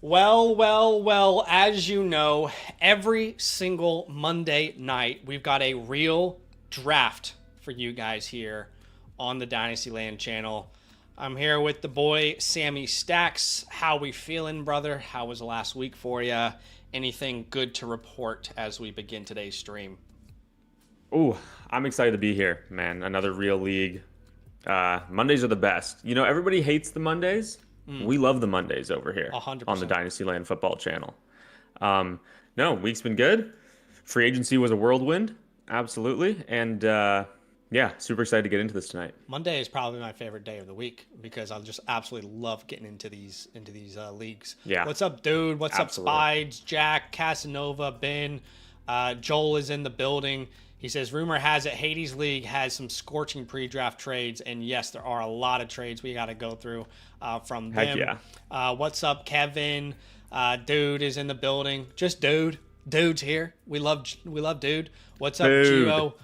Well, as you know, every single Monday night, we've got a real draft for you guys here on the Dynasty Land channel. I'm here with the boy, Sammy Stacks. How we feeling, brother? How was the last week for you? Anything good to report as we begin today's stream? Oh, I'm excited to be here, man. Another real league. Mondays are the best. You know, everybody hates the Mondays. We love the Mondays over here 100%. on the Dynasty Land Football channel. No, week's been good. Free agency was a whirlwind, absolutely. And yeah, super excited to get into this tonight. Monday is probably my favorite day of the week because I just absolutely love getting into these leagues. Yeah, What's up, dude? What's absolutely. up, Spides, Jack, Casanova, Ben? Joel is in the building. He says, rumor has it Hades League has some scorching pre-draft trades, and yes, there are a lot of trades we got to go through from them. Heck yeah. What's up, Kevin? Dude is in the building. Just dude. Dude's here. We love dude. What's up, Dude. Gio?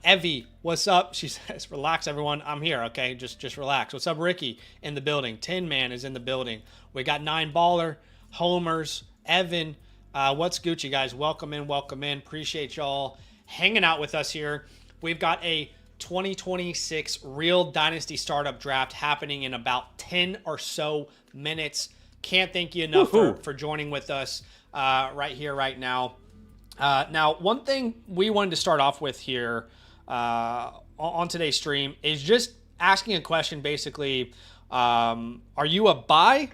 Evie, what's up? She says, relax, everyone. I'm here, okay? Just relax. What's up, Ricky? In the building. Tin Man is in the building. We got 9Baller, Homers, Evan. What's Gucci, guys? Welcome in. Appreciate y'all hanging out with us here. We've got a 2026 real Dynasty Startup Draft happening in about 10 or so minutes. Can't thank you enough for joining with us right here, right now. Now, one thing we wanted to start off with here on today's stream is just asking a question, basically. Are you a buy,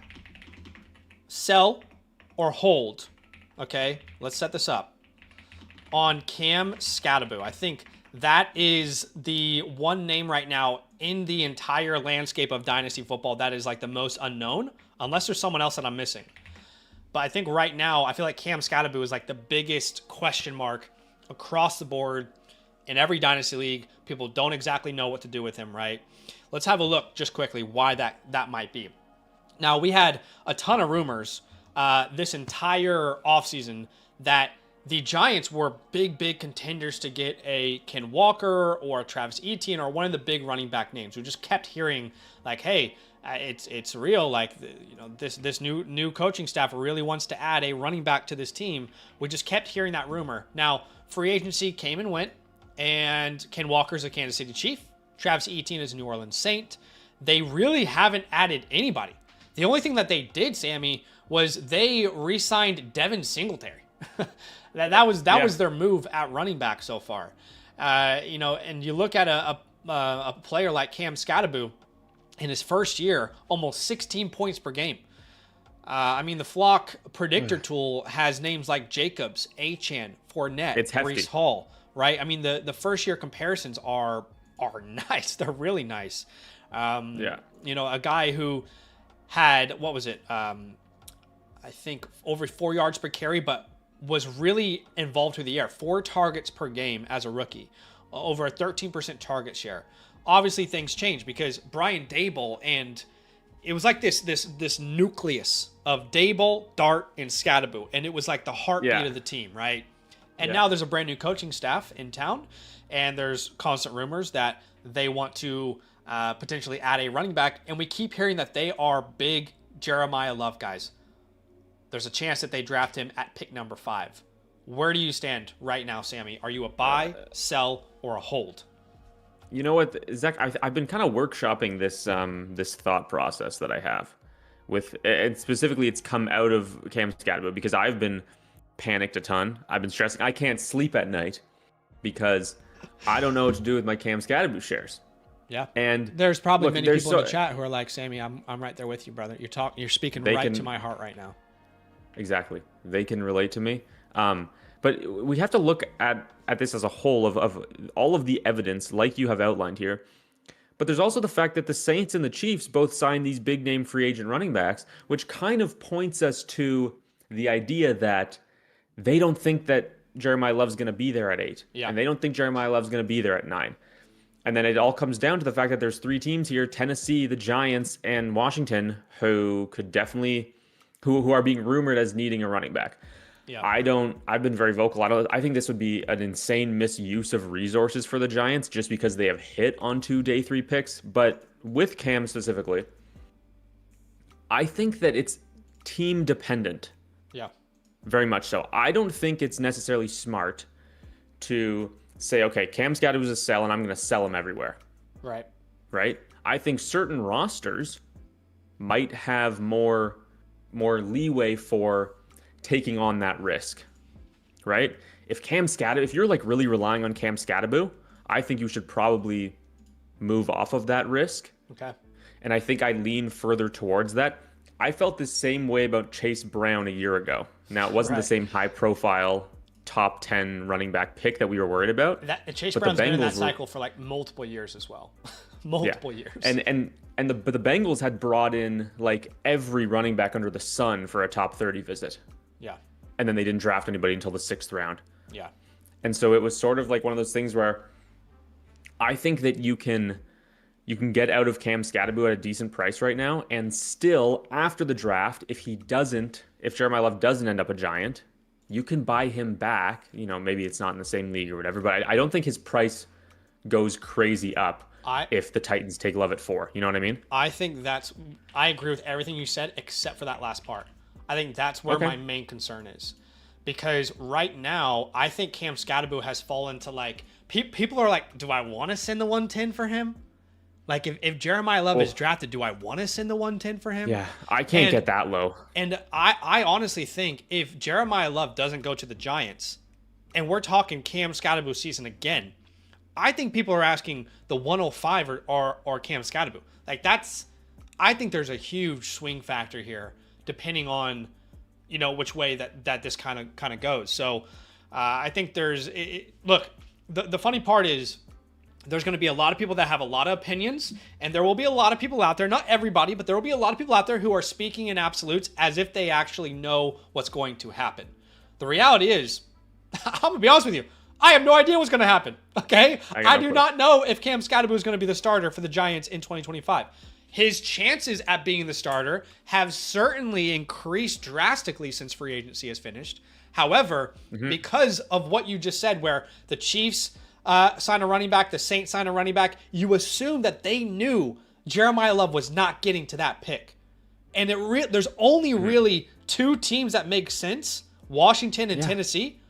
sell, or hold? Okay, let's set this up. On Cam Skattebo, I think that is the one name right now in the entire landscape of Dynasty football that is like the most unknown, unless there's someone else that I'm missing. But I think right now, I feel like Cam Skattebo is like the biggest question mark across the board in every Dynasty league. People don't exactly know what to do with him, right? Let's have a look just quickly why that might be. Now, we had a ton of rumors this entire offseason that the Giants were big contenders to get a Ken Walker or a Travis Etienne or one of the big running back names. We just kept hearing like, hey, it's real. Like, this new coaching staff really wants to add a running back to this team. We just kept hearing that rumor. Now, free agency came and went, and Ken Walker's a Kansas City Chief. Travis Etienne is a New Orleans Saint. They really haven't added anybody. The only thing that they did, Sammy, was they re-signed Devin Singletary. that was their move at running back so far. And you look at a player like Cam Skattebo in his first year, almost 16 points per game. The Flock predictor tool has names like Jacobs, Achane, Fournette, Breece Hall, right? I mean, the first year comparisons are nice. They're really nice. Yeah. A guy who had, what was it? I think over 4 yards per carry, but was really involved through the air. 4 targets per game as a rookie, over a 13% target share. Obviously, things changed because Brian Daboll, and it was like this nucleus of Daboll, Dart, and Skattebo, and it was like the heartbeat of the team, right? And now there's a brand new coaching staff in town, and there's constant rumors that they want to potentially add a running back, and we keep hearing that they are big Jeremiah Love guys. There's a chance that they draft him at pick number 5. Where do you stand right now, Sammy? Are you a buy, sell, or a hold? You know what, Zach? I've been kind of workshopping this thought process that I have with, and specifically, it's come out of Cam Skattebo because I've been panicked a ton. I've been stressing. I can't sleep at night because I don't know what to do with my Cam Skattebo shares. Yeah, and there's probably many people in the chat who are like, Sammy, I'm right there with you, brother. You're speaking right to my heart right now. Exactly. They can relate to me. But we have to look at this as a whole of all of the evidence like you have outlined here. But there's also the fact that the Saints and the Chiefs both signed these big name free agent running backs, which kind of points us to the idea that they don't think that Jeremiah Love's going to be there at 8. Yeah. And they don't think Jeremiah Love's going to be there at 9. And then it all comes down to the fact that there's 3 teams here, Tennessee, the Giants, and Washington, who could definitely... who are being rumored as needing a running back. Yeah. I've been very vocal. I think this would be an insane misuse of resources for the Giants just because they have hit on 2 day 3 picks. But with Cam specifically, I think that team dependent. Yeah. Very much so. I don't think it's necessarily smart to say, okay, Cam Skattebo's a sell and I'm going to sell him everywhere. Right. Right? I think certain rosters might have more leeway for taking on that risk. Right? If you're like really relying on Cam Skattebo, I think you should probably move off of that risk. Okay. And I think I lean further towards that. I felt the same way about Chase Brown a year ago. Now, it wasn't the same high-profile top 10 running back pick that we were worried about. Chase Brown's been in that cycle for like multiple years as well. multiple years. But the Bengals had brought in like every running back under the sun for a top 30 visit. Yeah. And then they didn't draft anybody until the 6th round. Yeah. And so it was sort of like one of those things where I think that you can get out of Cam Skattebo at a decent price right now, and still after the draft, if Jeremiah Love doesn't end up a Giant, you can buy him back. You know, maybe it's not in the same league or whatever, but I don't think his price goes crazy up if the Titans take Love at 4. You know what I mean? I think I agree with everything you said except for that last part. I think that's where my main concern is. Because right now, I think Cam Skattebo has fallen to like, people are like, do I want to send the 110 for him? Like, if Jeremiah Love is drafted, do I want to send the 110 for him? Yeah, I can't get that low. And I honestly think if Jeremiah Love doesn't go to the Giants, and we're talking Cam Skattebo season again, I think people are asking the 105 or Cam Skattebo. Like, I think there's a huge swing factor here, depending on, you know, which way that this kind of goes. So I think look, the funny part is, there's going to be a lot of people that have a lot of opinions, and there will be a lot of people out there, not everybody, but there will be a lot of people out there who are speaking in absolutes as if they actually know what's going to happen. The reality is, I'm going to be honest with you, I have no idea what's going to happen, okay? I do not know if Cam Skattebo is going to be the starter for the Giants in 2025. His chances at being the starter have certainly increased drastically since free agency has finished. However, because of what you just said, where the Chiefs sign a running back, the Saints sign a running back, you assume that they knew Jeremiah Love was not getting to that pick. And there's only really two teams that make sense, Washington and Tennessee.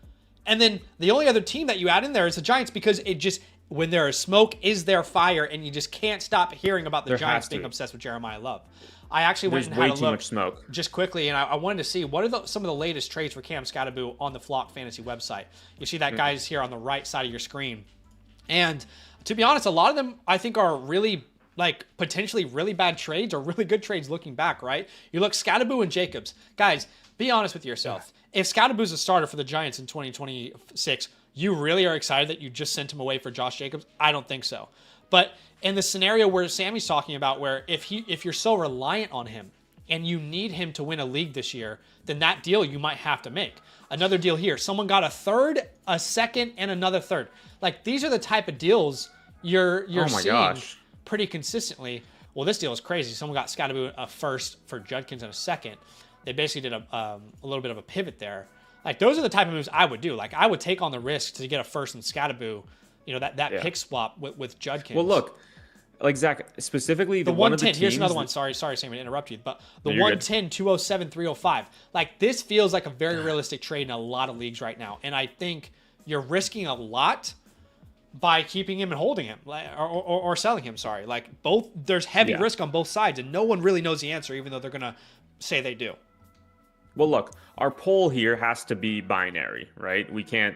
And then the only other team that you add in there is the Giants, because it just, when there is smoke, is there fire, and you just can't stop hearing about the Giants being obsessed with Jeremiah Love. I actually went and had a look much smoke. Just quickly, and I wanted to see what are some of the latest trades for Cam Skattebo on the Flock Fantasy website. You see that guy's here on the right side of your screen. And to be honest, a lot of them I think are really, like, potentially really bad trades or really good trades looking back, right? You look Skattebo and Jacobs. Guys, be honest with yourself. If Skattebo's a starter for the Giants in 2026, you really are excited that you just sent him away for Josh Jacobs? I don't think so. But in the scenario where Sammy's talking about, where if you're so reliant on him and you need him to win a league this year, then that deal you might have to make. Another deal here. Someone got a third, a second, and another third. Like, these are the type of deals you're seeing pretty consistently. Well, this deal is crazy. Someone got Skattebo a first for Judkins and a second. They basically did a little bit of a pivot there. Like, those are the type of moves I would do. Like, I would take on the risk to get a first in Skattebo, you know, that pick swap with Judkins. Well, look, like, Zach, specifically the 110. Here's another one. Sorry, Sam, to interrupt you. But the 110, 207, 305. Like, this feels like a very realistic trade in a lot of leagues right now. And I think you're risking a lot by keeping him and holding him, or selling him. Sorry. Like, there's heavy risk on both sides, and no one really knows the answer, even though they're going to say they do. Well, look, our poll here has to be binary, right? We can't,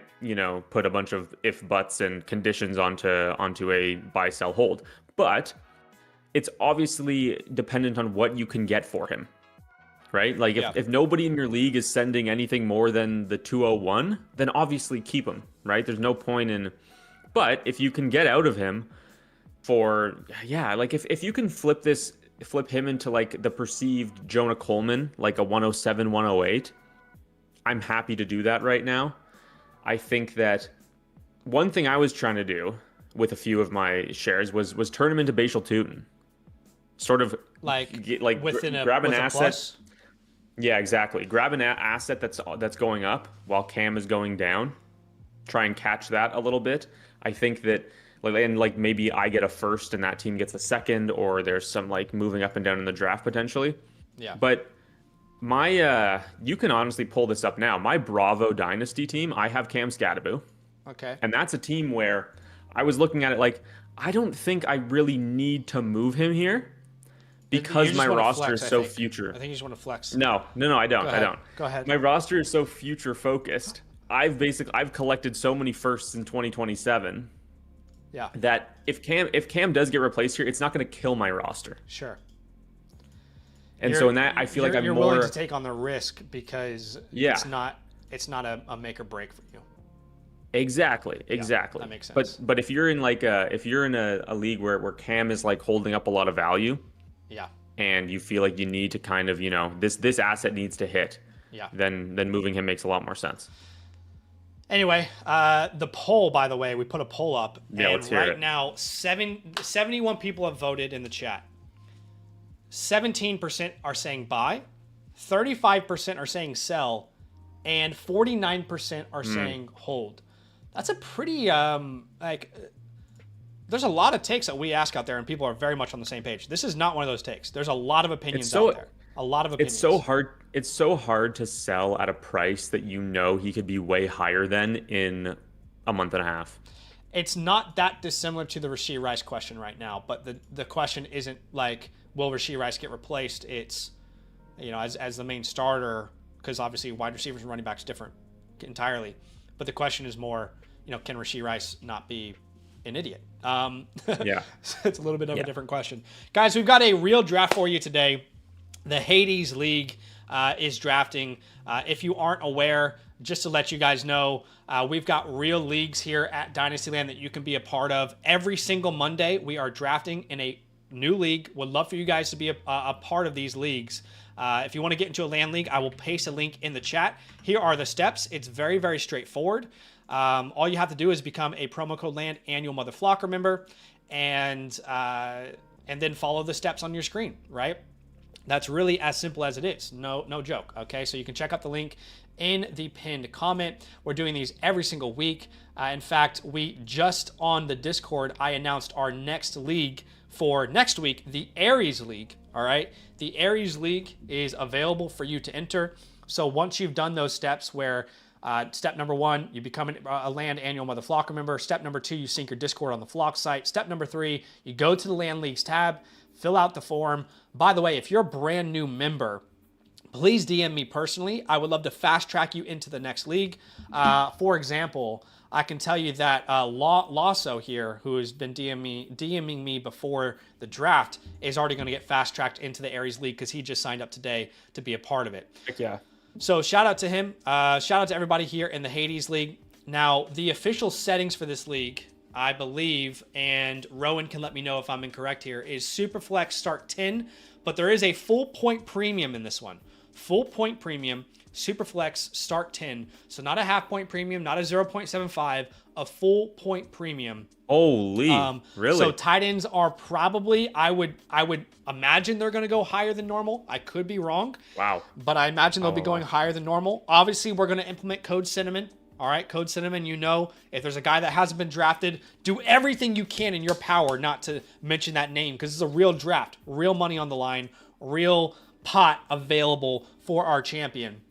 put a bunch of if, buts, and conditions onto a buy, sell, hold. But it's obviously dependent on what you can get for him, right? Like, if nobody in your league is sending anything more than the 201, then obviously keep him, right? There's no point in... But if you can get out of him for... Yeah, like, if you can flip him into, like, the perceived Jonah Coleman, like a 107, 108, I'm happy to do that right now. I think that one thing I was trying to do with a few of my shares was turn him into Bashal Tootin. Sort of grab an asset. Plus? Yeah, exactly. Grab an asset that's going up while Cam is going down. Try and catch that a little bit. I think that, like, maybe I get a first and that team gets a second, or there's some, like, moving up and down in the draft potentially. Yeah. But You can honestly pull this up now. My Bravo Dynasty team, I have Cam Skattebo. Okay. And that's a team where I was looking at it like, I don't think I really need to move him here You because just my want to roster flex, is I so think. future. I think you just want to flex. No, I don't. Go I ahead. don't. Go ahead. My roster is so future focused. I've collected so many firsts in 2027 Yeah. that if Cam does get replaced here, it's not going to kill my roster. Sure. And so in that, I feel like I'm you're more willing to take on the risk because Yeah. it's not a make or break for you. Exactly. That makes sense. But if you're in a league where Cam is like holding up a lot of value, Yeah. and you feel like you need to kind of, this asset needs to hit, Yeah. then moving him makes a lot more sense. Anyway, the poll, by the way, we put a poll up, Yeah, and let's hear right it. now 71 people have voted in the chat. 17% are saying buy, 35% are saying sell, and 49% are saying hold. That's a pretty there's a lot of takes that we ask out there, and people are very much on the same page. This is not one of those takes. There's a lot of opinions out there. A lot of opinions. It's so hard to sell at a price that he could be way higher than in a month and a half. It's not that dissimilar to the Rashee Rice question right now, but the question isn't like, will Rashee Rice get replaced? It's, as the main starter, because obviously wide receivers and running backs different entirely. But the question is more, can Rashee Rice not be an idiot? Yeah. It's a little bit of a different question. Guys, we've got a real draft for you today. The Hades League is drafting. If you aren't aware, just to let you guys know, we've got real leagues here at Dynastyland that you can be a part of. Every single Monday, we are drafting in a new league. Would love for you guys to be a part of these leagues. If you want to get into a land league, I will paste a link in the chat. Here are the steps. It's very, very straightforward. All you have to do is become a promo code LAND annual Mother Flocker member, and then follow the steps on your screen, right? That's really as simple as it is. No joke. Okay, so you can check out the link in the pinned comment. We're doing these every single week. In fact, we just on the Discord, I announced our next league for next week, the Aries League. All right, the Aries League is available for you to enter. So once you've done those steps where step number 1, you become a land annual Mother Flocker member. Step number 2, you sync your Discord on the Flock site. Step number 3, you go to the Land Leagues tab, fill out the form. By the way, if you're a brand new member, please DM me personally. I would love to fast track you into the next league. For example, I can tell you that Lasso here, who has been DMing me before the draft, is already going to get fast tracked into the Aries League because he just signed up today to be a part of it. Heck yeah. So shout out to him. Shout out to everybody here in the Hades League. Now, the official settings for this league, I believe, and Rowan can let me know if I'm incorrect here, is Superflex start 10, but there is a full point premium in this one. Full point premium, Superflex start 10. So not a half point premium, not a 0.75, a full point premium. Holy, really? So tight ends are probably, I would imagine they're going to go higher than normal. I could be wrong. Wow. But I imagine they'll be going higher than normal. Obviously, we're going to implement Code Cinnamon. All right, Code Cinnamon, if there's a guy that hasn't been drafted, do everything you can in your power not to mention that name because it's a real draft, real money on the line, real pot available for our champion.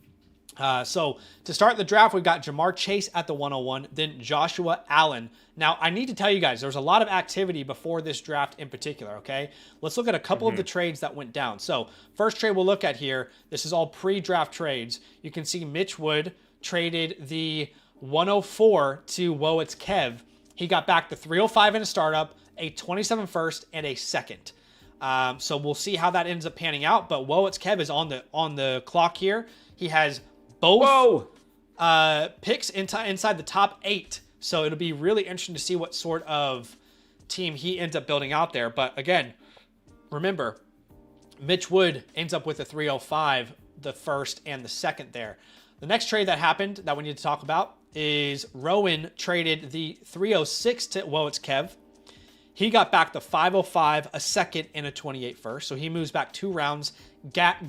So to start the draft, we've got Jamar Chase at the 101, then Joshua Allen. Now, I need to tell you guys, there was a lot of activity before this draft in particular, okay? Let's look at a couple of the trades that went down. So first trade we'll look at here, this is all pre-draft trades. You can see Mitch Wood traded the 104 to Whoa, It's Kev. He got back the 305 in a startup, a 27 first, and a second. So we'll see how that ends up panning out. But Whoa, It's Kev is on the clock here. He has both picks inside the top 8. So it'll be really interesting to see what sort of team he ends up building out there. But again, remember, Mitch Wood ends up with a 305, the first and the second there. The next trade that happened that we need to talk about is Rowan traded the 306 to Whoa, It's Kev. He got back the 505, a second, and a 28 first. So he moves back 2 rounds,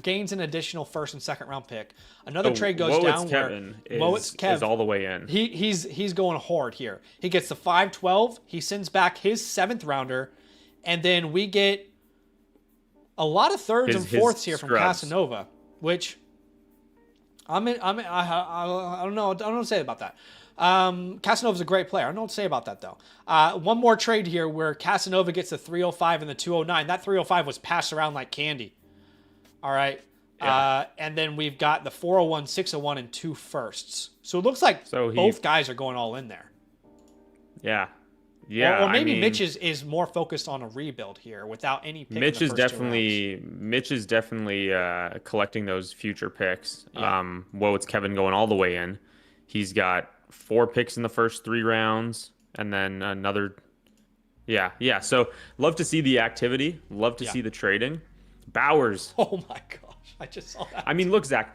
gains an additional first and second round pick. Another trade goes down where Whoa, It's Kev is all the way in. He's going hard here. He gets the 512. He sends back his 7th rounder, and then we get a lot of thirds and fourths here from scrubs. Casanova, which I don't know. I don't know what to say about that. Casanova's a great player. I don't know what to say about that, though. One more trade here where Casanova gets the 305 and the 209. That 305 was passed around like candy. All right. Yeah. And then we've got the 401, 601, and 2 firsts. So it looks like both guys are going all in there. Yeah. Yeah. Or maybe Mitch is more focused on a rebuild here without any picks. Mitch is definitely collecting those future picks. Yeah. It's Kevin going all the way in. He's got 4 picks in the first 3 rounds, and then another. Yeah. So love to see the activity. Love to see the trading. Bowers. Oh my gosh! I just saw that. I mean, look, Zach.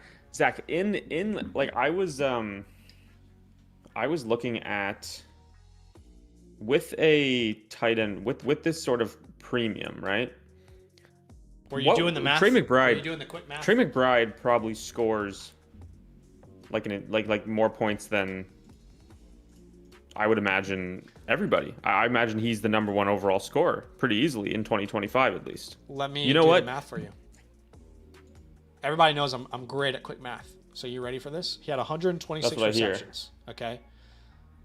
In like I was looking at. With a tight end, with this sort of premium, right? Were you doing the math? Trey McBride. Were you doing the quick math? Trey McBride probably scores like more points than I would imagine everybody. I imagine he's the number 1 overall scorer pretty easily in 2025 at least. Let me do the math for you. Everybody knows I'm great at quick math. So you ready for this? He had 126 receptions. Okay.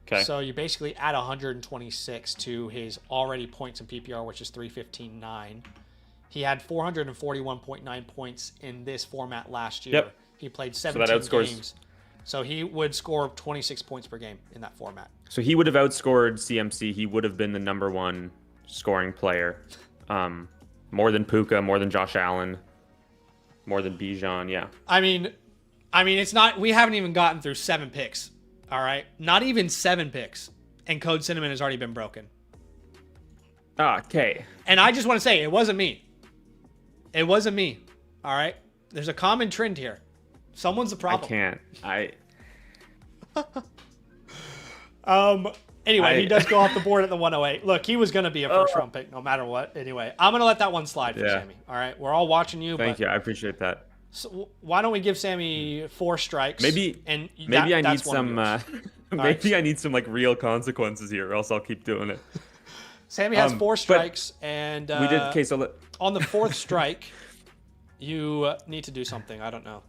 Okay. So you basically add 126 to his already points in PPR, which is 315.9. He had 441.9 points in this format last year. Yep. He played 17 games. So he would score 26 points per game in that format. So he would have outscored CMC. He would have been the number 1 scoring player. More than Puka, more than Josh Allen, more than Bijan. Yeah. I mean, it's not. We haven't even gotten through 7 picks. All right, not even 7 picks, and Code Cinnamon has already been broken. Okay. And I just want to say, it wasn't me. It wasn't me. All right. There's a common trend here. Someone's the problem. Anyway, he does go off the board at the 108. Look, he was going to be a first-round pick no matter what. Anyway, I'm going to let that one slide for Sammy. All right, we're all watching you. Thank you. I appreciate that. So why don't we give Sammy 4 strikes? Maybe I need some. I need some like real consequences here, or else I'll keep doing it. Sammy has 4 strikes, and we did. Okay, so on the 4th strike, you need to do something. I don't know.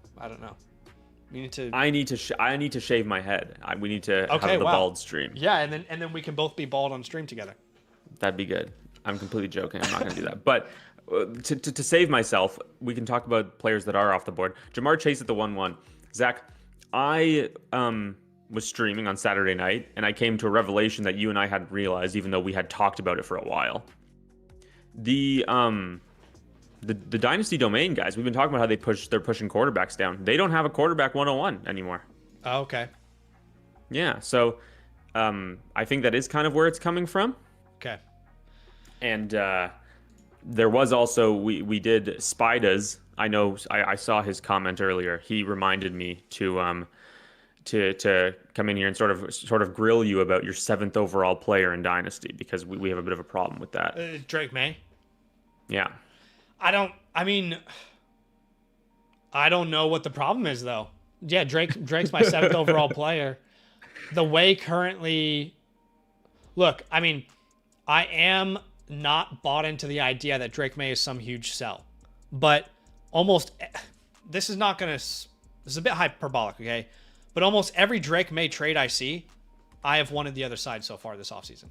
You need to. I need to shave my head. We need to have the bald stream. Yeah, and then we can both be bald on stream together. That'd be good. I'm completely joking. I'm not going to do that, but. To save myself, we can talk about players that are off the board. Jamar Chase at the 1-1. Zach, I was streaming on Saturday night, and I came to a revelation that you and I hadn't realized, even though we had talked about it for a while. The Dynasty domain guys, we've been talking about how they're pushing quarterbacks down. They don't have a quarterback 101 anymore. Oh, okay. Yeah, so I think that is kind of where it's coming from. Okay. And there was also we did Spidas. I know I saw his comment earlier. He reminded me to come in here and sort of grill you about your 7th overall player in Dynasty, because we have a bit of a problem with that. Drake May. Yeah. I don't know what the problem is though. Yeah, Drake's my 7th overall player. The way currently, look, I mean, I am not bought into the idea that Drake May is some huge sell, but this is a bit hyperbolic, okay? But almost every Drake May trade I see, I have wanted the other side so far this offseason.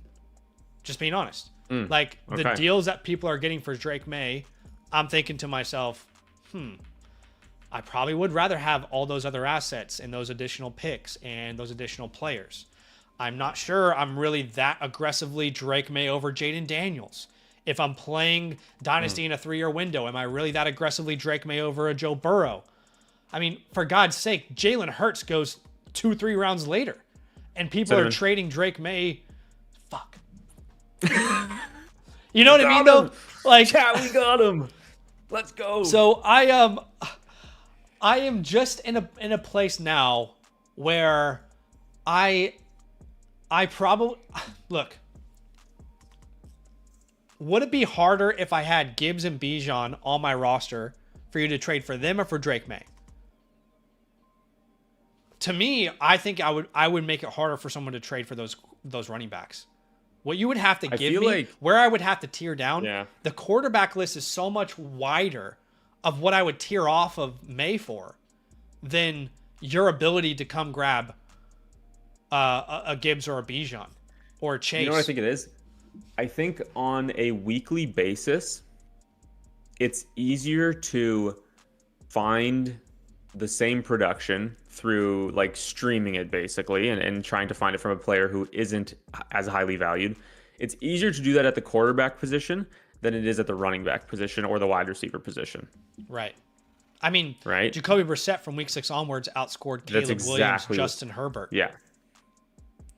Just being honest. The deals that people are getting for Drake May, I'm thinking to myself, I probably would rather have all those other assets and those additional picks and those additional players. I'm not sure I'm really that aggressively Drake May over Jaden Daniels. If I'm playing Dynasty in a 3-year window, am I really that aggressively Drake May over a Joe Burrow? I mean, for God's sake, Jalen Hurts goes 2-3 rounds later, and people are trading Drake May. Fuck. You know what I mean, though? Like, yeah, we got him. Let's go. So I am just in a place now where I probably look. Would it be harder if I had Gibbs and Bijan on my roster for you to trade for them or for Drake May? To me, I think I would make it harder for someone to trade for those running backs. What you would have to give me, where I would have to tier down, the quarterback list is so much wider of what I would tier off of May for than your ability to come grab a Gibbs or a Bijan or a Chase. You know what I think it is? I think on a weekly basis, it's easier to find the same production through like streaming it basically and trying to find it from a player who isn't as highly valued. It's easier to do that at the quarterback position than it is at the running back position or the wide receiver position. Right. I mean, right? Jacoby Brissett from week 6 onwards outscored Caleb Williams, Justin Herbert. Yeah.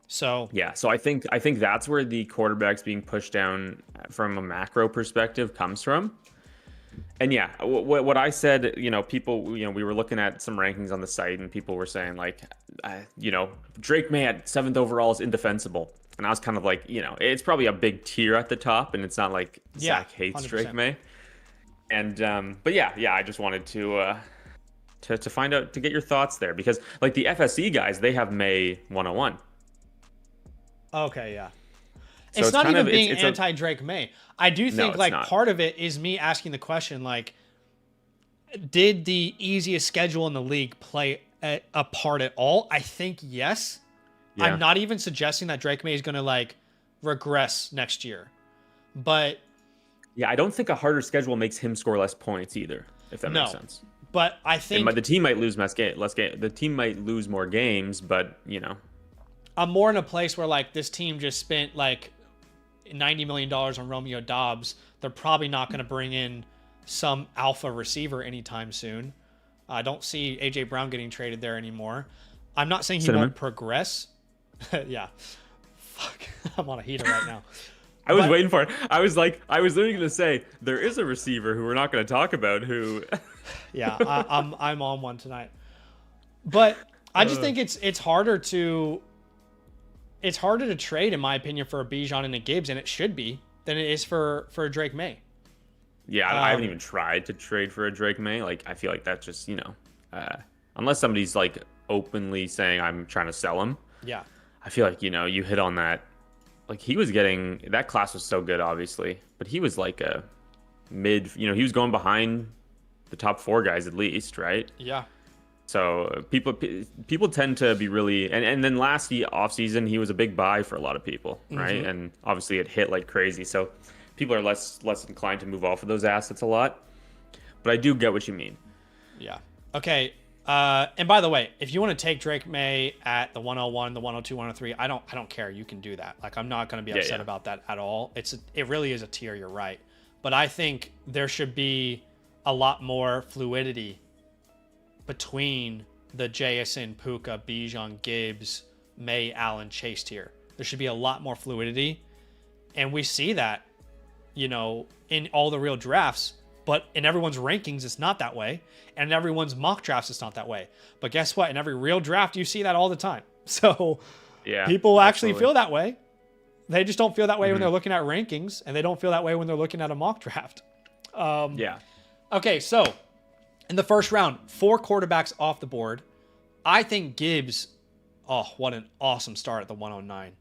So I think that's where the quarterbacks being pushed down from a macro perspective comes from. And yeah, what I said, people, we were looking at some rankings on the site and people were saying like, Drake May at 7th overall is indefensible. And I was kind of like, it's probably a big tier at the top and it's not like Zach hates 100%. Drake May. And, but yeah, I just wanted to find out, to get your thoughts there because like the FSE guys, they have May 101. Okay, yeah. So it's not even being anti-Drake May. I do think not. Part of it is me asking the question like, did the easiest schedule in the league play a part at all? I think yes. Yeah. I'm not even suggesting that Drake May is going to like regress next year, but yeah, I don't think a harder schedule makes him score less points either. If that makes sense. But I think the team might lose less game. The team might lose more games, but I'm more in a place where like this team just spent like $90 million on Romeo Doubs. They're probably not going to bring in some alpha receiver anytime soon. I don't see AJ Brown getting traded there anymore. I'm not saying he won't progress. Yeah. Fuck. I'm on a heater right now. I was waiting for it. I was literally going to say there is a receiver who we're not going to talk about who. Yeah, I'm on one tonight. But I just think it's harder to trade, in my opinion, for a Bijan and a Gibbs, and it should be, than it is for a Drake May. Yeah, I haven't even tried to trade for a Drake May. Like, I feel like that's just, unless somebody's like openly saying I'm trying to sell him. Yeah. I feel like, you hit on that. Like, he was getting, that class was so good, obviously, but he was like a mid, he was going behind the top 4 guys at least, right? Yeah. So people tend to be really, and then last offseason, he was a big buy for a lot of people, right? Mm-hmm. And obviously it hit like crazy. So people are less inclined to move off of those assets a lot. But I do get what you mean. Yeah. Okay. And by the way, if you want to take Drake May at the 101, the 102, 103, I don't care. You can do that. Like, I'm not going to be upset about that at all. It really is a tier. You're right. But I think there should be a lot more fluidity between the JSN, Puka, Bijan, Gibbs, May, Allen, Chase tier. There should be a lot more fluidity. And we see that, in all the real drafts. But in everyone's rankings, it's not that way. And in everyone's mock drafts, it's not that way. But guess what? In every real draft, you see that all the time. So people actually feel that way. They just don't feel that way when they're looking at rankings. And they don't feel that way when they're looking at a mock draft. Okay, so in the first round, 4 quarterbacks off the board. I think Gibbs, what an awesome start at the 109.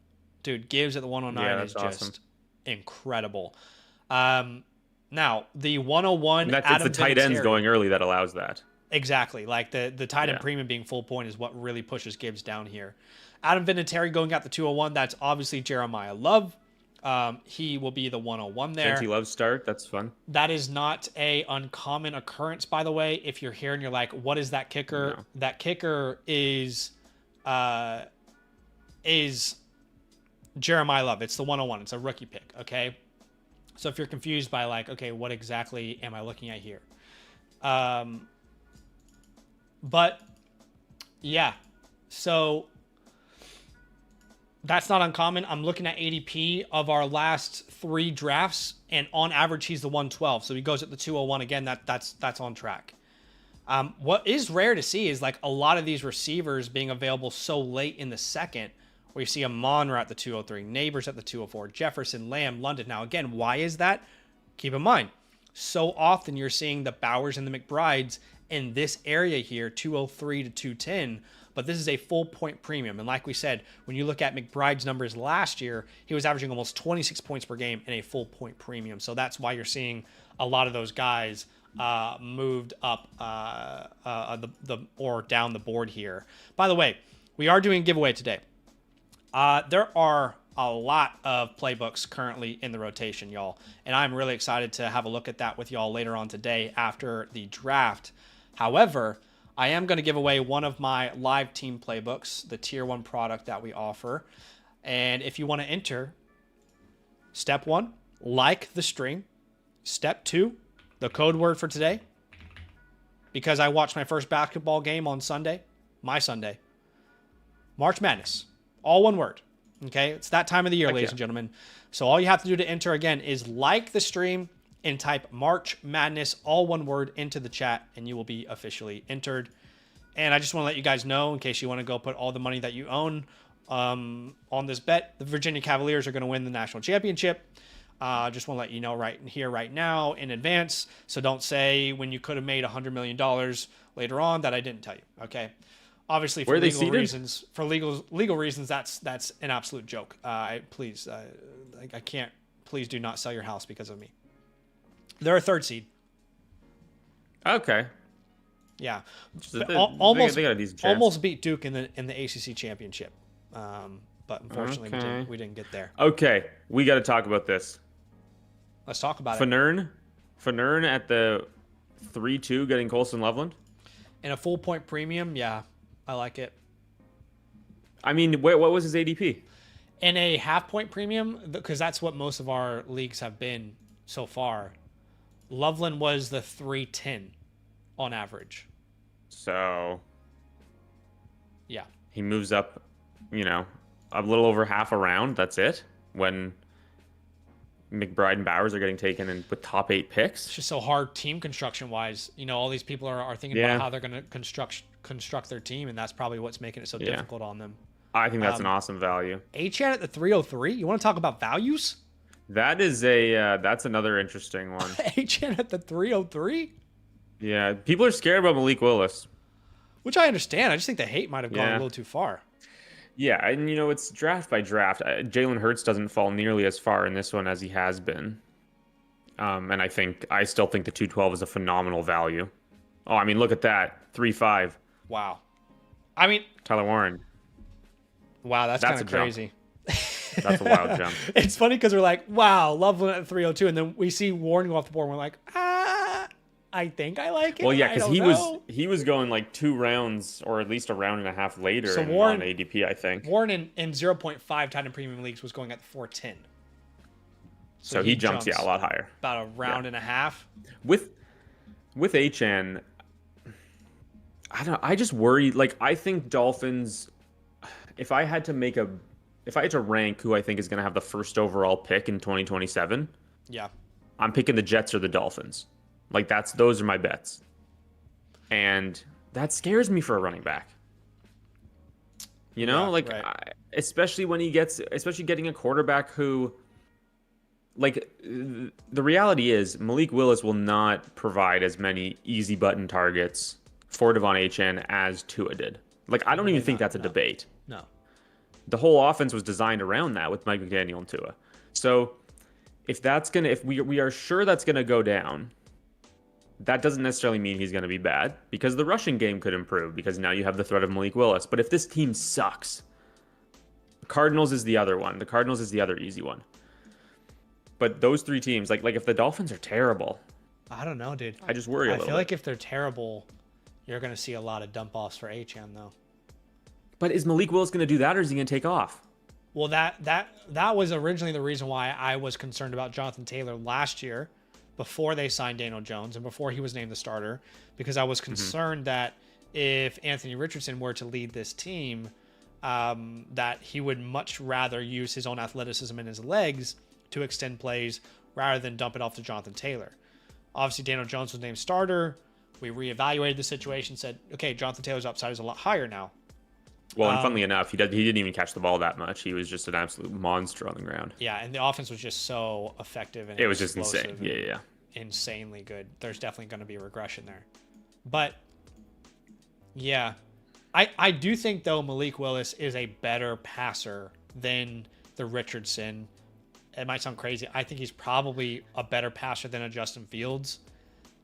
Dude, Gibbs at the 109 is just incredible. Now, the 101, it's the tight ends going early that allows that. Exactly. Like the tight end premium being full point is what really pushes Gibbs down here. Adam Vinatieri going at the 201, that's obviously Jeremiah Love. He will be the 101 there. Shanty Love start. That's fun. That is not a uncommon occurrence, by the way. If you're here and you're like, what is that kicker? No. That kicker is Jeremiah Love. It's the 101. It's a rookie pick. Okay. So if you're confused by like, okay, what exactly am I looking at here? But yeah, so that's not uncommon. I'm looking at ADP of our last 3 drafts, and on average, he's the 112. So he goes at the 201 again. That's on track. What is rare to see is like a lot of these receivers being available so late in the second, where you see a Monra at the 203, Neighbors at the 204, Jefferson, Lamb, London. Now, again, why is that? Keep in mind, so often you're seeing the Bowers and the McBrides in this area here, 203 to 210, but this is a full point premium. And like we said, when you look at McBride's numbers last year, he was averaging almost 26 points per game in a full point premium. So that's why you're seeing a lot of those guys moved up or down the board here. By the way, we are doing a giveaway today. There are a lot of playbooks currently in the rotation, y'all, and I'm really excited to have a look at that with y'all later on today after the draft. However, I am going to give away one of my live team playbooks, the tier 1 product that we offer. And if you want to enter, step 1, like the stream. Step 2, the code word for today, because I watched my first basketball game on Sunday, my Sunday, March Madness, all one word. Okay, it's that time of the year, ladies and gentlemen. So all you have to do to enter again is like the stream and type March Madness, all one word, into the chat, and you will be officially entered. And I just want to let you guys know, in case you want to go put all the money that you own on this bet, the Virginia Cavaliers are going to win the national championship. Just want to let you know right here, right now, in advance. So don't say when you could have made $100 million later on that I didn't tell you. Okay. Obviously, for legal reasons, that's an absolute joke. I can't. Please do not sell your house because of me. They're a 3rd seed. Okay. Yeah, They got a decent chance. almost beat Duke in the ACC championship, but unfortunately we didn't get there. Okay, we got to talk about this. Let's talk about it. Fanern at the 3-2 getting Colson Loveland. In a full point premium, yeah, I like it. I mean, what was his ADP? In a half point premium, because that's what most of our leagues have been so far, Loveland was the 310 on average. So, yeah. He moves up, a little over half a round. That's it. When McBride and Bowers are getting taken in with top 8 picks. It's just so hard team construction wise. All these people are thinking about how they're going to construct their team, and that's probably what's making it so difficult on them. I think that's an awesome value. Achane at the 303. You want to talk about values? That is that's another interesting one. Achane at the 303. Yeah, people are scared about Malik Willis, which I understand. I just think the hate might have gone a little too far. Yeah, and it's draft by draft. Jalen Hurts doesn't fall nearly as far in this one as he has been. And I still think the 212 is a phenomenal value. Oh, I mean, look at that. 3-5. Wow. I mean, Tyler Warren. Wow, that's kind of crazy. That's a wild jump. It's funny because we're like, wow, Loveland at 302, and then we see Warren go off the board, and we're like, I think I like it. Well, yeah, because he was going like 2 rounds or at least a round and a half later on ADP, I think. Warren in 0.5 tight end premium leagues was going at 410. So he jumps a lot higher. About a round and a half. With Achane, I just worry. I think Dolphins. If I had to rank who I think is going to have the first overall pick in 2027, I'm picking the Jets or the Dolphins. Those are my bets. And that scares me for a running back. Especially when especially getting a quarterback who, the reality is Malik Willis will not provide as many easy button targets for Devon Achane as Tua did. I don't even think that's a debate. No. The whole offense was designed around that with Mike McDaniel and Tua. So if we are sure that's gonna go down, that doesn't necessarily mean he's gonna be bad, because the rushing game could improve because now you have the threat of Malik Willis. But if this team sucks, the Cardinals is the other one. The Cardinals is the other easy one. But those 3 teams, if the Dolphins are terrible, I don't know, dude. I just worry a little bit. I feel like if they're terrible, you're gonna see a lot of dump offs for Achane though. But is Malik Willis going to do that, or is he going to take off? Well, that was originally the reason why I was concerned about Jonathan Taylor last year, before they signed Daniel Jones and before he was named the starter, because I was concerned that if Anthony Richardson were to lead this team, that he would much rather use his own athleticism and his legs to extend plays rather than dump it off to Jonathan Taylor. Obviously, Daniel Jones was named starter. We reevaluated the situation, said, okay, Jonathan Taylor's upside is a lot higher now. Well, and funnily enough, he didn't even catch the ball that much. He was just an absolute monster on the ground. Yeah, and the offense was just so effective and it was just insane. Yeah. Insanely good. There's definitely going to be a regression there. But yeah, I do think though Malik Willis is a better passer than the Richardson. It might sound crazy. I think he's probably a better passer than a Justin Fields.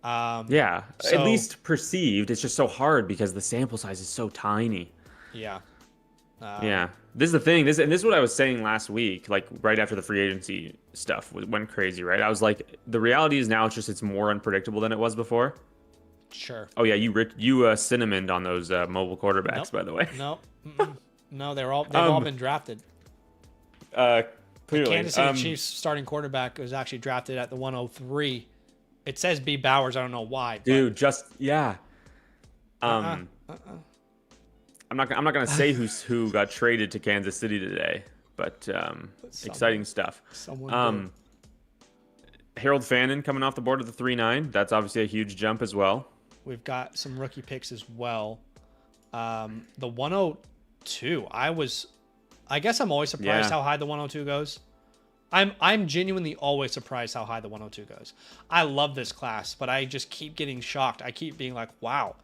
Yeah, at So least perceived. It's just so hard because the sample size is so tiny. yeah. Yeah, this is the thing. This is what I was saying last week, like right after the free agency stuff went crazy, right? I was like, the reality is now it's more unpredictable than it was before. Sure. Oh yeah, you cinnamoned on those mobile quarterbacks, Nope. by the way. Nope. No, they've all been drafted. The Clearly, Kansas City Chiefs starting quarterback was actually drafted at the 103. It says B. Bowers. I don't know why. dude, just yeah. I'm not gonna say who got traded to Kansas City today, but exciting stuff. Someone Harold Fannin coming off the board with the 3.9. That's obviously a huge jump as well. We've got some rookie picks as well. The 102. I guess I'm always surprised how high the 102 goes. I'm genuinely always surprised how high the 102 goes. I love this class, but I just keep getting shocked. I keep being like, wow.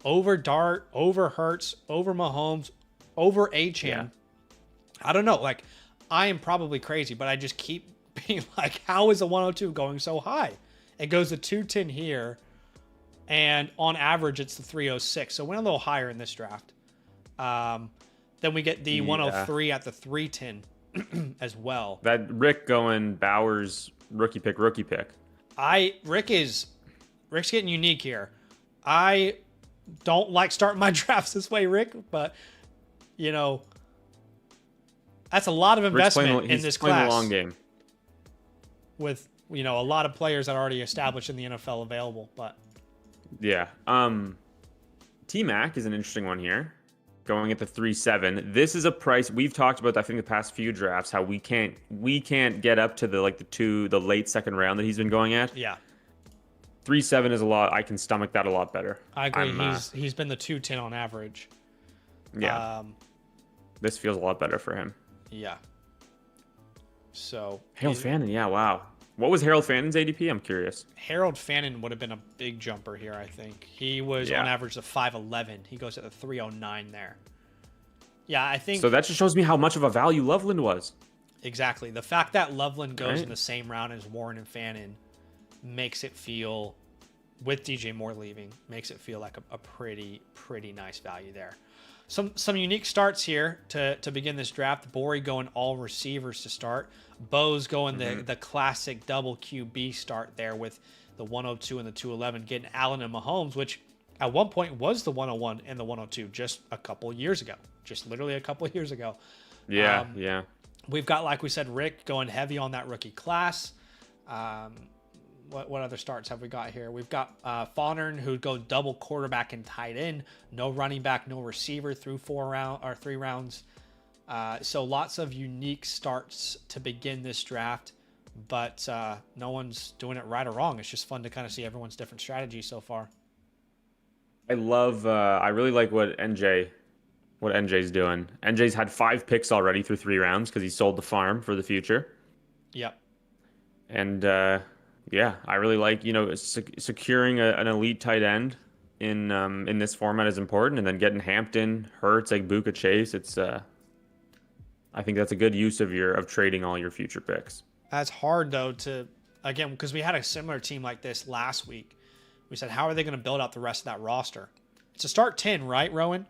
Over Dart, over Hurts, over Mahomes, over Achane. Yeah. I don't know. Like, I am probably crazy, but I just keep being like, how is the 102 going so high? It goes to 210 here, and on average, it's the 306. So it went a little higher in this draft. Then we get the 103 at the 310 as well. That Rick going Bowers rookie pick. Rick's getting unique here. I don't like starting my drafts this way, Rick, but that's a lot of investment in this class. He's playing the long game with a lot of players that are already established in the NFL available. But yeah, T-Mac is an interesting one here, going at the 3.7. This is a price we've talked about. I think the past few drafts how we can't get up to the late second round that he's been going at. Yeah. 3.7 is a lot. I can stomach that a lot better. I agree. He's been the 210 on average. Yeah. This feels a lot better for him. Yeah. So Harold Fannin, yeah, wow. What was Harold Fannin's ADP? I'm curious. Harold Fannin would have been a big jumper here, I think. He was on average a 5'11". He goes at the 309 there. Yeah, I think. So that just shows me how much of a value Loveland was. Exactly. The fact that Loveland goes in the same round as Warren and Fannin makes it feel, with DJ Moore leaving, makes it feel like a pretty nice value there. Some unique starts here to begin this draft. Borey going all receivers to start. Bo's going the classic double QB start there with the 102 and the 211, getting Allen and Mahomes, which at one point was the 101 and the 102 just a couple years ago. Just literally a couple years ago. Yeah. We've got, like we said, Rick going heavy on that rookie class. What other starts have we got here? We've got Fawnern, who go double quarterback and tight end. No running back, no receiver through 3 rounds. So lots of unique starts to begin this draft, but no one's doing it right or wrong. It's just fun to kind of see everyone's different strategies so far. I really like what NJ's doing. NJ's had 5 picks already through 3 rounds because he sold the farm for the future. Yep. And yeah, I really like securing an elite tight end in this format is important, and then getting Hampton, Hurts, like Buka Chase. It's I think that's a good use of trading all your future picks. That's hard though again, because we had a similar team like this last week. We said, how are they going to build out the rest of that roster? It's a start 10, right, Rowan?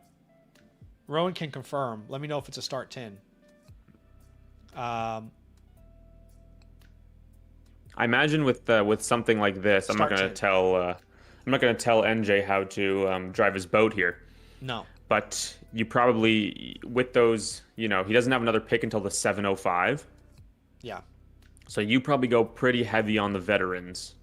Rowan can confirm. Let me know if it's a start 10. I imagine with something like this, I'm not going to tell NJ how to drive his boat here. No. But you probably, with those, he doesn't have another pick until the 705. Yeah. So you probably go pretty heavy on the veterans.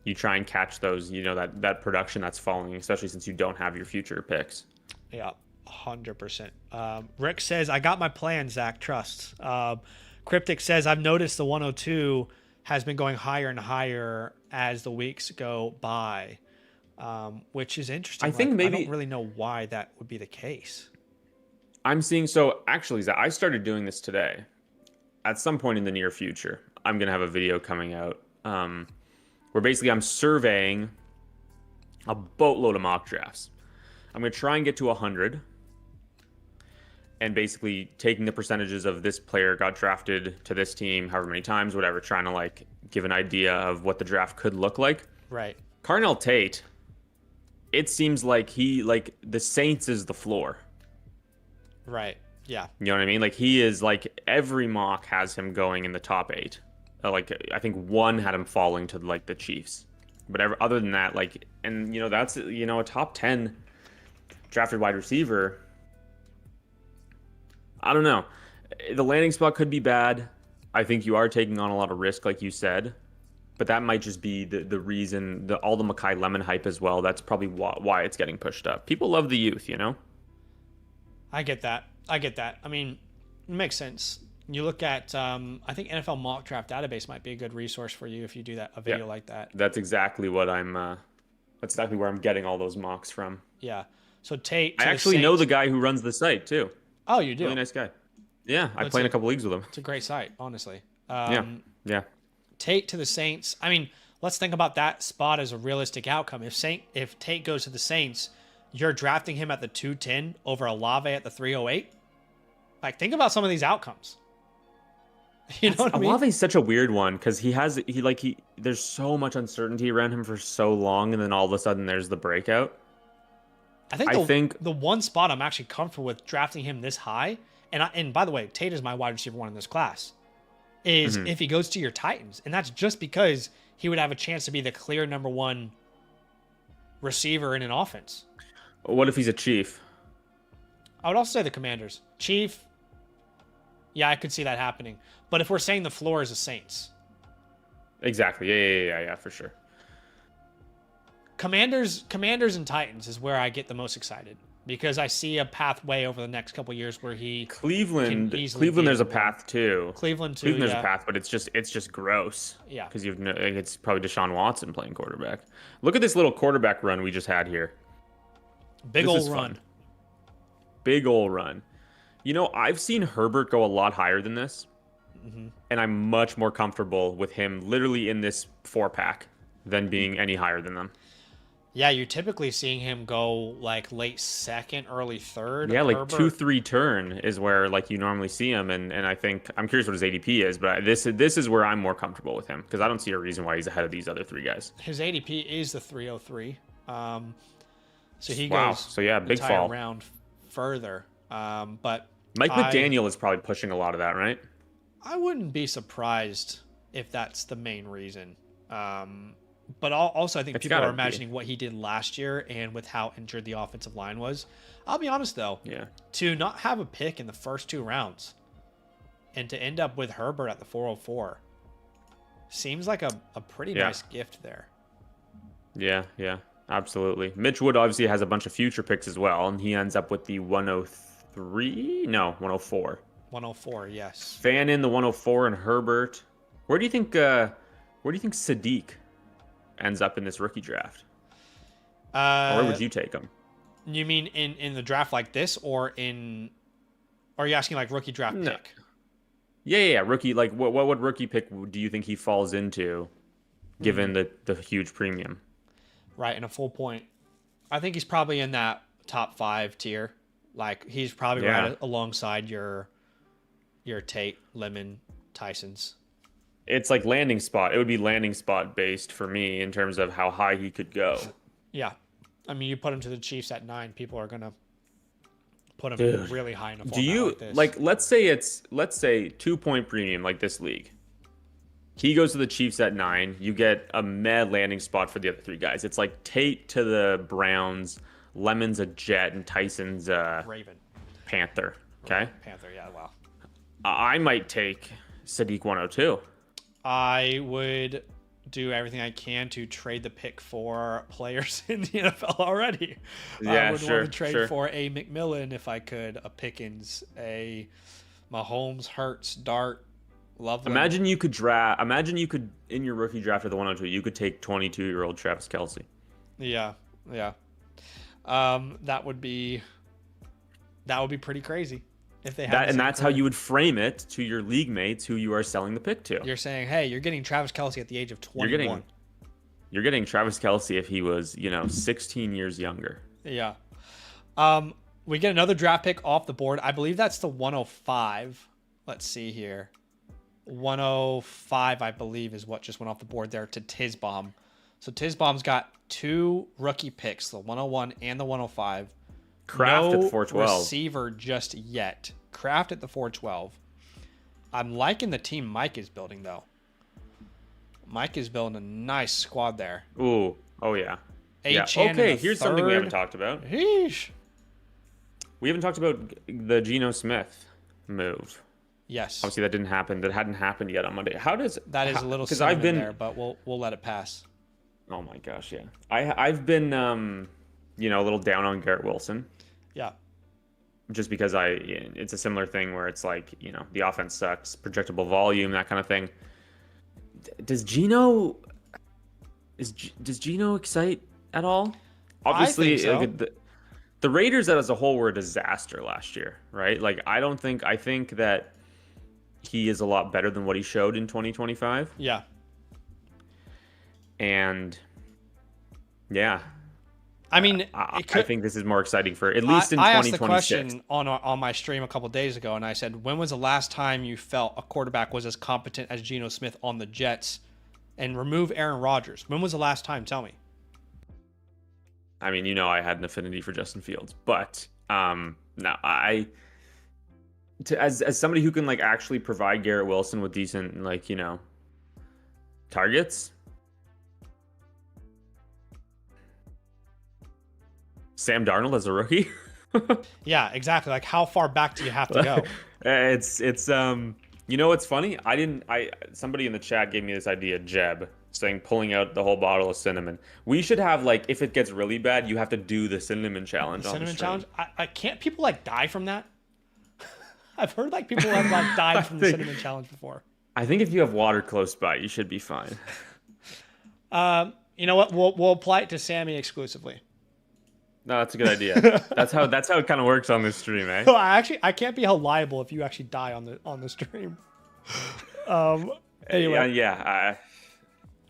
You try and catch those, that production that's falling, especially since you don't have your future picks. Yeah, 100%. Rick says, I got my plan, Zach, trust. Cryptic says, I've noticed the 102 has been going higher and higher as the weeks go by, which is interesting. I think maybe I don't really know why that would be the case. I'm seeing, so actually, Zach, I started doing this today. At some point in the near future, I'm going to have a video coming out where basically I'm surveying a boatload of mock drafts. I'm going to try and get to 100 and basically taking the percentages of this player got drafted to this team however many times, whatever, trying to give an idea of what the draft could look like. Right. Carnell Tate, it seems like the Saints is the floor. Right. Yeah. You know what I mean? Like he is like every mock has him going in the top 8. Like I think one had him falling to like the Chiefs. But other than that, like, and that's a top 10 drafted wide receiver. I don't know. The landing spot could be bad. I think you are taking on a lot of risk, like you said. But that might just be the reason, all the Makai Lemon hype as well. That's probably why it's getting pushed up. People love the youth, I get that. I mean, it makes sense. You look at, I think NFL Mock Draft Database might be a good resource for you if you do a video like that. That's exactly what that's exactly where I'm getting all those mocks from. Yeah. So Tate. I actually know the guy who runs the site too. Oh, you do? Really nice guy. Yeah, I play in a couple leagues with him. It's a great site, honestly. Yeah. Tate to the Saints. I mean, let's think about that spot as a realistic outcome. If Tate goes to the Saints, you're drafting him at the 210 over Olave at the 308. Like, think about some of these outcomes. You know what I mean? Olave's such a weird one because there's so much uncertainty around him for so long, and then all of a sudden there's the breakout. I think the one spot I'm actually comfortable with drafting him this high, and by the way, Tate is my wide receiver 1 in this class, is if he goes to your Titans, and that's just because he would have a chance to be the clear number 1 receiver in an offense. What if he's a Chief? I would also say the Commanders. Chief, yeah, I could see that happening. But if we're saying the floor is the Saints. Exactly. Yeah, for sure. Commanders and Titans is where I get the most excited because I see a pathway over the next couple of years where he Cleveland there's a path too. Cleveland there's a path, but it's just gross. Yeah. Because it's probably Deshaun Watson playing quarterback. Look at this little quarterback run we just had here. Big old run. Big old run. I've seen Herbert go a lot higher than this. And I'm much more comfortable with him literally in this 4-pack than being any higher than them. Yeah, you're typically seeing him go like late 2nd, early 3rd. Yeah, like 2-3 turn is where like you normally see him, and I think I'm curious what his ADP is, but this is where I'm more comfortable with him because I don't see a reason why he's ahead of these other 3 guys. His ADP is the 303, so he wow. goes So yeah, big fall round further. But Mike McDaniel is probably pushing a lot of that, right? I wouldn't be surprised if that's the main reason. But also, I think people are imagining what he did last year and with how injured the offensive line was. I'll be honest, though. Yeah. To not have a pick in the first 2 rounds and to end up with Herbert at the 404 seems like a pretty nice gift there. Yeah, absolutely. Mitch Wood obviously has a bunch of future picks as well, and he ends up with the 103? No, 104. 104, yes. Fan in the 104 and Herbert. Where do you think Sadiq ends up in this rookie draft? Or where would you take him? You mean in the draft like this, or are you asking like rookie draft pick? Yeah. Rookie, like what rookie pick do you think he falls into, given the huge premium? Right, in a full point. I think he's probably in that top 5 tier. Like he's probably right alongside your Tate, Lemon, Tyson's. It's like landing spot. It would be landing spot based for me in terms of how high he could go. Yeah. I mean, you put him to the Chiefs at 9, people are going to put him really high in a format do you like this. Like let's say 2-point premium like this league. He goes to the Chiefs at 9. You get a mad landing spot for the other 3 guys. It's like Tate to the Browns, Lemon's a Jet, and Tyson's Raven. Panther. Okay. Panther, yeah, wow. I might take Sadiq 102. I would do everything I can to trade the pick for players in the NFL already. Yeah, I would want to trade for a McMillan if I could, a Pickens, a Mahomes, Hurts, Dart, Loveland. Imagine you could in your rookie draft at the 102, you could take 22-year-old Travis Kelce. Yeah. That would be pretty crazy. If they have that, and that's how you would frame it to your league mates who you are selling the pick to. You're saying, hey, you're getting Travis Kelce at the age of 21. You're getting Travis Kelce if he was, 16 years younger. Yeah. We get another draft pick off the board. I believe that's the 105. Let's see here. 105, I believe, is what just went off the board there to Tizbomb. So Tisbom's got 2 rookie picks, the 101 and the 105. Kraft no at the 412. Receiver just yet. Kraft at the 412. I'm liking the team Mike is building, though. Mike is building a nice squad there. Ooh. Oh, yeah. A-Chan Yeah. Okay, here's something we haven't third. talked about. Yeesh. We haven't talked about the Geno Smith move. Yes. Obviously, that didn't happen. That hadn't happened yet on Monday. How does That is a little because cinnamon I've been there, but we'll let it pass. Oh my gosh, yeah. I've been a little down on Garrett Wilson Yeah. just because it's a similar thing where it's like, the offense sucks, projectable volume, that kind of thing. Does Geno excite at all? Obviously, I think so. like, the Raiders as a whole were a disaster last year, right? Like I think that he is a lot better than what he showed in 2025. Yeah. And yeah, I mean, I think this is more exciting for at least in I asked 2026. the question on my stream a couple days ago, and I said, when was the last time you felt a quarterback was as competent as Geno Smith on the Jets? And remove Aaron Rodgers. When was the last time? Tell me. I mean, I had an affinity for Justin Fields, but no, as somebody who can actually provide Garrett Wilson with decent targets. Sam Darnold as a rookie. Yeah, exactly. Like, how far back do you have to go? It's what's funny? Somebody in the chat gave me this idea, Jeb, saying pulling out the whole bottle of cinnamon. We should have if it gets really bad, you have to do the cinnamon challenge. Cinnamon challenge? I can't people die from that? I've heard people have died from the cinnamon challenge before. I think if you have water close by, you should be fine. You know what? We'll apply it to Sammy exclusively. No, that's a good idea. That's how it kind of works on this stream, eh? So I can't be held liable if you actually die on the stream. Anyway, yeah.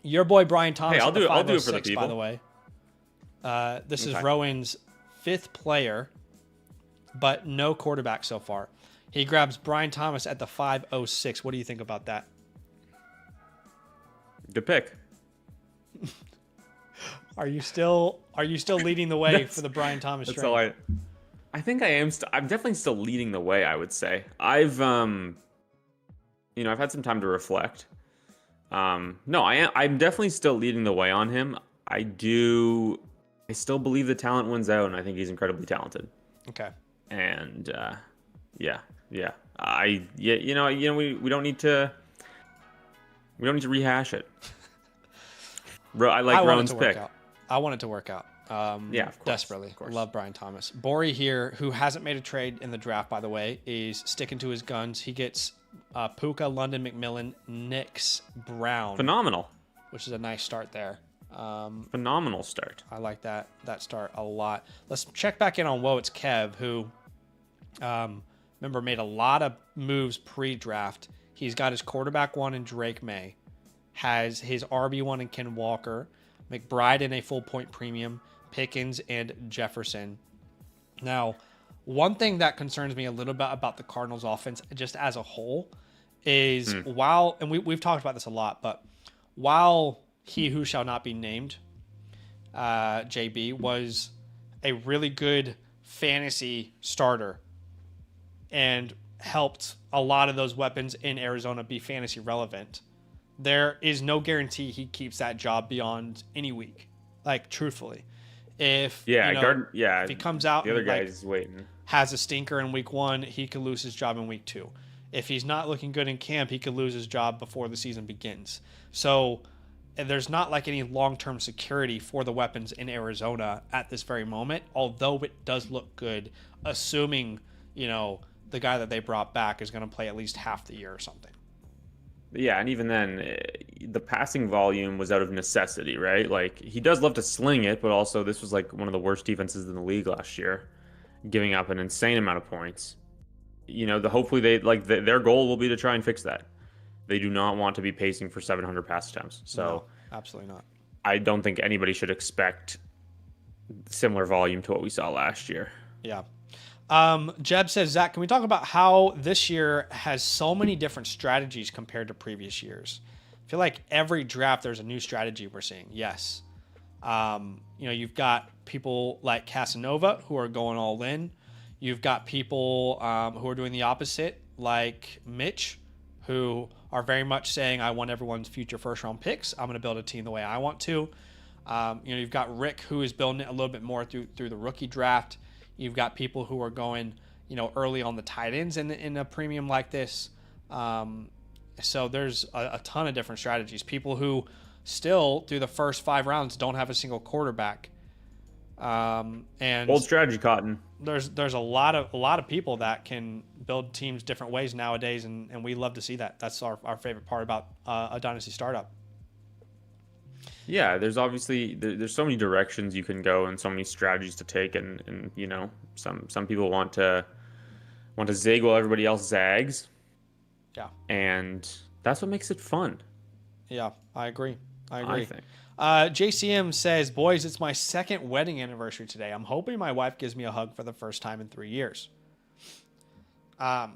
Your boy Brian Thomas. Hey, I'll do it for the 506, people. by the way. This is Okay. Rowan's 5th player, but no quarterback so far. He grabs Brian Thomas at the 506. What do you think about that? Good pick. Are you still leading the way for the Brian Thomas That's train? all I think I am. I'm definitely still leading the way, I would say. I've I've had some time to reflect. No, I'm definitely still leading the way on him. I still believe the talent wins out, and I think he's incredibly talented. Okay. And yeah. We don't need to rehash it. I like Rowan's pick. I want it to work out. Yeah, of course, desperately. of course. Love Brian Thomas. Bori here, who hasn't made a trade in the draft, by the way, is sticking to his guns. He gets Puka, London, McMillan, Nix, Brown. Phenomenal. Which is a nice start there. Phenomenal start. I like that start a lot. Let's check back in on It's Kev, who remember made a lot of moves pre-draft. He's got his quarterback one in Drake May, has his RB1 in Ken Walker, McBride in a full point premium, Pickens and Jefferson. Now, one thing that concerns me a little bit about the Cardinals offense just as a whole is while, and we've talked about this a lot, but while he who shall not be named, JB, was a really good fantasy starter and helped a lot of those weapons in Arizona be fantasy relevant, there is no guarantee he keeps that job beyond any week. Truthfully, if if he comes out, the other and, guy's waiting, has a stinker in week 1, he could lose his job in week 2. If he's not looking good in camp, he could lose his job before the season begins. So there's not any long-term security for the weapons in Arizona at this very moment, although it does look good, assuming the guy that they brought back is going to play at least half the year or something. Yeah, and even then, the passing volume was out of necessity, right? He does love to sling it, but also this was one of the worst defenses in the league last year, giving up an insane amount of points. Hopefully they their goal will be to try and fix that. They do not want to be pacing for 700 pass attempts. So no, absolutely not. I don't think anybody should expect similar volume to what we saw last year. Yeah. Jeb says, Zach, can we talk about how this year has so many different strategies compared to previous years? I feel like every draft there's a new strategy we're seeing. Yes. You've got people like Casanova who are going all in. You've got people who are doing the opposite, like Mitch, who are very much saying, I want everyone's future first-round picks. I'm going to build a team the way I want to. You've got Rick, who is building it a little bit more through the rookie draft. You've got people who are going, early on the tight ends in a premium like this. So there's a ton of different strategies. People who still, through the first 5 rounds, don't have a single quarterback. And old strategy, Cotton. There's a lot of people that can build teams different ways nowadays, and we love to see that. That's our favorite part about a Dynasty startup. Yeah, there's obviously there's so many directions you can go and so many strategies to take, and some people want to zig while everybody else zags. Yeah, and that's what makes it fun. Yeah, I agree. I think. JCM says, boys, it's my 2nd wedding anniversary today. I'm hoping my wife gives me a hug for the first time in 3 years. Me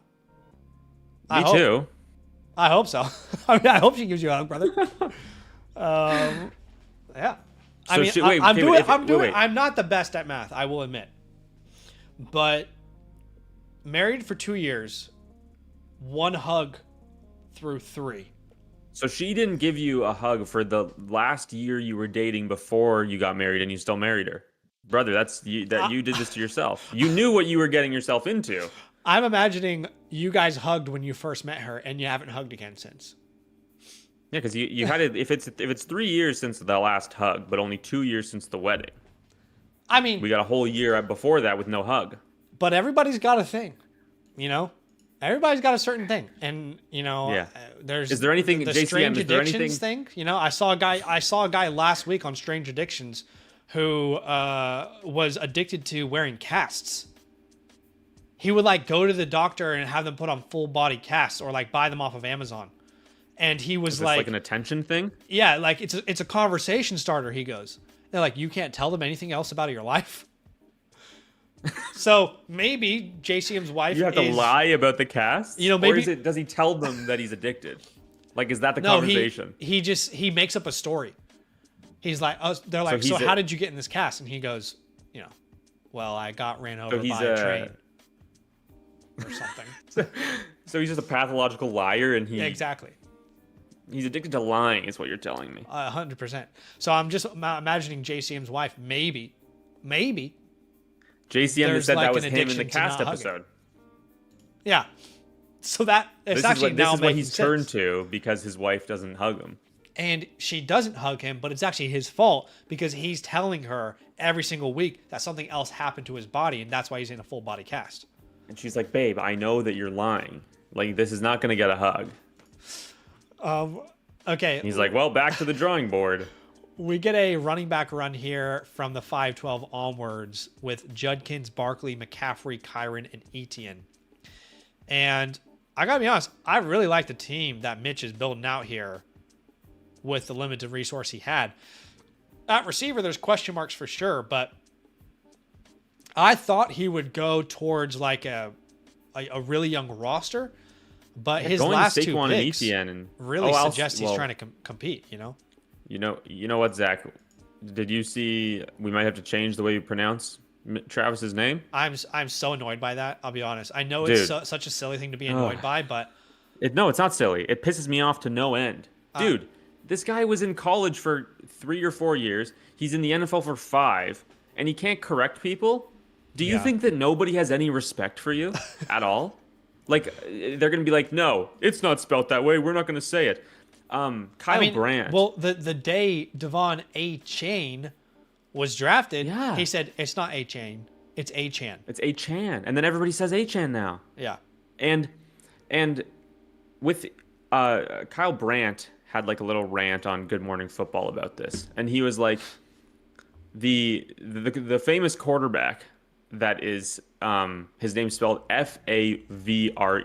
too. I hope so. I hope she gives you a hug, brother. Yeah. I'm not the best at math, I will admit. But married for 2 years, 1 hug through 3. So she didn't give you a hug for the last year you were dating before you got married, and you still married her. Brother, you did this to yourself. You knew what you were getting yourself into. I'm imagining you guys hugged when you first met her, and you haven't hugged again since. Yeah, because you had it. If it's 3 years since the last hug, but only 2 years since the wedding. I mean, we got a whole year before that with no hug. But everybody's got a thing, Everybody's got a certain thing, and there's. Is there anything? The JCM, strange is there addictions thing? I saw a guy last week on Strange Addictions who was addicted to wearing casts. He would go to the doctor and have them put on full body casts, or buy them off of Amazon. And he was like an attention thing. Yeah, it's a conversation starter. He goes, they're like, you can't tell them anything else about your life. So maybe JCM's wife. You have to lie about the cast. Maybe or does he tell them that he's addicted? Is that the conversation? He makes up a story. He's like, they're like, so how did you get in this cast? And he goes, well, I got ran over by a train or something. So he's just a pathological liar, and exactly. He's addicted to lying, is what you're telling me. 100%. So I'm just imagining JCM's wife. Maybe. JCM has said that was him in the cast episode. Yeah. So this is what he's turned to because his wife doesn't hug him. And she doesn't hug him, but it's actually his fault because he's telling her every single week that something else happened to his body, and that's why he's in a full body cast. And she's like, babe, I know that you're lying. This is not going to get a hug. Okay. And he's like, well, back to the drawing board. We get a running back run here from the 5-12 onwards with Judkins, Barkley, McCaffrey, Kyron, and Etienne. And I got to be honest, I really like the team that Mitch is building out here with the limited resource he had. At receiver, there's question marks for sure, but I thought he would go towards a really young roster, but his last 2 picks really suggest he's trying to compete, You know what, Zach? Did you see? We might have to change the way you pronounce Travis's name. I'm so annoyed by that. I'll be honest. I know it's such a silly thing to be annoyed by, but no, it's not silly. It pisses me off to no end, dude. This guy was in college for 3 or 4 years. He's in the NFL for 5, and he can't correct people. Do you think that nobody has any respect for you at all? They're gonna be like, no, it's not spelt that way. We're not gonna say it. Kyle Brandt. Well, the day Devon A-Chain was drafted, he said, it's not A-Chain, it's A-Chan. It's A-Chan. And then everybody says A-Chan now. Yeah. And with Kyle Brandt had a little rant on Good Morning Football about this. And he was like, the famous quarterback that is, his name's spelled Favre.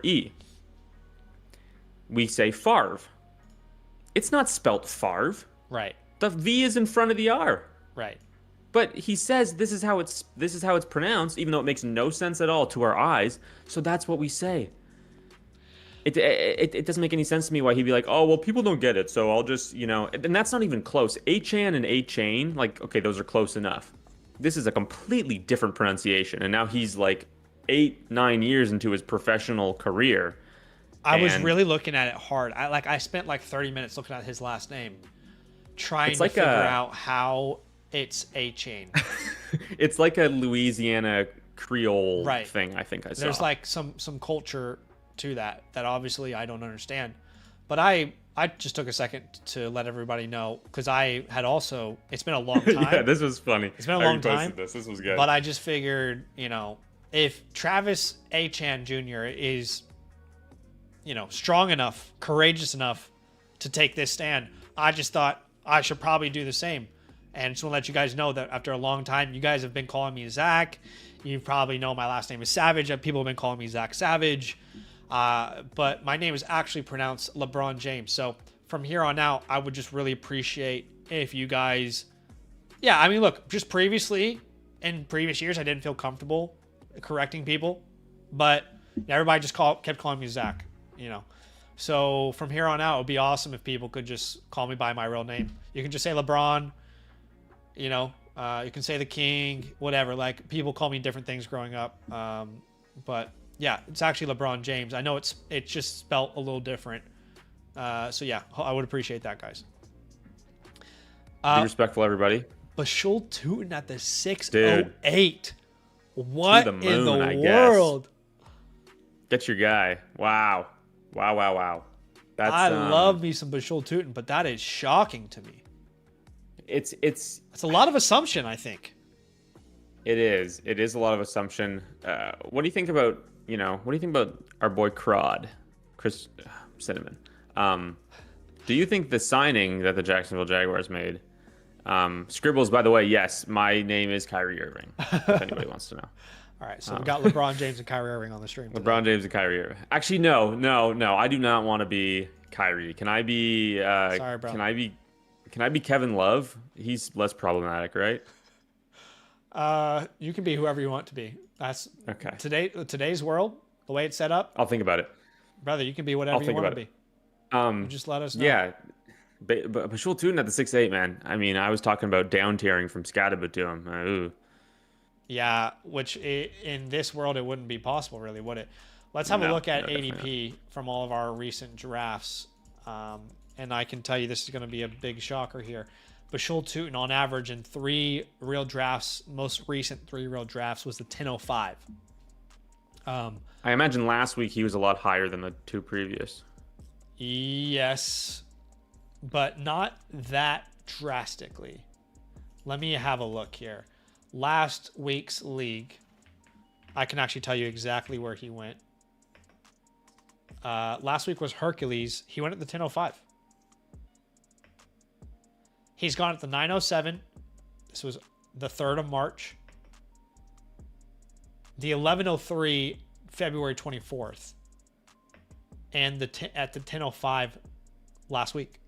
We say Favre. It's not spelt Favre. Right. The V is in front of the R. Right. But he says this is how it's pronounced, even though it makes no sense at all to our eyes. So that's what we say. It doesn't make any sense to me why he'd be like, oh, well, people don't get it, so I'll just, and that's not even close. A-chan and A-chain, like, okay, those are close enough. This is a completely different pronunciation, and now he's like 8-9 years into his professional career. I was really looking at it hard. I spent like 30 minutes looking at his last name, trying to figure out how it's A-chain. It's like a Louisiana Creole thing, I think I saw. There's like some culture to that obviously I don't understand. But I just took a second to let everybody know, because I had also, it's been a long time. Yeah, this was funny. It's been a long time. This was good. But I just figured, if Travis A-chan Jr. is, strong enough, courageous enough to take this stand, I just thought I should probably do the same. And just want to let you guys know that after a long time, you guys have been calling me Zach. You probably know my last name is Savage. People have been calling me Zach Savage. But my name is actually pronounced LeBron James. So from here on out, I would just really appreciate if you guys... Yeah, I mean, look, just previously, in previous years, I didn't feel comfortable correcting people. But everybody just kept calling me Zach, So from here on out, it would be awesome if people could just call me by my real name. You can just say LeBron, you can say the King, whatever. Like, people call me different things growing up. But yeah, it's actually LeBron James. I know it's just spelt a little different. So yeah, I would appreciate that, guys. Be respectful, everybody. Bashul Tootin at the 608. What in the world? Get your guy. Wow. That's, I love me some Bashul Tootin, but that is shocking to me. It's a lot of assumption, I think. It is a lot of assumption. What do you think about our boy Chris Cinnamon? Do you think the signing that the Jacksonville Jaguars made, Scribbles, by the way, yes, my name is Kyrie Irving, if anybody wants to know. All right, so we got LeBron James and Kyrie Irving on the stream today. LeBron James and Kyrie Irving. Actually, no, I do not want to be Kyrie. Can I be? Sorry, bro. Can I be Kevin Love? He's less problematic, right? You can be whoever you want to be. That's okay. Today's world, the way it's set up. I'll think about it. Brother, you can be whatever you want to be. Just let us know. Yeah. But Bashul Tootin at the 6'8", man. I mean, I was talking about down tiering from Skattebo to him. Ooh. Yeah, which in this world, it wouldn't be possible, really, would it? Let's have a look at ADP from all of our recent drafts. And I can tell you this is going to be a big shocker here. Bashul Tootin, on average, in 3 real drafts, most recent 3 real drafts, was the 1005. I imagine last week he was a lot higher than the 2 previous. Yes, but not that drastically. Let me have a look here. Last week's league, I can actually tell you exactly where he went. Last week was Hercules. He went at the 1005. He's gone at the 907. This was the 3rd of March. The 1103, February 24th. And at the 1005 last week.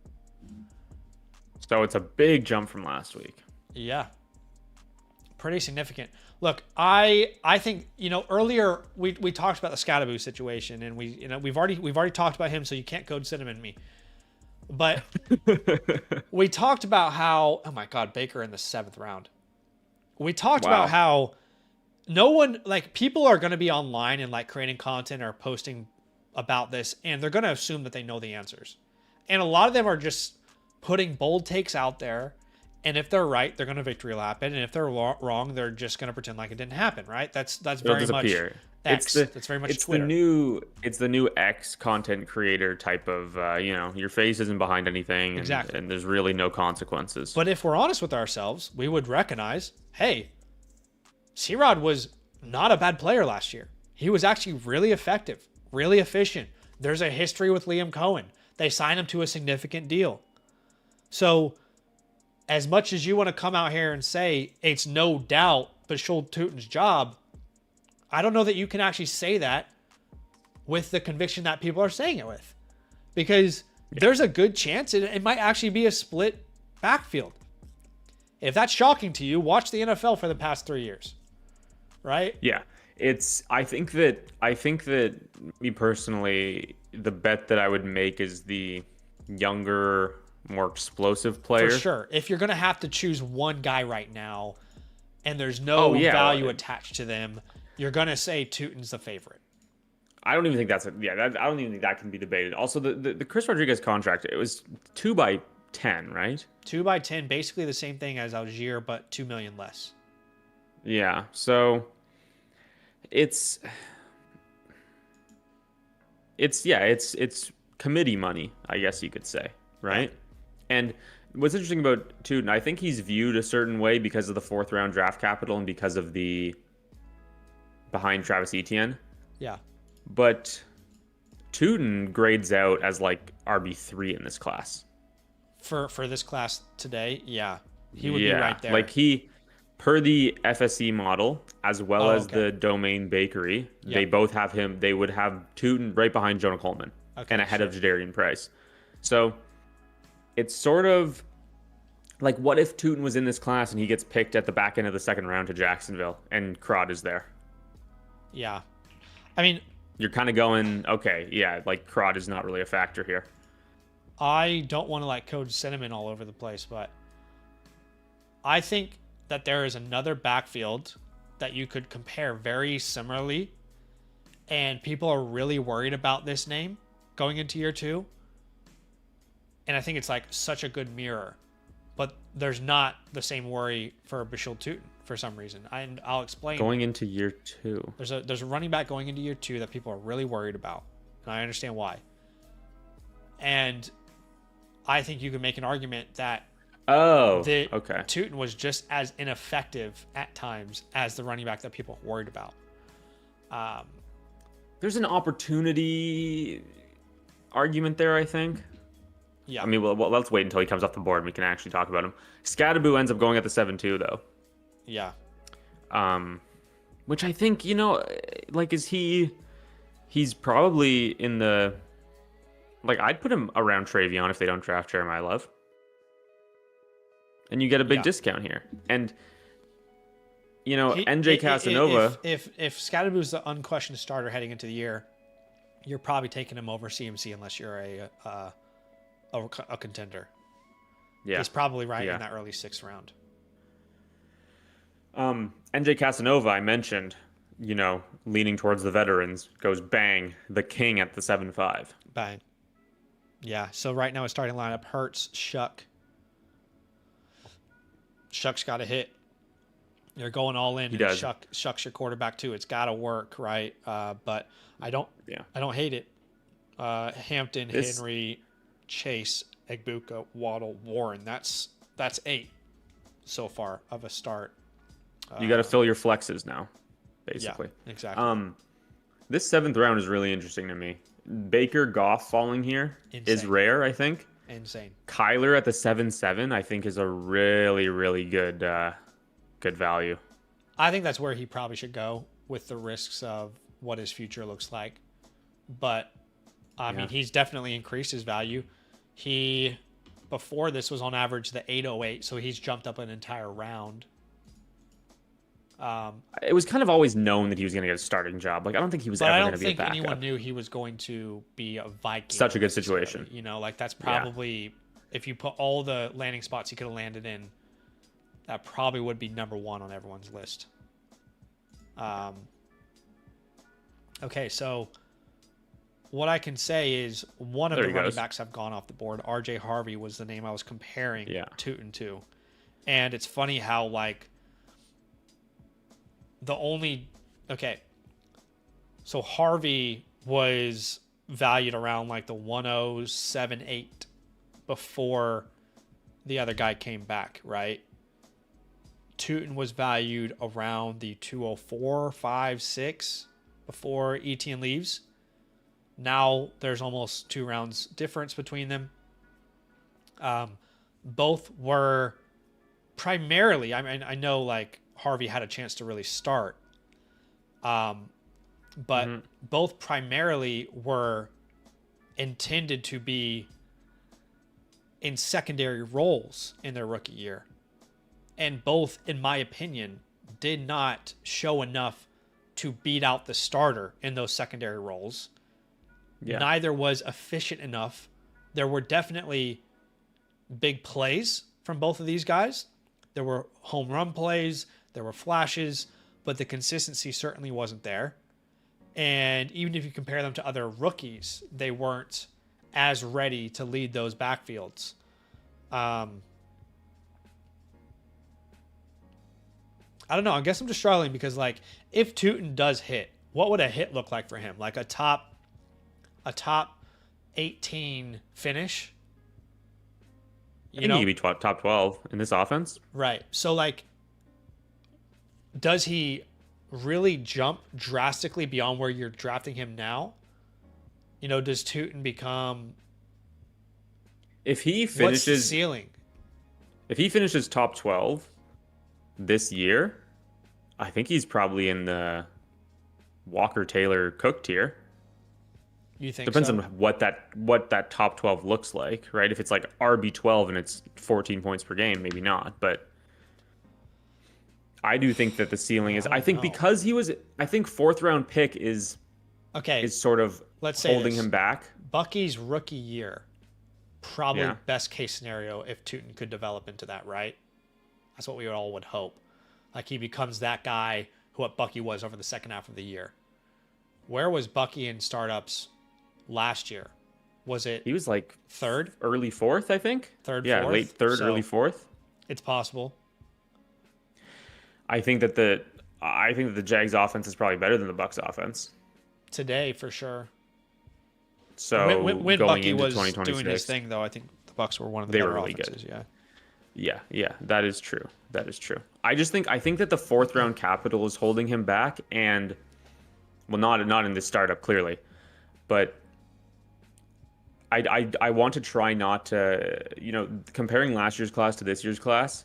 So it's a big jump from last week. Yeah. Pretty significant. Look, I think, earlier we talked about the Skattebo situation, and we've already talked about him, so you can't code cinnamon me. But we talked about how, oh my God, Baker in the 7th round. We talked about how no one, people are going to be online and creating content or posting about this, and they're going to assume that they know the answers. And a lot of them are just putting bold takes out there. And if they're right, they're going to victory lap it. And if they're wrong, they're just going to pretend like it didn't happen, right? That's very much X. That's very much Twitter. It's the new X content creator type of, your face isn't behind anything. Exactly. And there's really no consequences. But if we're honest with ourselves, we would recognize, hey, C-Rod was not a bad player last year. He was actually really effective, really efficient. There's a history with Liam Cohen. They signed him to a significant deal. So as much as you want to come out here and say it's no doubt Bashul Tootin's job, I don't know that you can actually say that with the conviction that people are saying it with. Because there's a good chance it might actually be a split backfield. If that's shocking to you, watch the NFL for the past 3 years. Right? Yeah. I think that me personally, the bet that I would make is the younger, more explosive player. For sure. If you're going to have to choose one guy right now and there's Oh, no yeah, value well, attached to them, you're going to say Tootin's the favorite. I don't even think that's I don't even think that can be debated. Also, the Chris Rodriguez contract, it was 2 by 10, right? 2 by 10, basically the same thing as Algier, but 2 million less. Yeah. So it's it's committee money, I guess you could say, right? Yeah. And what's interesting about Tootin, I think he's viewed a certain way because of the 4th round draft capital and because of the behind Travis Etienne. Yeah. But Tootin grades out as like RB3 in this class. For this class today, yeah. He would be right there. Like per the FSE model, as well as the Domain Bakery, they both have him. They would have Tootin right behind Jonah Coleman and ahead of Jadarian Price. So it's sort of like, what if Tootin was in this class and he gets picked at the back end of the 2nd round to Jacksonville and Crod is there? Yeah. I mean, you're kind of going, okay, yeah, like Crod is not really a factor here. I don't want to like code sentiment all over the place, but I think that there is another backfield that you could compare very similarly, and people are really worried about this name going into year 2. And I think it's like such a good mirror, but there's not the same worry for Bashil Tootin for some reason. And I'll explain. Going into year 2. There's a running back going into year 2 that people are really worried about, and I understand why. And I think you can make an argument that Tootin was just as ineffective at times as the running back that people are worried about. There's an opportunity argument there, I think. Yeah. I mean, well, let's wait until he comes off the board and we can actually talk about him. Skattebo ends up going at the 7-2, though. Yeah. Which I think, like, he's probably in the, like, I'd put him around Travion if they don't draft Jeremiah Love. And you get a big discount here. And, NJ Casanova. If Skattebo's the unquestioned starter heading into the year, you're probably taking him over CMC unless you're a contender. Yeah. He's probably right in that early 6th round. NJ Casanova, I mentioned, leaning towards the veterans, goes bang, the king at the 7-5. Bang. Yeah, so right now his starting lineup: Hurts, Shuck. Shuck's got to hit. They're going all in. He does. Shuck's your quarterback too. It's got to work, right? But I don't hate it. Hampton, Henry, Chase, Egbuka, Waddle, Warren. That's 8 so far of a start. You got to fill your flexes now, basically. Yeah, exactly. This 7th round is really interesting to me. Baker, Goff falling here is rare, I think. Insane. Kyler at the 7-7, I think, is a really, really good value. I think that's where he probably should go with the risks of what his future looks like. But, I mean, he's definitely increased his value. He, before this, was on average the 808, so he's jumped up an entire round. It was kind of always known that he was going to get a starting job. Like, I don't think he was ever going to be a backup. I don't think anyone knew he was going to be a Viking. Such a good situation. That's probably, if you put all the landing spots he could have landed in, that probably would be number 1 on everyone's list. Okay, so what I can say is one of the running backs have gone off the board. RJ Harvey was the name I was comparing Tootin to. And it's funny how, like, so Harvey was valued around like the 1078 before the other guy came back, right? Tootin was valued around the 204, 5, 6 before Etienne leaves. Now there's almost 2 rounds difference between them. Both were primarily, I mean, I know like Harvey had a chance to really start. But both primarily were intended to be in secondary roles in their rookie year. And both, in my opinion, did not show enough to beat out the starter in those secondary roles. Yeah. Neither was efficient enough. There were definitely big plays from both of these guys. There were home run plays, there were flashes, but the consistency certainly wasn't there. And even if you compare them to other rookies, they weren't as ready to lead those backfields. I don't know. I guess I'm just struggling because, like, if Tootin does hit, what would a hit look like for him? Like a top 18 finish? I think he could be top 12 in this offense. Right. So, like, does he really jump drastically beyond where you're drafting him now? You know, does Tootin become... If he What's the finishes ceiling? If he finishes top 12 this year, I think he's probably in the Walker Taylor Cook tier. You think Depends so? on what that top 12 looks like, right? If it's like RB12 and it's 14 points per game, maybe not. But I do think that the ceiling is. I think because I think fourth round pick is sort of let's say holding him back. Bucky's rookie year, probably Yeah. best case scenario if Tootin could develop into that, right? That's what we all would hope. Like he becomes that guy who what Bucky was over the second half of the year. Where was Bucky in startups last year? Was it He was like third? early fourth, I think. Third, yeah, fourth? late third, So- early fourth. It's possible. I think that the Jags offense is probably better than the Bucks offense. Today, for sure. So When going Bucky into was 2026, doing his thing, though, I think the Bucks were one of the They better were really offenses. good. Yeah. Yeah, that is true. That is true. I think that the fourth round capital is holding him back, and well, not in this startup clearly, but I want to try not to, comparing last year's class to this year's class.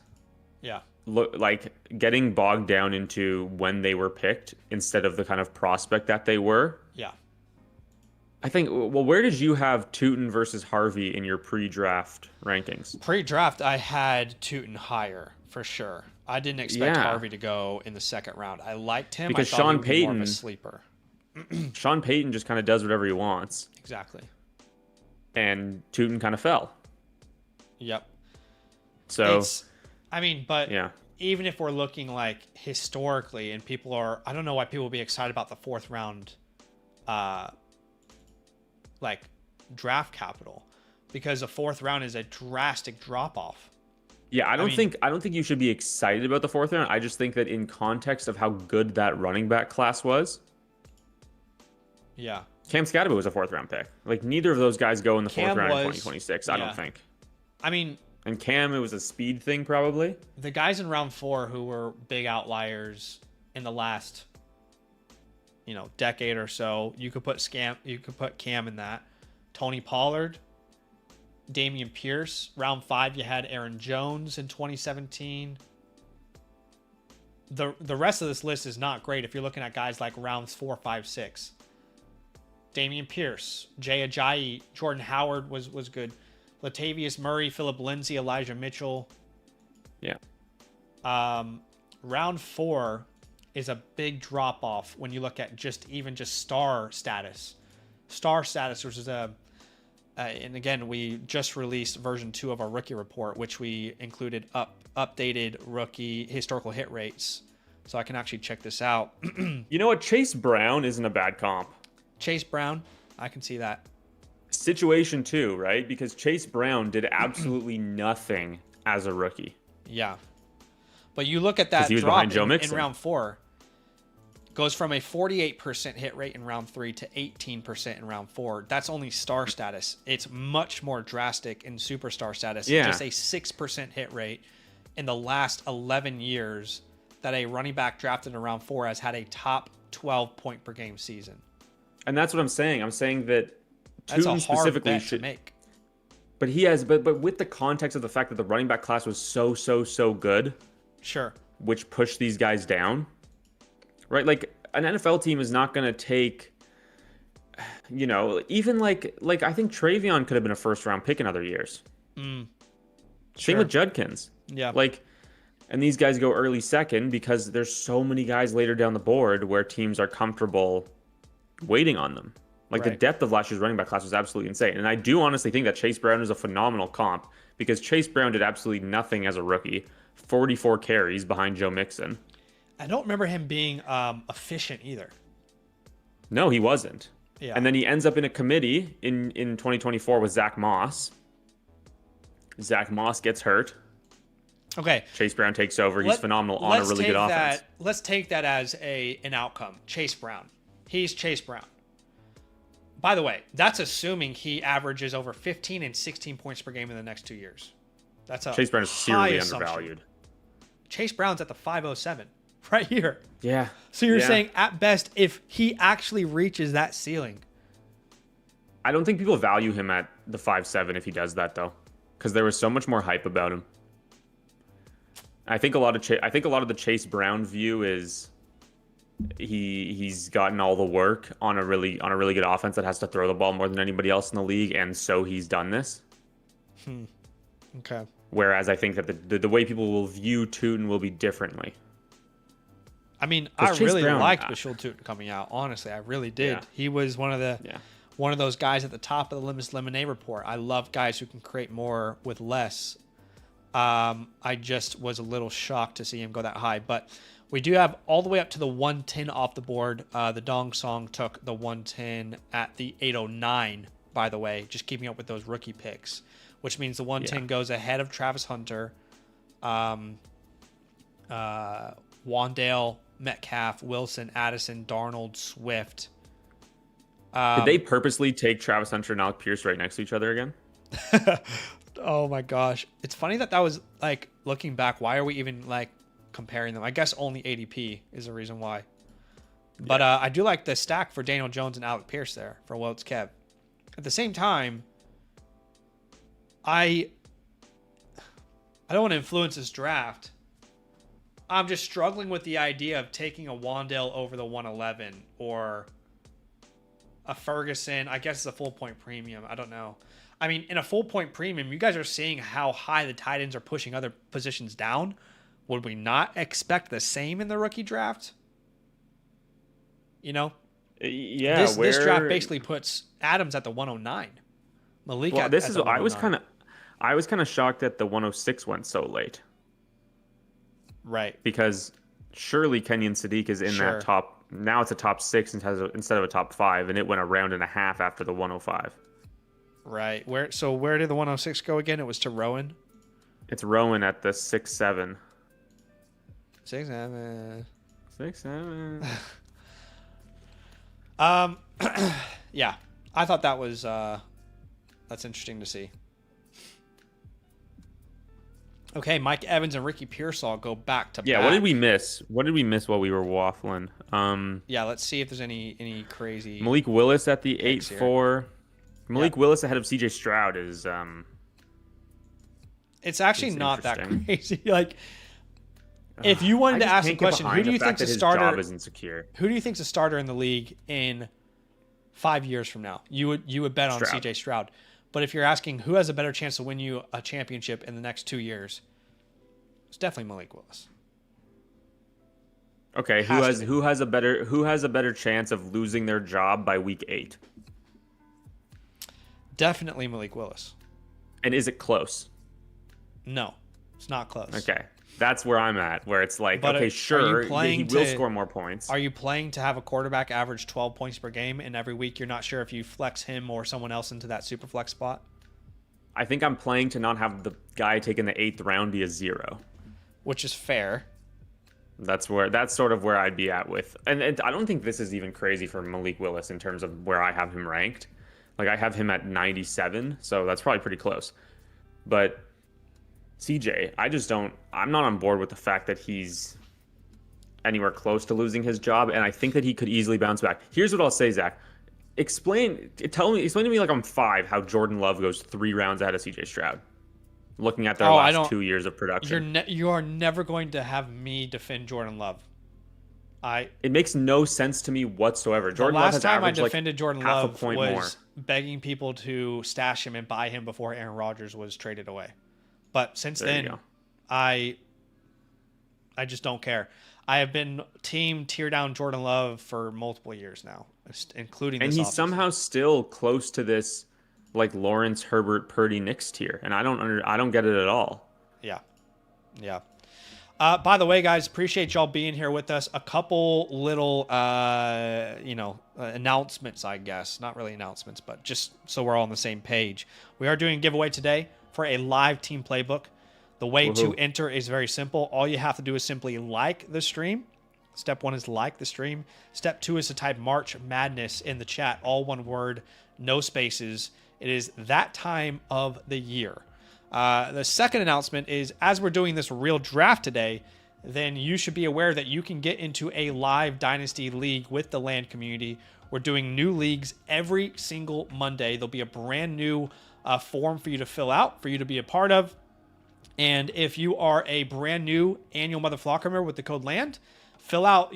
Yeah. Look like getting bogged down into when they were picked instead of the kind of prospect that they were. Yeah. I think. Well, where did you have Tootin versus Harvey in your pre-draft rankings? Pre-draft, I had Tootin higher for sure. I didn't expect Yeah. Harvey to go in the second round. I liked him Because I thought Sean he would be more of Payton- a sleeper. Sean Payton just kind of does whatever he wants, Exactly. and Tootin kind of fell. Yep. So But yeah, even if we're looking like historically, and I don't know why people would be excited about the fourth round, like draft capital, because the fourth round is a drastic drop off. yeah. I don't think you should be excited about the fourth round. I just think that in context of how good that running back class was, Yeah. Cam Skattebo was a fourth round pick. Like neither of those guys go in the fourth Cam round in was- 2026. I yeah. don't think. I mean, And Cam, it was a speed thing probably. the guys in round 4 who were big outliers in the last, decade or so, you could put Cam in that. Tony Pollard, Damian Pierce. Round 5, you had Aaron Jones in 2017. The rest of this list is not great if you're looking at guys like rounds 4, 5, 6. Damian Pierce, Jay Ajayi, Jordan Howard was good. Latavius Murray, Philip Lindsay, Elijah Mitchell. Yeah. Round 4 is a big drop off when you look at just star status. Star status, which is and again, we just released version 2 of our rookie report, which we included updated rookie historical hit rates. So I can actually check this out. You know what? Chase Brown isn't a bad comp. Chase Brown, I can see that. Situation 2, right? Because Chase Brown did absolutely nothing as a rookie. Yeah. But you look at that he was drop behind Joe in Mixon. round 4, goes from a 48% hit rate in round 3 to 18% in round 4. That's only star status. It's much more drastic in superstar status. Yeah. Just a 6% hit rate in the last 11 years that a running back drafted in round 4 has had a top 12 point per game season. And that's what I'm saying. I'm saying that That's a Tootin hard specifically bet to should make. But he has but with the context of the fact that the running back class was so good, Sure. which pushed these guys down. Right? Like an NFL team is not going to take even like I think Travion could have been a first round pick in other years. Same Sure. with Judkins. Yeah. And these guys go early second because there's so many guys later down the board where teams are comfortable waiting on them. Like, the Right. depth of last year's running back class was absolutely insane. And I do honestly think that Chase Brown is a phenomenal comp because Chase Brown did absolutely nothing as a rookie. 44 carries behind Joe Mixon. I don't remember him being efficient either. No, he wasn't. Yeah. And then he ends up in a committee in 2024 with Zach Moss. Zach Moss gets hurt. Okay. Chase Brown takes over. He's phenomenal on a really good offense. Let's take that as an outcome. Chase Brown. He's Chase Brown. By the way, that's assuming he averages over 15 and 16 points per game in the next 2 years. That's a Chase Brown is high seriously assumption. undervalued. Chase Brown's at the 507 right here. Yeah. So you're saying at best, if he actually reaches that ceiling. I don't think people value him at the 5.7 if he does that though, because there was so much more hype about him. I think a lot of the Chase Brown view is he's gotten all the work on a really good offense that has to throw the ball more than anybody else in the league, and so he's done this. Okay. Whereas I think that the way people will view Tootin will be differently. I mean, I Chase really Brown, liked Bashul Tootin coming out. Honestly, I really did. Yeah. He was one of those guys at the top of the Limitless Lemonade report. I love guys who can create more with less. I just was a little shocked to see him go that high, but we do have all the way up to the 110 off the board. The Dong Song took the 110 at the 809, by the way, just keeping up with those rookie picks, which means the 110 goes ahead of Travis Hunter, Wandale, Metcalf, Wilson, Addison, Darnold, Swift. Did they purposely take Travis Hunter and Alec Pierce right next to each other again? Oh my gosh. It's funny that was like, looking back, why are we even like comparing them? I guess only ADP is the reason why. But I do like the stack for Daniel Jones and Alec Pierce there for Wilts Kev. At the same time, I don't want to influence this draft. I'm just struggling with the idea of taking a Wandale over the 111 or a Ferguson. I guess it's a full point premium. I don't know. I mean, in a full point premium, you guys are seeing how high the tight ends are pushing other positions down. Would we not expect the same in the rookie draft? You know? Yeah. This draft basically puts Adams at the 109. Malik well, at this is the I was 109. kind of shocked that the 106 went so late. Right. Because surely Kenyon Sadiq is in that top. Now it's a top 6 instead of a top 5, and it went a round and a half after the 105. Right. Where did the 106 go again? It was to Rowan. It's Rowan at the 6.7. 6-7. 6.7. Yeah. I thought that was that's interesting to see. Okay, Mike Evans and Ricky Pearsall go back to back. Yeah, what did we miss? What did we miss while we were waffling? Yeah, let's see if there's any crazy. Malik Willis at the 8.4. Malik Willis ahead of CJ Stroud is It's actually not that interesting. crazy. Like, if you wanted to ask the question, who do you think's a starter? Job is insecure. Who do you think's a starter in the league in 5 years from now? You would bet on Stroud. CJ Stroud. But if you're asking who has a better chance to win you a championship in the next 2 years, it's definitely Malik Willis. Okay, who has a better chance of losing their job by week 8? Definitely Malik Willis. And is it close? No, it's not close. Okay. That's where I'm at, where it's like, But okay, are sure, you playing he will to- score more points. Are you playing to have a quarterback average 12 points per game, and every week you're not sure if you flex him or someone else into that super flex spot? I think I'm playing to not have the guy taken the 8th round be a 0. Which is fair. That's sort of where I'd be at with, and I don't think this is even crazy for Malik Willis in terms of where I have him ranked. Like, I have him at 97, so that's probably pretty close. But CJ, I'm not on board with the fact that he's anywhere close to losing his job, and I think that he could easily bounce back. Here's what I'll say, Zach. Explain to me like I'm 5 how Jordan Love goes 3 rounds ahead of CJ Stroud. Looking at their last 2 years of production. You are never going to have me defend Jordan Love. It makes no sense to me whatsoever. Jordan Love has averaged The last time I defended Jordan half a Love point was more. begging people to stash him and buy him before Aaron Rodgers was traded away. But since There you then, go. I just don't care. I have been team tear down Jordan Love for multiple years now. including And this he's offense. somehow still close to this like Lawrence, Herbert, Purdy, Knicks tier, and I don't get it at all. Yeah. Yeah. By the way, guys, appreciate y'all being here with us. A couple little, announcements, I guess. Not really announcements, but just so we're all on the same page. We are doing a giveaway today for a live team playbook. The way to enter is very simple. All you have to do is simply like the stream. Step 1 is like the stream. Step 2 is to type March Madness in the chat. All one word, no spaces. It is that time of the year. The second announcement is, as we're doing this real draft today, then you should be aware that you can get into a live Dynasty league with the land community. We're doing new leagues every single Monday. There'll be a brand new form for you to fill out, for you to be a part of. And if you are a brand new annual Motherflocker member with the code LAND, fill out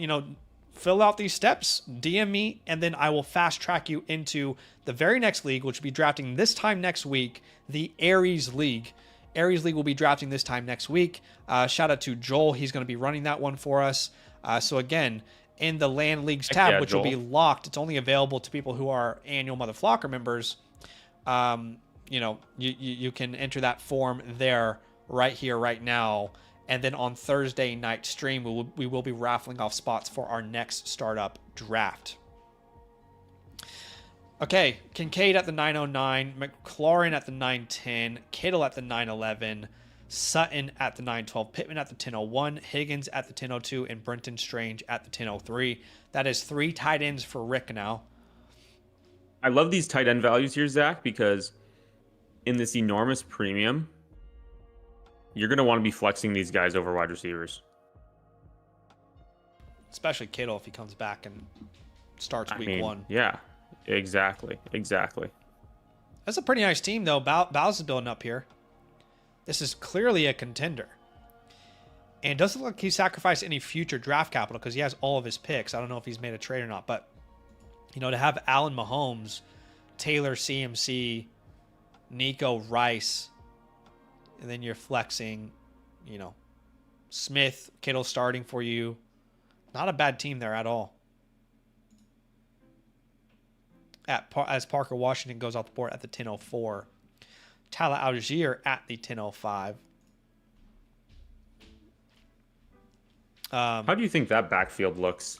these steps, DM me, and then I will fast track you into the very next league, which will be drafting this time next week, the Aries League. Aries League will be drafting this time next week. Shout out to Joel. He's going to be running that one for us. So again, in the Land Leagues tab, which Joel will be locked, it's only available to people who are annual Motherflocker members. You can enter that form there right here, right now. And then on Thursday night stream, we will be raffling off spots for our next startup draft. Okay, Kincaid at the 909, McLaurin at the 910, Kittle at the 911, Sutton at the 912, Pittman at the 1001, Higgins at the 1002, and Brenton Strange at the 1003. That is 3 tight ends for Rick now. I love these tight end values here, Zach, because in this enormous premium, you're going to want to be flexing these guys over wide receivers. Especially Kittle if he comes back and starts week 1. Yeah, exactly. That's a pretty nice team, though. Bowles is building up here. This is clearly a contender. And it doesn't look like he sacrificed any future draft capital because he has all of his picks. I don't know if he's made a trade or not. But, to have Allen Mahomes, Taylor CMC, Nico Rice, and then you're flexing, Smith, Kittle starting for you. Not a bad team there at all. As Parker Washington goes off the board at the 10:04. Tyler Algier at the 10:05. How do you think that backfield looks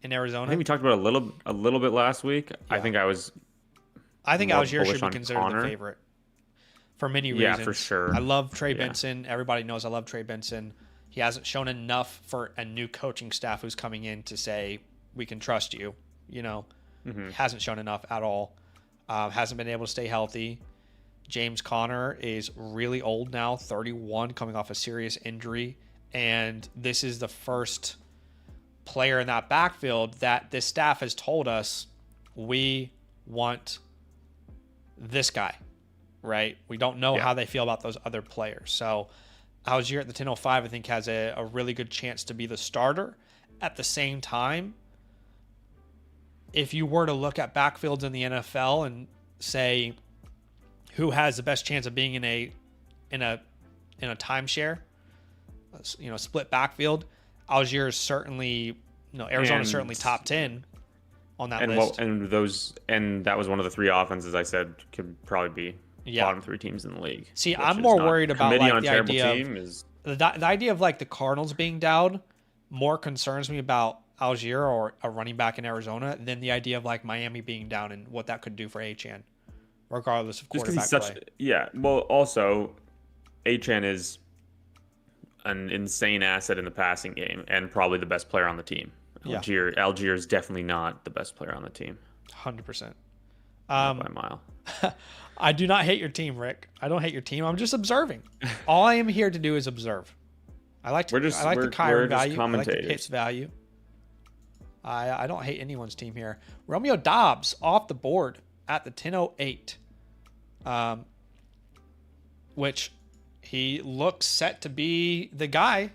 In Arizona? I think we talked about it a little bit last week. Yeah. I think Algier should be considered Connor. The favorite. For many reasons. Yeah, for sure. I love Trey Benson. Everybody knows I love Trey Benson. He hasn't shown enough for a new coaching staff who's coming in to say, we can trust you. He hasn't shown enough at all. Hasn't been able to stay healthy. James Conner is really old now, 31, coming off a serious injury. And this is the first player in that backfield that this staff has told us, we want this guy. Right? We don't know how they feel about those other players. So Algier at the 10:05, I think, has a really good chance to be the starter. At the same time, if you were to look at backfields in the NFL and say who has the best chance of being in a timeshare, split backfield, Algier is certainly, Arizona's certainly top 10 on that list. And that was one of the 3 offenses I said could probably be bottom 3 teams in the league. See, I'm more worried about the idea of the Cardinals being down more concerns me about Algier or a running back in Arizona than the idea of Miami being down and what that could do for Achane, regardless of quarterback play. Yeah. Well, also, Achane is an insane asset in the passing game and probably the best player on the team. Algier is definitely not the best player on the team. 100%. By a mile. I do not hate your team, Rick. I don't hate your team. I'm just observing. All I am here to do is observe. I like the Kyron value. I like the Pitts value. I don't hate anyone's team here. Romeo Doubs off the board at the 10:08, which he looks set to be the guy.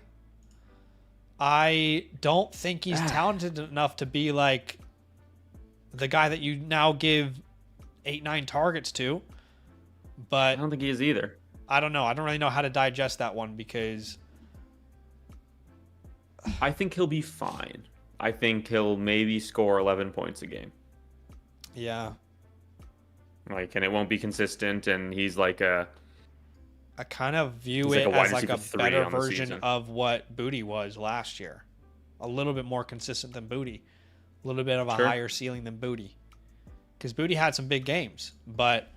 I don't think he's talented enough to be the guy that you now give 8-9 targets to, but I don't think he is either. I don't know. I don't really know how to digest that one because I think he'll be fine. I think he'll maybe score 11 points a game. Yeah. Like, and it won't be consistent, and he's like a... I kind of view He's it like a wide as like receiver a 3 better on the version season. of what Booty was last year. A little bit more consistent than Booty. A little bit of a Sure. higher ceiling than Booty. Because Booty had some big games, but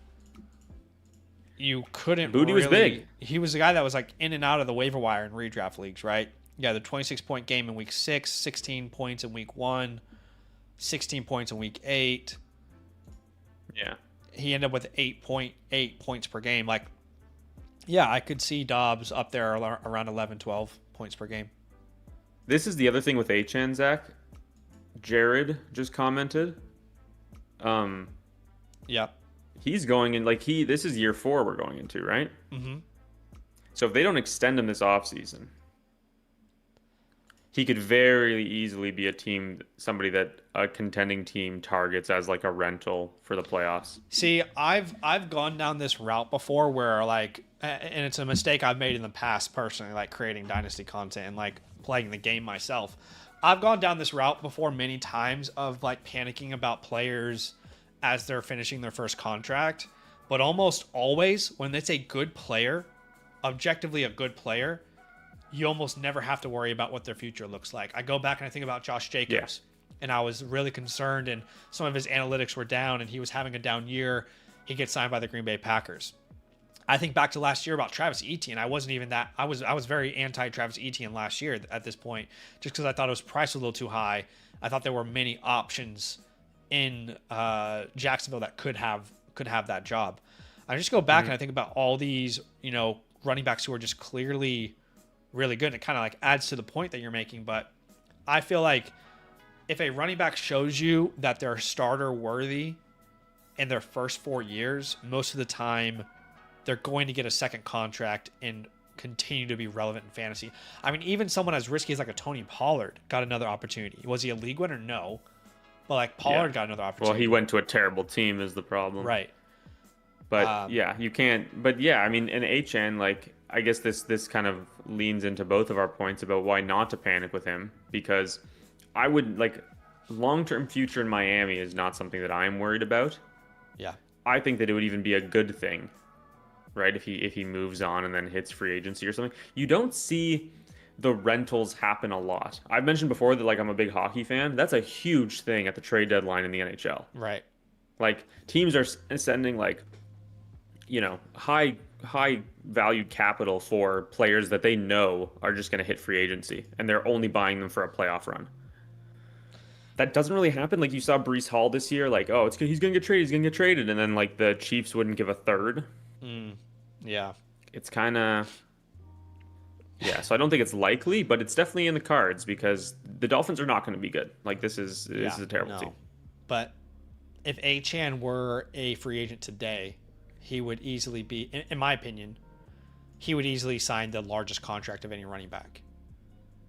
you couldn't Booty was big. He was the guy that was like in and out of the waiver wire in redraft leagues, right? Yeah, the 26-point game in week 6, 16 points in week 1, 16 points in week 8. Yeah. He ended up with 8.8 points per game. Like, yeah, I could see Dobbs up there around 11, 12 points per game. This is the other thing with HN, Zach. Jared just commented. Yeah. He's going in, like, this is year 4 we're going into, right? Mm-hmm. So if they don't extend him this offseason, he could very easily be somebody that a contending team targets as like a rental for the playoffs. See, I've gone down this route before where like, and it's a mistake I've made in the past personally, like creating Dynasty content and like playing the game myself. I've gone down this route before many times of like panicking about players as they're finishing their first contract, but almost always when it's a good player, objectively a good player, you almost never have to worry about what their future looks like. I go back and I think about Josh Jacobs, and I was really concerned, and some of his analytics were down, and he was having a down year. He gets signed by the Green Bay Packers. I think back to last year about Travis Etienne. I wasn't even that. I was very anti Travis Etienne last year at this point, just because I thought it was priced a little too high. I thought there were many options in Jacksonville that could have that job. I just go back and I think about all these, running backs who are just clearly really good. And it kind of like adds to the point that you're making, but I feel like if a running back shows you that they're starter worthy in their first 4 years, most of the time they're going to get a second contract and continue to be relevant in fantasy. I mean, even someone as risky as like a Tony Pollard got another opportunity. Was he a league winner? No. But like Pollard got another opportunity. Well, he went to a terrible team is the problem. Right. But you can't. But yeah, I mean, in HN, like, I guess this kind of leans into both of our points about why not to panic with him, because I would like long-term future in Miami is not something that I'm worried about. Yeah. I think that it would even be a good thing, right? If he moves on and then hits free agency or something. You don't see the rentals happen a lot. I've mentioned before that like I'm a big hockey fan. That's a huge thing at the trade deadline in the NHL. Right. Like teams are sending like, high valued capital for players that they know are just going to hit free agency, and they're only buying them for a playoff run. That doesn't really happen. Like you saw Breece Hall this year, like, oh, he's going to get traded, and then like the Chiefs wouldn't give a third. Yeah. It's kind of, so I don't think it's likely, but it's definitely in the cards because the Dolphins are not going to be good. Like this is a terrible team. But if Achane were a free agent today, he would easily be, in my opinion, he would easily sign the largest contract of any running back.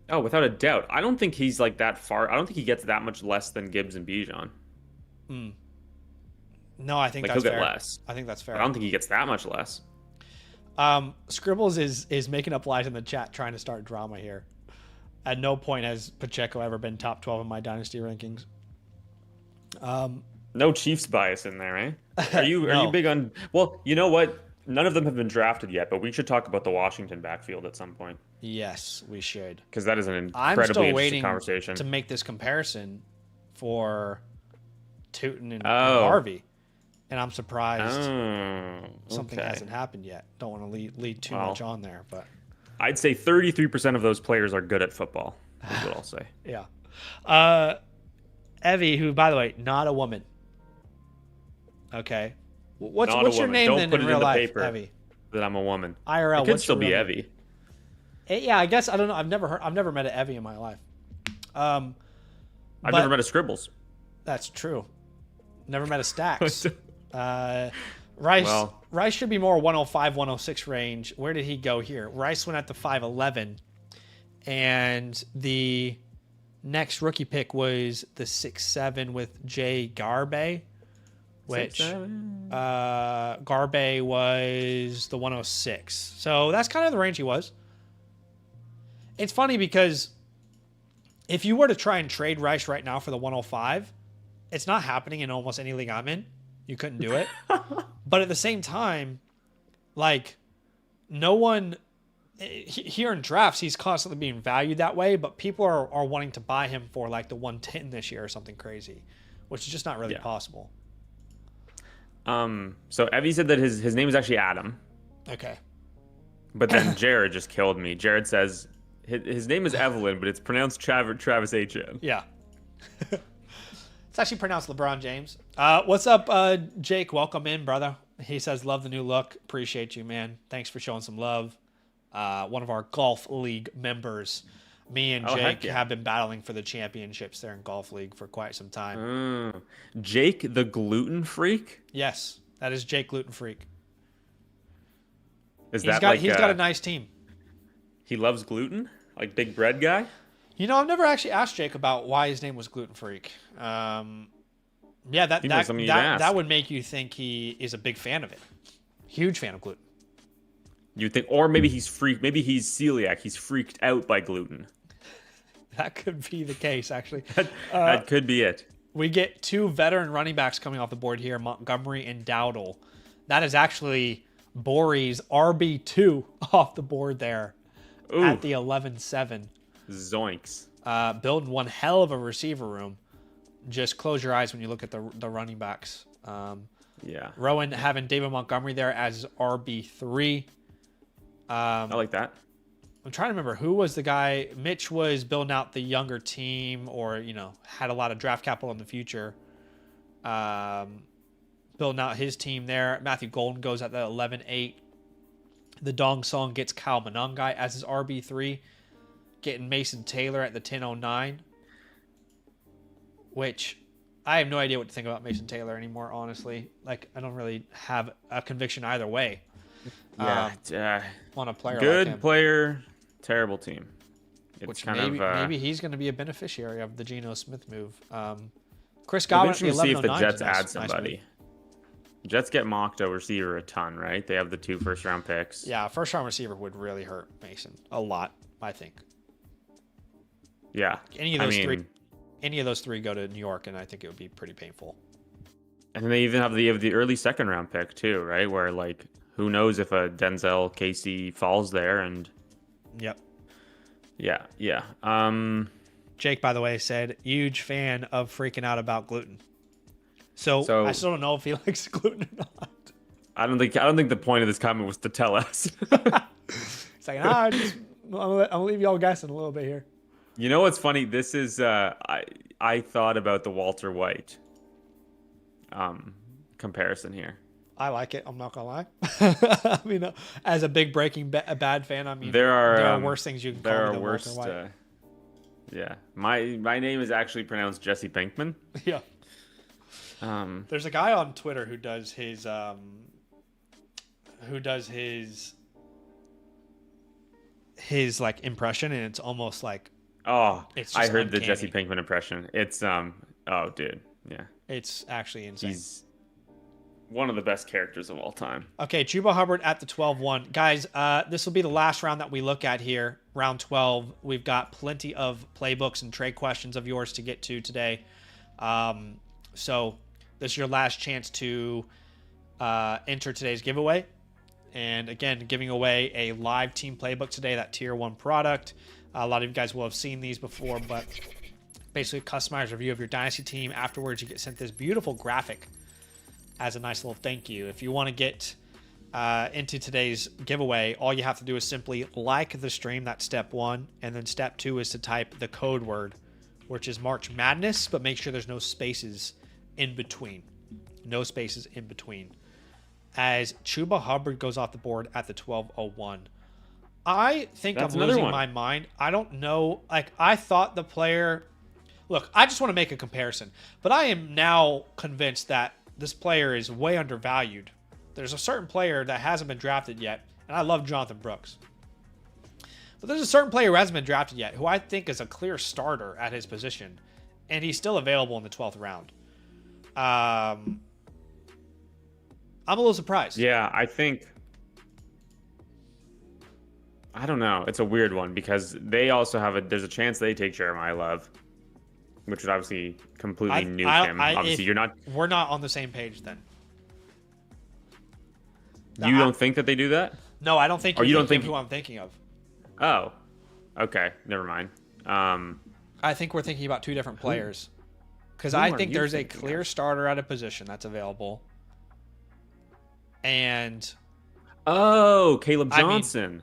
Oh, without a doubt. I don't think he's like that far. I don't think he gets that much less than Gibbs and Bijan. No, I think like that's he'll fair. Get less. I think that's fair. I don't think he gets that much less. Scribbles is making up lies in the chat trying to start drama here. At no point has Pacheco ever been top 12 in my Dynasty rankings. No Chiefs bias in there, eh? Are you No. big on? Well, you know what? None of them have been drafted yet, but we should talk about the Washington backfield at some point Yes, we should. because that is an I'm incredibly still interesting waiting conversation. to make this comparison for Tootin and Oh. Harvey, and I'm surprised Oh, something okay. hasn't happened yet. Don't want to lead too much on there, but I'd say 33% of those players are good at football. Is what I'll say. yeah. Evie, who by the way, not a woman. Okay, what's Not a your woman. name Don't then put in it real in the life, paper Evie? that I'm a woman. IRL, It could what's still your be real name? Evie. Yeah, I guess I don't know. I've never met an Evie in my life. I've but- never met a Scribbles. That's true. Never met a Stacks. Rice should be more 105, 106 range. Where did he go here? Rice went at the 5'11", and the next rookie pick was the 6'7" with Jay Garbe, which 6'7". Garbe was the 106. So that's kind of the range he was. It's funny because if you were to try and trade Rice right now for the 105, it's not happening in almost any league I'm in. You couldn't do it. But at the same time, like, no one here in drafts, he's constantly being valued that way, but people are wanting to buy him for like the 110 this year or something crazy, which is just not really possible. So Evie said that his name is actually Adam. Okay. But then Jared just killed me. Jared says his name is Evelyn, but it's pronounced Travis H.N. Yeah. It's actually pronounced LeBron James. What's up, Jake? Welcome in, brother. He says, love the new look. Appreciate you, man. Thanks for showing some love. One of our Golf League members. Me and Jake have been battling for the championships there in Golf League for quite some time. Jake the Gluten Freak? Yes, that is Jake Gluten Freak. He's got a nice team. He loves gluten? Like big bread guy? You know, I've never actually asked Jake about why his name was Gluten Freak. Yeah, that would make you think he is a big fan of it. Huge fan of gluten. You think, or maybe he's celiac. He's freaked out by gluten. That could be the case, actually. That could be it. We get 2 veteran running backs coming off the board here, Montgomery and Dowdle. That is actually Borey's RB2 off the board there. Ooh. At the 11-7. Zoinks. Building one hell of a receiver room. Just close your eyes when you look at the running backs. Yeah. Rowan having David Montgomery there as RB3. I like that. I'm trying to remember who was the guy. Mitch was building out the younger team, or had a lot of draft capital in the future. Building out his team there. Matthew Golden goes at the 11-8. The Dong Song gets Kyle Monangai as his RB3, getting Mason Taylor at the 10-09. Which I have no idea what to think about Mason Taylor anymore. Honestly, like I don't really have a conviction either way. Yeah, on a player. Good like him. Player, terrible team. It's which maybe he's going to be a beneficiary of the Geno Smith move. Chris Godwin. Interesting to see if the Jets add somebody. Nice Jets get mocked a receiver a ton, right? They have the 2 first-round picks. Yeah, first-round receiver would really hurt Mason a lot, I think. Yeah, Any of those three go to New York, and I think it would be pretty painful. And they even have the early second-round pick too, right? Where like, who knows if a Denzel Casey falls there? And yep, yeah. Jake, by the way, said huge fan of freaking out about gluten. So I still don't know if he likes gluten or not. I don't think the point of this comment was to tell us. It's like, I'll leave y'all guessing a little bit here. You know what's funny? This is I thought about the Walter White comparison here. I like it. I'm not gonna lie. I mean, as a big Breaking Bad fan, I mean, there are worse things you can call me than Walter White. Yeah, my name is actually pronounced Jesse Pinkman. Yeah. There's a guy on Twitter who does his like impression, and it's almost like I heard the Jesse Pinkman impression. It's dude, yeah, it's actually insane. He's one of the best characters of all time. Okay, Chuba Hubbard at the 12-1. Guys, this will be the last round that we look at here, round 12. We've got plenty of playbooks and trade questions of yours to get to today. So this is your last chance to enter today's giveaway. And again, giving away a live team playbook today, that tier 1 product. A lot of you guys will have seen these before, but basically customized review of your Dynasty team. Afterwards, you get sent this beautiful graphic as a nice little thank you. If you want to get into today's giveaway, all you have to do is simply like the stream. That's step 1. And then step 2 is to type the code word, which is March Madness, but make sure there's no spaces in between. No spaces in between. As Chuba Hubbard goes off the board at the 12:01. I think I'm losing my mind. I don't know. Like, I thought the player... Look, I just want to make a comparison. But I am now convinced that this player is way undervalued. There's a certain player that hasn't been drafted yet, and I love Jonathan Brooks. But there's a certain player who hasn't been drafted yet, who I think is a clear starter at his position, and he's still available in the 12th round. I'm a little surprised. Yeah, I think I don't know. It's a weird one because they also have there's a chance they take Jeremiah Love, which would obviously completely nuke him. Obviously, we're not on the same page then. You don't think that they do that? No, I don't think you don't think who I'm thinking of. Oh, okay. Never mind. I think we're thinking about two different players. Because I think there's a clear starter at a position that's available. And... Oh, Caleb Johnson.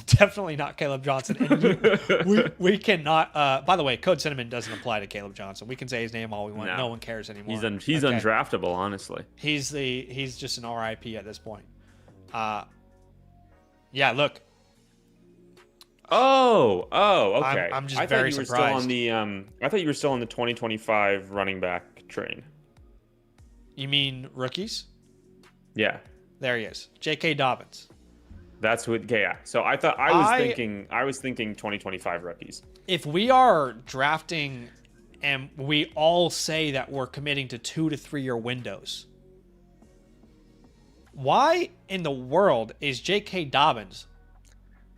Definitely not Caleb Johnson. And we cannot... by the way, Code Cinnamon doesn't apply to Caleb Johnson. We can say his name all we want. No one cares anymore. He's undraftable, honestly. He's just an RIP at this point. Yeah, look. Oh, okay. I'm just very surprised. I thought you were still on the 2025 running back train. You mean rookies? Yeah. There he is. J.K. Dobbins. That's who. Okay, yeah. So I thought I was thinking 2025 rookies. If we are drafting, and we all say that we're committing to 2 to 3 year windows, why in the world is J.K. Dobbins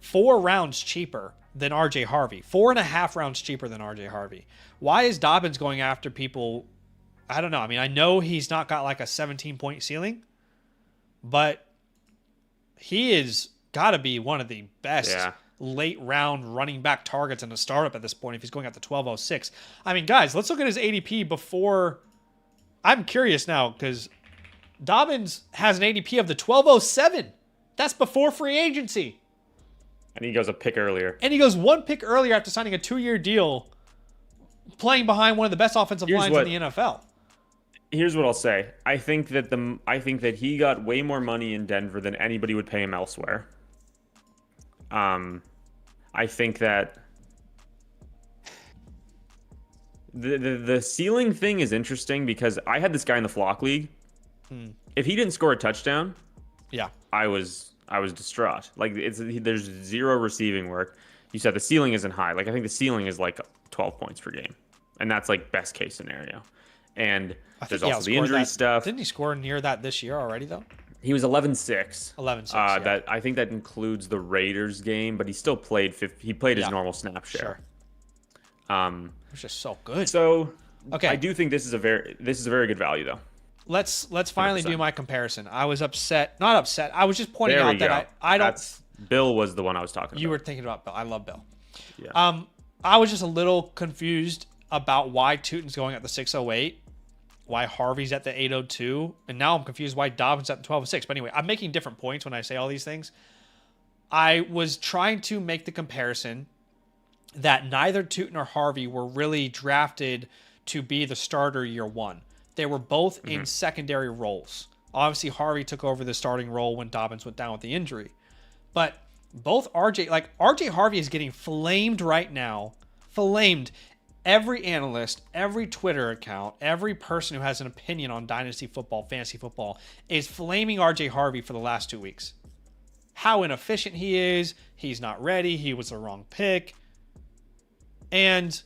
4 rounds cheaper than R.J. Harvey? 4.5 rounds cheaper than R.J. Harvey. Why is Dobbins going after people? I don't know. I mean, I know he's not got like a 17-point ceiling, but he is got to be one of the best late round running back targets in the startup at this point if he's going at the 1206. I mean, guys, let's look at his ADP before. I'm curious now because Dobbins has an ADP of the 1207. That's before free agency. And he goes a pick earlier. And he goes 1 pick earlier after signing a 2-year deal, playing behind one of the best offensive lines in the NFL. Here's what I'll say. I think that he got way more money in Denver than anybody would pay him elsewhere. I think that the ceiling thing is interesting because I had this guy in the Flock League. If he didn't score a touchdown, I was distraught. Like there's zero receiving work. You said the ceiling isn't high. Like I think the ceiling is like 12 points per game, and that's like best case scenario. And there's also the injury stuff. Didn't he score near that this year already though? He was 11-6. 11-6. That I think that includes the Raiders game, but he still played. He played his normal snap share. Sure. It was just so good. So okay, I do think this is a very good value though. Let's finally 100%. Do my comparison. I was upset. Not upset. I was just pointing out that I don't. Bill was the one I was talking about. You were thinking about Bill. I love Bill. Yeah. I was just a little confused about why Tootin's going at the 608, why Harvey's at the 802, and now I'm confused why Dobbins at the 1206. But anyway, I'm making different points when I say all these things. I was trying to make the comparison that neither Tootin or Harvey were really drafted to be the starter year one. They were both in secondary roles. Obviously, Harvey took over the starting role when Dobbins went down with the injury. But both RJ Harvey is getting flamed right now. Flamed. Every analyst, every Twitter account, every person who has an opinion on Dynasty football, fantasy football, is flaming RJ Harvey for the last 2 weeks. How inefficient he is. He's not ready. He was the wrong pick. And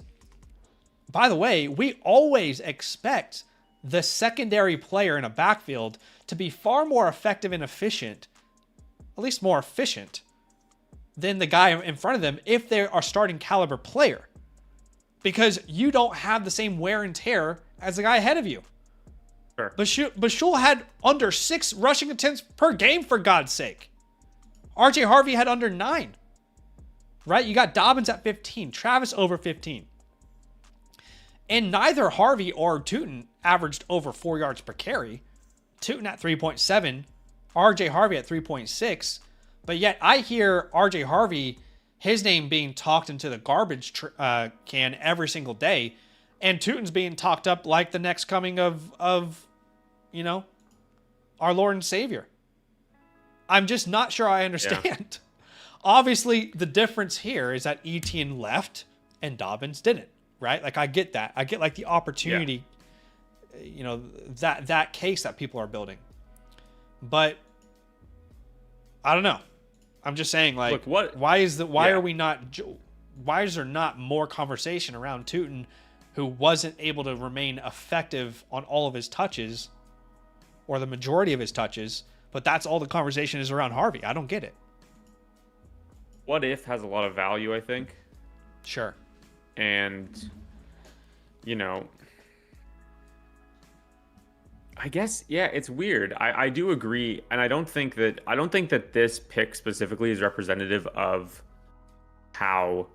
by the way, we always expect the secondary player in a backfield to be far more effective and efficient, at least more efficient, than the guy in front of them if they are starting caliber player. Because you don't have the same wear and tear as the guy ahead of you. Sure. Bashul had under 6 rushing attempts per game, for God's sake. RJ Harvey had under 9. Right? You got Dobbins at 15. Travis over 15. And neither Harvey or Tootin averaged over 4 yards per carry. Tootin at 3.7. RJ Harvey at 3.6. But yet I hear RJ Harvey, his name being talked into the garbage can every single day. And Tootin's being talked up like the next coming of our Lord and Savior. I'm just not sure I understand. Yeah. Obviously, the difference here is that Etienne left and Dobbins didn't, right? Like, I get that. I get, like, the opportunity, that case that people are building. But I don't know. I'm just saying, like, look, why is there not more conversation around Tootin, who wasn't able to remain effective on all of his touches or the majority of his touches, but that's all the conversation is around Harvey? I don't get it. What If has a lot of value, I think. Sure. And, you know, I guess, yeah, it's weird. I do agree, and I don't think that this pick specifically is representative of how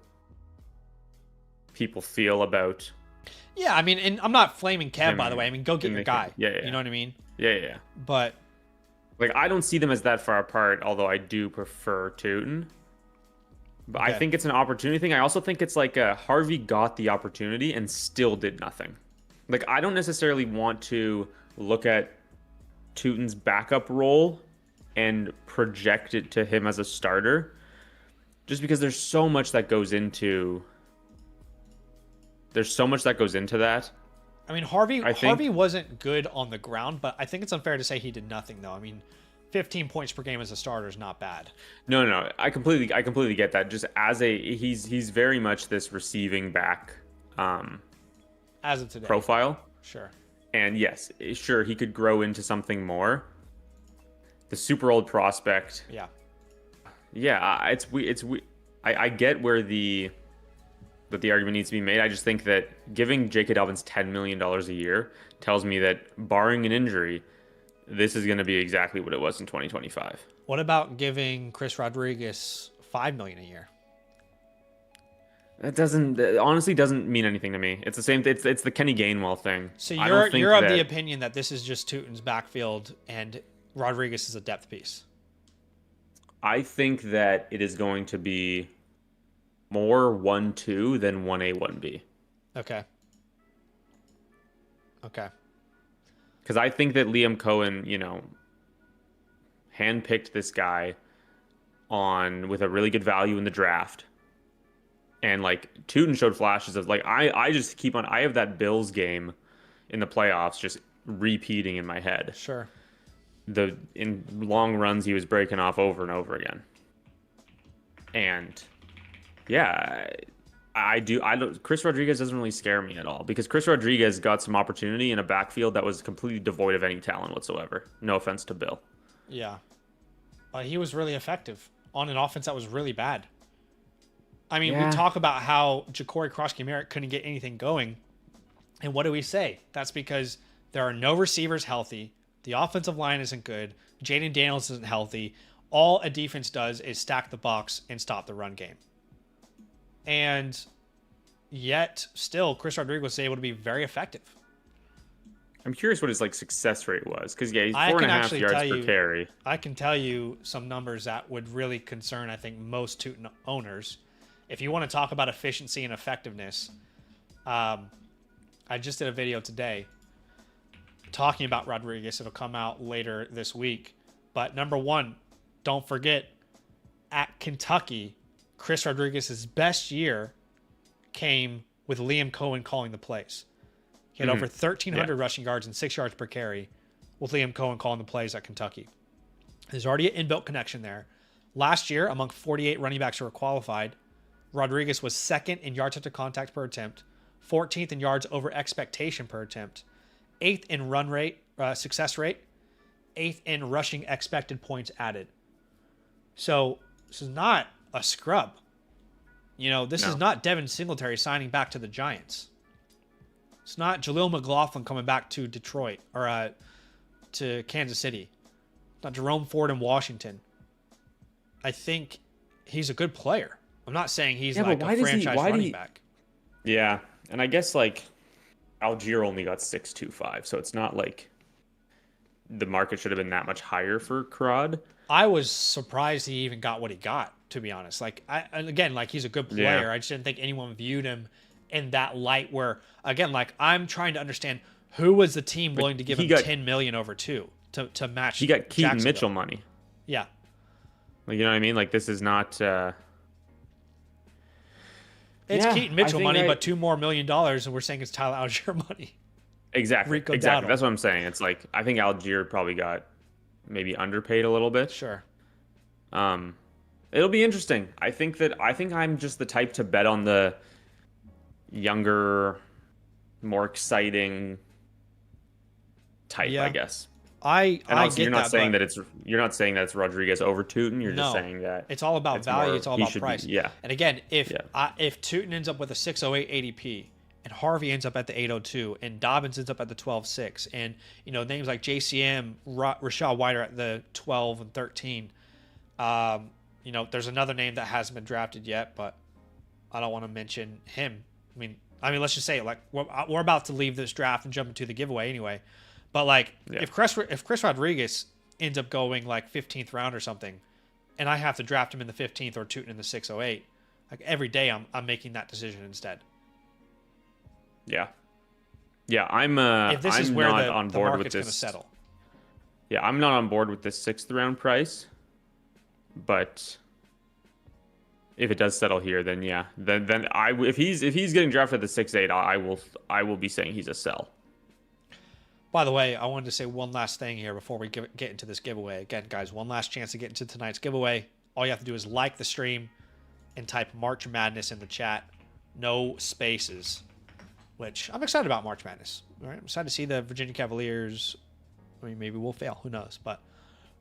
people feel about Yeah, I mean, and I'm not flaming Kev, by the him way. I mean, go get in your the guy. yeah, yeah, You know what I mean? yeah, yeah. But Like, I don't see them as that far apart, although I do prefer Tootin. But I Okay. think it's an opportunity thing. I also think it's like Harvey got the opportunity and still did nothing. Like, I don't necessarily want to look at Tootin's backup role and project it to him as a starter, just because there's so much that goes into that. I mean, Harvey I think Harvey wasn't good on the ground, but I think it's unfair to say he did nothing though. I mean, 15 points per game as a starter is not bad. no, I completely get that. Just as he's very much this receiving back As of today. profile. Sure. And yes, sure, he could grow into something more. The super old prospect. Yeah. Yeah, I get where that the argument needs to be made. I just think that giving J.K. Dobbins $10 million a year tells me that, barring an injury, this is going to be exactly what it was in 2025. What about giving Chris Rodriguez $5 million a year? That honestly doesn't mean anything to me. It's the same. It's the Kenny Gainwell thing. So I don't think you're of that, the opinion that this is just Tootin's backfield and Rodriguez is a depth piece. I think that it is going to be more 1-2 than 1A 1B. Okay. Okay. Because I think that Liam Cohen, handpicked this guy with a really good value in the draft. And like Tootin showed flashes of like I just keep on I have that Bills game in the playoffs just repeating in my head. Sure. In long runs he was breaking off over and over again. And yeah, I don't Chris Rodriguez doesn't really scare me at all, because Chris Rodriguez got some opportunity in a backfield that was completely devoid of any talent whatsoever. No offense to Bill. Yeah. But he was really effective on an offense that was really bad. I mean, Yeah. we talk about how Ja'Cory Cross-Merritt couldn't get anything going. And what do we say? That's because there are no receivers healthy. The offensive line isn't good. Jaden Daniels isn't healthy. All a defense does is stack the box and stop the run game. And yet, still, Chris Rodriguez was able to be very effective. I'm curious what his success rate was, because yeah, he's I can 4.5 actually yards tell per you- carry. I can tell you some numbers that would really concern, I think, most Tootin owners. If you want to talk about efficiency and effectiveness, I just did a video today talking about Rodriguez. It'll come out later this week. But number one, don't forget, at Kentucky, Chris Rodriguez's best year came with Liam Cohen calling the plays. He had over 1,300 rushing yards and 6 yards per carry with Liam Cohen calling the plays at Kentucky. There's already an inbuilt connection there. Last year, among 48 running backs who were qualified, Rodriguez was second in yards after contact per attempt, 14th in yards over expectation per attempt, 8th in run rate, success rate, 8th in rushing expected points added. So this is not a scrub. This is not Devin Singletary signing back to the Giants. It's not Jaleel McLaughlin coming back to Detroit or to Kansas City. It's not Jerome Ford in Washington. I think he's a good player. I'm not saying he's like a franchise running back. Yeah, and I guess Algier only got 6.25, so it's not like the market should have been that much higher for Crod. I was surprised he even got what he got, to be honest. He's a good player. Yeah. I just didn't think anyone viewed him in that light where, again, I'm trying to understand who was the team willing to give him $10 million over two to match. He got Keaton Jacksonville. Mitchell money. Yeah. You know what I mean? This is not... It's Yeah, Keaton I Mitchell think money, but $2 more million, and we're saying it's Tyler Algier money. Exactly. Rico Exactly. Dowdle. That's what I'm saying. It's I think Algier probably got maybe underpaid a little bit. Sure. It'll be interesting. I think I'm just the type to bet on the younger, more exciting type, Yeah. I guess. I also, get that, but you're not saying that it's Rodriguez over Tootin. You're just no, saying that it's all about value. It's all about price. Yeah. And again, if Yeah. if Tootin ends up with a 608 ADP, and Harvey ends up at the 802, and Dobbins ends up at the 12.6, and names like JCM, Rashad White are at the 12 and 13. There's another name that hasn't been drafted yet, but I don't want to mention him. I mean, let's just say it. Like we're about to leave this draft and jump into the giveaway anyway. But like, if Chris Rodriguez ends up going like 15th round or something, and I have to draft him in the 15th or Tootin in the 608, like every day I'm making that decision instead. Yeah. Yeah, I'm if this is where not the, on the board with market's this. going to settle. Yeah, I'm not on board with this 6th round price. But if it does settle here, then yeah, then if he's getting drafted at the 6-8, I will be saying he's a sell. By the way, I wanted to say one last thing here before we get into this giveaway. Again, guys, one last chance to get into tonight's giveaway. All you have to do is like the stream and type March Madness in the chat. No spaces. Which I'm excited about March Madness. All right, I'm excited to see the Virginia Cavaliers. I mean, maybe we'll fail. Who knows? But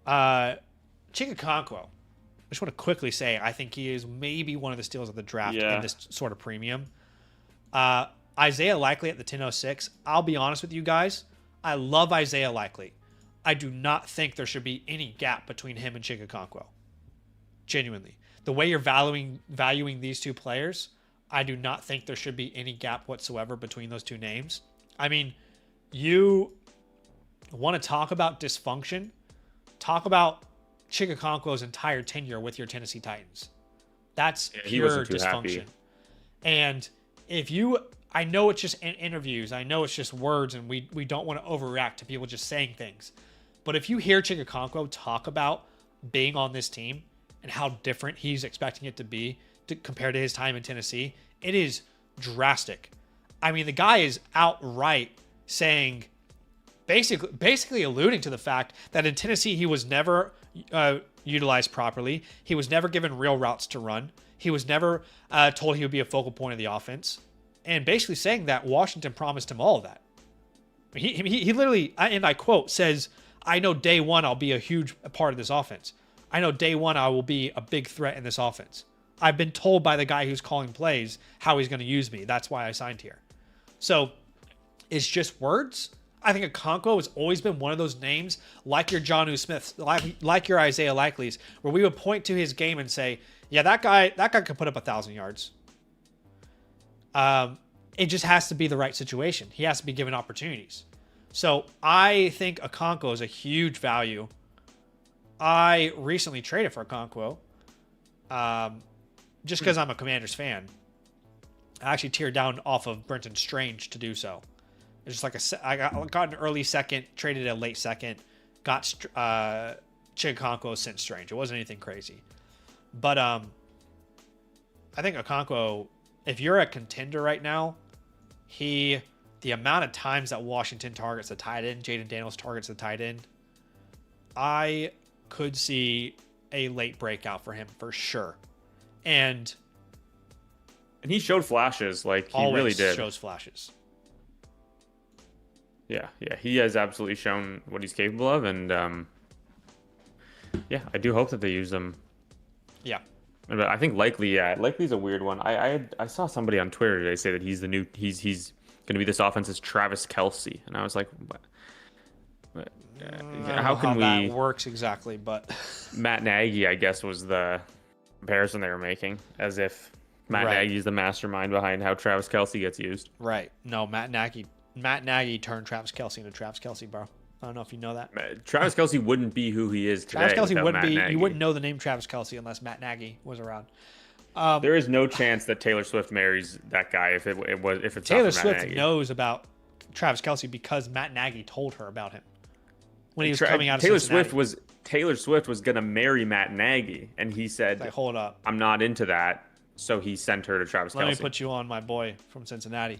Chika Okonkwo, I just want to quickly say I think he is maybe one of the steals of the draft in this sort of premium. Isaiah Likely at the 10.06. I'll be honest with you guys. I love Isaiah Likely. I do not think there should be any gap between him and Chika Okonkwo. Genuinely. The way you're valuing these two players, I do not think there should be any gap whatsoever between those two names. I mean, you want to talk about dysfunction? Talk about Chika Okonkwo's entire tenure with your Tennessee Titans. That's pure dysfunction. And I know it's just interviews. I know it's just words, and we don't want to overreact to people just saying things. But if you hear Chika Okonkwo talk about being on this team and how different he's expecting it to be compared to his time in Tennessee, it is drastic. I mean, the guy is outright saying, basically alluding to the fact that in Tennessee he was never utilized properly. He was never given real routes to run. He was never told he would be a focal point of the offense. And basically saying that Washington promised him all of that. He literally, and I quote, says, I know day one I'll be a huge part of this offense. I know day one I will be a big threat in this offense. I've been told by the guy who's calling plays how he's going to use me. That's why I signed here. So it's just words. I think Okonkwo has always been one of those names, like your Jonnu Smiths, like your Isaiah Likely's, where we would point to his game and say, yeah, that guy could put up 1,000 yards. It just has to be the right situation. He has to be given opportunities. So I think Okonkwo is a huge value. I recently traded for Okonkwo, just because I'm a Commanders fan. I actually teared down off of Brenton Strange to do so. It's just like I got an early second, traded a late second, got Chika Okonkwo sent Strange. It wasn't anything crazy, but I think Okonkwo, if you're a contender right now, the amount of times that Washington targets the tight end, Jaden Daniels targets the tight end, I could see a late breakout for him for sure. And he showed flashes, like he really did. Shows flashes. Yeah, he has absolutely shown what he's capable of, and I do hope that they use him. Yeah. But I think Likely's a weird one. I saw somebody on Twitter today say that he's going to be this offense's Travis Kelce, and I was like, what? How can that works exactly? But Matt Nagy, I guess, was the comparison they were making, as if Matt Nagy's the mastermind behind how Travis Kelce gets used. Right. No, Matt Nagy turned Travis Kelce into Travis Kelce, bro. I don't know if you know that. Travis Kelce wouldn't be who he is today. Travis Kelce wouldn't be. Nagy. You wouldn't know the name Travis Kelce unless Matt Nagy was around. There is no chance that Taylor Swift marries that guy if it's Taylor not for Matt Swift Nagy. knows about Travis Kelce because Matt Nagy told her about him when he was coming out of Cincinnati. Taylor Swift was gonna marry Matt Nagy, and he said, like, hold up, I'm not into that. So he sent her to Travis Kelce. Let me put you on, my boy from Cincinnati.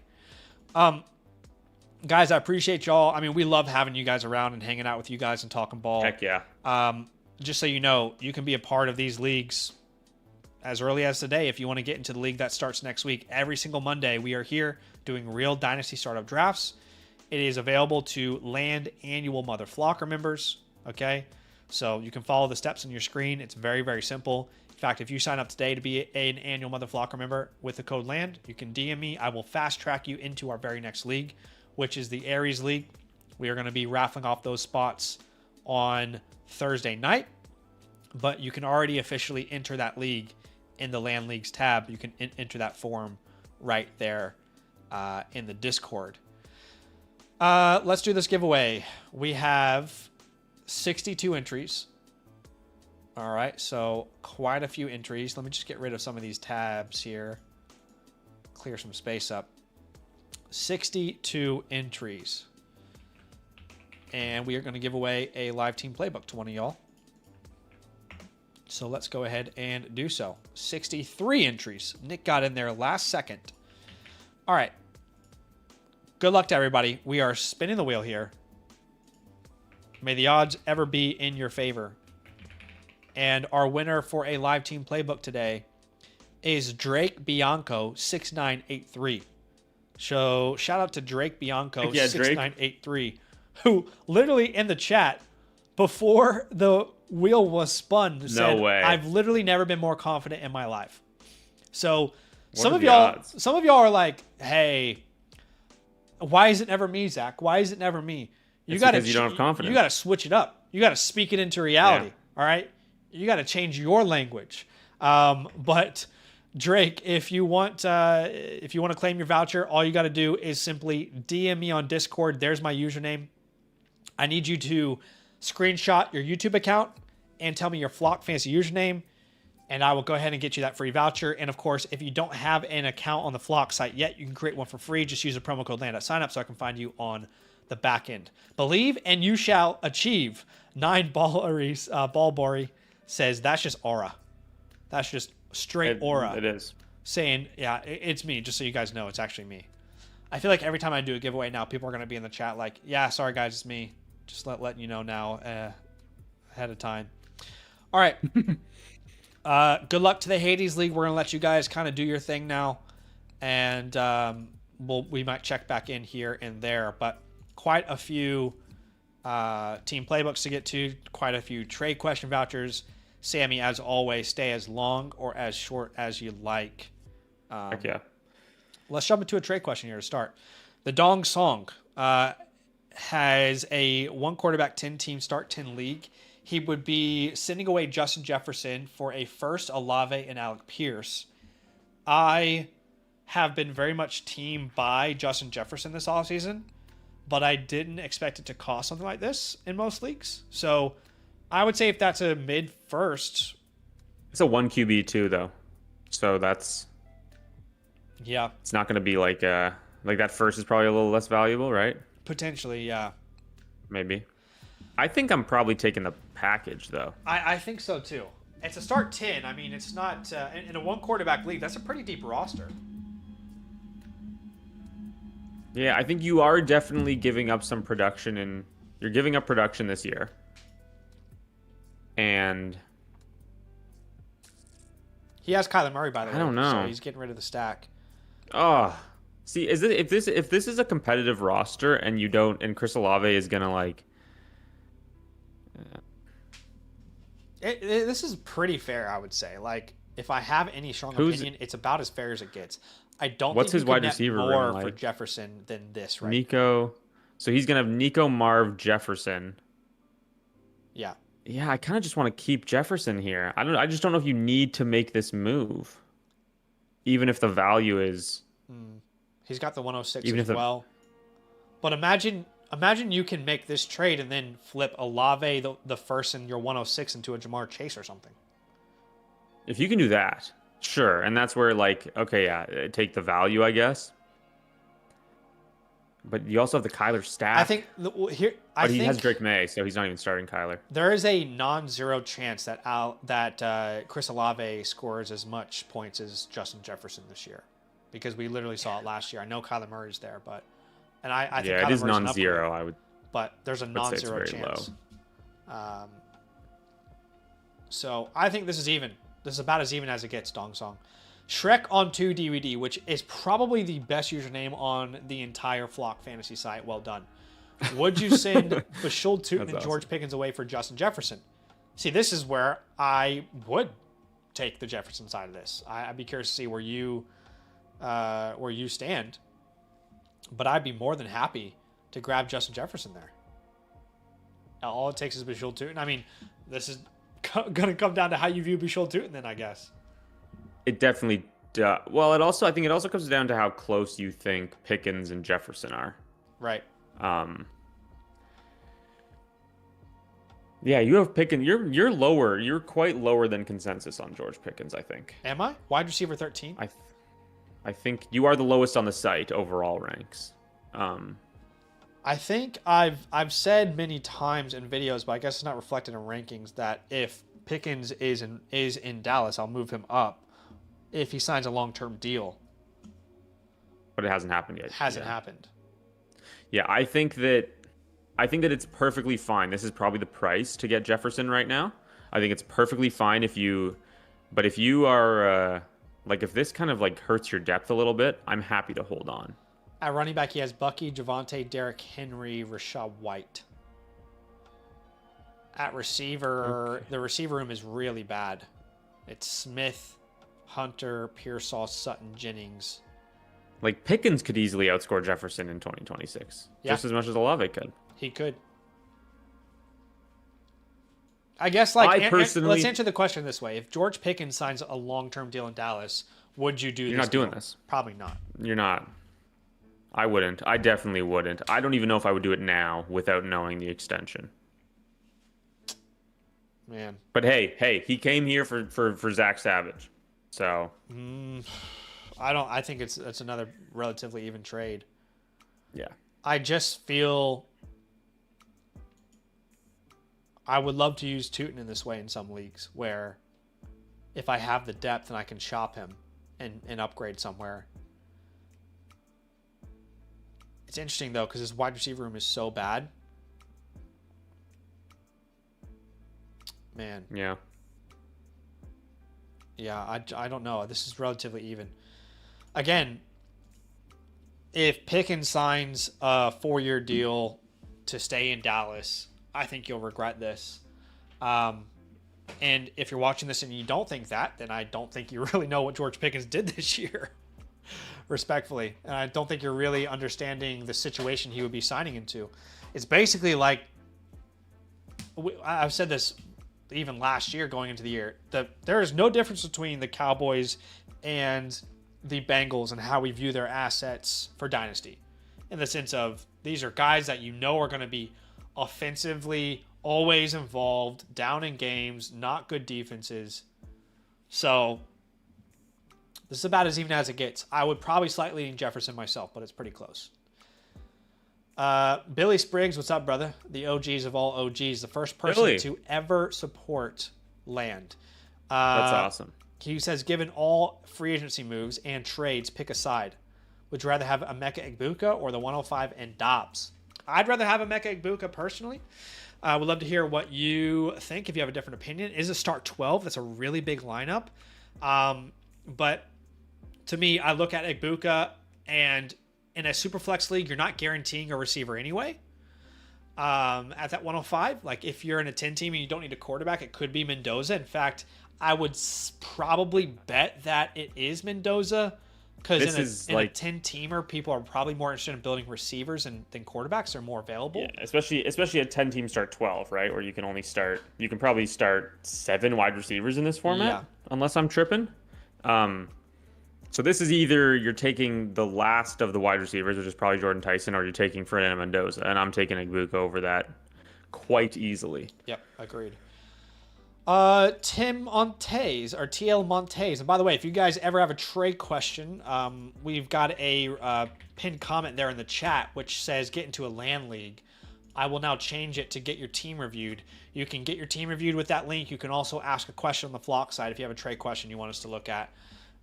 Guys, I appreciate y'all. I mean, we love having you guys around and hanging out with you guys and talking ball. Heck yeah. Just so you know, you can be a part of these leagues as early as today if you want to get into the league that starts next week. Every single Monday, we are here doing real Dynasty startup drafts. It is available to land annual Mother Flocker members. Okay, so you can follow the steps on your screen. It's very, very simple. In fact, if you sign up today to be an annual Mother Flocker member with the code LAND, you can DM me. I will fast track you into our very next league, which is the Aries League. We are going to be raffling off those spots on Thursday night, but you can already officially enter that league in the LAN Leagues tab. You can enter that form right there in the Discord. Let's do this giveaway. We have 62 entries. All right, so quite a few entries. Let me just get rid of some of these tabs here. Clear some space up. 62 entries. And we are going to give away a live team playbook to one of y'all. So let's go ahead and do so. 63 entries. Nick got in there last second. All right. Good luck to everybody. We are spinning the wheel here. May the odds ever be in your favor. And our winner for a live team playbook today is Drake Bianco 6983. So shout out to Drake Bianco 6983, who literally in the chat before the wheel was spun said, I've literally never been more confident in my life. So some of y'all are like, hey, why is it never me, Zach? Why is it never me? You don't have confidence. You got to switch it up. You got to speak it into reality. Yeah. All right. You got to change your language. But Drake, if you want to claim your voucher, all you got to do is simply DM me on Discord. There's my username. I need you to screenshot your YouTube account and tell me your Flock Fantasy username, and I will go ahead and get you that free voucher. And of course, if you don't have an account on the Flock site yet, you can create one for free. Just use the promo code LAND at sign up so I can find you on the back end. Believe and you shall achieve. 9Ballbory says that's just aura. That's just straight aura. It is. Saying, yeah, it's me, just so you guys know it's actually me. I feel like every time I do a giveaway now, people are going to be in the chat like, yeah, sorry guys, it's me. Just letting you know now ahead of time. All right. Good luck to the Hades League. We're going to let you guys kind of do your thing now. And we might check back in here and there. But quite a few team playbooks to get to. Quite a few trade question vouchers. Sammy, as always, stay as long or as short as you like. Heck yeah. Let's jump into a trade question here to start. The Dong Song has a 1 quarterback 10 team start 10 league. He would be sending away Justin Jefferson for a first, Olave, and Alec Pierce. I have been very much team by Justin Jefferson this offseason, but I didn't expect it to cost something like this in most leagues. So I would say if that's a mid first. It's a 1 QB too, though. So that's. Yeah. It's not going to be like that first is probably a little less valuable, right? Potentially, yeah. Maybe. I think I'm probably taking the package, though. I think so, too. It's a start 10. I mean, it's not... in a 1 quarterback league, that's a pretty deep roster. Yeah, I think you are definitely giving up some production, and you're giving up production this year. And... He has Kyler Murray, by the way. I don't know. So he's getting rid of the stack. Oh... See, if this is a competitive roster and you don't, and Chris Olave is gonna like, this is pretty fair, I would say. Like, if I have any strong opinion, it's about as fair as it gets. I don't. What's think his wide receiver more like? For Jefferson than this, right? Nico. So he's gonna have Nico, Marv, Jefferson. Yeah. Yeah, I kind of just want to keep Jefferson here. I just don't know if you need to make this move, even if the value is. He's got the 106 as well. But imagine you can make this trade and then flip Olave, the first in your 106 into a Jamar Chase or something. If you can do that, sure. And that's where, like, okay, yeah, take the value, I guess. But you also have the Kyler staff. I think he has Drake May, so he's not even starting Kyler. There is a non-zero chance that Chris Olave scores as much points as Justin Jefferson this year. Because we literally saw it last year. I know Kyler Murray's there, but I think yeah, Kyler it is Murray's non-zero. I would, but there's a non-zero chance. So I think this is even. This is about as even as it gets. Dong Song. Shrek on 2 DVD, which is probably the best username on the entire Flock Fantasy site. Well done. Would you send Bashul Tootin and George Pickens away for Justin Jefferson? See, this is where I would take the Jefferson side of this. I'd be curious to see where you stand. But I'd be more than happy to grab Justin Jefferson there. All it takes is Bashul Tootin. I mean, this is going to come down to how you view Bashul Tootin then, I guess. It definitely does. Well, I think it also comes down to how close you think Pickens and Jefferson are. Right. Yeah, you have Pickens. You're lower. You're quite lower than consensus on George Pickens, I think. Am I? Wide receiver 13? I think you are the lowest on the site overall ranks. I think I've said many times in videos, but I guess it's not reflected in rankings, that if Pickens is in Dallas, I'll move him up if he signs a long-term deal. But it hasn't happened yet. It hasn't happened. Yeah, I think that it's perfectly fine. This is probably the price to get Jefferson right now. I think it's perfectly fine if you are if this kind of like hurts your depth a little bit, I'm happy to hold on. At running back, he has Bucky, Javonte, Derrick Henry, Rashad White. At receiver, The receiver room is really bad. It's Smith, Hunter, Pearsall, Sutton, Jennings. Like Pickens could easily outscore Jefferson in 2026, just as much as Olave could. He could. I guess, let's answer the question this way. If George Pickens signs a long-term deal in Dallas, would you do this? You're not doing this. Probably not. You're not. I wouldn't. I definitely wouldn't. I don't even know if I would do it now without knowing the extension. Man. But hey, he came here for Zach Savage. So. I think it's another relatively even trade. Yeah. I just feel I would love to use Tootin in this way in some leagues where if I have the depth and I can shop him and upgrade somewhere. It's interesting, though, because his wide receiver room is so bad. Man. Yeah. Yeah, I don't know. This is relatively even. Again, if Pickens signs a 4-year deal to stay in Dallas, I think you'll regret this. And if you're watching this and you don't think that, then I don't think you really know what George Pickens did this year, respectfully. And I don't think you're really understanding the situation he would be signing into. It's basically like, I've said this even last year going into the year, that there is no difference between the Cowboys and the Bengals and how we view their assets for Dynasty. In the sense of, these are guys that you know are going to be offensively always involved, down in games, not good defenses. So this is about as even as it gets. I would probably slightly lean Jefferson myself, but it's pretty close. Billy Spriggs, what's up, brother? The OGs of all OGs, the first person to ever support land. That's awesome. He says, given all free agency moves and trades, pick a side. Would you rather have Emeka Egbuka or the 105 and Dobbs? I'd rather have Emeka Egbuka personally. I would love to hear what you think if you have a different opinion. It is a start 12. That's a really big lineup. But to me, I look at Egbuka, and in a super flex league, you're not guaranteeing a receiver anyway. At that 105, like if you're in a 10 team and you don't need a quarterback, it could be Mendoza. In fact, I would probably bet that it is Mendoza, because in a 10-teamer, people are probably more interested in building receivers than quarterbacks. They're more available. Yeah, especially a 10-team start 12, right? Where you can probably start 7 wide receivers in this format, unless I'm tripping. So this is either you're taking the last of the wide receivers, which is probably Jordan Tyson, or you're taking Fernando Mendoza, and I'm taking Egbuka over that quite easily. Yep, agreed. Tim Montes, or TL Montes. And by the way, if you guys ever have a trade question, we've got a pinned comment there in the chat, which says get into a LAN league. I will now change it to get your team reviewed. You can get your team reviewed with that link. You can also ask a question on the Flock side if you have a trade question you want us to look at.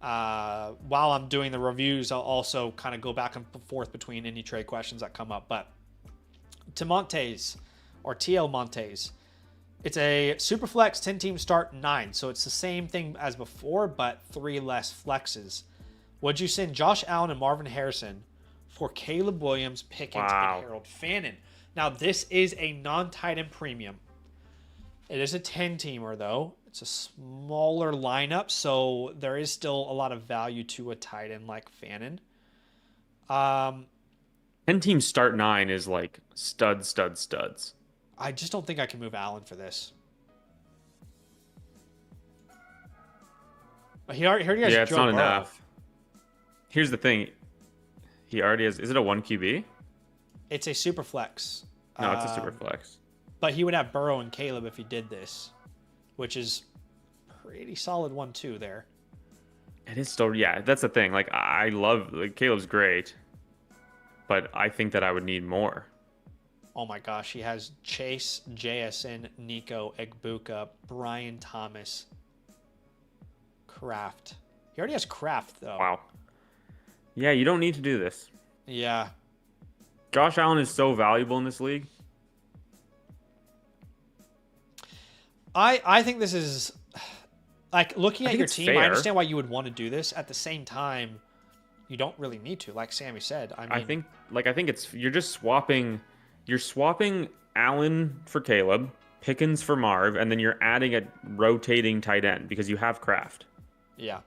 While I'm doing the reviews, I'll also kind of go back and forth between any trade questions that come up. But to Montes, or TL Montes, It's a super flex 10-team start 9. So it's the same thing as before, but 3 less flexes. Would you send Josh Allen and Marvin Harrison for Caleb Williams, Pickens, Wow. and Harold Fannin? Now, this is a non-tight end premium. It is a 10-teamer, though. It's a smaller lineup, so there is still a lot of value to a tight end like Fannin. 10-team start 9 is like studs. I just don't think I can move Allen for this. He already has Yeah, it's Joe not Burrow. enough. Here's the thing. He already has. Is it a 1 QB? It's a super flex. No, it's a super flex. But he would have Burrow and Caleb if he did this, which is pretty solid 1-2 there. It is still, yeah, that's the thing. Like, I love, like, Caleb's great, but I think that I would need more. Oh my gosh, he has Chase, JSN, Nico, Egbuka, Brian Thomas, Kraft. He already has Kraft, though. Wow. Yeah, you don't need to do this. Yeah. Josh Allen is so valuable in this league. I think this is, like, looking I at think your it's team, fair. I understand why you would want to do this. At the same time, you don't really need to, like Sammy said. I mean, I think it's, you're swapping Allen for Caleb, Pickens for Marv, and then you're adding a rotating tight end because you have Kraft. yeah.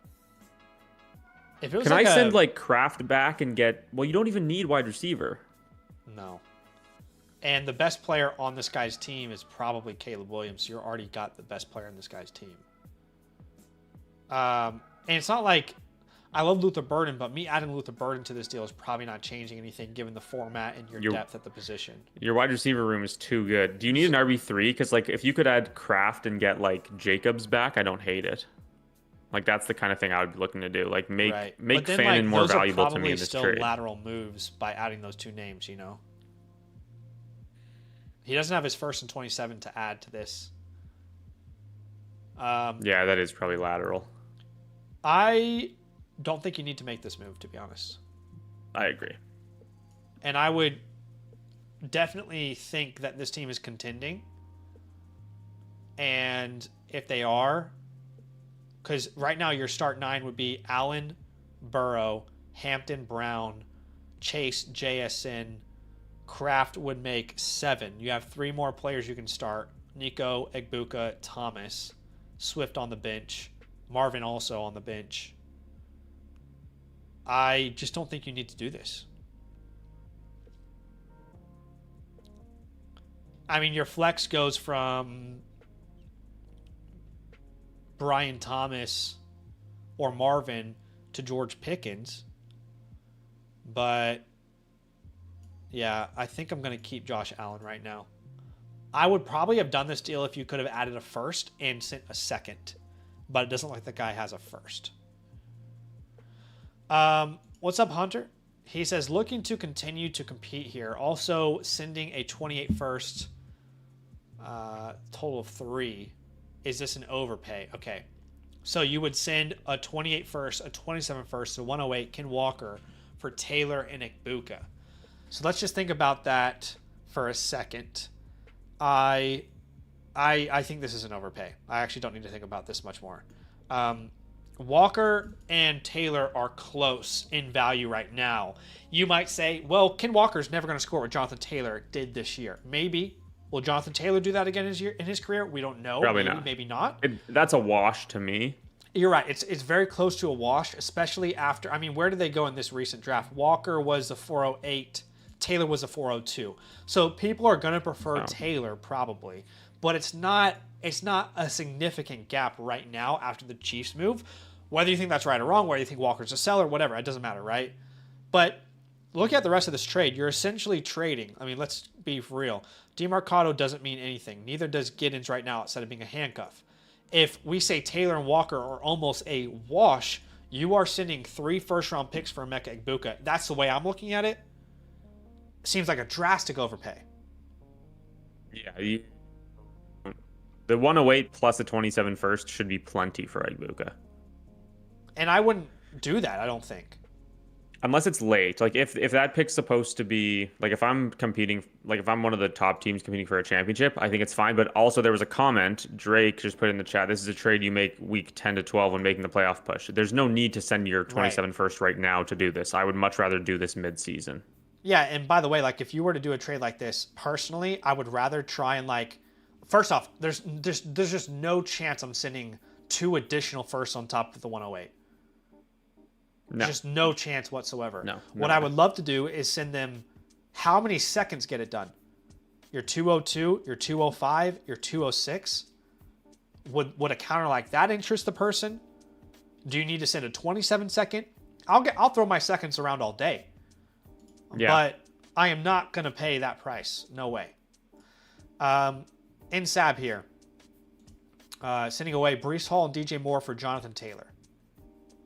If it was Can I like send like Kraft back and get, well, you don't even need wide receiver. No. And the best player on this guy's team is probably Caleb Williams. So you already got the best player on this guy's team. And it's not like I love Luther Burden, but me adding Luther Burden to this deal is probably not changing anything given the format and your depth at the position. Your wide receiver room is too good. Do you need an RB3? Because like if you could add Kraft and get like Jacobs back, I don't hate it. Like that's the kind of thing I would be looking to do. Like make Fannin more valuable to me in this still trade. Lateral moves by adding those two names, you know. He doesn't have his first and 27 to add to this. Yeah, that is probably lateral. I don't think you need to make this move, to be honest. I agree. And I would definitely think that this team is contending. And if they are, because right now your start 9 would be Allen, Burrow, Hampton, Brown, Chase, JSN, Kraft would make 7. You have 3 more players you can start. Nico, Egbuka, Thomas, Swift on the bench, Marvin also on the bench. I just don't think you need to do this. I mean, your flex goes from Brian Thomas or Marvin to George Pickens. But, yeah, I think I'm going to keep Josh Allen right now. I would probably have done this deal if you could have added a first and sent a second. But it doesn't look like the guy has a first. What's up, Hunter? He says, looking to continue to compete here. Also sending a 28 first, total of 3. Is this an overpay? Okay. So you would send a 28 first, a 27 first, so 108, Ken Walker for Taylor and Egbuka. So let's just think about that for a second. I think this is an overpay. I actually don't need to think about this much more. Walker and Taylor are close in value right now. You might say, well, Ken Walker's never going to score what Jonathan Taylor did this year. Maybe. Will Jonathan Taylor do that again in his career? We don't know. Probably maybe, not. Maybe not. That's a wash to me. You're right. It's very close to a wash, especially after. I mean, where did they go in this recent draft? Walker was the 408. Taylor was a 402. So people are going to prefer Taylor probably, but it's not a significant gap right now after the Chiefs move. Whether you think that's right or wrong, whether you think Walker's a seller, whatever, it doesn't matter, right? But look at the rest of this trade. You're essentially trading. I mean, let's be real. DeMarcado doesn't mean anything. Neither does Giddens right now outside of being a handcuff. If we say Taylor and Walker are almost a wash, you are sending 3 first-round picks for Emeka Egbuka. That's the way I'm looking at it. Seems like a drastic overpay. Yeah. The 108 plus a 27 first should be plenty for Egbuka. And I wouldn't do that, I don't think. unless it's late, like if that pick's supposed to be like if I'm competing, like if I'm one of the top teams competing for a championship, I think it's fine. But also there was a comment Drake just put in the chat. This is a trade you make week 10 to 12 when making the playoff push. There's no need to send your Right. 27 first right now to do this. I would much rather do this mid-season. Yeah, and by the way, like if you were to do a trade like this, personally, I would rather try and like, first off, there's just no chance I'm sending 2 additional firsts on top of the 108. No, Just no chance whatsoever. no, What no. I would love to do is send them how many seconds get it done? Your 202, your 205, your 206. Would a counter like that interest the person? Do you need to send a 27 second? I'll throw my seconds around all day. Yeah. But I am not gonna pay that price. No way. In Sab here. Sending away Brees Hall and DJ Moore for Jonathan Taylor.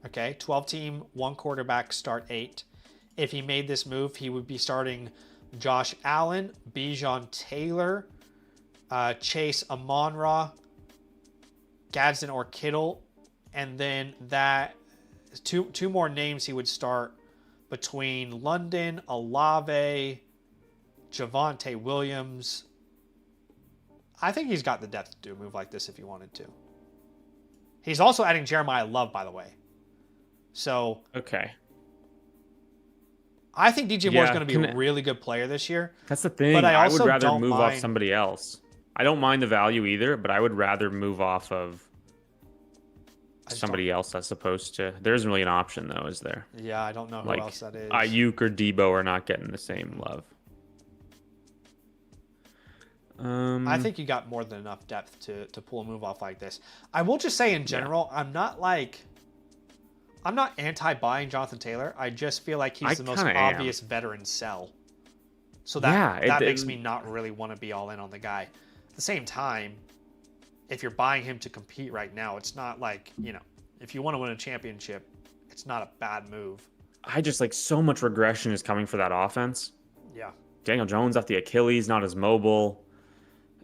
Okay, 12-team, 1 quarterback, start 8. If he made this move, he would be starting Josh Allen, Bijan Taylor, Chase Amon-Ra, Gadsden or Kittle, and then that two more names he would start between London, Olave, Javonte Williams. I think he's got the depth to do a move like this if he wanted to. He's also adding Jeremiah Love, by the way. So Okay. I think DJ Moore is Yeah, going to be a really good player this year. That's the thing. But I I would also rather don't move off mind- somebody else. I don't mind the value either, but I would rather move off of somebody else as opposed to. There isn't really an option though, is there? Yeah, I don't know who Like else that is. Ayuk or Debo are not getting the same love. I think you got more than enough depth to pull a move off like this. I will just say in general, I'm not anti-buying Jonathan Taylor. I just feel like he's I the most kinda am. obvious veteran sell. So that Yeah, makes me not really want to be all in on the guy. At the same time, if you're buying him to compete right now, it's not like, if you want to win a championship, it's not a bad move. I just like so much regression is coming for that offense. Yeah. Daniel Jones off the Achilles, not as mobile.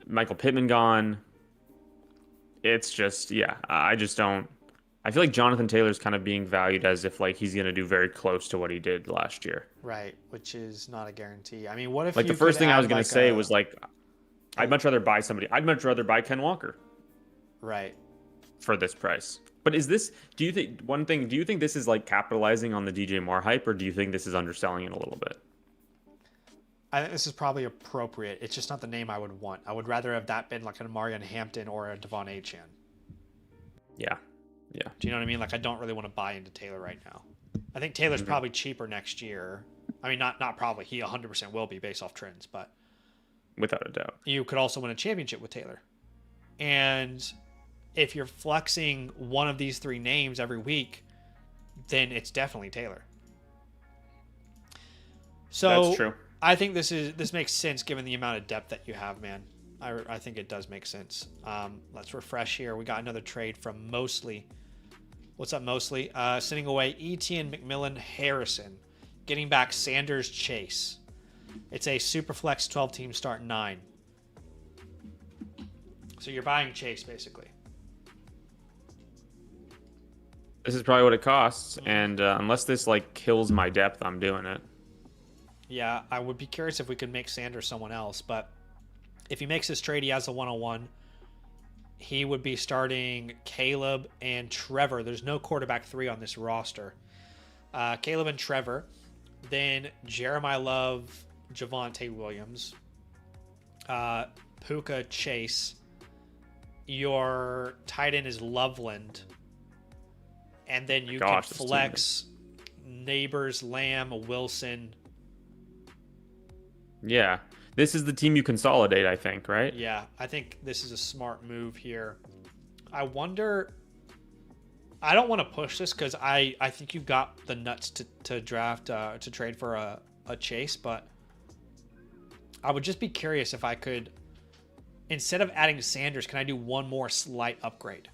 Michael Pittman gone. It's just, yeah, I just don't. I feel like Jonathan Taylor's kind of being valued as if like he's going to do very close to what he did last year. Right, which is not a guarantee. I mean, what if Like you the first could thing I was add, going like, to say was like, I'd much rather buy somebody. I'd much rather buy Ken Walker right. for this price. But is this, do you think this is like capitalizing on the DJ Moore hype, or do you think this is underselling it a little bit? I think this is probably appropriate. It's just not the name I would want. I would rather have that been like an Amarian Hampton or a Devon Achane. Yeah. Yeah. Do you know what I mean? Like, I don't really want to buy into Taylor right now. I think Taylor's probably cheaper next year. I mean, not probably. He 100% will be based off trends, but Without a doubt. you could also win a championship with Taylor. And if you're flexing one of these 3 names every week, then it's definitely Taylor. So That's true. I think this makes sense given the amount of depth that you have, man. I think it does make sense. Let's refresh here. We got another trade from Mosley. What's up, Mosley? Sending away Etienne, McMillan, Harrison. Getting back Sanders, Chase. It's a Superflex 12-team start 9. So you're buying Chase, basically. This is probably what it costs, and unless this like kills my depth, I'm doing it. Yeah, I would be curious if we could make Sanders someone else, but if he makes this trade, he has a 101. He would be starting Caleb and Trevor. There's no quarterback 3 on this roster. Caleb and Trevor. Then Jeremiah Love, Javonte Williams. Puka Chase. Your tight end is Loveland. And then you can this team flex Neighbors, Lamb, Wilson. Yeah. This is the team you consolidate, I think, right? Yeah, I think this is a smart move here. I wonder. I don't want to push this because I think you got the nuts to draft to trade for a Chase, but I would just be curious if I could, instead of adding Sanders, can I do one more slight upgrade?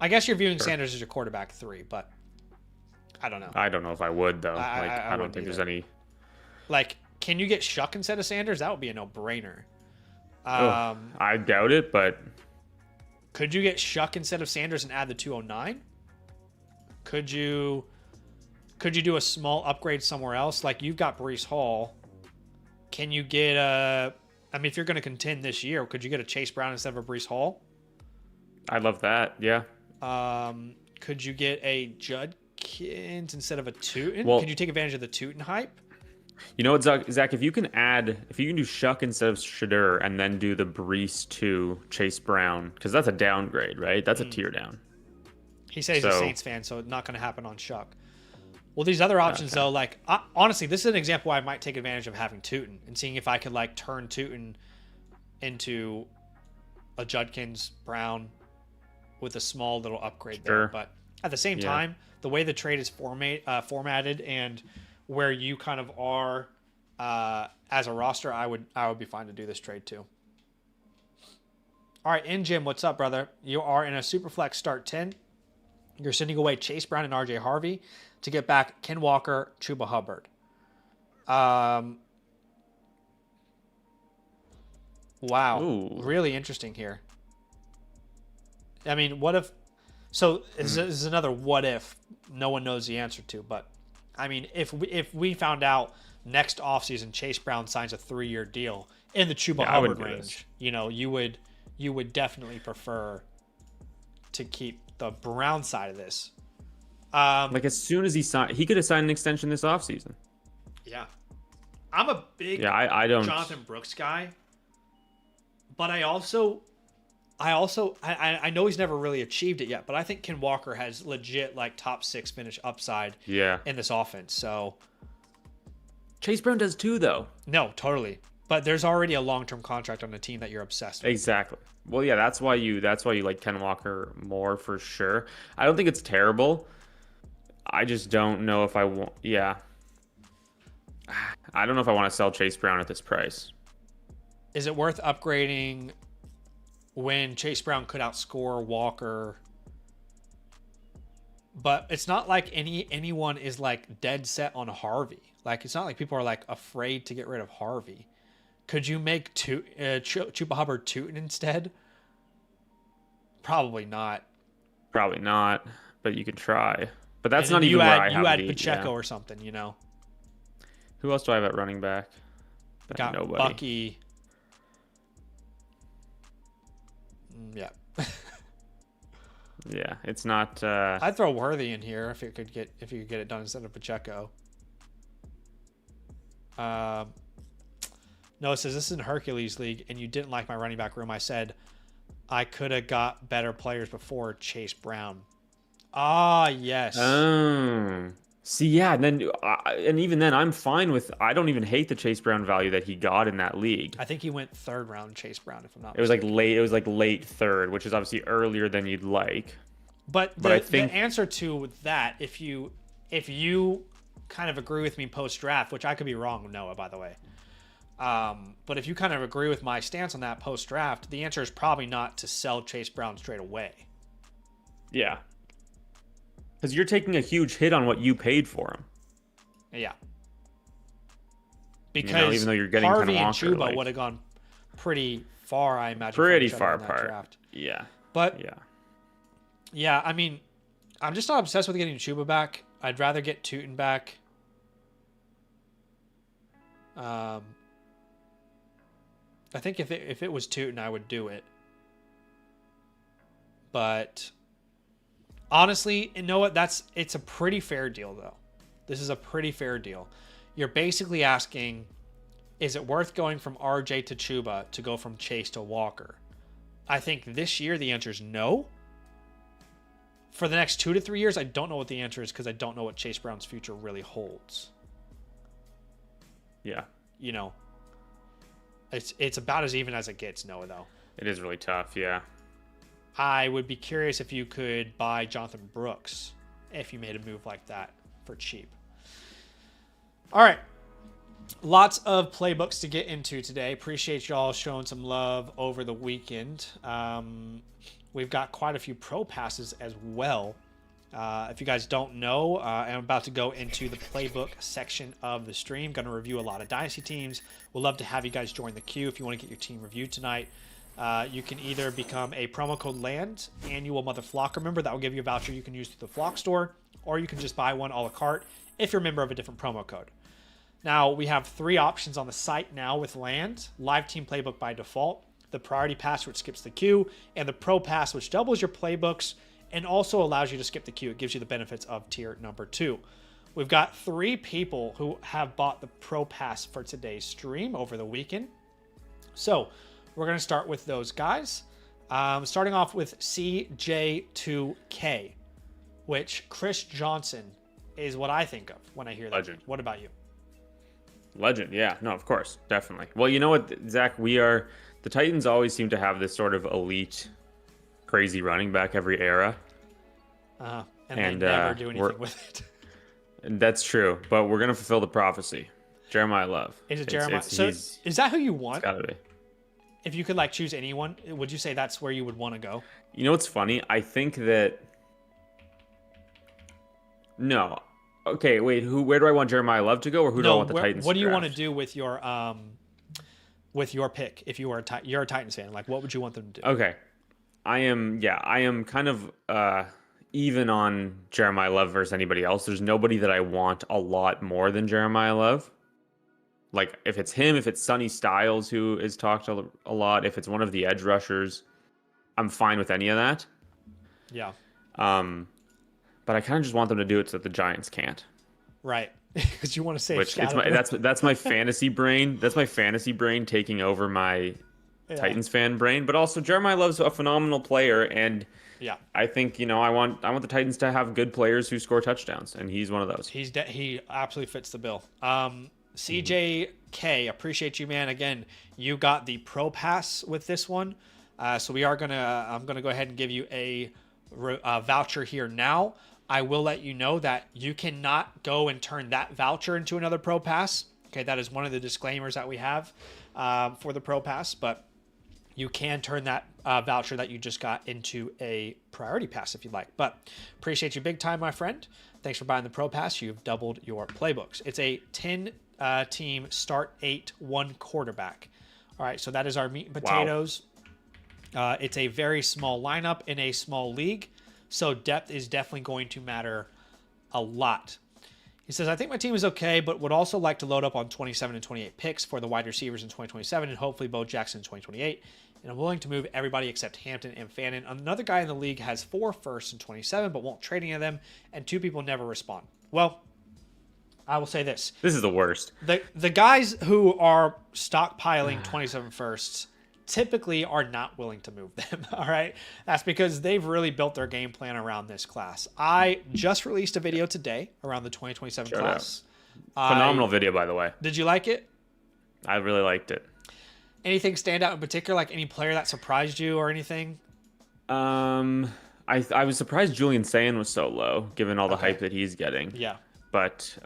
I guess you're viewing Sanders as your quarterback 3, but I don't know. I don't know if I would though. I I don't wouldn't think there's either. any. Like, can you get Shuck instead of Sanders? That would be a no-brainer. I doubt it, but Could you get Shuck instead of Sanders and add the 209? Could you Could you do a small upgrade somewhere else? Like you've got Breece Hall. Can you get a? I mean, if you're going to contend this year, could you get a Chase Brown instead of a Breece Hall? I love that. Yeah. Could you get a Judkins instead of a Tootin? Well, could you take advantage of the Tootin hype? You know what, Zach? If you can do Shuck instead of Shadur and then do the Breece to Chase Brown, because that's a downgrade, right? That's a tier down. He says he's a Saints fan, so it's not going to happen on Shuck. Well, these other options, though, like, honestly, this is an example where I might take advantage of having Tootin and seeing if I could, like, turn Tootin into a Judkins Brown with a small little upgrade there. But at the same time, the way the trade is formatted and where you kind of are as a roster, I would be fine to do this trade too. All right, Jim, what's up, brother? You are in a Superflex start 10. You're sending away Chase Brown and RJ Harvey to get back Ken Walker, Chuba Hubbard. Wow. Ooh. Really interesting here. I mean, what if... So this is another what if no one knows the answer to. But, I mean, if we found out next offseason Chase Brown signs a 3-year deal in the Chuba Hubbard range, you know, you would definitely prefer to keep the Brown side of this. Like as soon as he could have signed an extension this offseason. Yeah. I'm a big I don't Jonathan Brooks guy. But I know he's never really achieved it yet, but I think Ken Walker has legit like top 6 finish upside in this offense. So Chase Brown does too, though. No, totally. But there's already a long-term contract on the team that you're obsessed with. Exactly. Well, yeah, that's why you like Ken Walker more for sure. I don't think it's terrible. I just don't know if I want. Yeah. I don't know if I want to sell Chase Brown at this price. Is it worth upgrading when Chase Brown could outscore Walker? But it's not like anyone is like dead set on Harvey. Like it's not like people are like afraid to get rid of Harvey. Could you make Chuba Hubbard Tootin instead? Probably not. Probably not. But you could try. But that's not even where I have you add Pacheco or something, you know. Who else do I have at running back? Got nobody. Bucky. Yeah. Yeah, it's not. I'd throw Worthy in here if you could get it done instead of Pacheco. No, it says this is in Hercules League, and you didn't like my running back room. I said I could have got better players before Chase Brown. Ah, yes. See, yeah, and even then, I'm fine with. I don't even hate the Chase Brown value that he got in that league. I think he went 3rd round Chase Brown, if I'm not. It was like late. It was like late 3rd, which is obviously earlier than you'd like. But I think the answer to that, if you kind of agree with me post draft, which I could be wrong, Noah, by the way. But if you kind of agree with my stance on that post draft, the answer is probably not to sell Chase Brown straight away. Yeah. Because you're taking a huge hit on what you paid for him. Yeah. Because even though you're getting Harvey Ken Walker, and Chuba would have gone pretty far, I imagine. Pretty far apart. Draft. Yeah. But yeah, I mean, I'm just not obsessed with getting Chuba back. I'd rather get Tootin back. I think if it was Tootin, I would do it. But honestly, you know what? It's a pretty fair deal, though. This is a pretty fair deal. You're basically asking, is it worth going from RJ to Chuba to go from Chase to Walker? I think this year the answer is no. For the next 2 to 3 years, I don't know what the answer is because I don't know what Chase Brown's future really holds. Yeah. You know, it's about as even as it gets, Noah, though. It is really tough, yeah. I would be curious if you could buy Jonathan Brooks if you made a move like that for cheap. All right. Lots of playbooks to get into today. Appreciate y'all showing some love over the weekend. We've got quite a few pro passes as well. If you guys don't know, I'm about to go into the playbook section of the stream. Going to review a lot of Dynasty teams. We'd love to have you guys join the queue if you want to get your team reviewed tonight. You can either become a promo code LAND annual Mother Flocker member. That will give you a voucher you can use through the Flock store, or you can just buy one a la carte if you're a member of a different promo code. Now, we have 3 options on the site now with land: live team playbook by default, the priority pass, which skips the queue, and the pro pass, which doubles your playbooks and also allows you to skip the queue. It gives you the benefits of tier number 2. We've got 3 people who have bought the pro pass for today's stream over the weekend. So we're going to start with those guys. Starting off with CJ2K, which Chris Johnson is what I think of when I hear that. Legend. What about you? Legend, yeah. No, of course, definitely. Well, you know what, Zach? The Titans always seem to have this sort of elite, crazy running back every era. And they never do anything with it. That's true, but we're going to fulfill the prophecy. Jeremiah Love. Is it Jeremiah? So is that who you want? It's gotta be. If you could like choose anyone, would you say that's where you would want to go? You know what's funny? I think that... No. Okay, wait. Where do I want Jeremiah Love to go, or who do I want the Titans what to do you draft? want to do with your pick? If you were you're a Titans fan, like what would you want them to do? Okay. I am kind of even on Jeremiah Love versus anybody else. There's nobody that I want a lot more than Jeremiah Love. Like, if it's him, if it's Sonny Styles, who is talked a lot, if it's one of the edge rushers, I'm fine with any of that. Yeah. But I kind of just want them to do it so that the Giants can't. Right. Because you want to save Skattebo. That's my fantasy brain. That's my fantasy brain taking over my Titans fan brain. But also, Jeremiah Love's a phenomenal player, and yeah, I think I want the Titans to have good players who score touchdowns, and he's one of those. He absolutely fits the bill. CJK, appreciate you, man. Again, you got the pro pass with this one, so I'm gonna go ahead and give you a voucher here now. I will let you know that you cannot go and turn that voucher into another pro pass. Okay, that is one of the disclaimers that we have for the pro pass, but you can turn that voucher that you just got into a priority pass if you'd like. But appreciate you big time, my friend. Thanks for buying the pro pass. You've doubled your playbooks. It's a 10-team start 8 1 quarterback. All right, so that is our meat and potatoes. Wow. It's a very small lineup in a small league, so depth is definitely going to matter a lot. He says, I think my team is okay, but would also like to load up on 27 and 28 picks for the wide receivers in 2027 and hopefully Bo Jackson in 2028. And I'm willing to move everybody except Hampton and Fannin. Another guy in the league has 4 firsts in 27, but won't trade any of them, and 2 people never respond. Well, I will say this. This is the worst. The guys who are stockpiling 27 firsts typically are not willing to move them, all right? That's because they've really built their game plan around this class. I just released a video today around the 2027 class. Phenomenal video, by the way. Did you like it? I really liked it. Anything stand out in particular, like any player that surprised you or anything? I was surprised Julian Sayin was so low, given all the hype that he's getting. Yeah. But,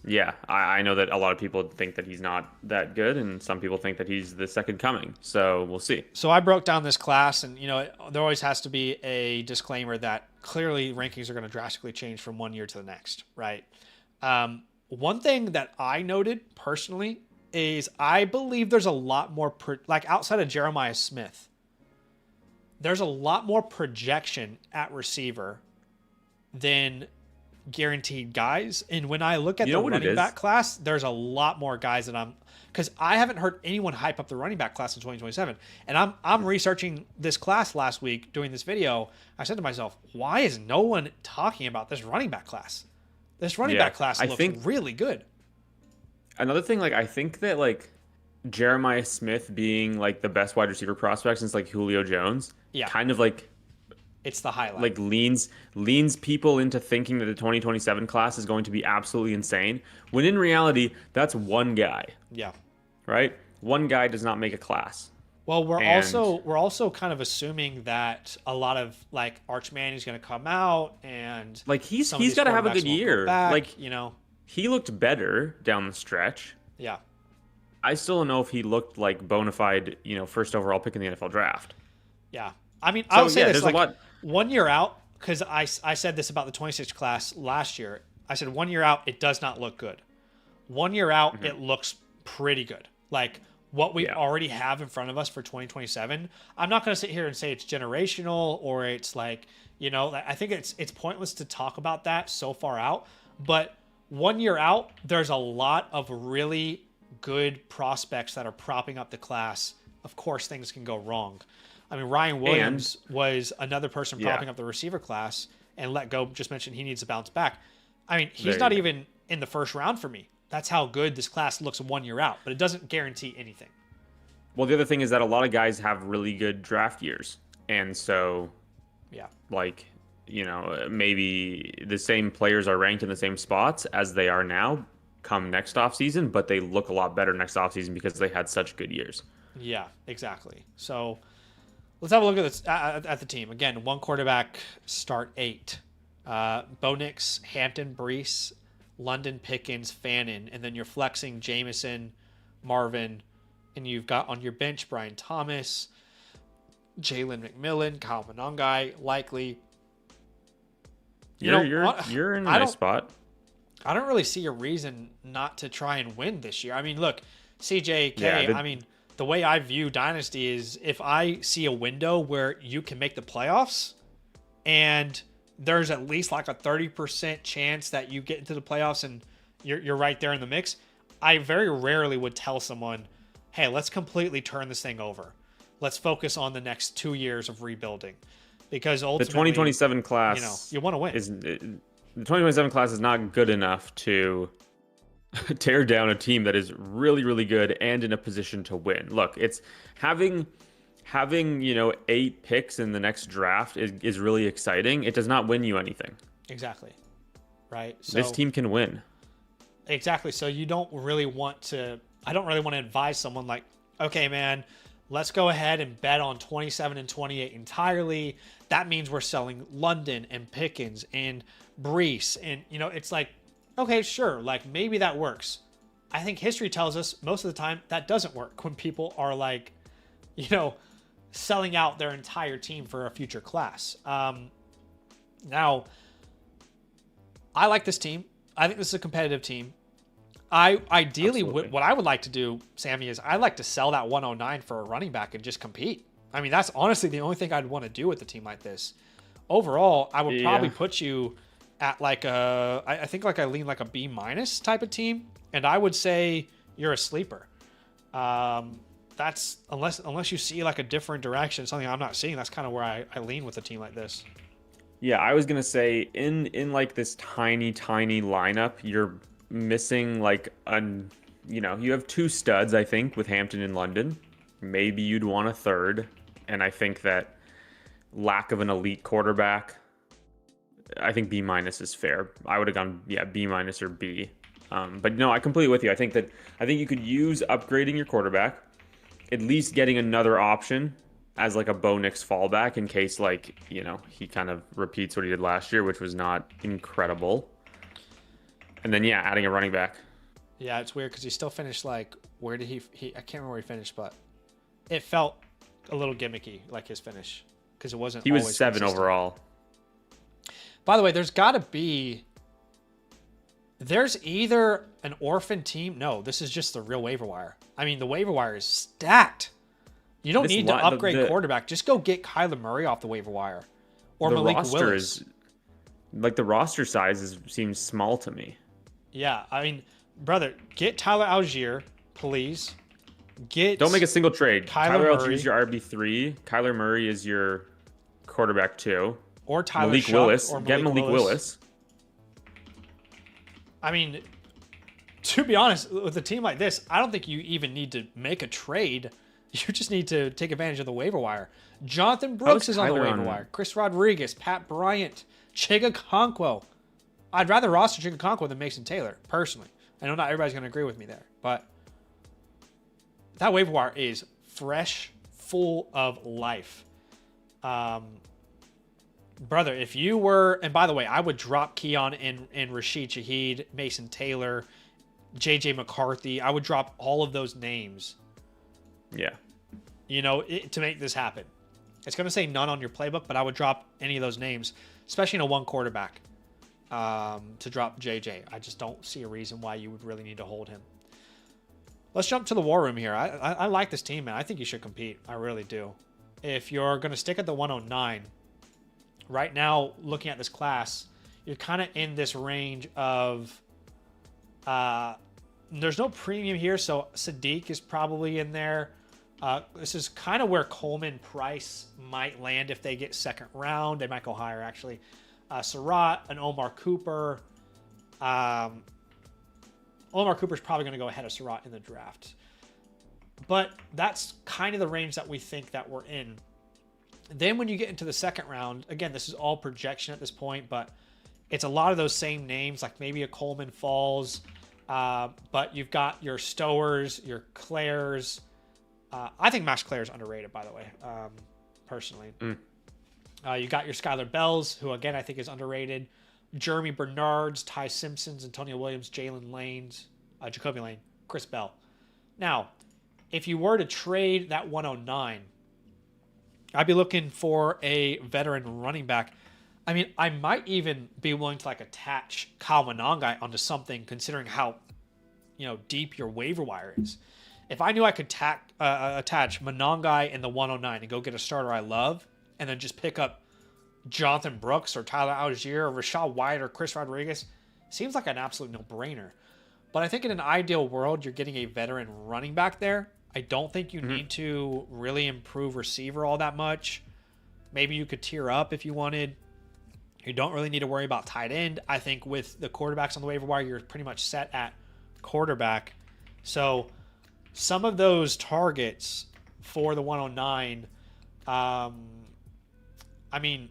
yeah, I know that a lot of people think that he's not that good, and some people think that he's the second coming. So we'll see. So I broke down this class, and there always has to be a disclaimer that clearly rankings are going to drastically change from one year to the next, right? One thing that I noted personally is I believe there's a lot more outside of Jeremiah Smith, there's a lot more projection at receiver than guaranteed guys. And when I look at the running back class, there's a lot more guys that because I haven't heard anyone hype up the running back class in 2027. And I'm researching this class last week doing this video. I said to myself, why is no one talking about this running back class? This running back class looks really good. Another thing, I think that Jeremiah Smith being the best wide receiver prospect since Julio Jones, kind of it's the highlight. Leans people into thinking that the 2027 class is going to be absolutely insane, when in reality that's one guy. Yeah. Right? One guy does not make a class. Well, we're also kind of assuming that a lot of Arch Manning's going to come out and he's got to have a good year. He looked better down the stretch. Yeah. I still don't know if he looked like bona fide, first overall pick in the NFL draft. Yeah. I mean, I would say this, 1 year out, because I said this about the 26 class last year. I said 1 year out, it does not look good. 1 year out, it looks pretty good. what we Yeah. already have in front of us for 2027. I'm not going to sit here and say it's generational or it's like, I think it's pointless to talk about that so far out. But 1 year out, there's a lot of really good prospects that are propping up the class. Of course, things can go wrong. I mean, Ryan Williams was another person propping up the receiver class, and let go just mentioned he needs to bounce back. I mean, he's not even in the first round for me. That's how good this class looks 1 year out, but it doesn't guarantee anything. Well, the other thing is that a lot of guys have really good draft years. And so, maybe the same players are ranked in the same spots as they are now come next offseason, but they look a lot better next offseason because they had such good years. Yeah, exactly. So let's have a look at this at the team. Again, 1 quarterback, start 8. Bo Nix, Hampton, Brees, London, Pickens, Fannin, and then you're flexing Jameson, Marvin, and you've got on your bench Brian Thomas, Jalen McMillan, Kyle Monangai, likely. You're in a nice spot. I don't really see a reason not to try and win this year. I mean, look, CJK, the way I view Dynasty is if I see a window where you can make the playoffs and there's at least like a 30% chance that you get into the playoffs and you're right there in the mix, I very rarely would tell someone, hey, let's completely turn this thing over. Let's focus on the next 2 years of rebuilding. Because ultimately, the 2027 class, you want to win. The 2027 class is not good enough to tear down a team that is really, really good and in a position to win. Look, it's having 8 picks in the next draft is really exciting. It does not win you anything. Exactly. Right. So, this team can win. Exactly. So you don't really want to. I don't really want to advise someone like, okay, man, let's go ahead and bet on 27 and 28 entirely. That means we're selling London and Pickens and Brees. And, it's like, okay, sure. Like maybe that works. I think history tells us most of the time that doesn't work when people are like, selling out their entire team for a future class. Now, I like this team. I think this is a competitive team. What I would like to do, Sammy, is I'd like to sell that 109 for a running back and just compete. I mean, that's honestly the only thing I'd want to do with a team like this. Overall, I would probably put you at like I think like I lean like a B- type of team, and I would say you're a sleeper. That's unless you see like a different direction, something I'm not seeing. That's kind of where I lean with a team like this. Yeah, I was gonna say in like this tiny lineup, you're missing like you have 2 studs, I think, with Hampton and London. Maybe you'd want a third, and I think that lack of an elite quarterback, I think B- is fair. I would have gone B- or B. But no, I completely with you. I think you could use upgrading your quarterback, at least getting another option as like a Bo Nix fallback in case he kind of repeats what he did last year, which was not incredible. And then adding a running back. Yeah, it's weird because he still finished like where did he I can't remember where he finished, but it felt a little gimmicky like his finish because it wasn't. He was always 7 consistent. overall. By the way, there's either an orphan team. No, this is just the real waiver wire. I mean, the waiver wire is stacked. You don't need to upgrade quarterback. Just go get Kyler Murray off the waiver wire or Malik Willis. The roster size seems small to me. Yeah, I mean, brother, get Tyler Algier, please. Don't make a single trade. Kyler Algier is your RB3. Kyler Murray is your quarterback 2. Or Tyler Malik Willis. Get Malik Willis. I mean, to be honest, with a team like this, I don't think you even need to make a trade. You just need to take advantage of the waiver wire. Jonathan Brooks is on the waiver wire. Chris Rodriguez, Pat Bryant, Chigakonkwo. I'd rather roster Chigakonkwo than Mason Taylor, personally. I know not everybody's going to agree with me there, but that waiver wire is fresh, full of life. Brother, if you were, and by the way, I would drop Keon and Rashid Shaheed, Mason Taylor, JJ McCarthy. I would drop all of those names. Yeah. To make this happen. It's going to say none on your playbook, but I would drop any of those names, especially in a 1 quarterback, to drop JJ. I just don't see a reason why you would really need to hold him. let's jump to the war room here. I like this team, man. I think you should compete. I really do. If you're going to stick at the 109, right now, looking at this class, you're kind of in this range of... there's no premium here, so Sadiq is probably in there. This is kind of where Coleman Price might land if they get second round. They might go higher, actually. Surratt, and Omar Cooper. Omar Cooper's probably going to go ahead of Surratt in the draft. But that's kind of the range that we think that we're in. Then when you get into the second round, again, this is all projection at this point, but it's a lot of those same names, like maybe a Coleman falls. But you've got your Stowers, your Claires. I think Max Claire is underrated, by the way, personally. You got your Skylar Bells, who, again, I think is underrated. Jeremy Bernards, Ty Simpsons, Antonio Williams, Jalen Lanes, Jacoby Lane, Chris Bell. Now, if you were to trade that 109, I'd be looking for a veteran running back. I mean, I might even be willing to attach Kyle Monangai onto something, considering how, deep your waiver wire is. If I knew I could attach Monangai in the 109 and go get a starter I love, and then just pick up Jonathan Brooks or Tyler Algier or Rashad White or Chris Rodriguez, seems like an absolute no-brainer. But I think in an ideal world, you're getting a veteran running back there. I don't think you need to really improve receiver all that much. Maybe you could tier up if you wanted. You don't really need to worry about tight end. I think with the quarterbacks on the waiver wire, you're pretty much set at quarterback. So some of those targets for the 109, I mean...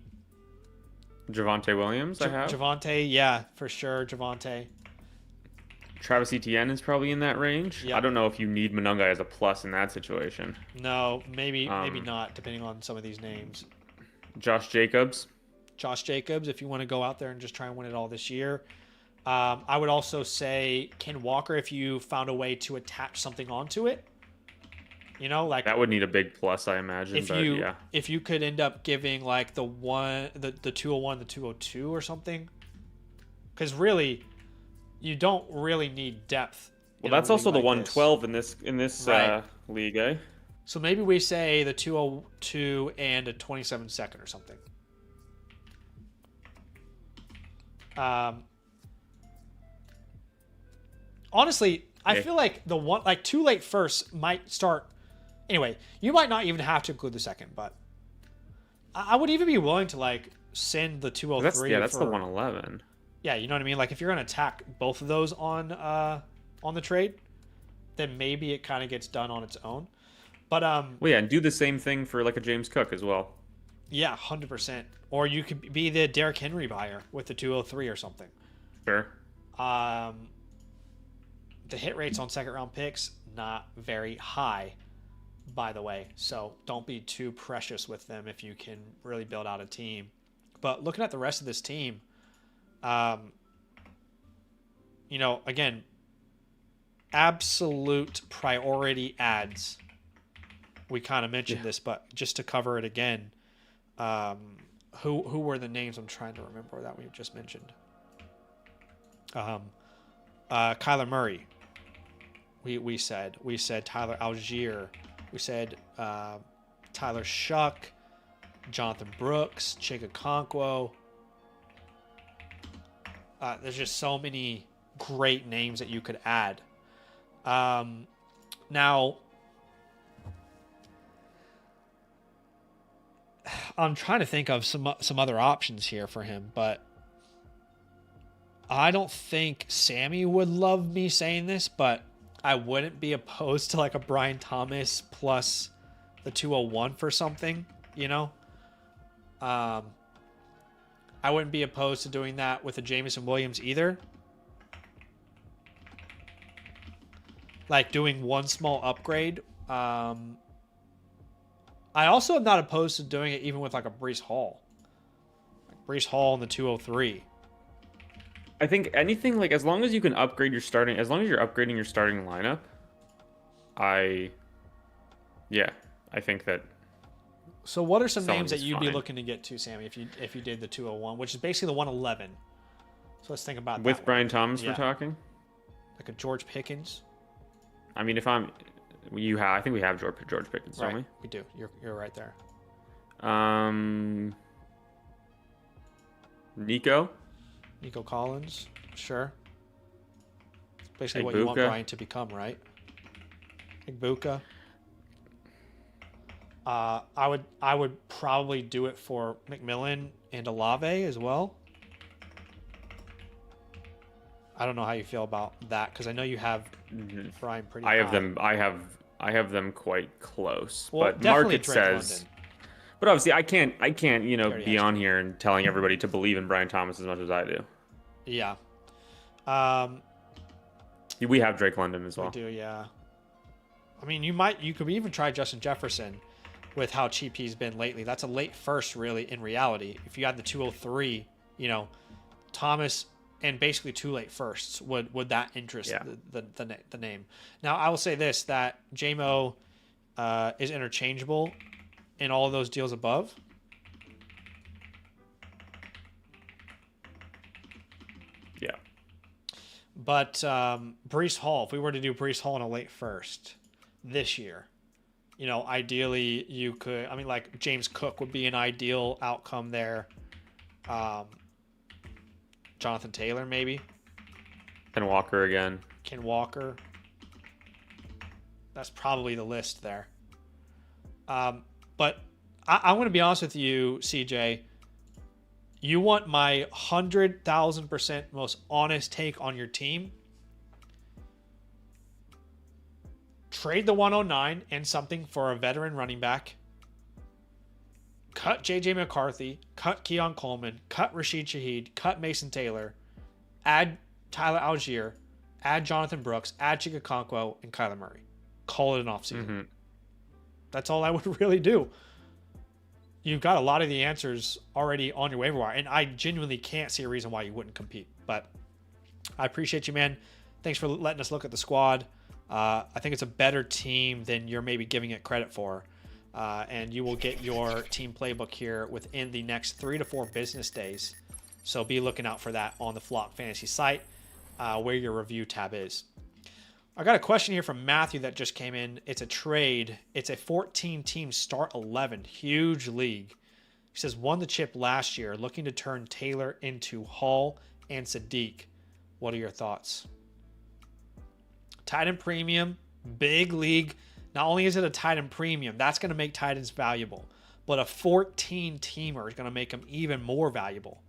Javonte Williams, I have. Javonte, yeah, for sure, Javonte. Travis Etienne is probably in that range. Yep. I don't know if you need Monangai as a plus in that situation. No, maybe not, depending on some of these names. Josh Jacobs, if you want to go out there and just try and win it all this year. I would also say Ken Walker, if you found a way to attach something onto it. That would need a big plus, I imagine. If you could end up giving the 201, the 202 or something, because really, you don't really need depth. Well, that's also the 112 in this right. League, eh? So maybe we say the 202 and a 27 second or something. Honestly, I feel like the one too late first might start. Anyway, you might not even have to include the second, but I would even be willing to send the 203. That's the 111. Yeah, you know what I mean? If you're going to attack both of those on the trade, then maybe it kind of gets done on its own. But and do the same thing for a James Cook as well. Yeah, 100%. Or you could be the Derrick Henry buyer with the 203 or something. Sure. The hit rates on second round picks, not very high, by the way. So don't be too precious with them if you can really build out a team. But looking at the rest of this team, again, absolute priority ads. We kind of mentioned this, but just to cover it again, who were the names I'm trying to remember that we just mentioned? Kyler Murray. We said Tyler Algier. We said Tyler Shuck, Jonathan Brooks, Chig Okonkwo. There's just so many great names that you could add. Now, I'm trying to think of some other options here for him, but I don't think Sammy would love me saying this, but I wouldn't be opposed to a Brian Thomas plus the 201 for something, I wouldn't be opposed to doing that with a Jameson Williams either. Doing one small upgrade. I also am not opposed to doing it even with a Breece Hall. Breece Hall in the 203. I think anything as long as you can upgrade your starting, as long as you're upgrading your starting lineup, I think that. So what are some names that you'd be looking to get to, Sammy, if you did the 201, which is basically the 111? So let's think about with that Brian Thomas. We're talking a George Pickens. I mean, I think we have George Pickens, don't Right, we do. You're right there. we? Nico Collins, sure. Basically what Ibuka. you want Brian to become, right? Ibuka. I would probably do it for McMillan and Olave as well. I don't know how you feel about that because I know you have Brian pretty high. I have them quite close, Well, but definitely market Drake says. London. But obviously, I can't, be on to. here and telling everybody to believe in Brian Thomas as much as I do. Yeah. We have Drake London as well. We do, yeah. I mean, you could even try Justin Jefferson with how cheap he's been lately. That's a late first, really, in reality. If you had the 203, Thomas and basically 2 late firsts, would that interest the name? Now, I will say this, that JMO is interchangeable in all of those deals above. Yeah. But Breece Hall, if we were to do Breece Hall in a late first this year, ideally you could, like James Cook would be an ideal outcome there. Jonathan Taylor, maybe. Ken Walker again. Ken Walker. That's probably the list there. But I'm going to be honest with you, CJ. You want my 100,000% most honest take on your team? Trade the 109 and something for a veteran running back. Cut J.J. McCarthy. Cut Keon Coleman. Cut Rashid Shaheed. Cut Mason Taylor. Add Tyler Algier. Add Jonathan Brooks. Add Chikakonkwo and Kyler Murray. Call it an offseason. Mm-hmm. That's all I would really do. You've got a lot of the answers already on your waiver wire, and I genuinely can't see a reason why you wouldn't compete. But I appreciate you, man. Thanks for letting us look at the squad. I think it's a better team than you're maybe giving it credit for. And you will get your team playbook here within the next 3 to 4 business days. So be looking out for that on the Flock Fantasy site where your review tab is. I got a question here from Matthew that just came in. It's a trade. It's a 14-team start 11. Huge league. He says, won the chip last year, looking to turn Taylor into Hall and Sadiq. What are your thoughts? Tight end premium, big league. Not only is it a tight end premium, that's going to make tight ends valuable, but a 14-teamer is going to make them even more valuable.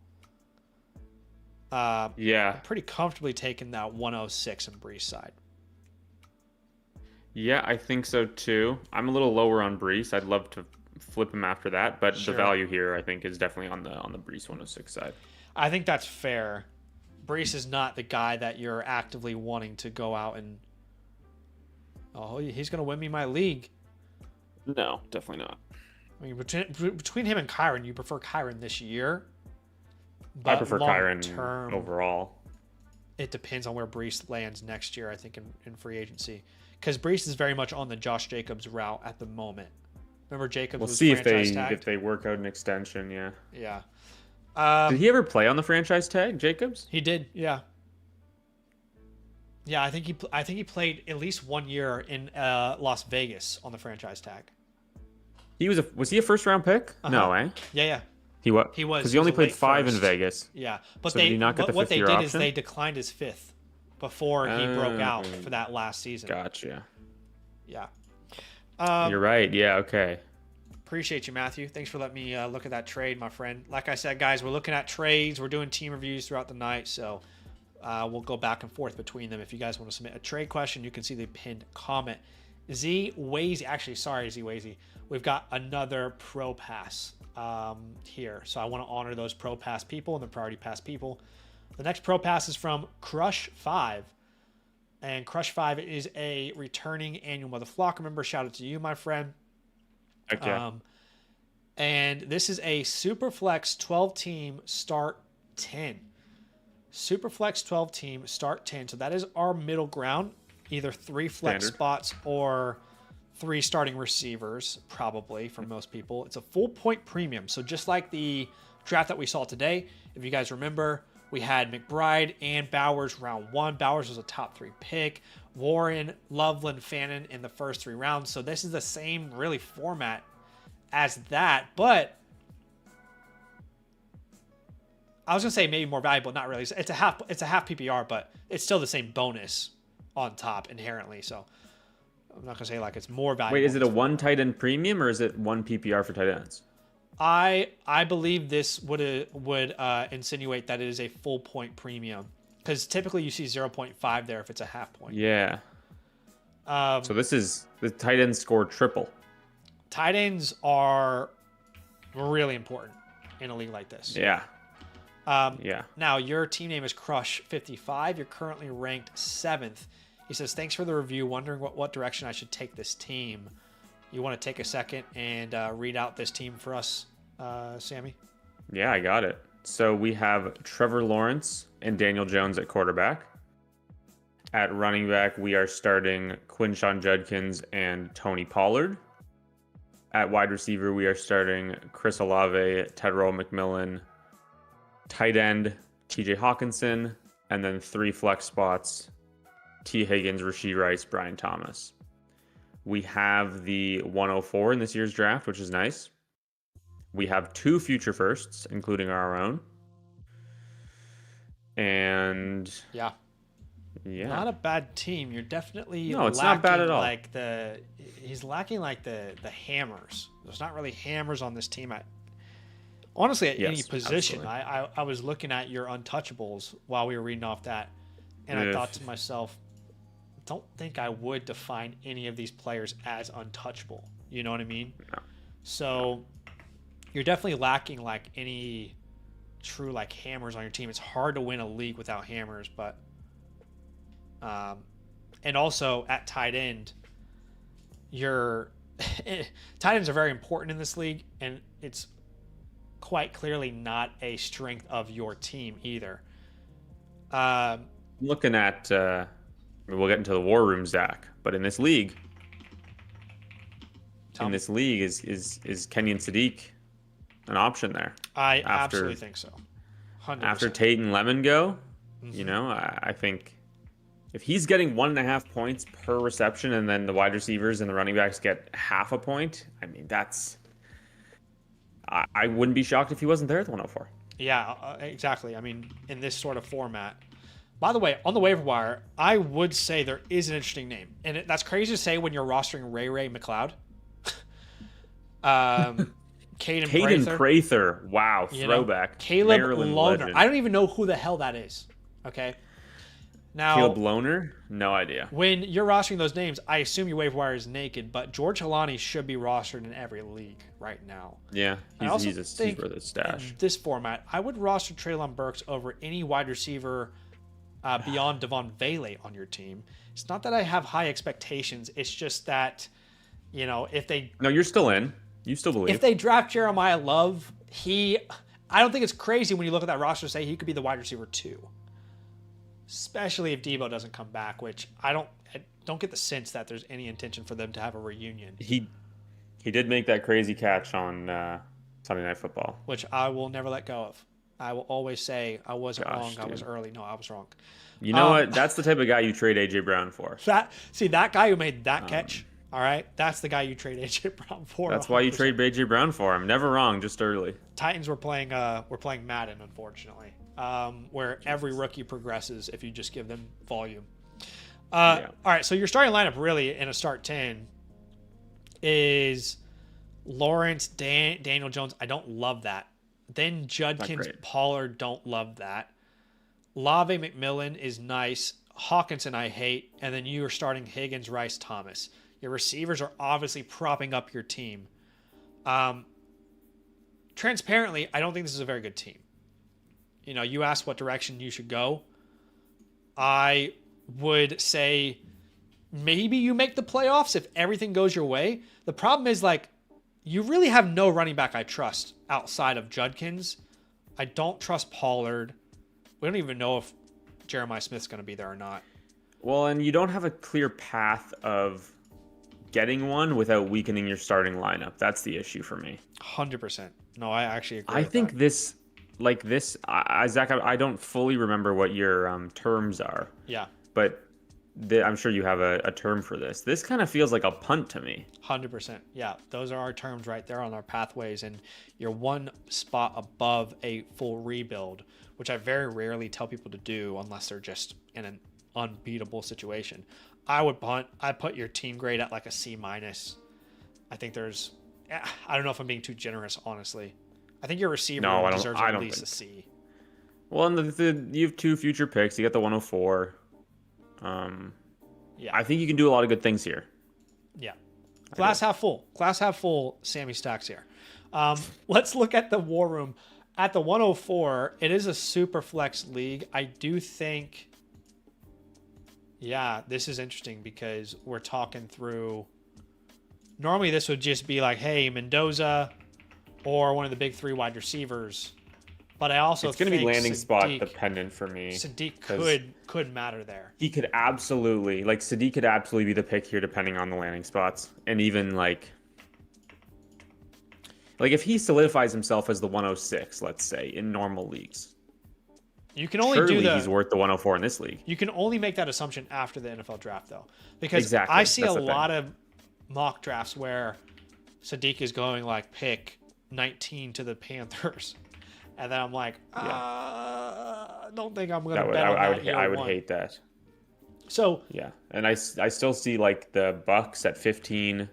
Yeah. I'm pretty comfortably taking that 106 in Breece side. Yeah, I think so too. I'm a little lower on Breece. I'd love to flip him after that, but the value here I think is definitely on the Breece 106 side. I think that's fair. Breece is not the guy that you're actively wanting to go out and he's going to win me my league. No, definitely not. I mean, between him and Kyron, you prefer Kyron this year. But I prefer Kyron term, overall. It depends on where Breece lands next year, I think, in free agency. Because Breece is very much on the Josh Jacobs route at the moment. Remember Jacobs was franchise tagged? If they work out an extension, yeah. Yeah. Did he ever play on the franchise tag, Jacobs? He did, yeah. Yeah, I think he played at least 1 year in Las Vegas on the franchise tag. Was he a first round pick? Uh-huh. No, eh? Yeah. He was because he only played 5 first. In Vegas. Yeah, but so did he not get the what they did option? Is they declined his 5th before he broke out for that last season. Gotcha. Yeah. You're right. Yeah. Okay. Appreciate you, Matthew. Thanks for letting me look at that trade, my friend. Like I said, guys, we're looking at trades. We're doing team reviews throughout the night, so we'll go back and forth between them. If you guys want to submit a trade question, you can see the pinned comment. Z Wazy. We've got another Pro Pass here. So I want to honor those Pro Pass people and the Priority Pass people. The next Pro Pass is from Crush 5. And Crush 5 is a returning annual Mother Flock member. Shout out to you, my friend. Okay. And this is a Superflex 12-team start 10. Superflex 12-team start 10. So that is our middle ground. Either 3 flex spots or 3 starting receivers, probably for most people. It's a full point premium. So just like the draft that we saw today, if you guys remember, we had McBride and Bowers round 1. Bowers was a top 3 pick. Warren, Loveland, Fannin in the first 3 rounds. So this is the same really format as that, but I was gonna say maybe more valuable. Not really. It's a half PPR, but it's still the same bonus on top inherently. So I'm not gonna say like it's more valuable. Wait, is it a 1 tight end premium or is it 1 PPR for tight ends? I believe this would insinuate that it is a full point premium, because typically you see 0.5 there if it's a half point. Yeah. So this is the tight end score triple. Tight ends are really important in a league like this. Yeah. Yeah. Now your team name is Crush55. You're currently ranked 7th. He says, "Thanks for the review. Wondering what direction I should take this team." You want to take a second and read out this team for us, Sammy? Yeah, I got it. So we have Trevor Lawrence and Daniel Jones at quarterback. At running back, we are starting Quinshon Judkins and Tony Pollard. At wide receiver, we are starting Chris Olave, Tedrow McMillan. Tight end, TJ Hawkinson. And then 3 flex spots, T. Higgins, Rashee Rice, Brian Thomas. We have the 104 in this year's draft, which is nice. We have 2 future firsts, including our own. And yeah, not a bad team. You're definitely it's not bad at all. Like he's lacking like the hammers. There's not really hammers on this team honestly at any position. I was looking at your untouchables while we were reading off that, and I thought to myself, don't think I would define any of these players as untouchable. You know what I mean? No. So you're definitely lacking like any true like hammers on your team. It's hard to win a league without hammers, but and also at tight end, your tight ends are very important in this league, and it's quite clearly not a strength of your team either. Looking at we'll get into the war room, Zach, but in this league, is Kenyon Sadiq an option there? I absolutely think so. 100%. After Tate and Lemon go, you know, I think if he's getting 1.5 points per reception, and then the wide receivers and the running backs get half a point, I mean, I wouldn't be shocked if he wasn't there at the 104. Yeah, exactly. I mean, in this sort of format. By the way, on the waiver wire, I would say there is an interesting name. And that's crazy to say when you're rostering Ray McLeod. Caden Prather. Wow, throwback. Caleb Lohner. I don't even know who the hell that is. Okay. Now, Caleb Lohner? No idea. When you're rostering those names, I assume your waiver wire is naked, but George Halani should be rostered in every league right now. Yeah, he's worth a stash. In this format, I would roster Treylon Burks over any wide receiver beyond Devon Vele on your team. It's not that I have high expectations. It's just that, you know, if they... No, you're still in. You still believe. If they draft Jeremiah Love, I don't think it's crazy when you look at that roster to say he could be the wide receiver 2. Especially if Debo doesn't come back, which I don't get the sense that there's any intention for them to have a reunion. He did make that crazy catch on Sunday Night Football, which I will never let go of. I will always say I wasn't wrong. Dude. I was early. No, I was wrong. You know what? That's the type of guy you trade AJ Brown for. That guy who made that catch. All right, that's the guy you trade AJ Brown for. That's 100%. Why you trade AJ Brown for him. Never wrong, just early. Titans were playing Madden, unfortunately, where every rookie progresses if you just give them volume. All right, so your starting lineup really in a start 10 is Lawrence, Daniel Jones. I don't love that. Then Judkins, Pollard, don't love that. Lave McMillan is nice. Hawkinson I hate. And then you are starting Higgins, Rice, Thomas. Your receivers are obviously propping up your team. Transparently, I don't think this is a very good team. You know, you asked what direction you should go. I would say maybe you make the playoffs if everything goes your way. The problem is, like, you really have no running back I trust outside of Judkins. I don't trust Pollard. We don't even know if Jeremiah Smith's going to be there or not. Well, and you don't have a clear path of getting one without weakening your starting lineup. That's the issue for me. 100%. No, I actually agree. I think this, Zach, I don't fully remember what your terms are. Yeah. But I'm sure you have a term for this. This kind of feels like a punt to me. 100%. Yeah, those are our terms right there on our pathways, and you're one spot above a full rebuild, which I very rarely tell people to do unless they're just in an unbeatable situation. I would punt. I put your team grade at like a C minus. I think there's, I don't know if I'm being too generous, honestly. I think your receiver deserves at least a C. Well, and you have 2 future picks. You got the 104. Yeah. I think you can do a lot of good things here. Yeah. Glass half full. Glass half full, Sammy Stacks here. Let's look at the War Room. At the 104, it is a super flex league. I do think, yeah, this is interesting because we're talking through. Normally, this would just be like, hey, Mendoza or one of the big 3 wide receivers. But I also it's going to be landing spot dependent for me. Sadiq could matter there. He could absolutely, like, Sadiq could absolutely be the pick here depending on the landing spots. And even, like if he solidifies himself as the 106, let's say, in normal leagues. You can only he's worth the 104 in this league. You can only make that assumption after the NFL draft, though. Because I see a lot of mock drafts where Sadiq is going, like, pick 19 to the Panthers. And then I'm like, I don't think I'm going to bet on that. I would hate that. So yeah, and I still see like the Bucks at 15.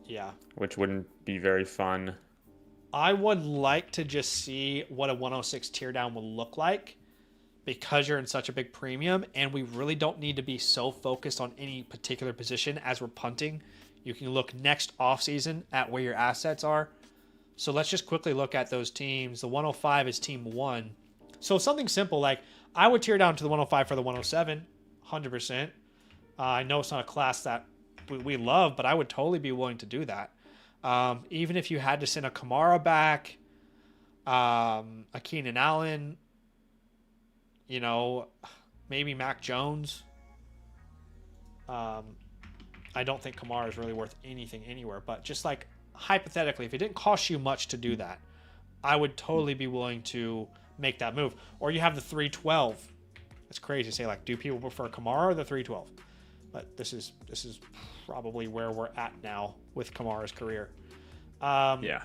Yeah, which wouldn't be very fun. I would like to just see what a 106 tear down would look like because you're in such a big premium, and we really don't need to be so focused on any particular position as we're punting. You can look next offseason at where your assets are. So let's just quickly look at those teams. The 105 is team 1. So something simple, like I would tear down to the 105 for the 107, 100%. I know it's not a class that we love, but I would totally be willing to do that. Even if you had to send a Kamara back, a Keenan Allen, maybe Mac Jones. I don't think Kamara is really worth anything anywhere, but just like hypothetically, if it didn't cost you much to do that, I would totally be willing to make that move. Or you have the 312. It's crazy to say, like, do people prefer Kamara or the 312? But this is probably where we're at now with Kamara's career. Yeah.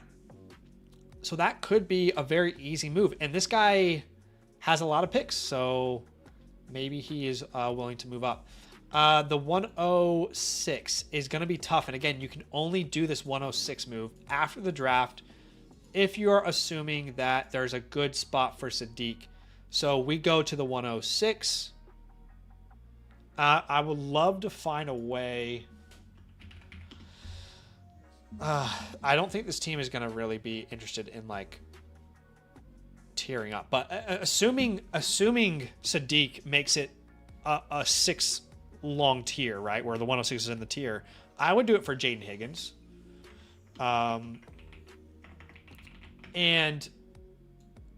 So that could be a very easy move. And this guy has a lot of picks, so maybe he is willing to move up. The 106 is going to be tough. And again, you can only do this 106 move after the draft if you're assuming that there's a good spot for Sadiq. So we go to the 106. I would love to find a way. I don't think this team is going to really be interested in like tearing up. But assuming Sadiq makes it a 6 long tier, right, where the 106 is in the tier, I would do it for Jaden Higgins. And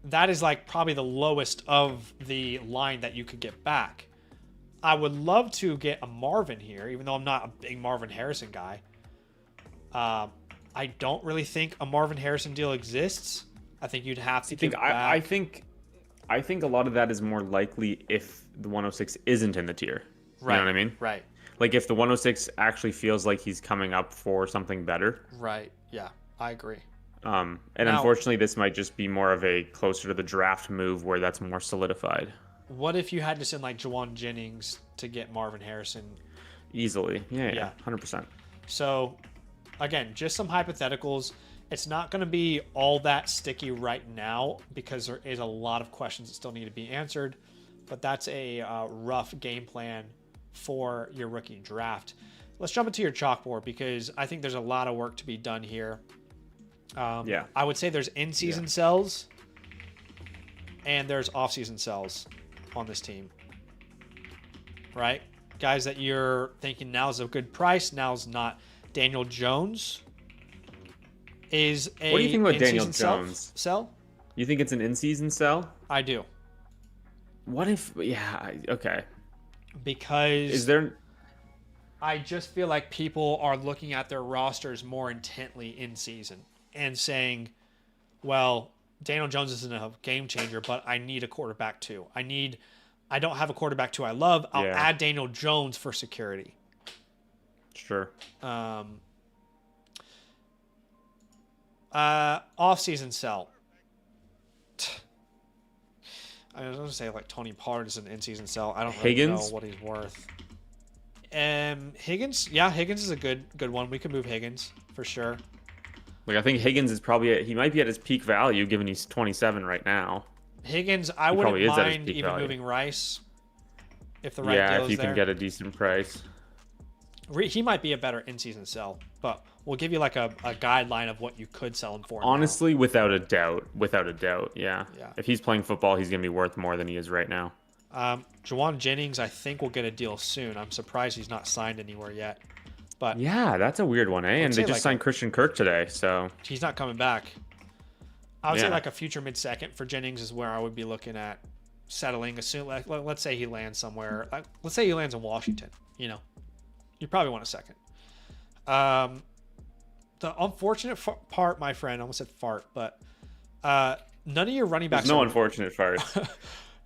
that is like probably the lowest of the line that you could get back. I would love to get a Marvin here, even though I'm not a big Marvin Harrison guy. I don't really think a Marvin Harrison deal exists. I think you'd have to give back. I think a lot of that is more likely if the 106 isn't in the tier. Right. You know what I mean? Right. Like if the 106 actually feels like he's coming up for something better. Right. Yeah, I agree. And now, unfortunately, this might just be more of a closer to the draft move where that's more solidified. What if you had to send like Juwan Jennings to get Marvin Harrison? Easily. Yeah. 100%. So, again, just some hypotheticals. It's not going to be all that sticky right now because there is a lot of questions that still need to be answered. But that's a rough game plan for your rookie draft. Let's jump into your chalkboard because I think there's a lot of work to be done here. I would say there's in-season sells and there's off-season sells on this team. Right? Guys that you're thinking now's a good price, now's not. Daniel Jones is a What do you think about Daniel Jones? Sell? You think it's an in-season sell? I do. What if... Yeah, okay. Because... Is there... I just feel like people are looking at their rosters more intently in season and saying, well, Daniel Jones isn't a game changer, but I need a quarterback too. I need I don't have a quarterback who I love. I'll Yeah. add Daniel Jones for security. Sure. Off-season sell. I was going to say like Tony Pollard is an in-season sell. I don't really know Higgins? what he's worth. Higgins, yeah, Higgins is a good one. We could move Higgins for sure. Like I think Higgins is probably he might be at his peak value given he's 27 right now. Higgins, I He wouldn't probably is at his mind peak even value. moving Rice if the right Yeah, deal if is you there. can get a decent price. He might be a better in-season sell, but we'll give you like a guideline of what you could sell him for. Honestly, without a doubt, yeah. Yeah. If he's playing football, he's gonna be worth more than he is right now. Juwan Jennings, I think will get a deal soon. I'm surprised he's not signed anywhere yet, but Yeah, that's a weird one, eh? And say they just like signed Christian Kirk today, so he's not coming back. I would say Yeah. like a future mid-second for Jennings is where I would be looking at settling. Assume like let's say he lands somewhere. Like, let's say he lands in Washington. You know, you probably want a second. The unfortunate part, my friend, I almost said fart, but none of your running backs. there's no unfortunate part.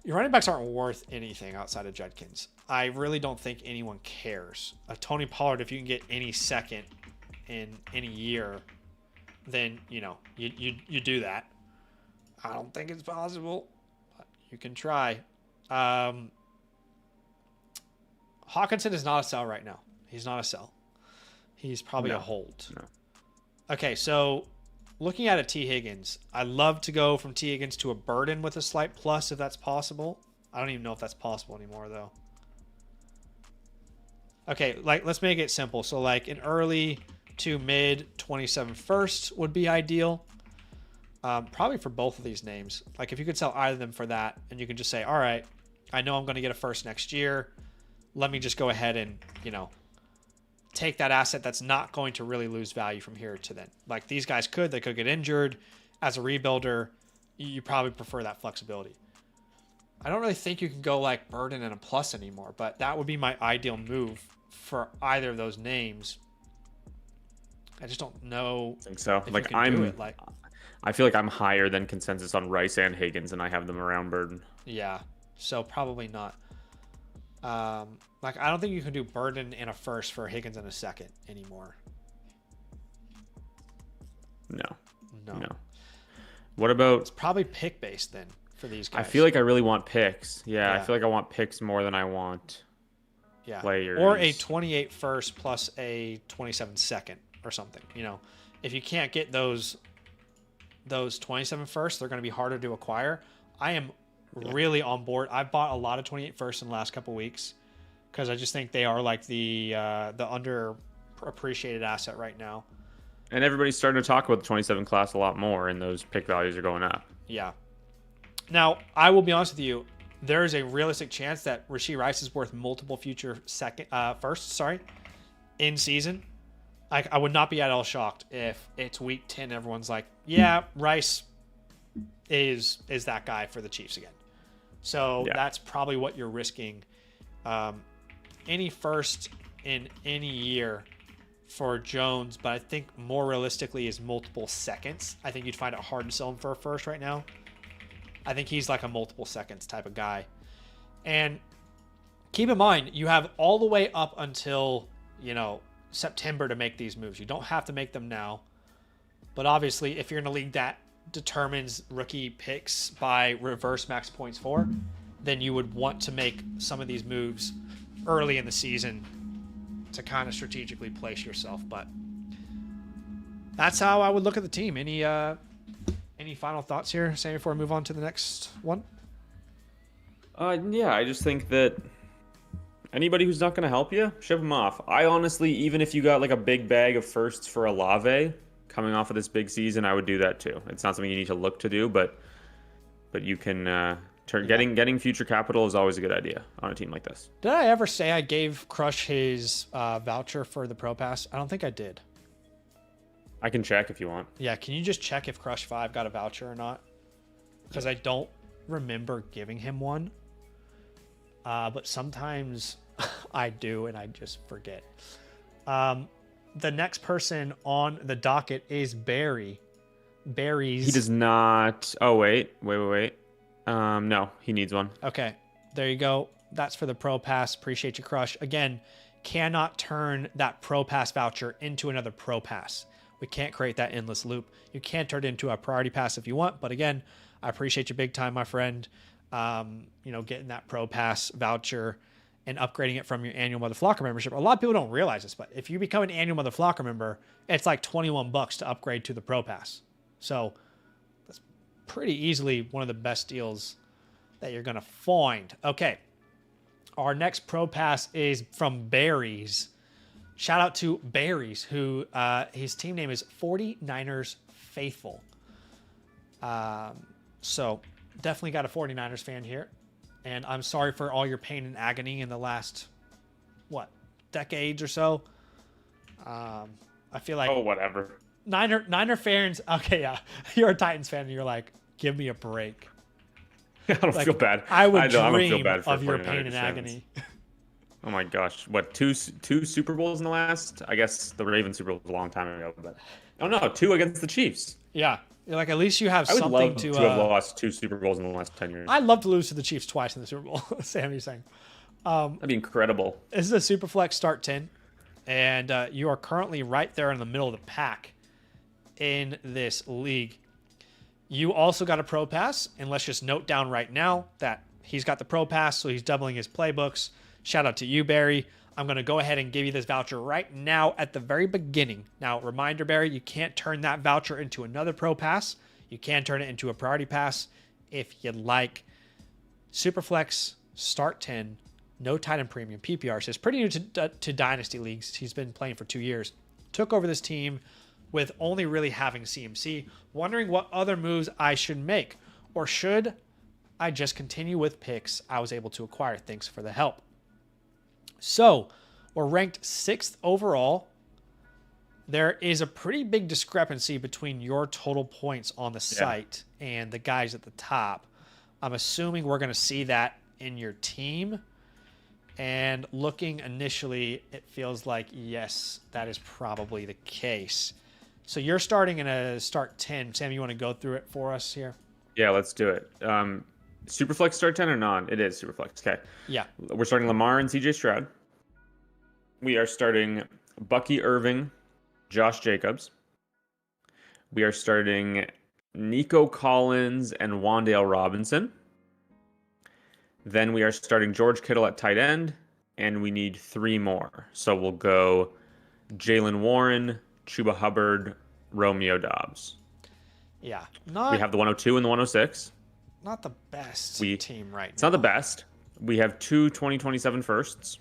Your running backs aren't worth anything outside of Judkins. I really don't think anyone cares. Tony Pollard, if you can get any second in any year, then you do that. I don't think it's possible, but you can try. Hawkinson is not a sell right now. He's not a sell. He's probably a hold. No. Okay, so looking at a T. Higgins, I love to go from T. Higgins to a Burden with a slight plus if that's possible. I don't even know if that's possible anymore, though. Okay, like let's make it simple. So like an early to mid 27 first would be ideal. Probably for both of these names. Like if you could sell either of them for that, and you can just say, all right, I know I'm going to get a first next year. Let me just go ahead and, take that asset that's not going to really lose value from here to then. Like these guys they could get injured. As a rebuilder, you probably prefer that flexibility. I don't really think you can go like Burden and a plus anymore, but that would be my ideal move for either of those names. I just don't know. I think so. If Like you can do it. I feel like I'm higher than consensus on Rice and Higgins, and I have them around Burden. Yeah, so probably not. I don't think you can do Burden and a first for Higgins and a second anymore. No. What about? It's probably pick based then for these guys. I feel like I really want picks. Yeah, I Yeah. feel like I want picks more than I want players. Or a 28 first plus a 27 second or something. If you can't get those 27 first, they're going to be harder to acquire. I am really on board. I've bought a lot of 28 first in the last couple weeks because I just think they are like the underappreciated asset right now. And everybody's starting to talk about the 27 class a lot more, and those pick values are going up. Yeah. Now, I will be honest with you. There is a realistic chance that Rashee Rice is worth multiple future firsts in season. I would not be at all shocked if it's week 10. Everyone's like, yeah, Rice is that guy for the Chiefs again. So that's probably what you're risking. Any first in any year for Jones, but I think more realistically is multiple seconds. I think you'd find it hard to sell him for a first right now. I think he's like a multiple seconds type of guy. And keep in mind, you have all the way up until, September to make these moves. You don't have to make them now. But obviously, if you're in a league that determines rookie picks by reverse max points for, then you would want to make some of these moves early in the season to kind of strategically place yourself. But that's how I would look at the team. Any final thoughts here, Sammy, before we move on to the next one? Yeah, I just think that anybody who's not going to help you, ship them off. I honestly, even if you got like a big bag of firsts for Olave coming off of this big season, I would do that too. It's not something you need to look to do, but you can getting future capital is always a good idea on a team like this. Did I ever say I gave Crush his voucher for the Pro Pass? I don't think I did. I can check if you want. Yeah, can you just check if Crush 5 got a voucher or not? Because I don't remember giving him one. But sometimes I do, and I just forget. The next person on the docket is Barry. Barry's... He does not... Oh, wait. No, he needs one. Okay. there you go. That's for the Pro Pass. Appreciate you, Crush. Again, cannot turn that Pro Pass voucher into another Pro Pass. We can't create that endless loop. You can turn it into a Priority Pass if you want, but again, I appreciate you big time, my friend. Getting that Pro Pass voucher and upgrading it from your annual Mother Flocker membership. A lot of people don't realize this, but if you become an annual Mother Flocker member, it's like $21 to upgrade to the Pro Pass. So that's pretty easily one of the best deals that you're going to find. Okay. Our next Pro Pass is from Barry's. Shout out to Barry's, who his team name is 49ers Faithful. So definitely got a 49ers fan here. And I'm sorry for all your pain and agony in the last, decades or so. I feel like... Oh, whatever. Niner fans... Okay, yeah. You're a Titans fan and you're like, give me a break. I don't feel bad. I would don't dream feel bad for of your 49ers pain and fans. agony. Oh my gosh. What, two Super Bowls in the last? I guess the Ravens Super Bowl was a long time ago, but... Oh no, 2 against the Chiefs. Yeah. You're like, at least you have I would something love to... to have lost 2 Super Bowls in the last 10 years. I'd love to lose to the Chiefs twice in the Super Bowl. Sam, you're saying. That'd be incredible. This is a Superflex Start 10, and you are currently right there in the middle of the pack in this league. You also got a Pro Pass, and let's just note down right now that he's got the Pro Pass, so he's doubling his playbooks. Shout out to you, Barry. I'm going to go ahead and give you this voucher right now at the very beginning. Now, reminder, Barry, you can't turn that voucher into another Pro Pass. You can turn it into a Priority Pass if you'd like. Superflex Start 10, no tight end premium, PPR. Says pretty new to Dynasty leagues. He's been playing for 2 years. Took over this team with only really having CMC. Wondering what other moves I should make. Or should I just continue with picks I was able to acquire? Thanks for the help. So, we're ranked 6th overall. There is a pretty big discrepancy between your total points on the site and the guys at the top. I'm assuming we're going to see that in your team. And looking initially, it feels like, yes, that is probably the case. So you're starting in a Start 10. Sam, you want to go through it for us here? Yeah, let's do it. Superflex Start 10 or non? It is Superflex. Okay. Yeah. We're starting Lamar and CJ Stroud. We are starting Bucky Irving, Josh Jacobs. We are starting Nico Collins and Wan'Dale Robinson. Then we are starting George Kittle at tight end, and we need 3 more. So we'll go Jalen Warren, Chuba Hubbard, Romeo Dobbs. Yeah. We have the 102 and the 106. Not the best team right now. It's not the best. We have 2 2027 firsts.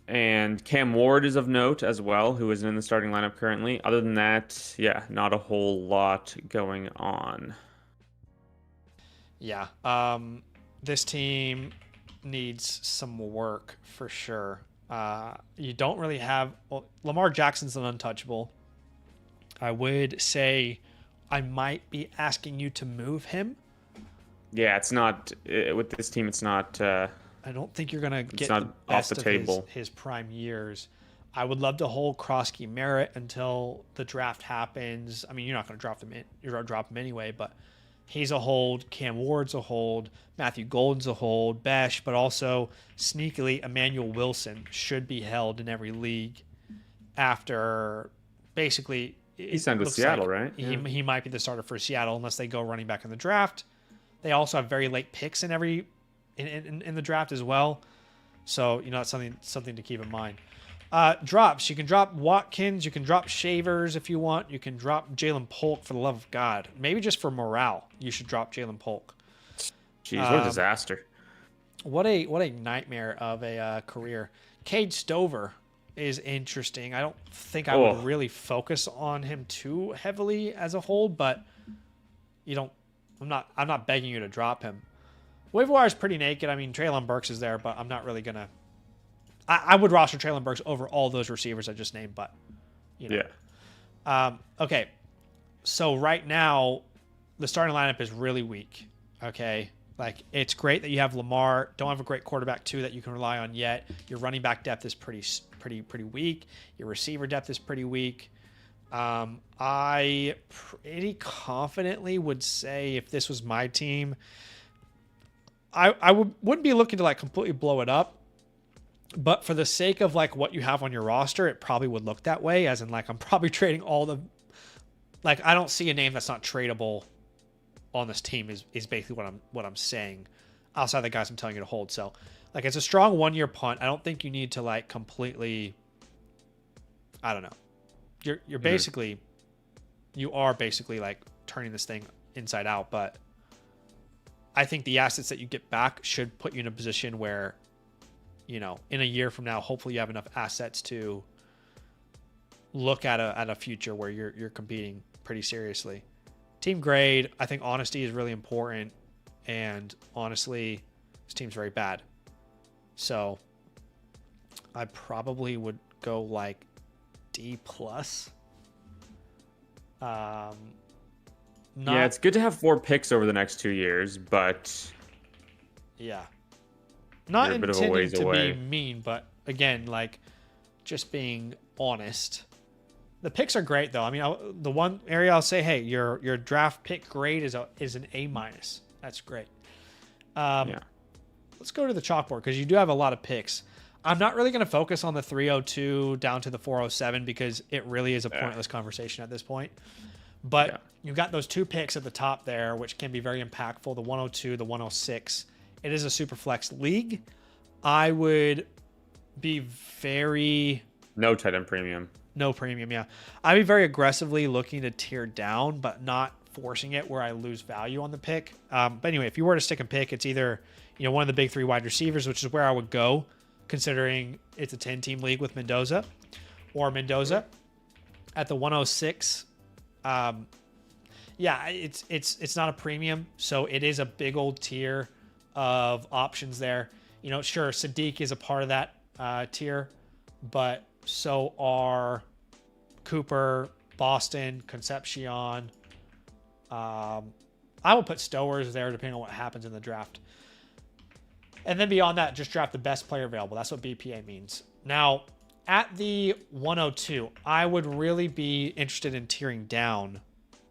And Cam Ward is of note as well, who isn't in the starting lineup currently. Other than that, yeah, not a whole lot going on. Yeah. This team needs some work for sure. You don't really have... Well, Lamar Jackson's an untouchable. I would say I might be asking you to move him. Yeah, it's not... With this team, it's not... I don't think you're going to get not the best off the table. of his prime years. I would love to hold Krosky Merritt until the draft happens. I mean, you're not going to drop him in. You're going to drop him anyway, but he's a hold. Cam Ward's a hold. Matthew Golden's a hold. Besh, but also sneakily, Emmanuel Wilson should be held in every league after basically... He signed with Seattle, right? He might be the starter for Seattle unless they go running back in the draft. They also have very late picks in the draft as well. So, that's something to keep in mind. Drops. You can drop Watkins. You can drop Shavers if you want. You can drop Jalen Polk for the love of God. Maybe just for morale, you should drop Jalen Polk. Jeez, what a disaster. What a nightmare of a career. Cade Stover is interesting. I don't think I would really focus on him too heavily as a whole, but I'm not begging you to drop him. Waiver wire is pretty naked. I mean, Treylon Burks is there, but I'm not really gonna. I would roster Treylon Burks over all those receivers I just named, but yeah. Okay, so right now the starting lineup is really weak. Okay, like it's great that you have Lamar. Don't have a great quarterback too that you can rely on yet. Your running back depth is pretty weak. Your receiver depth is pretty weak. I pretty confidently would say if this was my team, wouldn't be looking to like completely blow it up, but for the sake of like what you have on your roster, it probably would look that way. As in, like, I'm probably trading all the, like, I don't see a name that's not tradable on this team is basically what I'm saying, outside the guys I'm telling you to hold. So, like, it's a strong 1 year punt. I don't think you need to like completely. I don't know. You're basically, you are basically like turning this thing inside out, but I think the assets that you get back should put you in a position where, you know, in a year from now, hopefully you have enough assets to look at a future where you're competing pretty seriously. Team grade, I think honesty is really important, and honestly, this team's very bad. So I probably would go like D plus. Yeah, it's good to have 4 picks over the next 2 years, but yeah, not a bit of a intending ways to away. be mean, but again, like, just being honest. The picks are great though. I mean, the one area I'll say, hey, your draft pick grade is an A-. That's great. Yeah. Let's go to the chalkboard because you do have a lot of picks. I'm not really going to focus on the 302 down to the 407 because it really is a pointless conversation at this point. But you've got those 2 picks at the top there, which can be very impactful. The 102, the 106. It is a super flex league. I would be very... No tight end premium. No premium, yeah. I'd be very aggressively looking to tier down, but not forcing it where I lose value on the pick. But anyway, if you were to stick and pick, it's either, you know, one of the big 3 wide receivers, which is where I would go, considering it's a 10-team league with Mendoza, or Mendoza at the 106. Yeah, it's not a premium, so it is a big old tier of options there. You know, sure, Sadiq is a part of that tier, but so are Cooper, Boston, Concepcion. I will put Stowers there depending on what happens in the draft. And then beyond that, just draft the best player available. That's what BPA means. Now, at the 102, I would really be interested in tiering down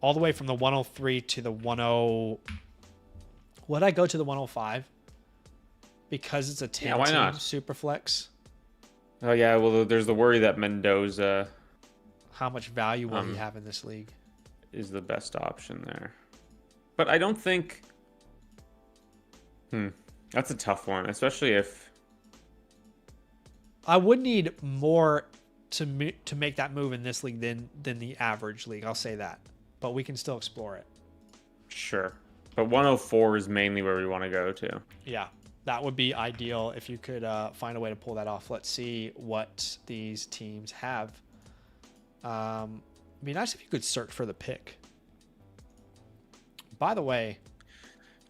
all the way from the 103 to the 10. Would I go to the 105? Because it's a 10 why not? super flex. Oh yeah, well there's the worry that Mendoza How much value will he have in this league? is the best option there. But I don't think that's a tough one, especially if I would need more to make that move in this league than the average league. I'll say that, but we can still explore it. sure. But 104 is mainly where we want to go to. Yeah, that would be ideal if you could find a way to pull that off. Let's see what these teams have. It'd be nice if you could search for the pick. By the way,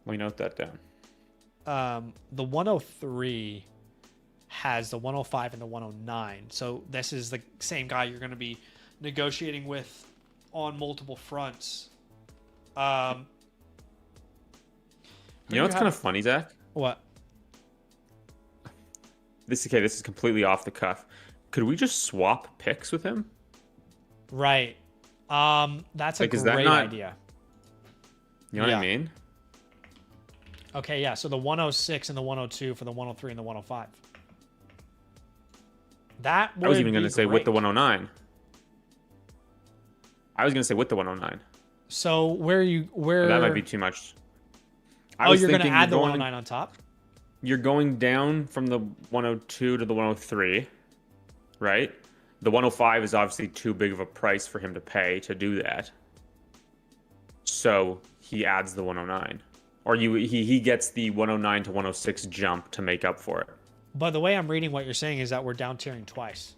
Let me note that down. the 103 has the 105 and the 109. So this is the same guy you're going to be negotiating with on multiple fronts. You know what's kind of funny, Zach? What? This is completely off the cuff. Could we just swap picks with him? Right. That's a Like, is that great not- idea. You know what Yeah. I mean? Okay, yeah. So the 106 and the 102 for the 103 and the 105. That would I was even going be to say with the great. 109. I was going to say with the 109. So where But that might be too much. Oh, you're going to add the 109 on top? You're going down from the 102 to the 103, right? The 105 is obviously too big of a price for him to pay to do that. So he adds the 109. Or he gets the 109 to 106 jump to make up for it. But the way I'm reading what you're saying is that we're down tiering twice.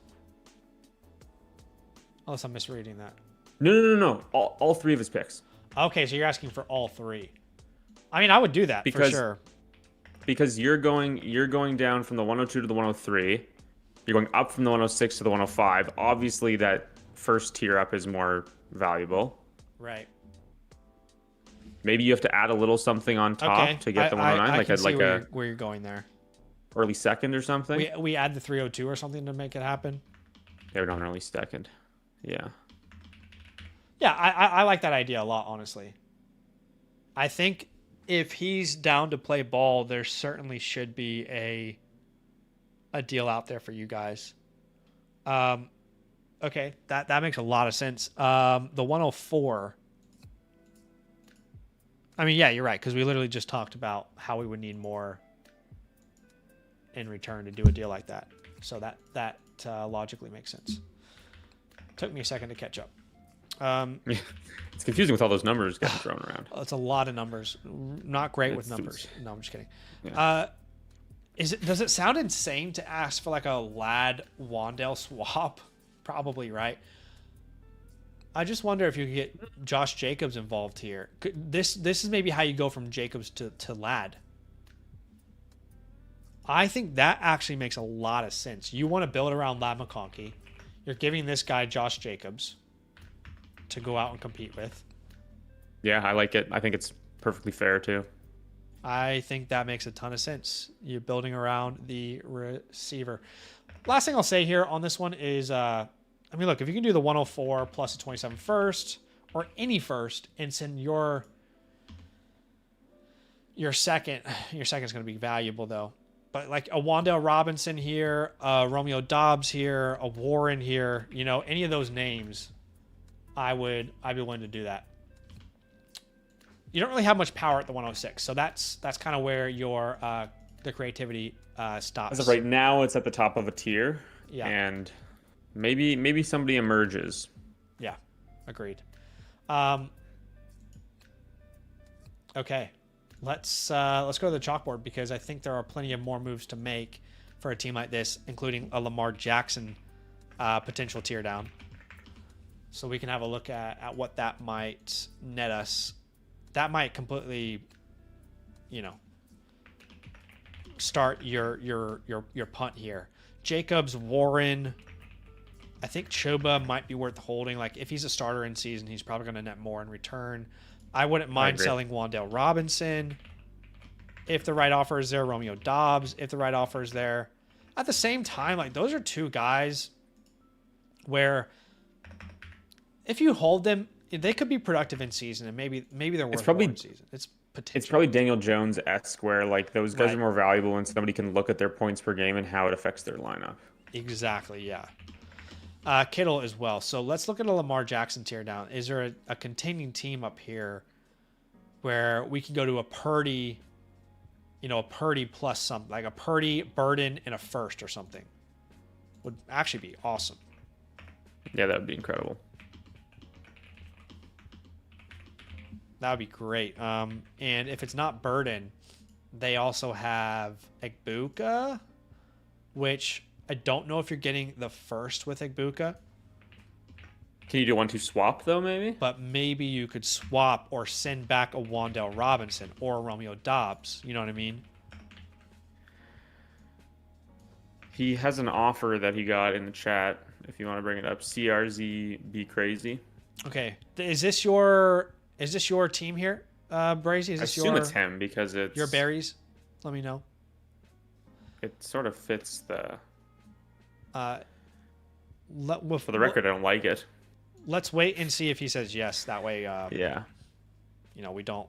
Unless I'm misreading that. No. All 3 of his picks. Okay, so you're asking for all 3. I mean, I would do that for sure. Because you're going down from the 102 to the 103. You're going up from the 106 to the 105. Obviously, that first tier up is more valuable. Right. Maybe you have to add a little something on top to get the 109, I can see a where you're going there. early second or something. We add the 302 or something to make it happen. They would on early second. Yeah. Yeah, I like that idea a lot, honestly. I think if he's down to play ball, there certainly should be a deal out there for you guys. Okay, that makes a lot of sense. The 104. I mean, yeah, you're right, because we literally just talked about how we would need more in return to do a deal like that. So that logically makes sense. Took me a second to catch up. It's confusing with all those numbers getting thrown around. It's a lot of numbers. Not great with numbers. No, I'm just kidding. Yeah. Does it sound insane to ask for like a Lad Wandale swap? Probably, right? I just wonder if you could get Josh Jacobs involved here. This is maybe how you go from Jacobs to Lad. I think that actually makes a lot of sense. You want to build around Lad McConkey. You're giving this guy Josh Jacobs to go out and compete with. Yeah, I like it. I think it's perfectly fair too. I think that makes a ton of sense. You're building around the receiver. Last thing I'll say here on this one is, I mean, look, if you can do the 104 plus a 27 first or any first and send your second's going to be valuable though. But like a Wandale Robinson here, a Romeo Dobbs here, a Warren here, you know, any of those names, I'd be willing to do that. You don't really have much power at the 106, so that's kind of where your the creativity stops. As of right now, it's at the top of a tier. Yeah. And maybe somebody emerges. Yeah, agreed. Okay, let's go to the chalkboard because I think there are plenty of more moves to make for a team like this, including a Lamar Jackson potential tear down. So we can have a look at what that might net us. That might completely, you know, start your punt here. Jacobs, Warren. I think Choba might be worth holding. Like if he's a starter in season, he's probably going to net more in return. I wouldn't mind selling Wandale Robinson if the right offer is there. Romeo Dobbs if the right offer is there. At the same time, like those are two guys where if you hold them, they could be productive in season, and maybe they're worth more in season. It's potential. It's probably Daniel Jones-esque, where like those guys are more valuable when somebody can look at their points per game and how it affects their lineup. Exactly, yeah. Kittle as well. So let's look at a Lamar Jackson tear down. Is there a containing team up here where we can go to a Purdy, a Purdy plus something, like a Purdy, Burden, and a first or something? Would actually be awesome. Yeah, that would be incredible. That would be great. And if it's not Burden, they also have Egbuka, which I don't know if you're getting the first with Egbuka. Can you do 1-2 swap though, maybe? But maybe you could swap or send back a Wandale Robinson or a Romeo Dobbs. You know what I mean? He has an offer that he got in the chat. If you want to bring it up, CRZ be crazy. Okay, is this your team here, Brazy? Is this I assume it's him because it's your berries? Let me know. It sort of fits the. For the record, I don't like it. Let's wait and see if he says yes. That way, yeah. We don't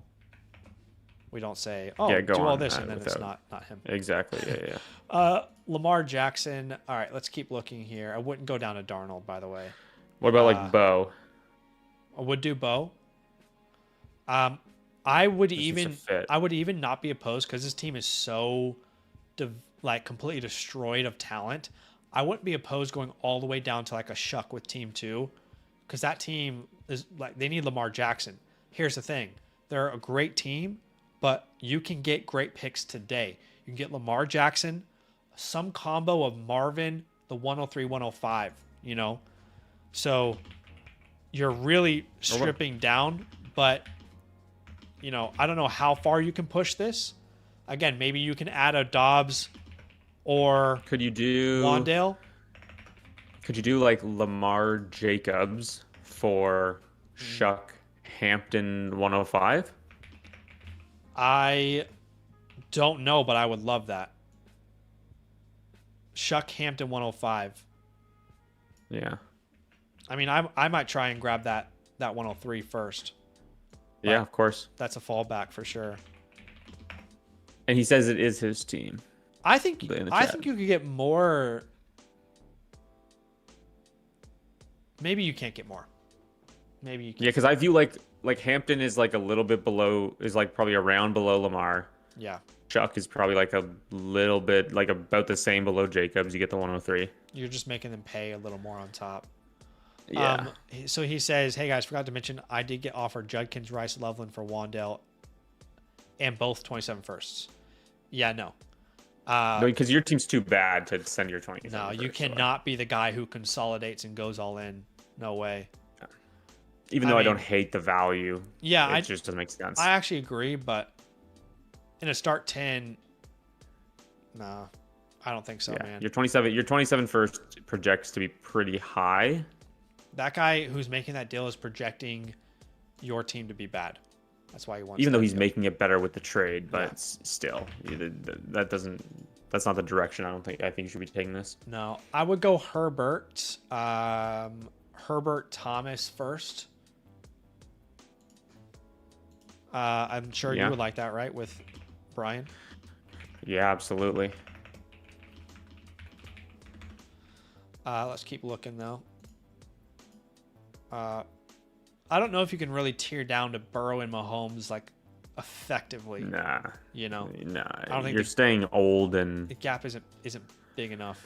say, oh, yeah, do all this, and then it's not him. Exactly. Yeah. Lamar Jackson. All right, let's keep looking here. I wouldn't go down to Darnold, by the way. What about like Bo? I would do Bo. I would even not be opposed because this team is so completely destroyed of talent. I wouldn't be opposed going all the way down to like a Shuck with team 2 because that team is like they need Lamar Jackson. Here's the thing. They're a great team, but you can get great picks today. You can get Lamar Jackson, some combo of Marvin, the 103, 105, So you're really stripping down, but I don't know how far you can push this. Again, maybe you can add a Dobbs or could you do Wandale? Could you do like Lamar Jacobs for Shuck Hampton 105? I don't know, but I would love that. Shuck Hampton 105. Yeah. I mean, I might try and grab that 103 first. Yeah, of course. That's a fallback for sure. And he says it is his team. I think In the I chat. think you could get more. Maybe you can't get more. Maybe you can. Yeah, because I view like Hampton is like a little bit below, is like probably around below Lamar. Yeah. Chuck is probably like a little bit, like about the same below Jacobs. You get the 103. You're just making them pay a little more on top. Yeah. So he says, hey guys, forgot to mention I did get offered Judkins, Rice, Loveland for Wandale and both 27 firsts. Yeah, no. No, because your team's too bad to send your 20. No, you cannot be the guy who consolidates and goes all in. No way. Even though I don't hate the value. Yeah, it just doesn't make sense. I actually agree, but in a start 10, no, I don't think so, man. Your 27 first projects to be pretty high. That guy who's making that deal is projecting your team to be bad. That's why he wants. Even though he's deal. making it better with the trade, but still, that's not the direction. I think you should be taking this. No, I would go Herbert, Herbert Thomas first. I'm sure you would like that, right, with Brian? Yeah, absolutely. Let's keep looking though. I don't know if you can really tear down to Burrow and Mahomes like effectively. Nah. You know. Nah. I don't think you're staying old and the gap isn't big enough.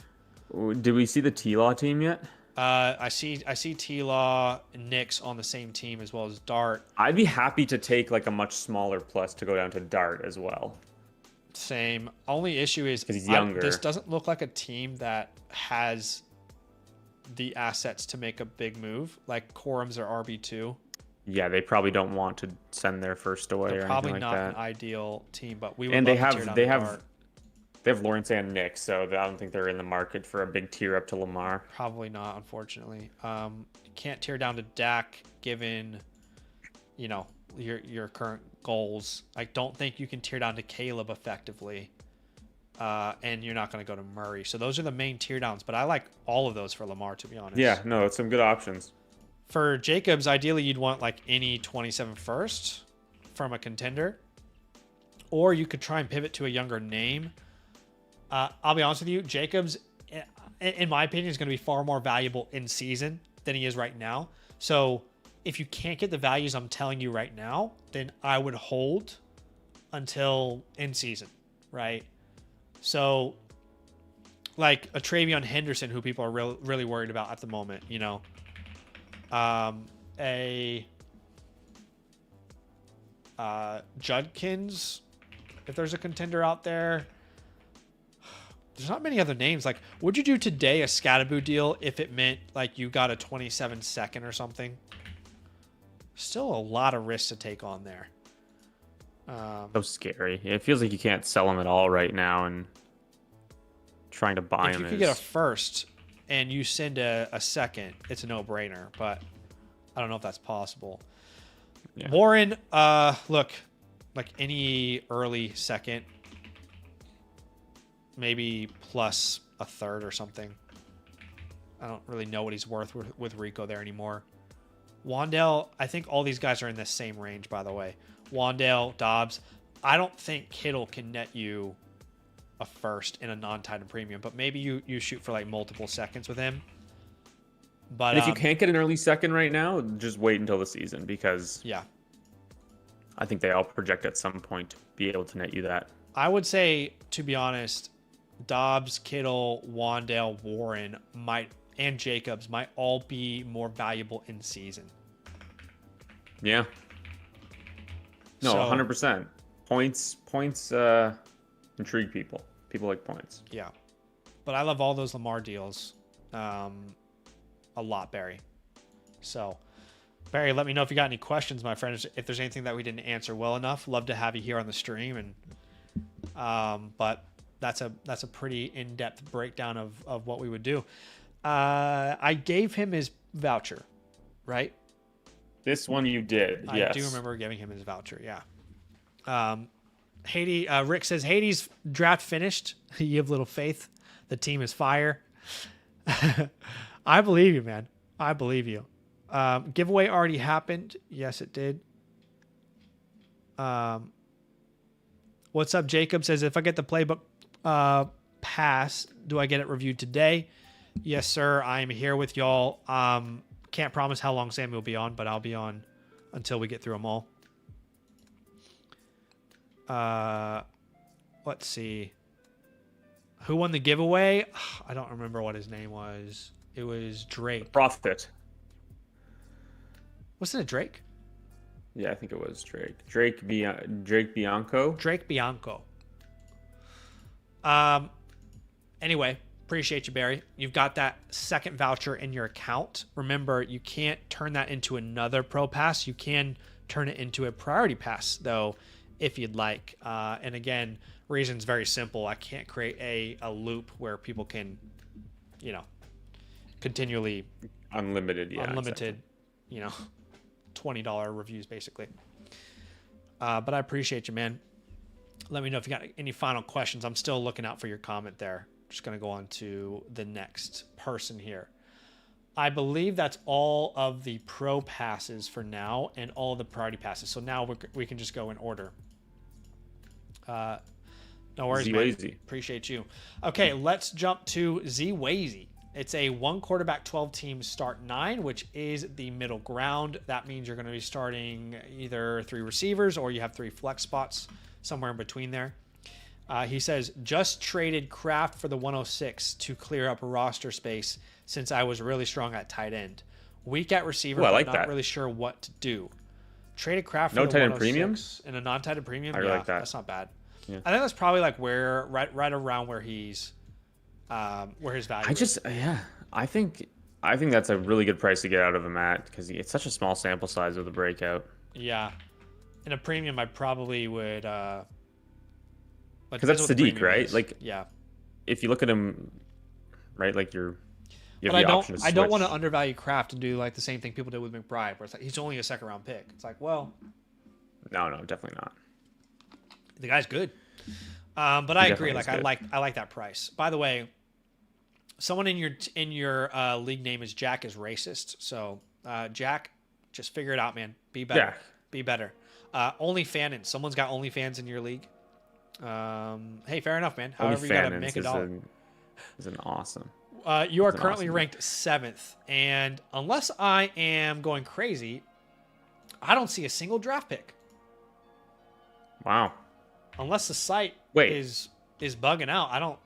Did we see the T-Law team yet? I see T-Law and Knicks on the same team as well as Dart. I'd be happy to take like a much smaller plus to go down to Dart as well. Same. Only issue is because he's younger. This doesn't look like a team that has the assets to make a big move. Like Quorum's their RB2. Yeah, they probably don't want to send their first away They're or probably anything like not that. an ideal team, but we would And love they to tear down they have Lawrence and Nick, so I don't think they're in the market for a big tier up to Lamar. Probably not, unfortunately. Can't tear down to Dak given, you know, your current goals. I don't think you can tear down to Caleb effectively. And you're not going to go to Murray. So those are the main tear downs, but I like all of those for Lamar, to be honest. Yeah, no, it's some good options. For Jacobs, ideally you'd want like any 27 first from a contender, or you could try and pivot to a younger name. I'll be honest with you, Jacobs, in my opinion, is going to be far more valuable in season than he is right now. So if you can't get the values I'm telling you right now, then I would hold until in season, right? So like a Travion Henderson, who people are really worried about at the moment, you know, Judkins, if there's a contender out there. There's not many other names. Like, would you do today a Skattebo deal if it meant like you got a 27 second or something? Still a lot of risks to take on there. So scary. It feels like you can't sell them at all right now, and trying to buy them. If you could get a first and you send a second, it's a no-brainer. But I don't know if that's possible. Yeah. Warren, look, like any early second, maybe plus a third or something. I don't really know what he's worth with Rico there anymore. Wandale, I think all these guys are in the same range, by the way. Wandale, Dobbs. I don't think Kittle can net you a first in a non-titan premium, but maybe you shoot for like multiple seconds with him. But and if you can't get an early second right now, just wait until the season, because yeah, I think they all project at some point to be able to net you that. I would say, to be honest, Dobbs, Kittle, Wandale, Warren and Jacobs might all be more valuable in season. Yeah. No, 100%. Points intrigue people. People like points. Yeah. But I love all those Lamar deals a lot, Barry. So, Barry, let me know if you got any questions, my friends. If there's anything that we didn't answer well enough, love to have you here on the stream. And but that's a pretty in-depth breakdown of what we would do. I gave him his voucher, right? This one you did, yes. I do remember giving him his voucher, yeah. Rick says, Hades draft finished. You have little faith. The team is fire. I believe you, man. I believe you. Giveaway already happened. Yes, it did. What's up, Jacob? Says, if I get the playbook pass, do I get it reviewed today? Yes, sir. I'm here with y'all. Can't promise how long Sammy will be on, but I'll be on until we get through them all. Let's see. Who won the giveaway? I don't remember what his name was. It was Drake. Profit. Wasn't it Drake? Yeah, I think it was Drake. Drake Bianco. Drake Bianco. Anyway, appreciate you, Barry. You've got that second voucher in your account. Remember, you can't turn that into another Pro Pass. You can turn it into a Priority Pass, though, if you'd like. And again, reason's very simple. I can't create a loop where people can, continually Unlimited, exactly. $20 reviews, basically. But I appreciate you, man. Let me know if you got any final questions. I'm still looking out for your comment there. Just going to go on to the next person here. I believe that's all of the Pro Passes for now and all of the Priority Passes. So now we can just go in order. No worries, man. Appreciate you. Okay, let's jump to Z-Wazy. It's a 1 quarterback, 12 team start 9, which is the middle ground. That means you're going to be starting either 3 receivers or you have 3 flex spots, somewhere in between there. He says, just traded Kraft for the 106 to clear up roster space since I was really strong at tight end. Weak at receiver, but not really sure what to do. Traded Kraft for the 106 and a non-tight end premium. I really like that. That's not bad. Yeah. I think that's probably like right around where he's where his value is. I think that's a really good price to get out of him at, because it's such a small sample size with a breakout. Yeah. In a premium, I probably would because that's Sadiq, right? Is. Like, yeah. If you look at him, right, like you have but the option to switch. I don't want to undervalue Kraft and do like the same thing people did with McBride, where it's like he's only a 2nd round pick. It's like, well, no, definitely not. The guy's good. But I agree. Like, I like that price. By the way, someone in your league name is Jack is racist. So Jack, just figure it out, man. Be better. Yeah. Be better. OnlyFans. Someone's got OnlyFans in your league. Hey, fair enough, man. However, you gotta make $1. Is an awesome. You are currently ranked 7th, and unless I am going crazy, I don't see a single draft pick. Wow. Unless the site is bugging out, I don't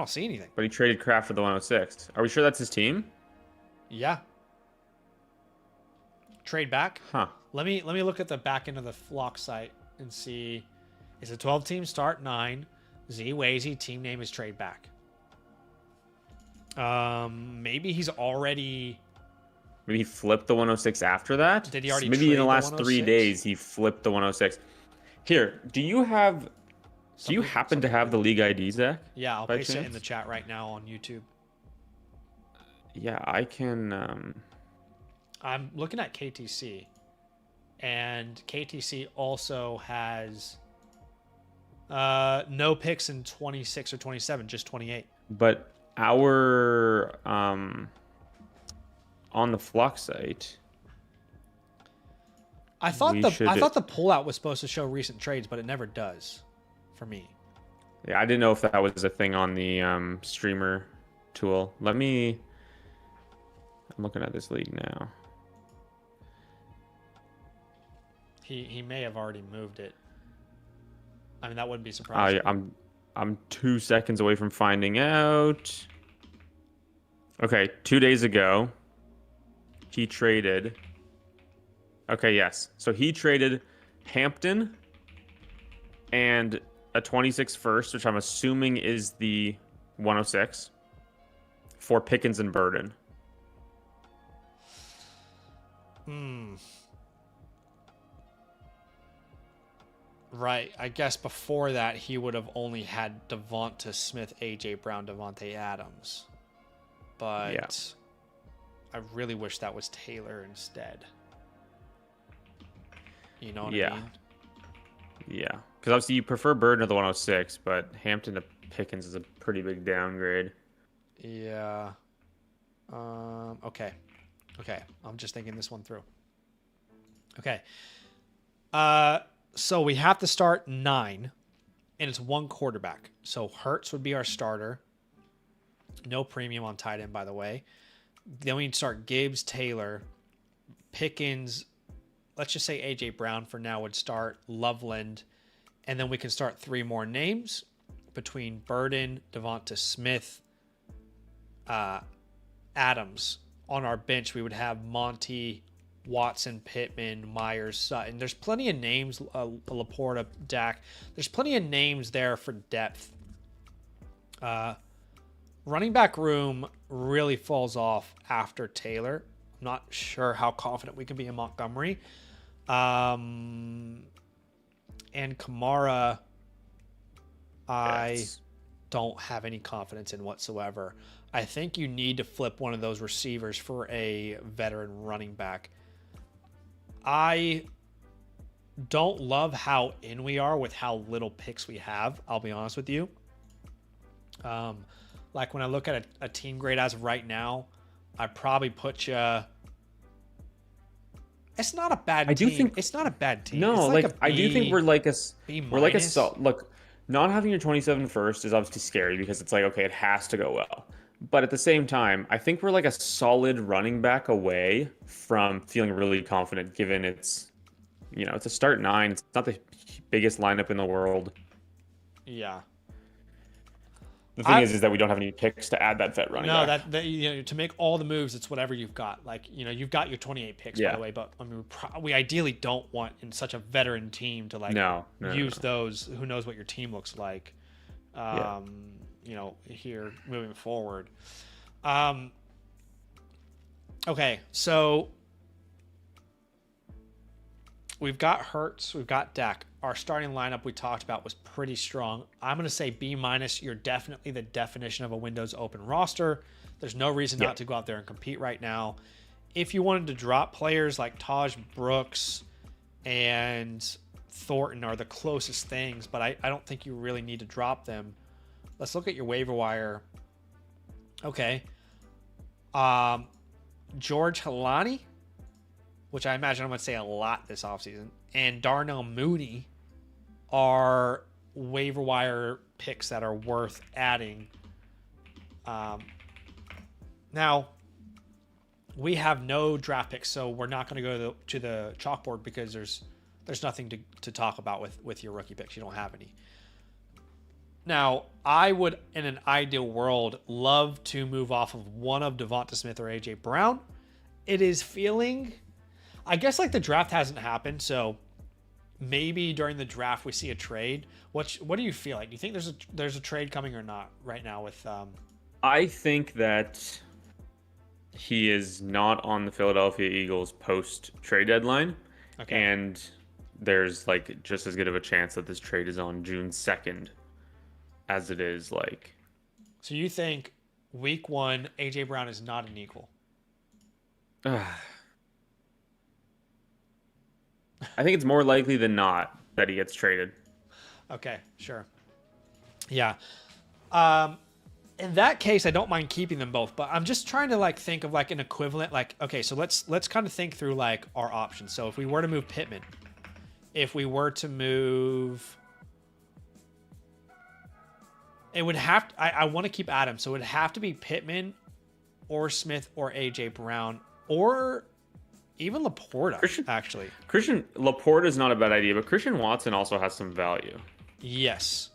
see anything. But he traded Kraft for the 106. Are we sure that's his team? Yeah. Trade back. Huh. Let me look at the back end of the Flock site and see. It's a 12-team start 9. Z-Wazy team name is trade back. Maybe he's already. Maybe he flipped the 106 after that. Did he already? Maybe in the last 3 days he flipped the 106. Here, do you happen to have the league ID, Zach? Yeah, I'll paste it in the chat right now on YouTube. Yeah, I can. I'm looking at KTC, and KTC also has no picks in 26 or 27, just 28. But our on the Flock site. I thought the pullout was supposed to show recent trades, but it never does for me. Yeah, I didn't know if that was a thing on the streamer tool. I'm looking at this league now. He may have already moved it. I mean, that wouldn't be surprising. I'm 2 seconds away from finding out. Okay, 2 days ago, he traded. Okay, yes. So he traded Hampton and a 26 first, which I'm assuming is the 106, for Pickens and Burden. Right. I guess before that, he would have only had Devonta Smith, A.J. Brown, Devontae Adams. But yeah. I really wish that was Taylor instead. You know what I mean? Yeah. Because obviously you prefer Burden to the 106, but Hampton to Pickens is a pretty big downgrade. Yeah. Okay. I'm just thinking this one through. Okay. So we have to start 9. and it's one quarterback. So Hurts would be our starter. No premium on tight end, by the way. Then we start Gibbs, Taylor, Pickens. Let's just say A.J. Brown for now would start, Loveland. And then we can start 3 more names between Burden, Devonta Smith, Adams. On our bench, we would have Monty, Watson, Pittman, Myers, Sutton. There's plenty of names, Laporta, Dak. There's plenty of names there for depth. Running back room really falls off after Taylor. I'm not sure how confident we can be in Montgomery. And Kamara, I don't have any confidence in whatsoever. I think you need to flip one of those receivers for a veteran running back. I don't love how in we are with how little picks we have. I'll be honest with you. Like when I look at a team grade as of right now, I probably put you. It's not a bad team. It's not a bad team. No, it's like I do think we're like a look. Not having your 27 first is obviously scary because it's like, okay, it has to go well. But at the same time, I think we're like a solid running back away from feeling really confident, given it's a start 9. It's not the biggest lineup in the world. Yeah. The thing is that we don't have any picks to add that vet running back. No, to make all the moves, it's whatever you've got. Like, you've got your 28 picks, by the way, but I mean, we ideally don't want in such a veteran team to use those. Who knows what your team looks like, here moving forward. Okay, so we've got Hurts, we've got Dak. Our starting lineup we talked about was pretty strong. I'm going to say B-. You're definitely the definition of a Windows open roster. There's no reason not to go out there and compete right now. If you wanted to drop players like Taj Brooks and Thornton are the closest things, but I don't think you really need to drop them. Let's look at your waiver wire. Okay. George Halani, which I imagine I'm going to say a lot this offseason, and Darnell Mooney are waiver wire picks that are worth adding. Now, we have no draft picks, so we're not going to go to the chalkboard because there's nothing to talk about with your rookie picks. You don't have any. Now, I would, in an ideal world, love to move off of one of Devonta Smith or A.J. Brown. It is feeling... I guess like the draft hasn't happened, so maybe during the draft we see a trade. What do you feel like? Do you think there's a trade coming or not right now with? I think that he is not on the Philadelphia Eagles post trade deadline, and there's like just as good of a chance that this trade is on June 2nd as it is like. So you think week 1 AJ Brown is not an Eagle? I think it's more likely than not that he gets traded. Okay, sure. Yeah. In that case, I don't mind keeping them both, but I'm just trying to like think of like an equivalent. Like, okay, so let's kind of think through like our options. So if we were to move Pittman, if we were to move, it would have to, I want to keep Adams, so it would have to be Pittman or Smith or AJ Brown or even Laporta, actually. Laporta is not a bad idea, but Christian Watson also has some value. Yes.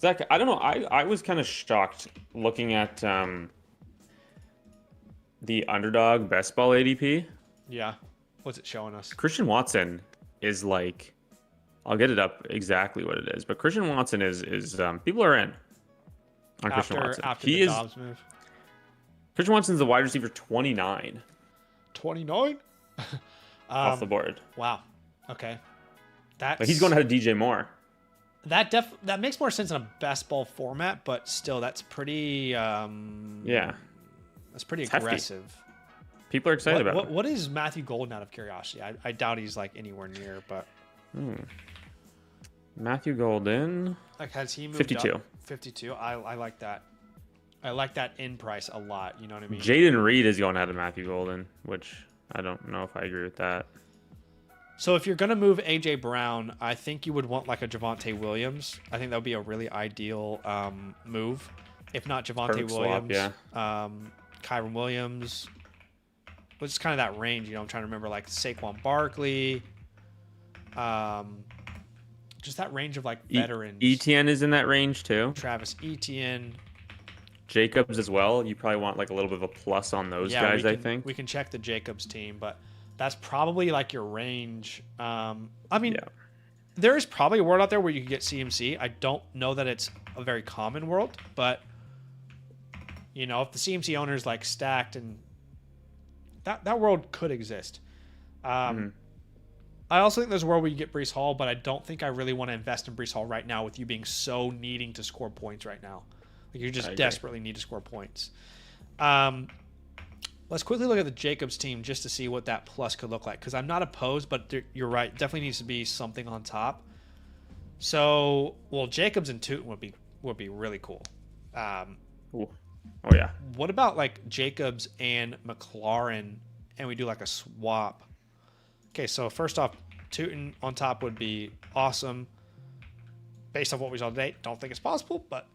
Zach, I don't know. I was kind of shocked looking at the underdog best ball ADP. Yeah. What's it showing us? Christian Watson is like, I'll get it up exactly what it is, but Christian Watson is people are in on Christian Watson. After the Dobbs move. Christian Watson's the wide receiver 29. 29? Off the board. Wow. Okay. But he's going to have DJ Moore. That makes more sense in a best ball format, but still, that's pretty. That's pretty aggressive. Hefty. People are excited about it. What is Matthew Golden out of curiosity? I doubt he's like anywhere near, but. Matthew Golden. Like, has he moved 52. up? 52. I like that. I like that in price a lot. You know what I mean? Jaden Reed is going out of Matthew Golden, which I don't know if I agree with that. So if you're going to move AJ Brown, I think you would want like a Javonte Williams. I think that would be a really ideal move. If not Javonte Perfect swap, Williams, Kyron Williams. Which is kind of that range, I'm trying to remember like Saquon Barkley. Just that range of like veterans. Etienne is in that range too. Travis Etienne. Jacobs as well. You probably want like a little bit of a plus on those guys, I think. We can check the Jacobs team, but that's probably like your range. There is probably a world out there where you can get CMC. I don't know that it's a very common world, but if the CMC owner is like stacked, and that world could exist. I also think there's a world where you get Breece Hall, but I don't think I really want to invest in Breece Hall right now with you being so needing to score points right now. Like you just desperately need to score points. Let's quickly look at the Jacobs team just to see what that plus could look like, because I'm not opposed, but you're right. Definitely needs to be something on top. So, Jacobs and Tootin would be really cool. Oh, yeah. What about like Jacobs and McLaurin, and we do like a swap? Okay, so first off, Tootin on top would be awesome. Based on what we saw today, don't think it's possible, but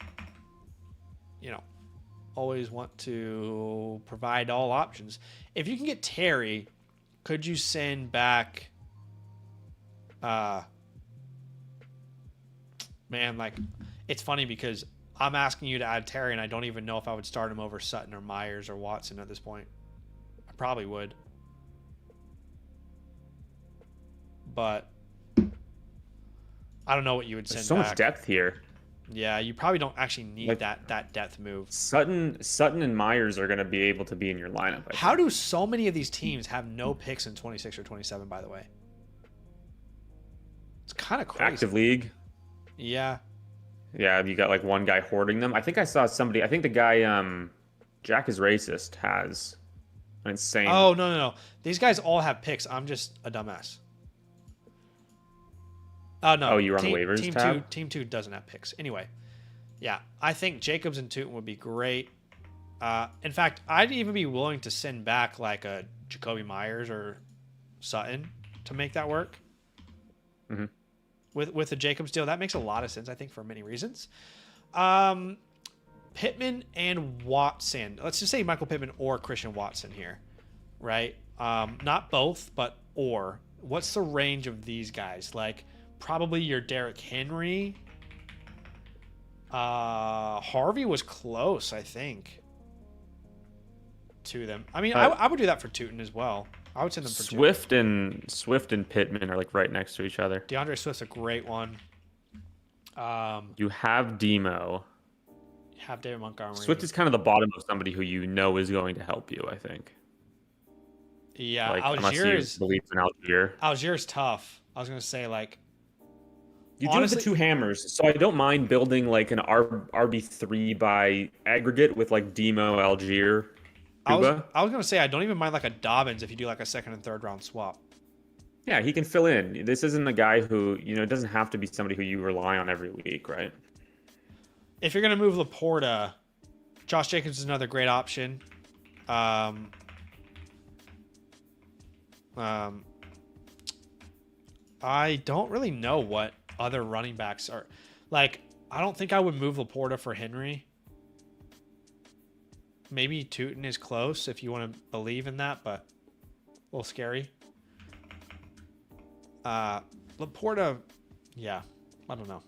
always want to provide all options. If you can get Terry, could you send back it's funny because I'm asking you to add Terry and I don't even know if I would start him over Sutton or Myers or Watson at this point. I probably would. But I don't know what you would send back. There's so much depth here. Yeah, you probably don't actually need that depth move. Sutton and Myers are going to be able to be in your lineup. How do so many of these teams have no picks in 26 or 27, by the way? It's kind of crazy. Active league. Yeah. Yeah, you got like one guy hoarding them. I think I saw somebody. I think the guy Jack is Racist has an insane. Oh, no. These guys all have picks. I'm just a dumbass. Oh, no. Oh, you were on the waivers tab? Team 2 doesn't have picks. Anyway, yeah, I think Jacobs and Tootin would be great. In fact, I'd even be willing to send back like a Jacoby Myers or Sutton to make that work. Mm-hmm. With the Jacobs deal, that makes a lot of sense, I think, for many reasons. Pittman and Watson. Let's just say Michael Pittman or Christian Watson here, right? Not both, but or. What's the range of these guys? Like, probably your Derrick Henry. Harvey was close, I think, to them. I mean, I would do that for Tootin as well. I would send them for Swift and Pittman are like right next to each other. DeAndre Swift's a great one. You have Demo. You have David Montgomery. Swift is kind of the bottom of somebody who you know is going to help you, I think. Yeah, like, Algier belief in Algier. Algier's tough. I was gonna say like. You do have the two hammers, so I don't mind building like an RB3 by aggregate with like Demo, Algier. I was gonna say I don't even mind like a Dobbins if you do like a second and third round swap. Yeah, he can fill in. This isn't a guy who it doesn't have to be somebody who you rely on every week, right? If you're gonna move Laporta, Josh Jacobs is another great option. I don't really know what other running backs are. Like, I don't think I would move Laporta for Henry. Maybe Tootin is close if you want to believe in that, but a little scary. Laporta, yeah, I don't know.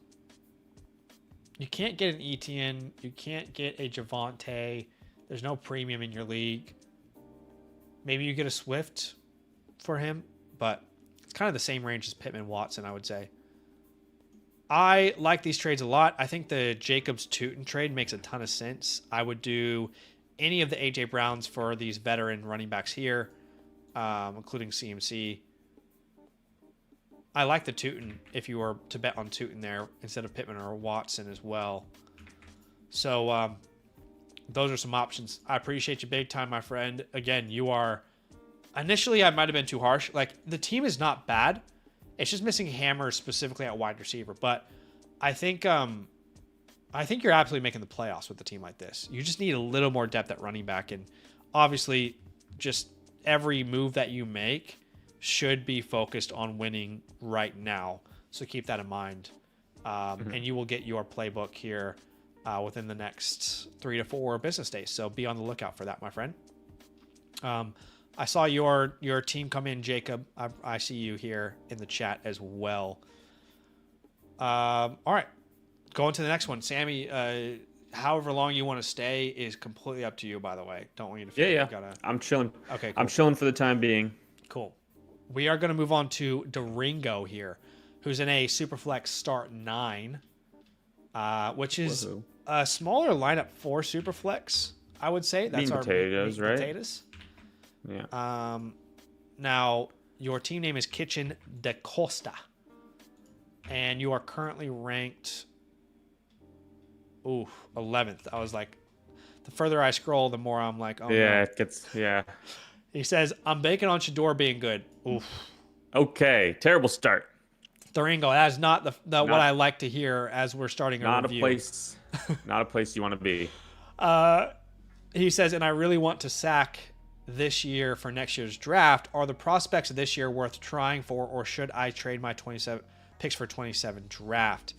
You can't get an Etienne. You can't get a Javonte. There's no premium in your league. Maybe you get a Swift for him, but it's kind of the same range as Pittman Watson, I would say. I like these trades a lot. I think the Jacobs Tootin trade makes a ton of sense. I would do any of the AJ Browns for these veteran running backs here, including CMC. I like the Tootin if you were to bet on Tootin there instead of Pittman or Watson as well. So those are some options. I appreciate you big time, my friend. Again, you are... Initially, I might have been too harsh. Like, the team is not bad. It's just missing hammers specifically at wide receiver. But I think you're absolutely making the playoffs with a team like this. You just need a little more depth at running back. And obviously, just every move that you make should be focused on winning right now. So keep that in mind. And you will get your playbook here within the next 3 to 4 business days. So be on the lookout for that, my friend. I saw your team come in, Jacob. I see you here in the chat as well. All right, going to the next one, Sammy. However long you want to stay is completely up to you. By the way, don't want you to feel Yeah. you gotta. I'm chilling. Okay, cool. I'm chilling for the time being. Cool. We are going to move on to Duringo here, who's in a Superflex Start 9, which is a smaller lineup for Superflex. I would say that's our potatoes, right? Potatoes. Yeah. Now your team name is Kitchen de Costa, and you are currently ranked 11th. I was like, the further I scroll, the more I'm like, oh yeah, no. it gets He says, I'm banking on Shador being good. Oof. Okay, terrible start. Duringo, that is not what I like to hear as we're starting a review. Not a place you want to be. He says, and I really want to sack this year for next year's draft. Are the prospects of this year worth trying for, or should I trade my 27 picks for 27 draft?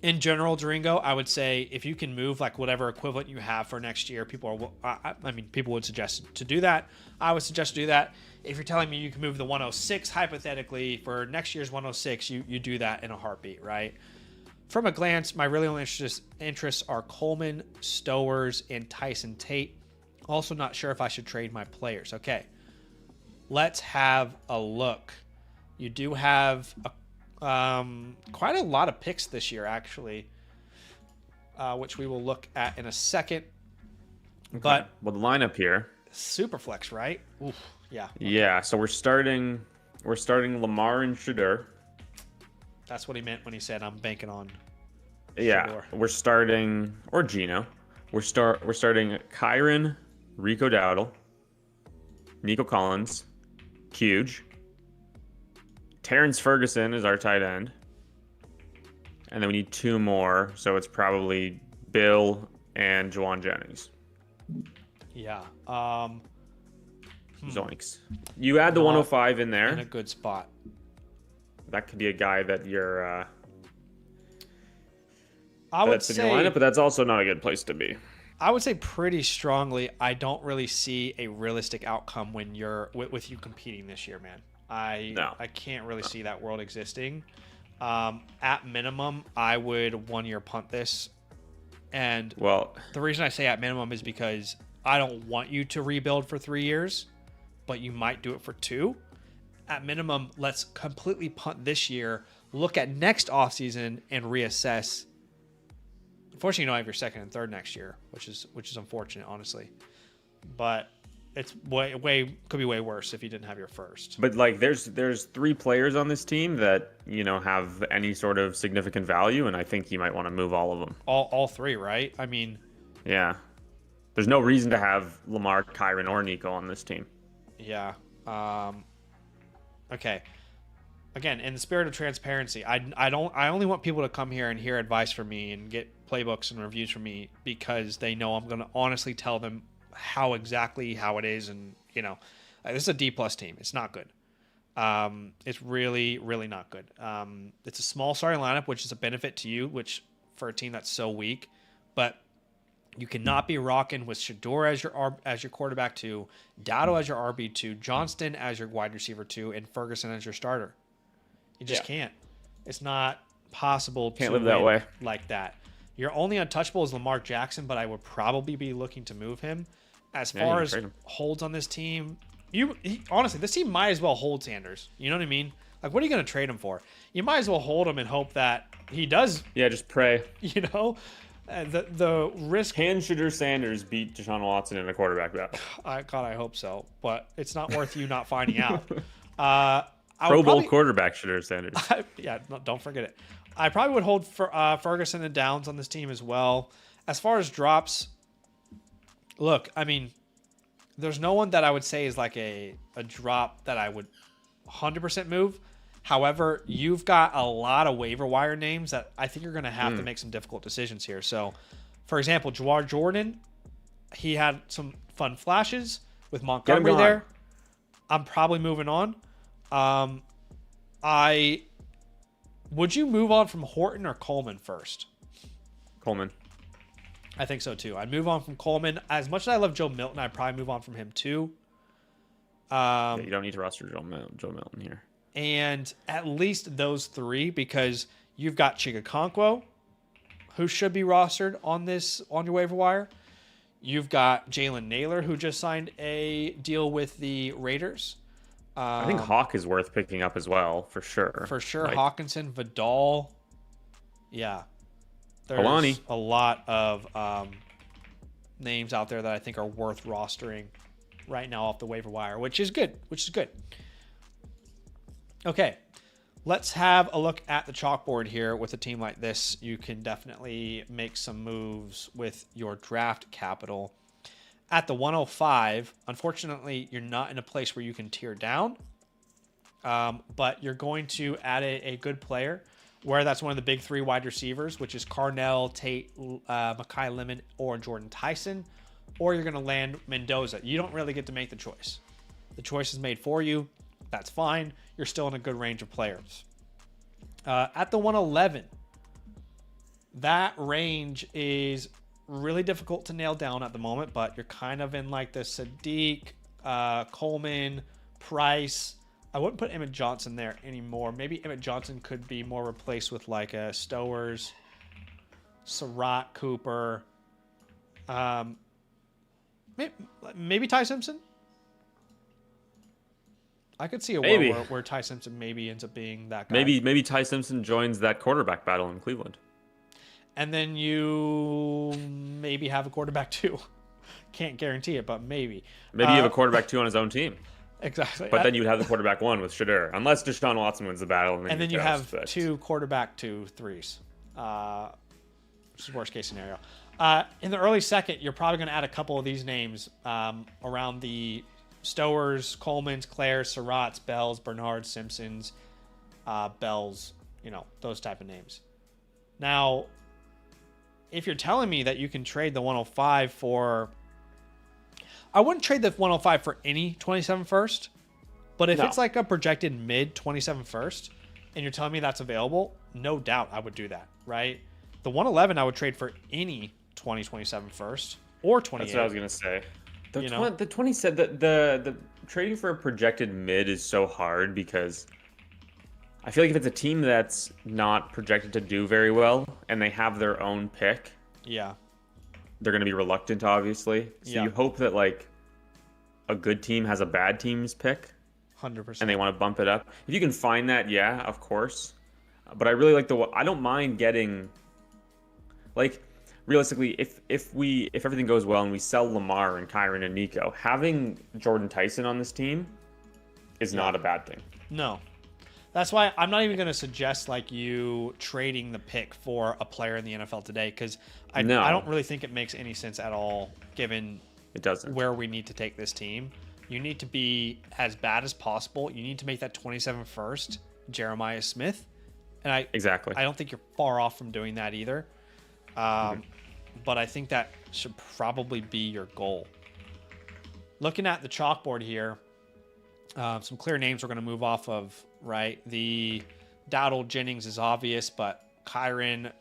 In general, Duringo, I would say if you can move like whatever equivalent you have for next year, people would suggest to do that. I would suggest to do that. If you're telling me you can move the 106 hypothetically for next year's 106, you do that in a heartbeat, right? From a glance, my really only interests are Coleman, Stowers, and Tyson Tate. Also not sure if I should trade my players. Okay, let's have a look. You do have quite a lot of picks this year, actually, which we will look at in a second. Okay. But the lineup here, Superflex, right? Oof, yeah. Yeah. So we're starting Lamar and Shador. That's what he meant when he said I'm banking on. Yeah, Shador. We're starting Gino. We're starting Kyron, Rico Dowdle, Nico Collins, Huge. Terrence Ferguson is our tight end. And then we need 2 more, so it's probably Bill and Juwan Jennings. Yeah. Zoinks. You add the 105 in there. In a good spot. That could be a guy that you're I would that's say, in your lineup, but that's also not a good place to be. I would say pretty strongly, I don't really see a realistic outcome when you're with you competing this year, man. I can't really see that world existing. At minimum, I would 1 year punt this. And the reason I say at minimum is because I don't want you to rebuild for 3 years, but you might do it for 2. At minimum, let's completely punt this year, look at next offseason, and reassess. Unfortunately, you don't have your second and third next year, which is unfortunate, honestly. But it's could be way worse if you didn't have your first. But like, there's 3 players on this team that have any sort of significant value, and I think you might want to move all of them. All 3, right? I mean, yeah. There's no reason to have Lamar, Kyron, or Nico on this team. Yeah. Okay. Again, in the spirit of transparency, I only want people to come here and hear advice from me and get playbooks and reviews from me because they know I'm going to honestly tell them how it is, and this is a D+ team. It's not good. It's really, really not good. It's a small starting lineup, which is a benefit to you, which for a team that's so weak, but you cannot be rocking with Shador as your quarterback 2, Dowdle as your RB2, Johnston as your wide receiver 2, and Ferguson as your starter. You just can't. It's not possible to live that way like that. Your only untouchable is Lamar Jackson, but I would probably be looking to move him. As far as holds on this team, honestly, this team might as well hold Sanders. You know what I mean? Like, what are you going to trade him for? You might as well hold him and hope that he does. Yeah, just pray. The risk. Can Shador Sanders beat Deshaun Watson in a quarterback battle? I hope so, but it's not worth you not finding out. Pro Bowl quarterback Shador Sanders. Don't forget it. I probably would hold Ferguson and Downs on this team as well. As far as drops, look, I mean, there's no one that I would say is like a drop that I would 100% move. However, you've got a lot of waiver wire names that I think you're going to have to make some difficult decisions here. So, for example, Jawar Jordan, he had some fun flashes with Montgomery there. I'm probably moving on. I would you move on from Horton or Coleman first? Coleman. I think so too. I'd move on from Coleman. As much as I love Joe Milton, I'd probably move on from him too. Yeah, you don't need to roster Joe Milton here. And at least those three, because you've got Chigakonkwo, who should be rostered on your waiver wire. You've got Jalen Naylor, who just signed a deal with the Raiders. I think Hawk is worth picking up as well, for sure. For sure. Hawkinson, Vidal. Yeah. There's Kalani. a lot of names out there that I think are worth rostering right now off the waiver wire, which is good. Okay. Let's have a look at the chalkboard here. With a team like this, you can definitely make some moves with your draft capital. At the 105, unfortunately, you're not in a place where you can tier down, but you're going to add a good player, where that's one of the big three wide receivers, which is Carnell, Tate, Mekhi Lemon, or Jordan Tyson, or you're going to land Mendoza. You don't really get to make the choice. The choice is made for you. That's fine. You're still in a good range of players. At the 111, that range is really difficult to nail down at the moment, but you're kind of in like the Sadiq, Coleman, Price. I wouldn't put Emmett Johnson there anymore. Maybe Emmett Johnson could be more replaced with like a Stowers, Surratt, Cooper, maybe Ty Simpson. I could see a world where Ty Simpson maybe ends up being that guy. Maybe Ty Simpson joins that quarterback battle in Cleveland. And then you maybe have a quarterback too. Can't guarantee it, but maybe. Maybe you have a quarterback two on his own team. Exactly. But then you would have the quarterback one with Shadur, unless Deshaun Watson wins the battle. And then you have two quarterback 2-3s, which is worst case scenario. In the early second, you're probably going to add a couple of these names around the Stowers, Colemans, Claires, Surratts, Bells, Bernard, Simpsons, Bells, those type of names. Now, if you're telling me that you can trade the 105 for... I wouldn't trade the 105 for any 27 first, but if it's like a projected mid 27 first, and you're telling me that's available, no doubt I would do that, right? The 111 I would trade for any 2027 first or 28. That's what I was going to say. The 27, the trading for a projected mid is so hard because I feel like if it's a team that's not projected to do very well and they have their own pick, they're going to be reluctant, obviously. So you hope that like a good team has a bad team's pick, 100%, and they want to bump it up. If you can find that, of course. But I really like I don't mind getting, like, realistically, if everything goes well and we sell Lamar and Kyron and Nico, having Jordan Tyson on this team is not a bad thing. No. That's why I'm not even going to suggest like you trading the pick for a player in the NFL today, because I don't really think it makes any sense at all given it doesn't where we need to take this team. You need to be as bad as possible. You need to make that 27 first, Jeremiah Smith. And I don't think you're far off from doing that either. But I think that should probably be your goal. Looking at the chalkboard here, some clear names we're going to move off of, right? The Dowdle Jennings is obvious, but Kyron,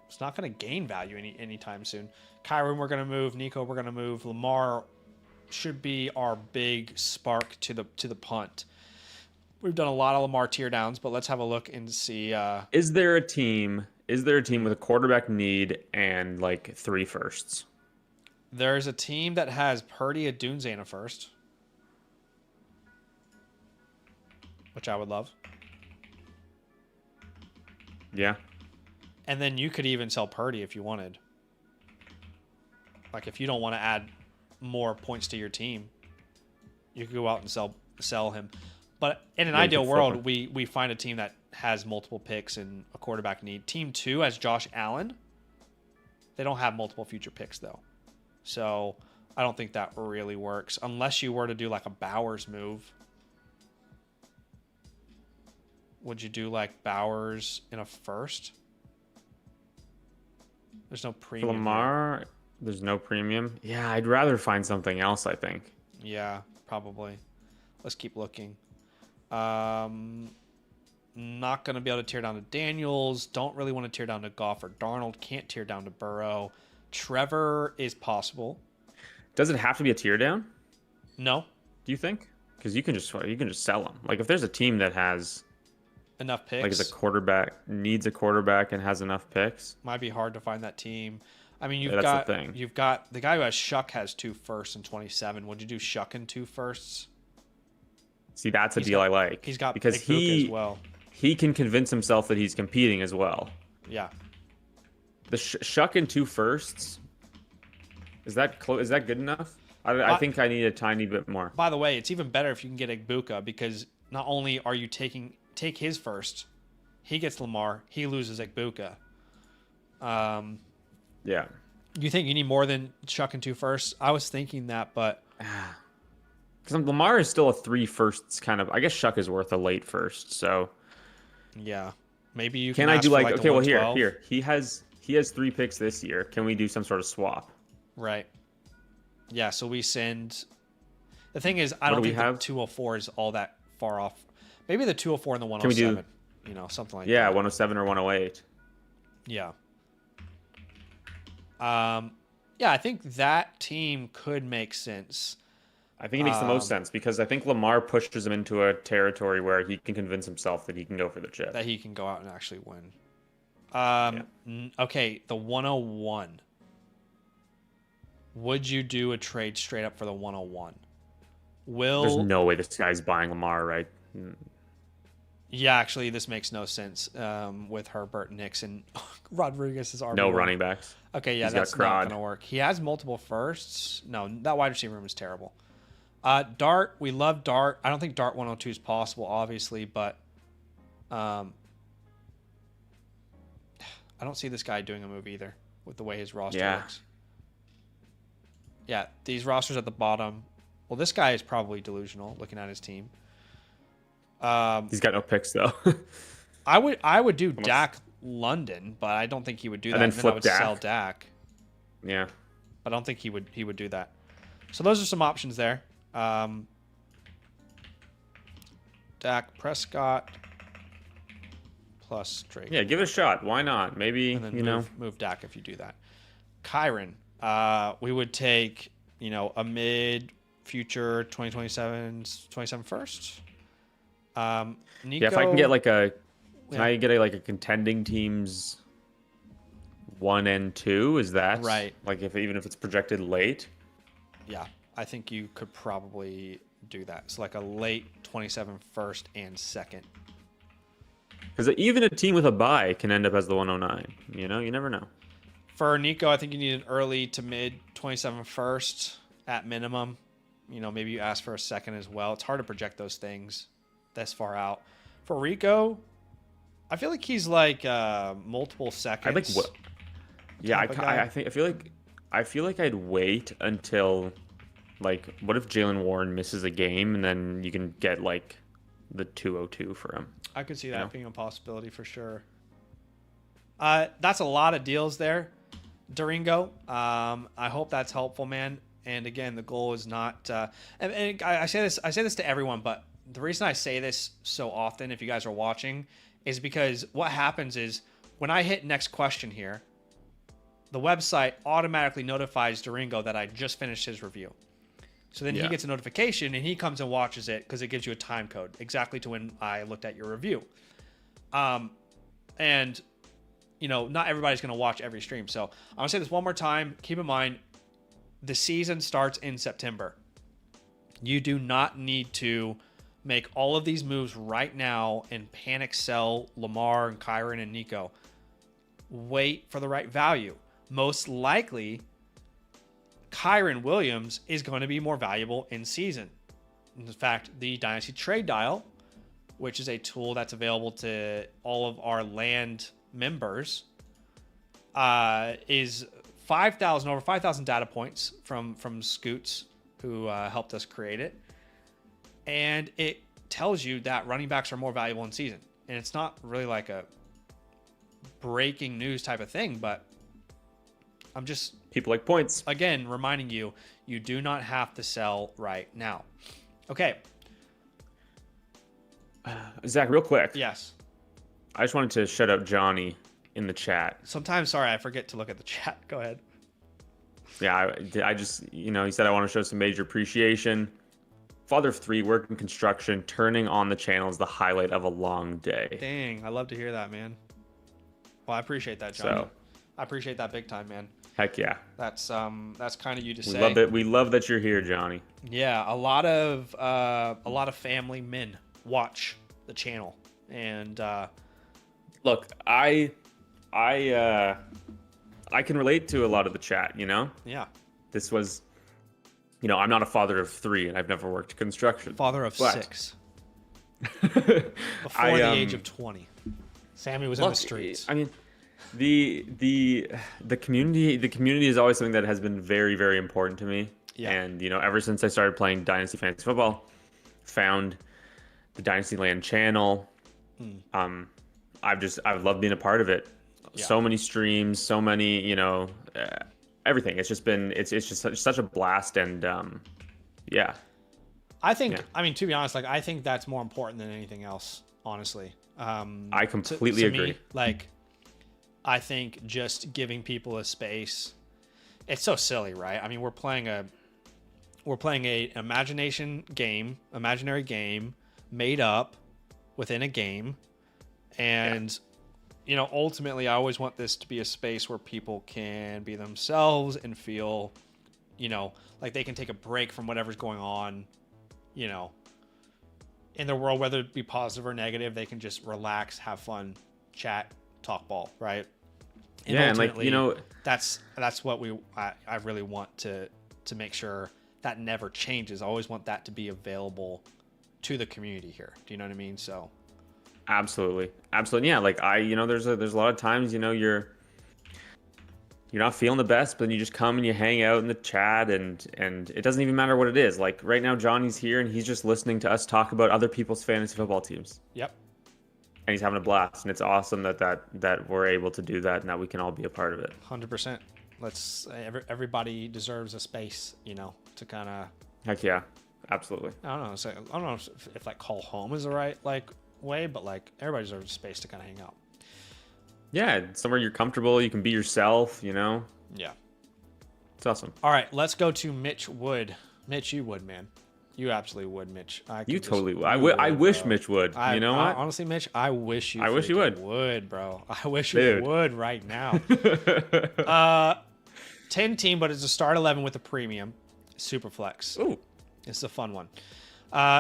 it's not going to gain value anytime soon. Kyron, we're going to move. Nico, we're going to move. Lamar should be our big spark to the punt. We've done a lot of Lamar tear downs, but let's have a look and see. Is there a team with a quarterback need and like 3 firsts? There's a team that has Purdy, Adunze, and a first, which I would love. Yeah. And then you could even sell Purdy if you wanted. Like if you don't want to add more points to your team, you could go out and sell him. But in an ideal world, we find a team that has multiple picks and a quarterback need. Team 2 has Josh Allen. They don't have multiple future picks, though. So I don't think that really works. Unless you were to do like a Bowers move. Would you do like Bowers in a first? There's no premium. For Lamar, there's no premium. Yeah, I'd rather find something else, I think. Yeah, probably. Let's keep looking. Not going to be able to tear down to Daniels. Don't really want to tear down to Goff or Darnold. Can't tear down to Burrow. Trevor is possible. Does it have to be a tear down? No. Do you think? Because you can just sell them. Like if there's a team that has enough picks, like is a quarterback needs a quarterback and has enough picks, might be hard to find that team. I mean, that's the thing. You've got the guy who has Shuck has 2 firsts and 27. Would you do Shuck and 2 firsts? See, that's a deal I like. He's got because he as well. He can convince himself that he's competing as well. Yeah. The Shuck and 2 firsts. Is that good enough? I think I need a tiny bit more. By the way, it's even better if you can get Igbuka, because not only are you take his first, he gets Lamar, he loses Igbuka. Yeah. You think you need more than Shuck and 2 firsts? I was thinking that, but because Lamar is still a 3 firsts kind of. I guess Shuck is worth a late first, so yeah, maybe you can. I do like okay? Well, here he has 3 picks this year. Can we do some sort of swap? Right. Yeah. So we send. The thing is, I don't think the 204 is all that far off. Maybe the 204 and the 107. Can we do, something like that. Yeah, 107 or 108. Yeah. Yeah, I think that team could make sense. I think it makes the most sense because I think Lamar pushes him into a territory where he can convince himself that he can go for the chip. That he can go out and actually win. Okay, the 101. Would you do a trade straight up for the 101? There's no way this guy's buying Lamar, right? Yeah, actually, this makes no sense with Herbert, Nixon, Rodriguez is RB1. No running backs. Okay, yeah, that's not going to work. He has multiple firsts. No, that wide receiver room is terrible. Dart, we love Dart. I don't think Dart 102 is possible, obviously, but I don't see this guy doing a move either with the way his roster works. Yeah, these rosters at the bottom. Well, this guy is probably delusional looking at his team. He's got no picks though. I would do Dak London, but I don't think he would do that. And then flip I would Dak. sell Dak. Yeah. But I don't think he would do that. So those are some options there. Dak Prescott plus Drake. Yeah, give it a shot. Why not? Maybe, and then move Dak if you do that. Kyron, we would take, a mid future 27 first. Nico, yeah, if I can get I get a contending team's 1 and 2? Is that right? Like even if it's projected late? Yeah, I think you could probably do that. So like a late 27 first and second. Because even a team with a bye can end up as the 109. You never know. For Nico, I think you need an early to mid 27 first at minimum. Maybe you ask for a second as well. It's hard to project those things this far out. For Rico, I feel like he's like multiple seconds. I feel like I'd wait until what if Jalen Warren misses a game and then you can get the 202 for him. I could see that being a possibility for sure. That's a lot of deals there, Duringo. I hope that's helpful, man. And again, the goal is not. And I say this to everyone, but the reason I say this so often, if you guys are watching, is because what happens is when I hit next question here, the website automatically notifies Duringo that I just finished his review. So then he gets a notification and he comes and watches it because it gives you a time code exactly to when I looked at your review. And not everybody's going to watch every stream. So I'm going to say this one more time. Keep in mind, the season starts in September. You do not need to make all of these moves right now and panic sell Lamar and Kyron and Nico. Wait for the right value. Most likely, Kyron Williams is going to be more valuable in season. In fact, the Dynasty Trade Dial, which is a tool that's available to all of our land members, is over 5,000 data points from Scoots, who helped us create it. And it tells you that running backs are more valuable in season. And it's not really like a breaking news type of thing, but I'm just... People like points. Again, reminding you, You do not have to sell right now. Okay. Zach, real quick. Yes. I just wanted to shout out Johnny in the chat. Sometimes, sorry, I forget to look at the chat. Go ahead. Yeah, I just, he said I want to show some major appreciation. Father of 3, working construction, turning on the channel is the highlight of a long day. Dang, I love to hear that, man. Well, I appreciate that, Johnny. So, I appreciate that big time, man. heck yeah. That's kind of you to say. We love that you're here, Johnny. Yeah, a lot of family men watch the channel, and look, I can relate to a lot of the chat. Yeah. This was, I'm not a father of 3, and I've never worked construction. Father of 6. Before the age of 20. Sammy was in the streets. I mean, the community is always something that has been very, very important to me. Yeah. And ever since I started playing Dynasty Fantasy Football, found the Dynasty Land channel. I've loved being a part of it. Yeah. So many streams, so many, everything. It's just such a blast, and yeah. I think, to be honest, I think that's more important than anything else, honestly. I completely agree. Me, I think just giving people a space, it's so silly, right? I mean, we're playing a imaginary game made up within a game. And, ultimately, I always want this to be a space where people can be themselves and feel, like they can take a break from whatever's going on, in their world, whether it be positive or negative. They can just relax, have fun, chat, talk ball, right? And and that's what I really want to make sure that never changes. I always want that to be available to the community here. Do you know what I mean? So absolutely. Yeah, there's a lot of times, you're not feeling the best, but you just come and you hang out in the chat, and it doesn't even matter what it is. Like right now, Johnny's here and he's just listening to us talk about other people's fantasy football teams. Yep. And he's having a blast, and it's awesome that we're able to do that and that we can all be a part of it. 100%. Everybody deserves a space, to kind of. Heck yeah, absolutely. I don't know if call home is the right way, but everybody deserves a space to kind of hang out. Yeah, somewhere you're comfortable, you can be yourself. Yeah. It's awesome. All right, let's go to Mitch Wood. Mitch, you would, man. You absolutely would, Mitch. You totally would. I wish bro. Mitch would. You know what? Honestly, Mitch, I wish you. I wish you would. Would, bro. I wish Dude. you would right now. 10 team, but it's a start 11 with a premium, super flex. Ooh, it's a fun one.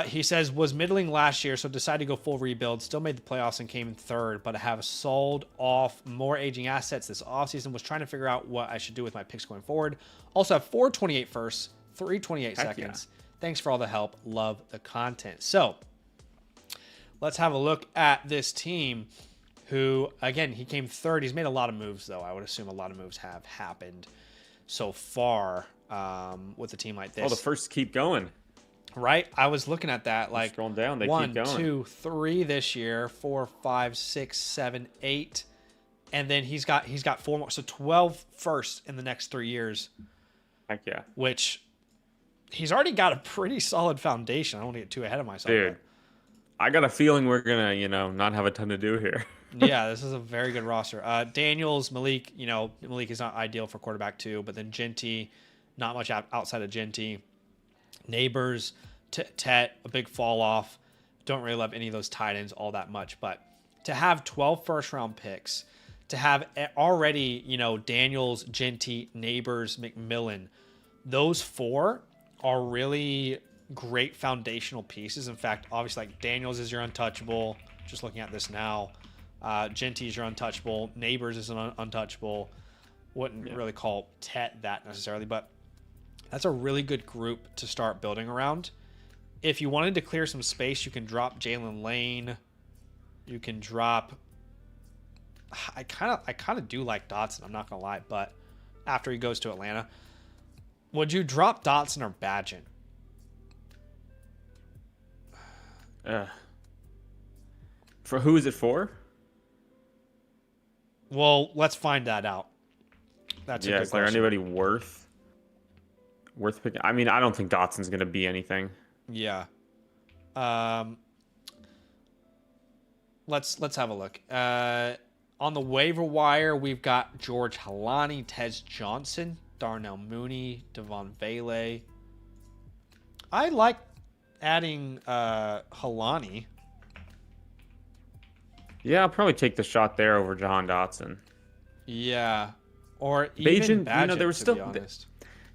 He says was middling last year, so decided to go full rebuild. Still made the playoffs and came in third, but I have sold off more aging assets this offseason. Was trying to figure out what I should do with my picks going forward. Also have 428 firsts, 328 seconds. Yeah. Thanks for all the help. Love the content. So let's have a look at this team who, again, he came third. He's made a lot of moves, though. I would assume a lot of moves have happened so far with a team like this. Oh, the firsts keep going. Right? I was looking at that. Scrolling down, they one, keep going. 2, 3 this year, 4, 5, 6, 7, 8. And then he's got 4 more. So 12 firsts in the next 3 years. Heck yeah. Which he's already got a pretty solid foundation. I don't want to get too ahead of myself. Dude, I got a feeling we're going to, not have a ton to do here. Yeah, this is a very good roster. Daniels, Malik, Malik is not ideal for quarterback 2, but then Genty, not much outside of Genty. Neighbors, Tet, a big fall off. Don't really love any of those tight ends all that much, but to have 12 first round picks, to have already, Daniels, Genty, Neighbors, McMillan, those 4 are really great foundational pieces. In fact, obviously, Daniels is your untouchable. Just looking at this now, Genty is your untouchable. Neighbors is an untouchable. Wouldn't really call Tet that necessarily, but that's a really good group to start building around. If you wanted to clear some space, you can drop Jalen Lane. You can drop. I kind of do like Dotson. I'm not gonna lie, but after he goes to Atlanta, would you drop Dotson or Badgett? For who is it for? Well, let's find that out. That's a good is there question. anybody worth? worth picking. I mean, I don't think Dotson's going to be anything. Yeah. Um, let's have a look. On the waiver wire, we've got George Halani, Tez Johnson, Darnell Mooney, Devon Vele. I like adding Halani. Yeah, I'll probably take the shot there over Jahan Dotson. Yeah. Or even Badgett, there was to still be honest.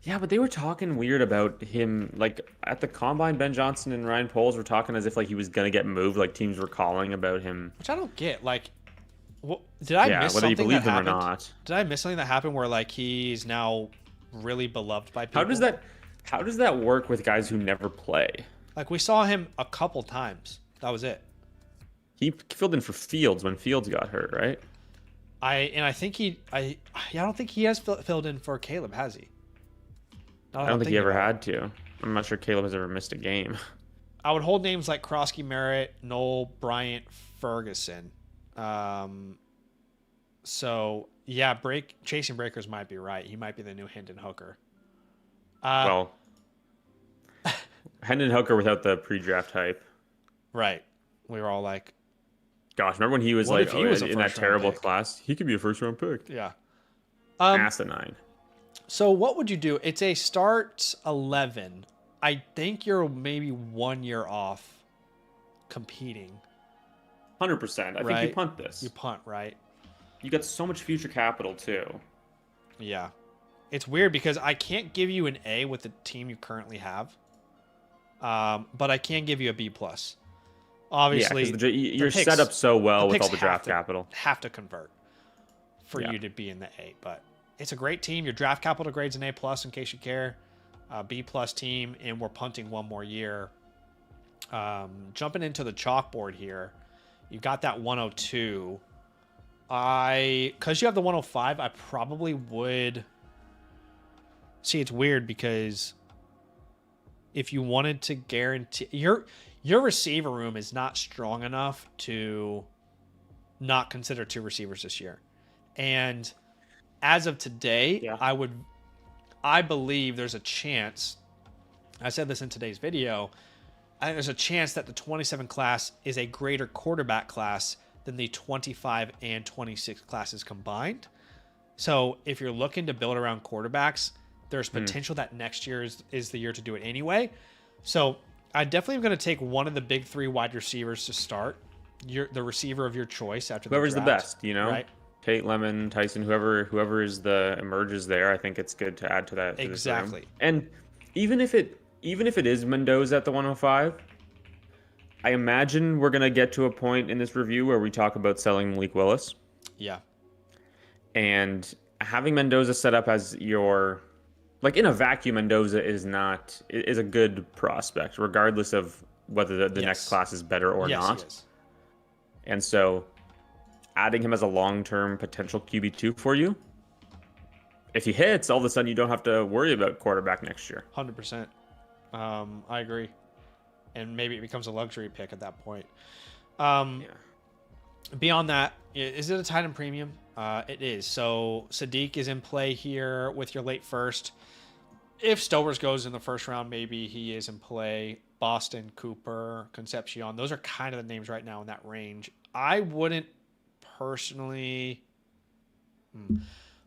Yeah, but they were talking weird about him. Like at the combine, Ben Johnson and Ryan Poles were talking as if like he was gonna get moved. Like teams were calling about him. Which I don't get. Like, did I miss whether you something believe that him or happened? not. Did I miss something that happened where like he's now really beloved by people? How does that work with guys who never play? Like we saw him a couple times. That was it. He filled in for Fields when Fields got hurt, right? I think I don't think he has filled in for Caleb, has he? I don't think he ever had to. I'm not sure Caleb has ever missed a game. I would hold names like Krosky Merritt, Noel, Bryant, Ferguson. So yeah, chasing breakers might be right. He might be the new Hendon Hooker. Well, Hendon Hooker without the pre-draft hype. Right. We were all like, gosh, remember when he was what like if he was a in that first-round terrible pick? class? He could be a first-round pick. Yeah. Asinine. So what would you do? It's a start 11. I think you're maybe 1 year off competing. 100%. I think you punt this. You punt, right? You got so much future capital too. Yeah. It's weird because I can't give you an A with the team you currently have. But I can give you a B+. Obviously, yeah, you're set up so well with all the draft capital. Have to convert for you to be in the A. But it's a great team. Your draft capital grades an A+ in case you care. B+ team, and we're punting 1 more year. Jumping into the chalkboard here, you got that 102. Because you have the 105, I probably would. See, it's weird because if you wanted to guarantee your receiver room is not strong enough to not consider 2 receivers this year. And as of today, I believe there's a chance, I said this in today's video, I think there's a chance that the 27 class is a greater quarterback class than the 25 and 26 classes combined. So if you're looking to build around quarterbacks, there's potential that next year is the year to do it anyway. So I definitely am going to take one of the big 3 wide receivers to start. The receiver of your choice after whoever's the best, you know, right? Tate, Lemon, Tyson, whoever is the emerges there. I think it's good to add to that. Exactly. And even if it is Mendoza at the 105, I imagine we're gonna get to a point in this review where we talk about selling Malik Willis. Yeah. And having Mendoza set up as your, like in a vacuum, Mendoza is a good prospect, regardless of whether the next class is better or not. He is. And so adding him as a long-term potential QB2 for you, if he hits, all of a sudden you don't have to worry about quarterback next year. 100%. I agree. And maybe it becomes a luxury pick at that point. Beyond that, is it a tight end premium? It is. So Sadiq is in play here with your late first. If Stowers goes in the first round, maybe he is in play. Boston, Cooper, Concepcion. Those are kind of the names right now in that range. I wouldn't personally...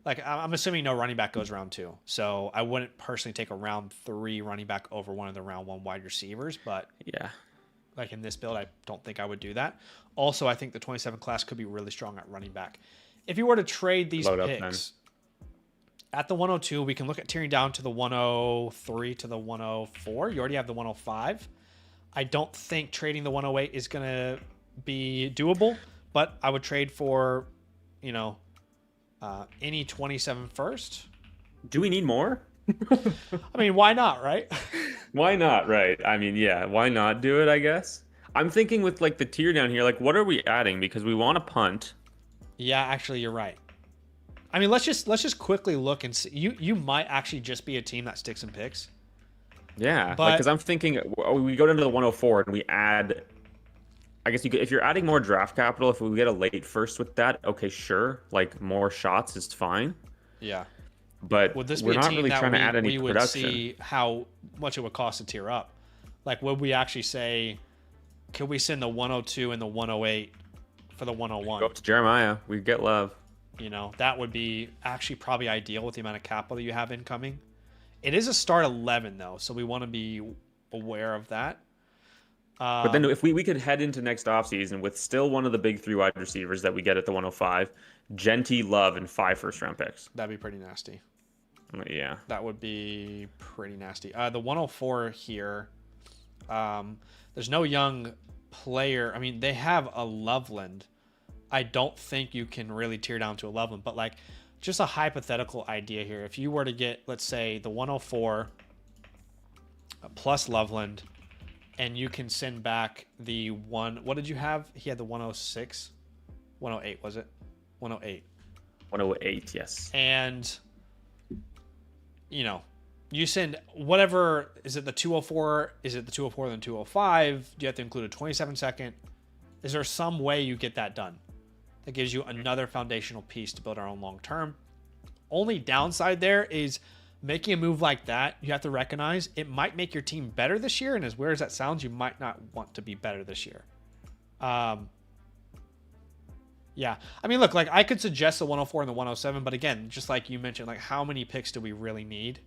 Like, I'm assuming no running back goes round 2. So I wouldn't personally take a round 3 running back over one of the round 1 wide receivers. But yeah, like in this build, I don't think I would do that. Also, I think the 27 class could be really strong at running back. If you were to trade these picks at the 102, we can look at tearing down to the 103 to the 104. You already have the 105. I don't think trading the 108 is going to be doable, but I would trade for, any 27 first. Do we need more? I mean, why not, right? Why not, right? I mean, yeah, why not do it, I guess? I'm thinking with like the tier down here, like what are we adding? Because we want to punt. Yeah, actually, you're right. I mean, let's just quickly look and see. You might actually just be a team that sticks and picks. Yeah, because I'm thinking we go down to the 104 and we add. I guess if you're adding more draft capital, if we get a late first with that, okay, sure. Like more shots is fine. Yeah. but would this be we're a not team really that trying to add any we would production. see how much it would cost to tier up? Like, would we actually say, could we send the 102 and the 108 for the 101? Go up to Jeremiah. We get love. You know, that would be actually probably ideal with the amount of capital you have incoming. It is a start 11 though, so we want to be aware of that. But then if we could head into next offseason with still one of the big 3 wide receivers that we get at the 105, Genty, Love, and 5 first-round picks. That'd be pretty nasty. Yeah. That would be pretty nasty. The 104 here, there's no young player. I mean, they have a Loveland. I don't think you can really tear down to a Loveland, but like just a hypothetical idea here. If you were to get, let's say, the 104 plus Loveland, and you can send back the what did you have? He had the 106, 108, was it? 108. 108, yes. And, you know, you send whatever, is it the 204? Is it the 204 then 205? Do you have to include a 27-second? Is there some way you get that done that gives you another foundational piece to build our own long term? Only downside there is making a move like that, you have to recognize it might make your team better this year. And as weird as that sounds, you might not want to be better this year. Yeah. I mean, look, like I could suggest the 104 and the 107, but again, just like you mentioned, like how many picks do we really need?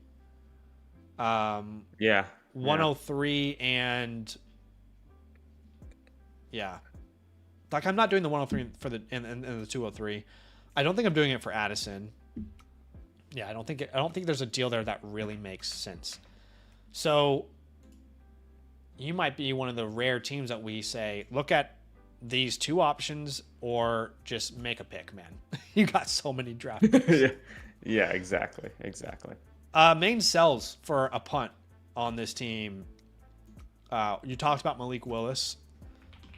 Yeah. 103 and yeah. Like I'm not doing the 103 for the and the 203. I don't think I'm doing it for Addison. Yeah, I don't think there's a deal there that really makes sense. So you might be one of the rare teams that we say, look at these 2 options or just make a pick, man. You got so many draft picks. Yeah, exactly. Main sells for a punt on this team. You talked about Malik Willis.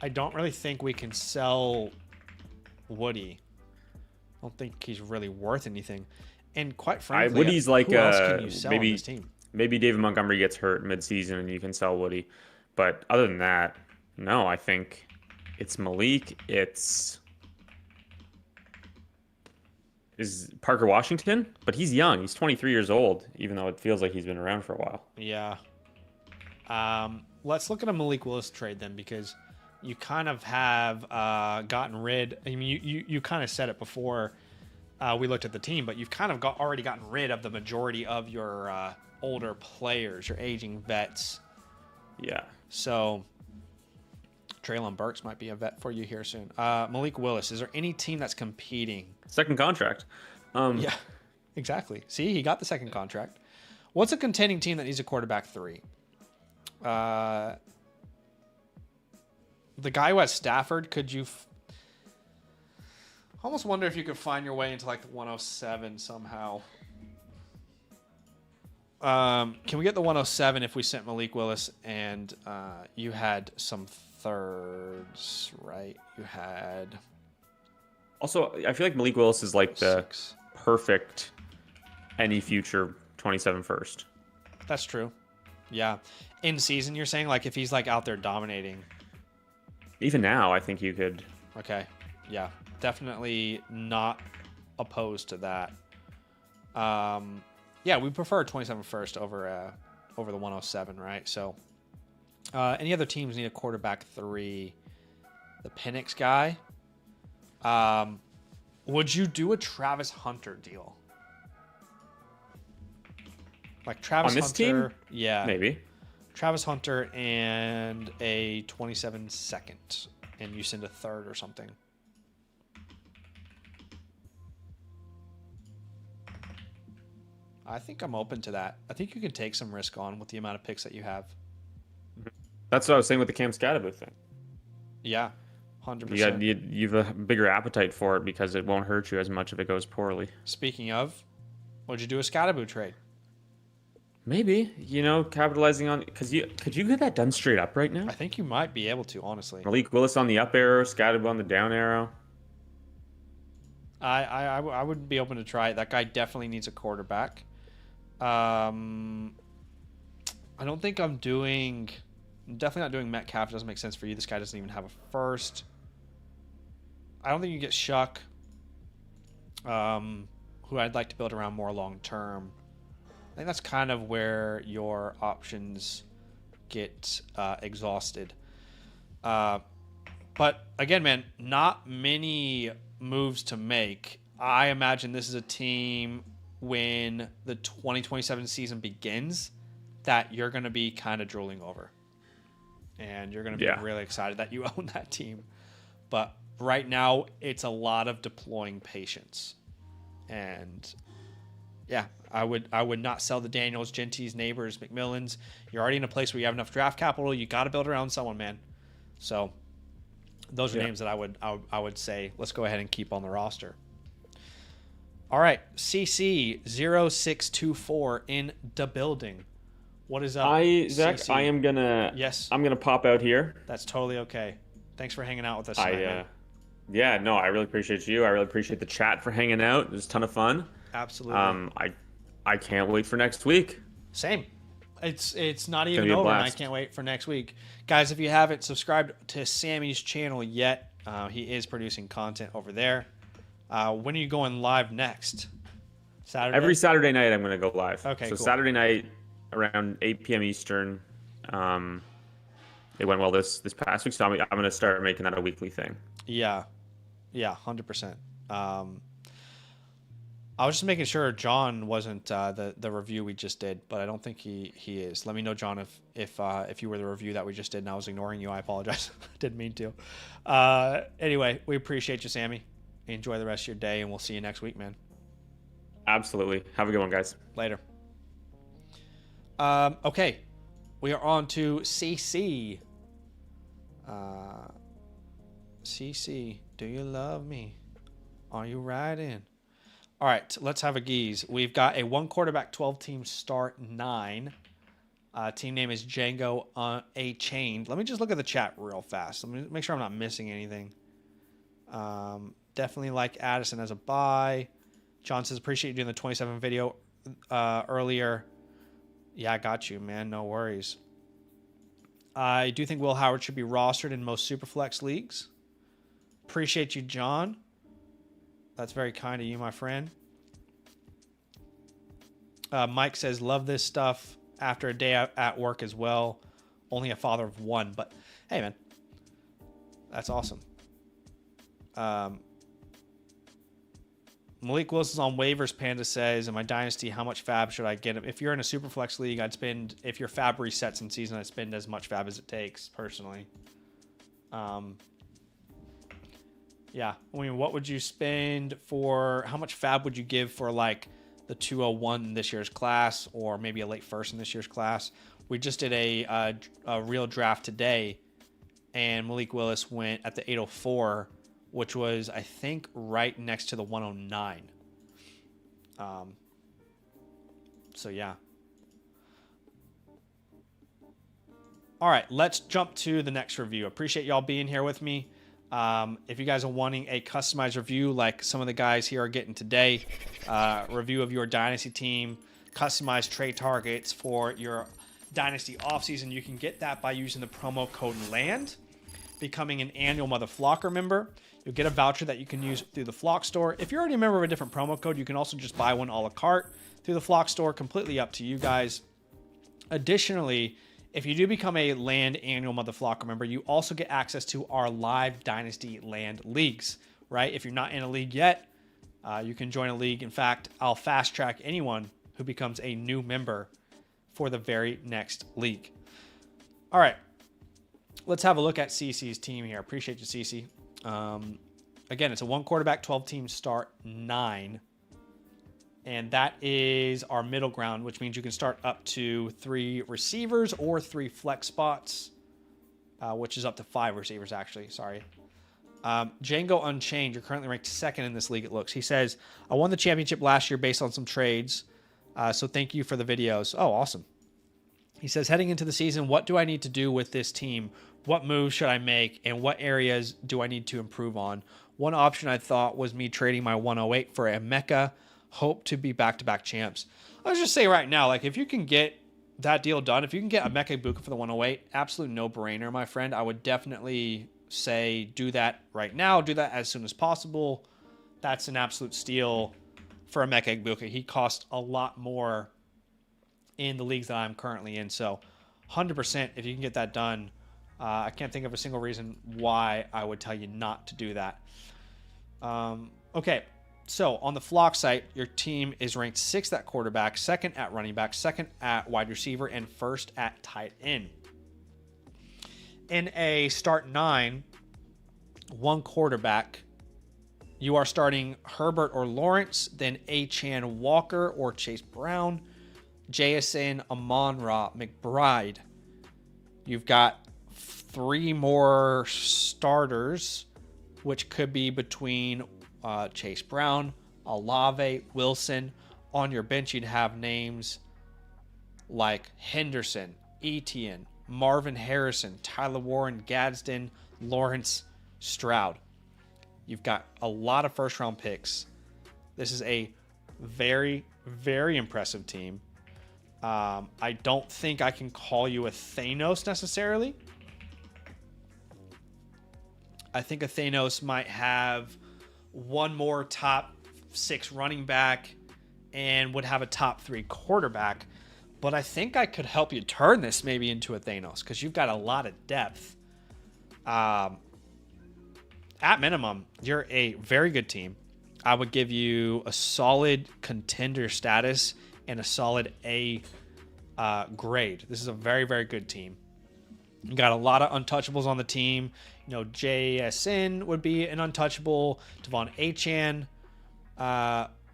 I don't really think we can sell Woody. I don't think he's really worth anything. And quite frankly, Woody's like who else can you sell on this team? Maybe David Montgomery gets hurt midseason and you can sell Woody. But other than that, no, I think it's Malik. Is Parker Washington? But he's young. He's 23 years old, even though it feels like he's been around for a while. Yeah. Let's look at a Malik Willis trade then, because you kind of have gotten rid. I mean, you kind of said it before we looked at the team, but you've kind of already gotten rid of the majority of your older players, your aging vets. Yeah. So Treylon Burks might be a vet for you here soon. Malik Willis, is there any team that's competing? Second contract. Yeah, exactly. See, he got the second contract. What's a contending team that needs a quarterback 3? The guy who has Stafford, could you... I almost wonder if you could find your way into like the 107 somehow. Can we get the 107 if we sent Malik Willis and you had some thirds, right? You had... Also, I feel like Malik Willis is like the 6. perfect any future 27 first. That's true. Yeah. In season, you're saying, like, if he's, like, out there dominating. Even now, I think you could... Okay. Yeah. Definitely not opposed to that. Yeah, we prefer 27 first over the 107, right? So, any other teams need a quarterback 3? The Penix guy. Would you do a Travis Hunter deal? Like Travis on this Hunter, team? Yeah, Maybe. Travis Hunter and a 27 second, and you send a third or something. I think I'm open to that. I think you can take some risk on with the amount of picks that you have. That's what I was saying with the Cam Skattebo thing. Yeah, 100%. You have a bigger appetite for it because it won't hurt you as much if it goes poorly. Speaking of, would you do a Skattebo trade? Maybe, capitalizing on... Could you get that done straight up right now? I think you might be able to, honestly. Malik Willis on the up arrow, Skattebo on the down arrow. I would be open to try it. That guy definitely needs a quarterback. I don't think I'm definitely not doing Metcalf. It doesn't make sense for you. This guy doesn't even have a first. I don't think you get Shuck. who I'd like to build around more long term. I think that's kind of where your options get exhausted. But again, man, not many moves to make. I imagine this is a team when the 2027 season begins that you're going to be kind of drooling over. And you're going to be really excited that you own that team. But right now, it's a lot of deploying patience. And yeah, I would not sell the Daniels, Genties, Neighbors, McMillans. You're already in a place where you have enough draft capital. You got to build around someone, man. So those are names that I would say let's go ahead and keep on the roster. All right, CC0624 in the building. What is up, Zach? CC? I'm gonna pop out here. That's totally okay. Thanks for hanging out with us tonight, man. Yeah, no, I really appreciate you. I really appreciate the chat for hanging out. It was a ton of fun. Absolutely. I can't wait for next week. Same. It's not even over, and I can't wait for next week. Guys, if you haven't subscribed to Sammy's channel yet, he is producing content over there. When are you going live next? Saturday? Every Saturday night I'm going to go live. Okay, so cool. Saturday night around 8 p.m. Eastern. It went well this past week, so I'm going to start making that a weekly thing. Yeah, 100%. I was just making sure John wasn't the review we just did, but I don't think he is. Let me know, John, if you were the review that we just did and I was ignoring you. I apologize. Didn't mean to. Anyway, we appreciate you, Sammy. Enjoy the rest of your day, and we'll see you next week, man. Absolutely. Have a good one, guys. Later. Okay, we are on to CC. CC, do you love me? Are you riding? All right, let's have a geese. We've got a 1 quarterback, 12 team start 9. Team name is Django A Chained. Let me just look at the chat real fast. Let me make sure I'm not missing anything. Definitely like Addison as a buy. John says, appreciate you doing the 27 video earlier. Yeah, I got you, man. No worries. I do think Will Howard should be rostered in most Superflex leagues. Appreciate you, John. That's very kind of you, my friend. Mike says, love this stuff after a day at work as well. Only a father of 1, but hey, man. That's awesome. Malik Wilson's on waivers. Panda says, in my dynasty, how much fab should I get him? If you're in a Superflex league, I'd spend, if your fab resets in season, I'd spend as much fab as it takes, personally. Yeah, I mean, what would you spend for, how much fab would you give for like the 201 in this year's class, or maybe a late first in this year's class? We just did a real draft today, and Malik Willis went at the 804, which was, I think, right next to the 109. So, yeah. All right, let's jump to the next review. Appreciate y'all being here with me. If you guys are wanting a customized review like some of the guys here are getting today, review of your Dynasty team, customized trade targets for your Dynasty offseason, you can get that by using the promo code LAND, becoming an annual Mother Flocker member. You'll get a voucher that you can use through the Flock store. If you're already a member of a different promo code, you can also just buy one a la carte through the Flock store, completely up to you guys. Additionally, if you do become a Land annual Mother Flocker member, you also get access to our live Dynasty Land leagues, right? If you're not in a league yet, you can join a league. In fact, I'll fast track anyone who becomes a new member for the very next league. All right, let's have a look at CC's team here. Appreciate you, CC. Again, it's a 1 quarterback, 12 team start 9. And that is our middle ground, which means you can start up to 3 receivers or 3 flex spots, which is up to 5 receivers, actually. Sorry. Django Unchained, you're currently ranked 2nd in this league, it looks. He says, I won the championship last year based on some trades, so thank you for the videos. Oh, awesome. He says, heading into the season, what do I need to do with this team? What moves should I make, and what areas do I need to improve on? One option I thought was me trading my 108 for a Mecca. Hope to be back-to-back champs. I'll just say right now, like, if you can get that deal done, if you can get a Mecha Ibuka for the 108, absolute no-brainer, my friend. I would definitely say do that right now. Do that as soon as possible. That's an absolute steal for Emeka Egbuka. He cost a lot more in the leagues that I'm currently in. So 100% if you can get that done, I can't think of a single reason why I would tell you not to do that. Okay, so on the Flock site, your team is ranked 6th at quarterback, 2nd at running back, 2nd at wide receiver, and 1st at tight end. In a start 9, 1 quarterback, you are starting Herbert or Lawrence, then Achan Walker or Chase Brown, JSN, Amon-Ra, McBride. You've got 3 more starters, which could be between Chase Brown, Olave, Wilson. On your bench, you'd have names like Henderson, Etienne, Marvin Harrison, Tyler Warren, Gadsden, Lawrence, Stroud. You've got a lot of first-round picks. This is a very, very impressive team. I don't think I can call you a Thanos necessarily. I think a Thanos might have one more top 6 running back and would have a top 3 quarterback. But I think I could help you turn this maybe into a Thanos because you've got a lot of depth. At minimum, you're a very good team. I would give you a solid contender status and a solid A grade. This is a very, very good team. You got a lot of untouchables on the team. You know, JSN would be an untouchable. Devon Achan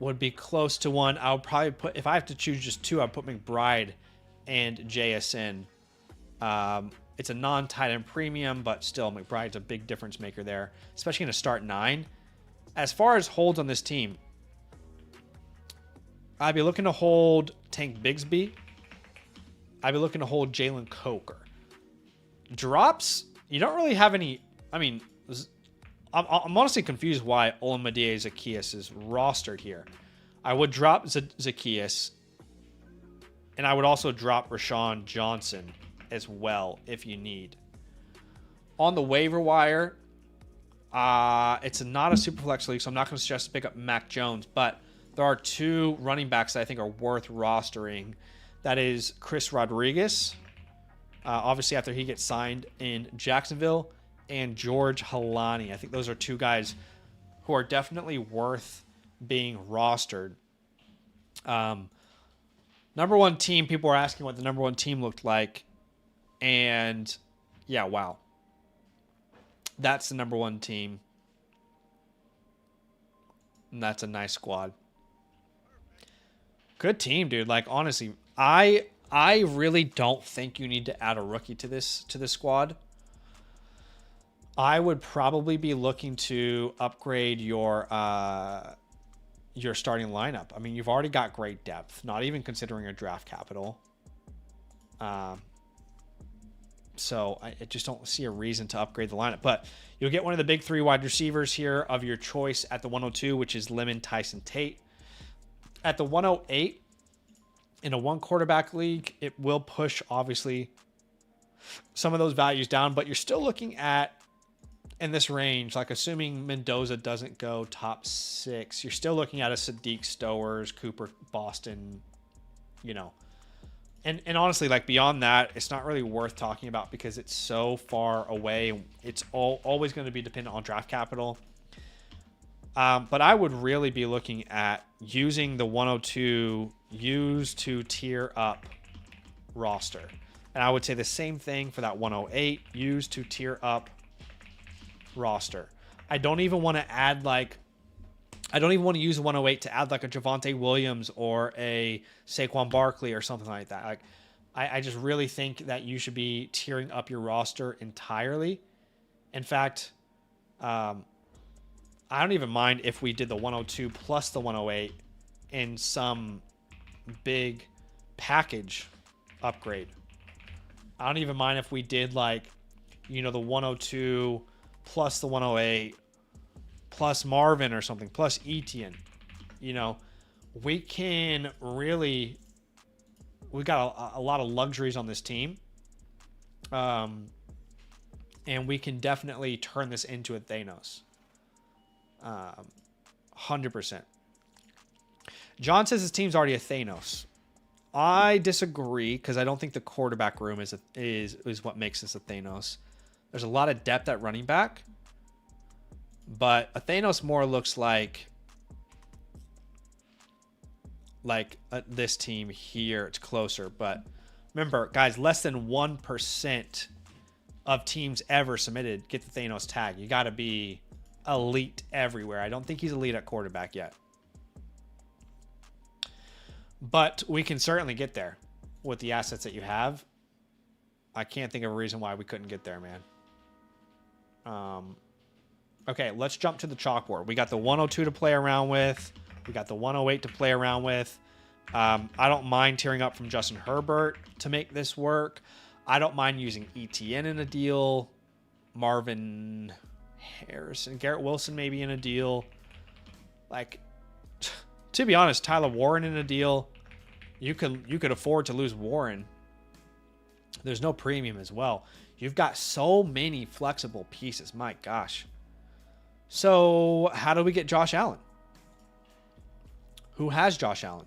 would be close to one. I would probably put, if I have to choose just 2, I'd put McBride and JSN. It's a non-tight end premium, but still McBride's a big difference maker there, especially in a start 9. As far as holds on this team, I'd be looking to hold Tank Bigsby. I'd be looking to hold Jalen Coker. Drops, you don't really have any. I mean, I'm honestly confused why Olamide Zaccheaus is rostered here. I would drop Zaccheaus, and I would also drop Rashawn Johnson as well if you need. On the waiver wire, it's not a super flex league, so I'm not going to suggest to pick up Mac Jones, but there are 2 running backs that I think are worth rostering. That is Chris Rodriguez, obviously after he gets signed in Jacksonville, and George Halani. I think those are 2 guys who are definitely worth being rostered. Number 1 team, people were asking what the number 1 team looked like. And yeah, wow. That's the number 1 team. And that's a nice squad. Good team, dude. Like, honestly, I really don't think you need to add a rookie to this squad. I would probably be looking to upgrade your starting lineup. I mean, you've already got great depth, not even considering your draft capital. So I just don't see a reason to upgrade the lineup. But you'll get one of the big 3 wide receivers here of your choice at the 102, which is Lemon Tyson Tate. At the 108, in a 1 quarterback league, it will push, obviously, some of those values down. But you're still looking at, in this range, like assuming Mendoza doesn't go top 6, you're still looking at a Sadiq Stowers, Cooper Boston, you know. And honestly, like beyond that, it's not really worth talking about because it's so far away. It's always going to be dependent on draft capital. But I would really be looking at using the 102 used to tier up roster. And I would say the same thing for that 108 used to tier up roster. I don't even want to add I don't even want to use 108 to add like a Javonte Williams or a Saquon Barkley or something like that. Like, I just really think that you should be tiering up your roster entirely. In fact, I don't even mind if we did the 102 plus the 108 in some big package upgrade. I don't even mind if we did the 102 plus the 108 plus Marvin or something, plus Etienne. We can really, we got a lot of luxuries on this team. And we can definitely turn this into a Thanos. 100%. John says his team's already a Thanos. I disagree because I don't think the quarterback room is what makes this a Thanos. There's a lot of depth at running back, but a Thanos more looks like this team here. It's closer, but remember, guys, less than 1% of teams ever submitted get the Thanos tag. You got to be elite everywhere. I don't think he's elite at quarterback yet. But we can certainly get there with the assets that you have. I can't think of a reason why we couldn't get there, man. Okay, let's jump to the chalkboard. We got the 102 to play around with. We got the 108 to play around with. I don't mind tearing up from Justin Herbert to make this work. I don't mind using ETN in a deal. Marvin Harrison, Garrett Wilson maybe in a deal. Like, to be honest, Tyler Warren in a deal. You could afford to lose Warren. There's no premium as well. You've got so many flexible pieces. My gosh. So how do we get Josh Allen? Who has Josh Allen?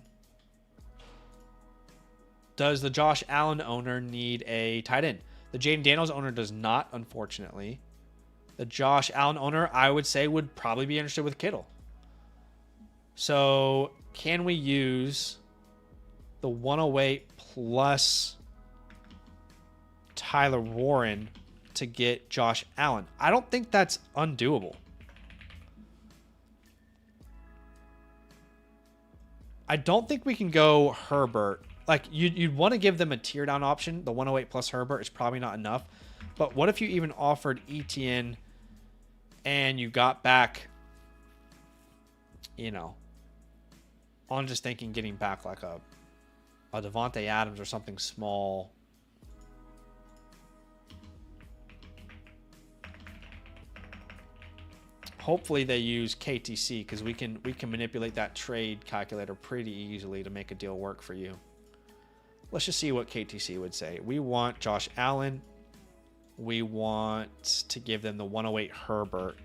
Does the Josh Allen owner need a tight end? The Jaden Daniels owner does not, unfortunately. The Josh Allen owner, I would say, would probably be interested with Kittle. So can we use the 108 plus Tyler Warren to get Josh Allen? I don't think that's undoable. I don't think we can go Herbert. Like, you'd want to give them a tear down option. The 108 plus Herbert is probably not enough. But what if you even offered ETN and you got back, you know, I'm just thinking getting back like a Devontae Adams or something small. Hopefully they use KTC because we can manipulate that trade calculator pretty easily to make a deal work for you. Let's just see what KTC would say. We want Josh Allen. We want to give them the 108 Herbert.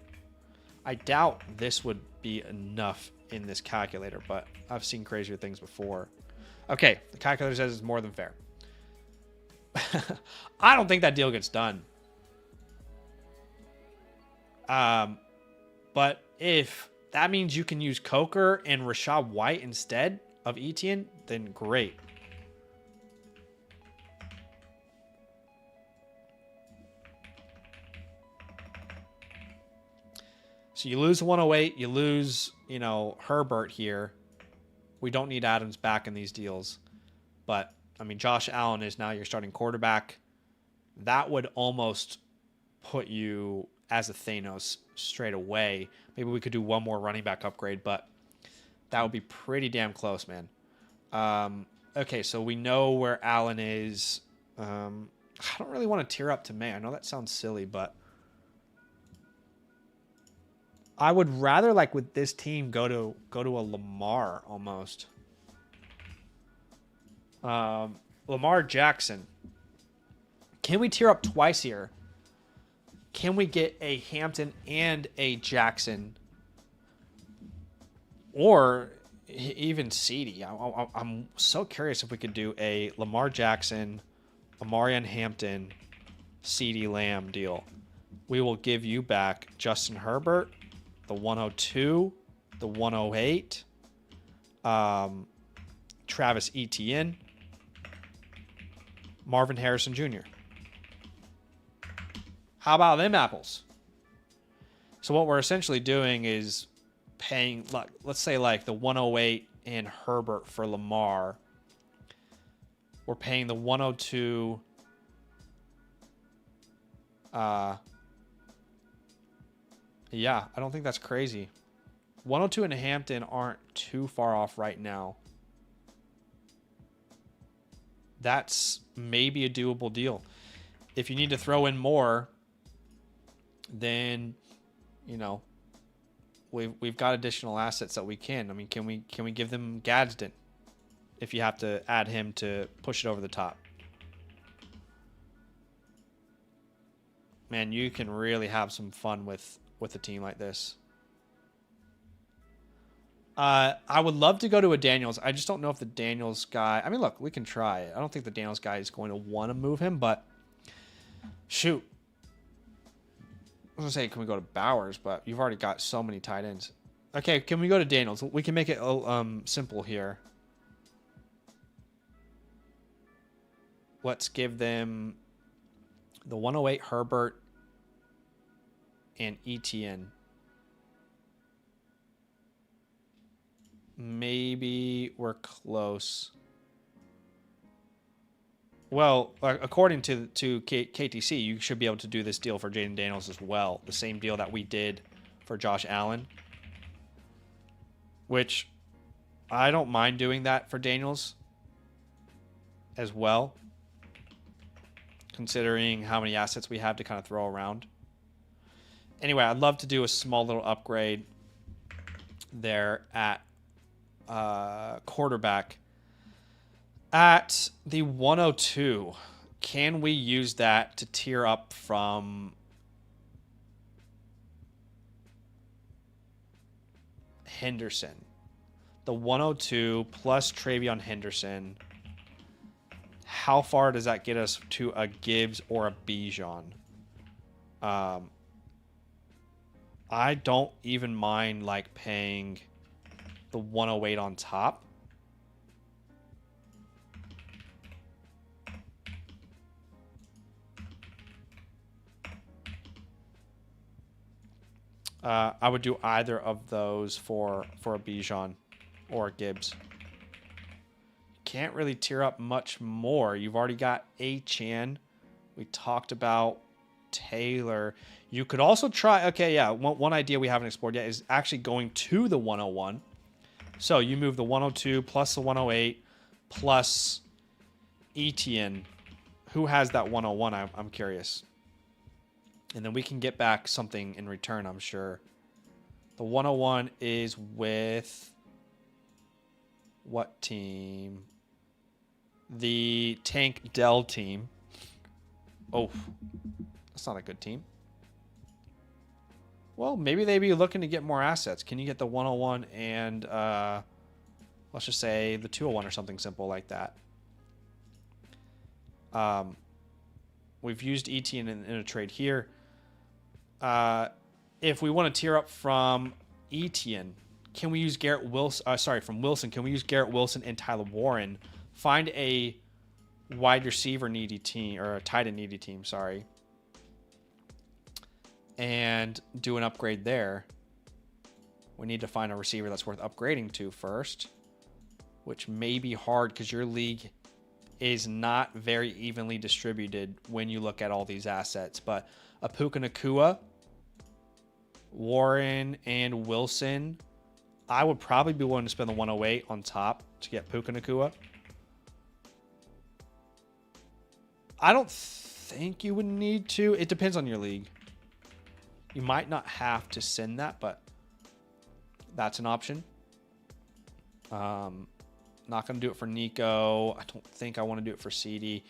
I doubt this would be enough in this calculator, but I've seen crazier things before. Okay, the calculator says it's more than fair. I don't think that deal gets done. But if that means you can use Coker and Rachaad White instead of Etienne, then great. So you lose 108, you lose, Herbert here. We don't need Adams back in these deals. But, Josh Allen is now your starting quarterback. That would almost put you as a Thanos straight away. Maybe we could do one more running back upgrade, but that would be pretty damn close, man. Okay, so we know where Allen is. I don't really want to tear up to May. I know that sounds silly, but I would rather, with this team, go to a Lamar almost. Lamar Jackson. Can we tear up twice here? Can we get a Hampton and a Jackson? Or even CeeDee? I'm so curious if we could do a Lamar Jackson, Amarian Hampton, CeeDee Lamb deal. We will give you back Justin Herbert, the 102, the 108, Travis Etienne, Marvin Harrison Jr. How about them apples? So what we're essentially doing is paying, let's say the 108 and Herbert for Lamar. We're paying the 102. Yeah, I don't think that's crazy. 102 and Hampton aren't too far off right now. That's maybe a doable deal. If you need to throw in more, then, we've got additional assets that we can. Can we give them Gadsden if you have to add him to push it over the top? Man, you can really have some fun with a team like this. I would love to go to a Daniels. I just don't know if the Daniels guy... I mean, look, we can try it. I don't think the Daniels guy is going to want to move him, but... Shoot. I was going to say, can we go to Bowers? But you've already got so many tight ends. Okay, can we go to Daniels? We can make it simple here. Let's give them the 108 Herbert and ETN. Maybe we're close. Well, according to KTC, you should be able to do this deal for Jaden Daniels as well. The same deal that we did for Josh Allen. Which I don't mind doing that for Daniels as well. Considering how many assets we have to kind of throw around. Anyway, I'd love to do a small little upgrade there at quarterback. At the 102, can we use that to tier up from Henderson? The 102 plus Travion Henderson. How far does that get us to a Gibbs or a Bijan? I don't even mind like paying the 108 on top. I would do either of those for a Bijan or a Gibbs. Can't really tier up much more. You've already got Achane. We talked about Taylor. You could also try... Okay, yeah. One idea we haven't explored yet is actually going to the 101. So you move the 102 plus the 108 plus Etienne. Who has that 101? I'm curious. And then we can get back something in return, I'm sure. The 101 is with... What team? The Tank Dell team. Oh, that's not a good team. Well, maybe they'd be looking to get more assets. Can you get the 101 and let's just say the 201 or something simple like that? We've used ETN in a trade here. If we want to tier up from ETN, can we use Garrett Wilson? From Wilson. Can we use Garrett Wilson and Tyler Warren? Find a wide receiver needy team, or a tight end needy team, sorry. And do an upgrade there. We need to find a receiver that's worth upgrading to first, which may be hard because your league is not very evenly distributed when you look at all these assets. But Puka Nacua, Warren, and Wilson, I would probably be willing to spend the 108 on top to get Puka Nacua. I don't think you would need to. It depends on your league. You might not have to send that, but that's an option. Not going to do it for Nico. I don't think I want to do it for CD.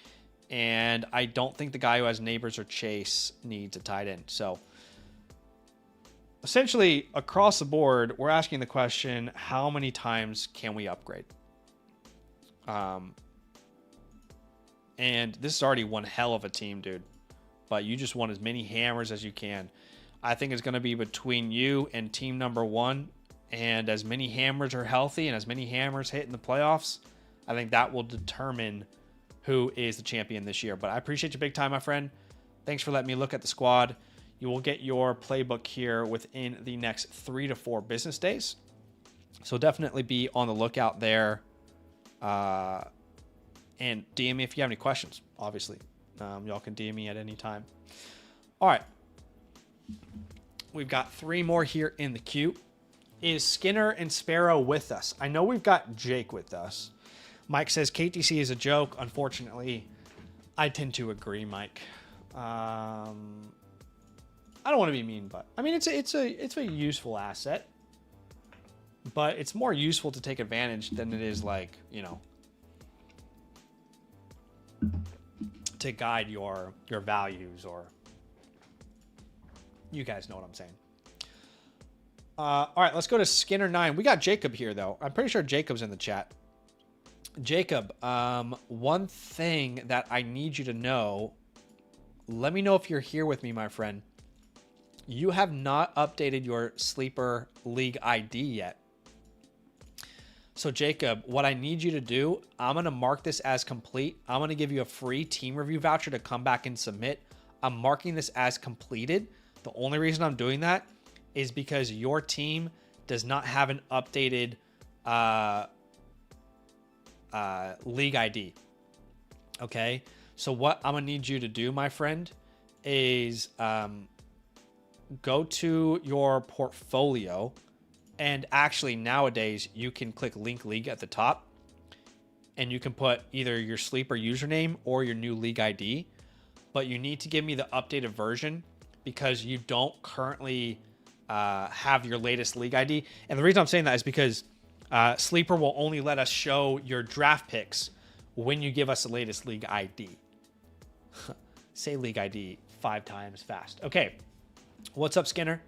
And I don't think the guy who has Neighbors or Chase needs a tight end. So essentially, across the board, we're asking the question, how many times can we upgrade? And this is already one hell of a team, dude. But you just want as many hammers as you can. I think it's going to be between you and team number one. And as many hammers are healthy and as many hammers hit in the playoffs, I think that will determine who is the champion this year. But I appreciate you big time, my friend. Thanks for letting me look at the squad. You will get your playbook here within the next 3 to 4 business days. So definitely be on the lookout there. And DM me if you have any questions, obviously. Y'all can DM me at any time. All right. We've got 3 more here in the queue. Is Skinner and Sparrow with us? I know we've got Jake with us. Mike says KTC is a joke. Unfortunately, I tend to agree, Mike. I don't want to be mean, but I mean it's a useful asset. But it's more useful to take advantage than it is like, you know, to guide your values, or you guys know what I'm saying. All right, let's go to Skinner9. We got Jacob here, though. I'm pretty sure Jacob's in the chat. Jacob, one thing that I need you to know, let me know if you're here with me, my friend. You have not updated your Sleeper League ID yet. So, Jacob, what I need you to do, I'm going to mark this as complete. I'm going to give you a free team review voucher to come back and submit. I'm marking this as completed. The only reason I'm doing that is because your team does not have an updated league ID. Okay? So what I'm going to need you to do, my friend, is go to your portfolio. And actually, nowadays, you can click Link League at the top. And you can put either your Sleeper username or your new league ID. But you need to give me the updated version because you don't currently have your latest league ID. And the reason I'm saying that is because Sleeper will only let us show your draft picks when you give us the latest league ID. Say league ID 5 times fast. Okay. What's up, Skinner?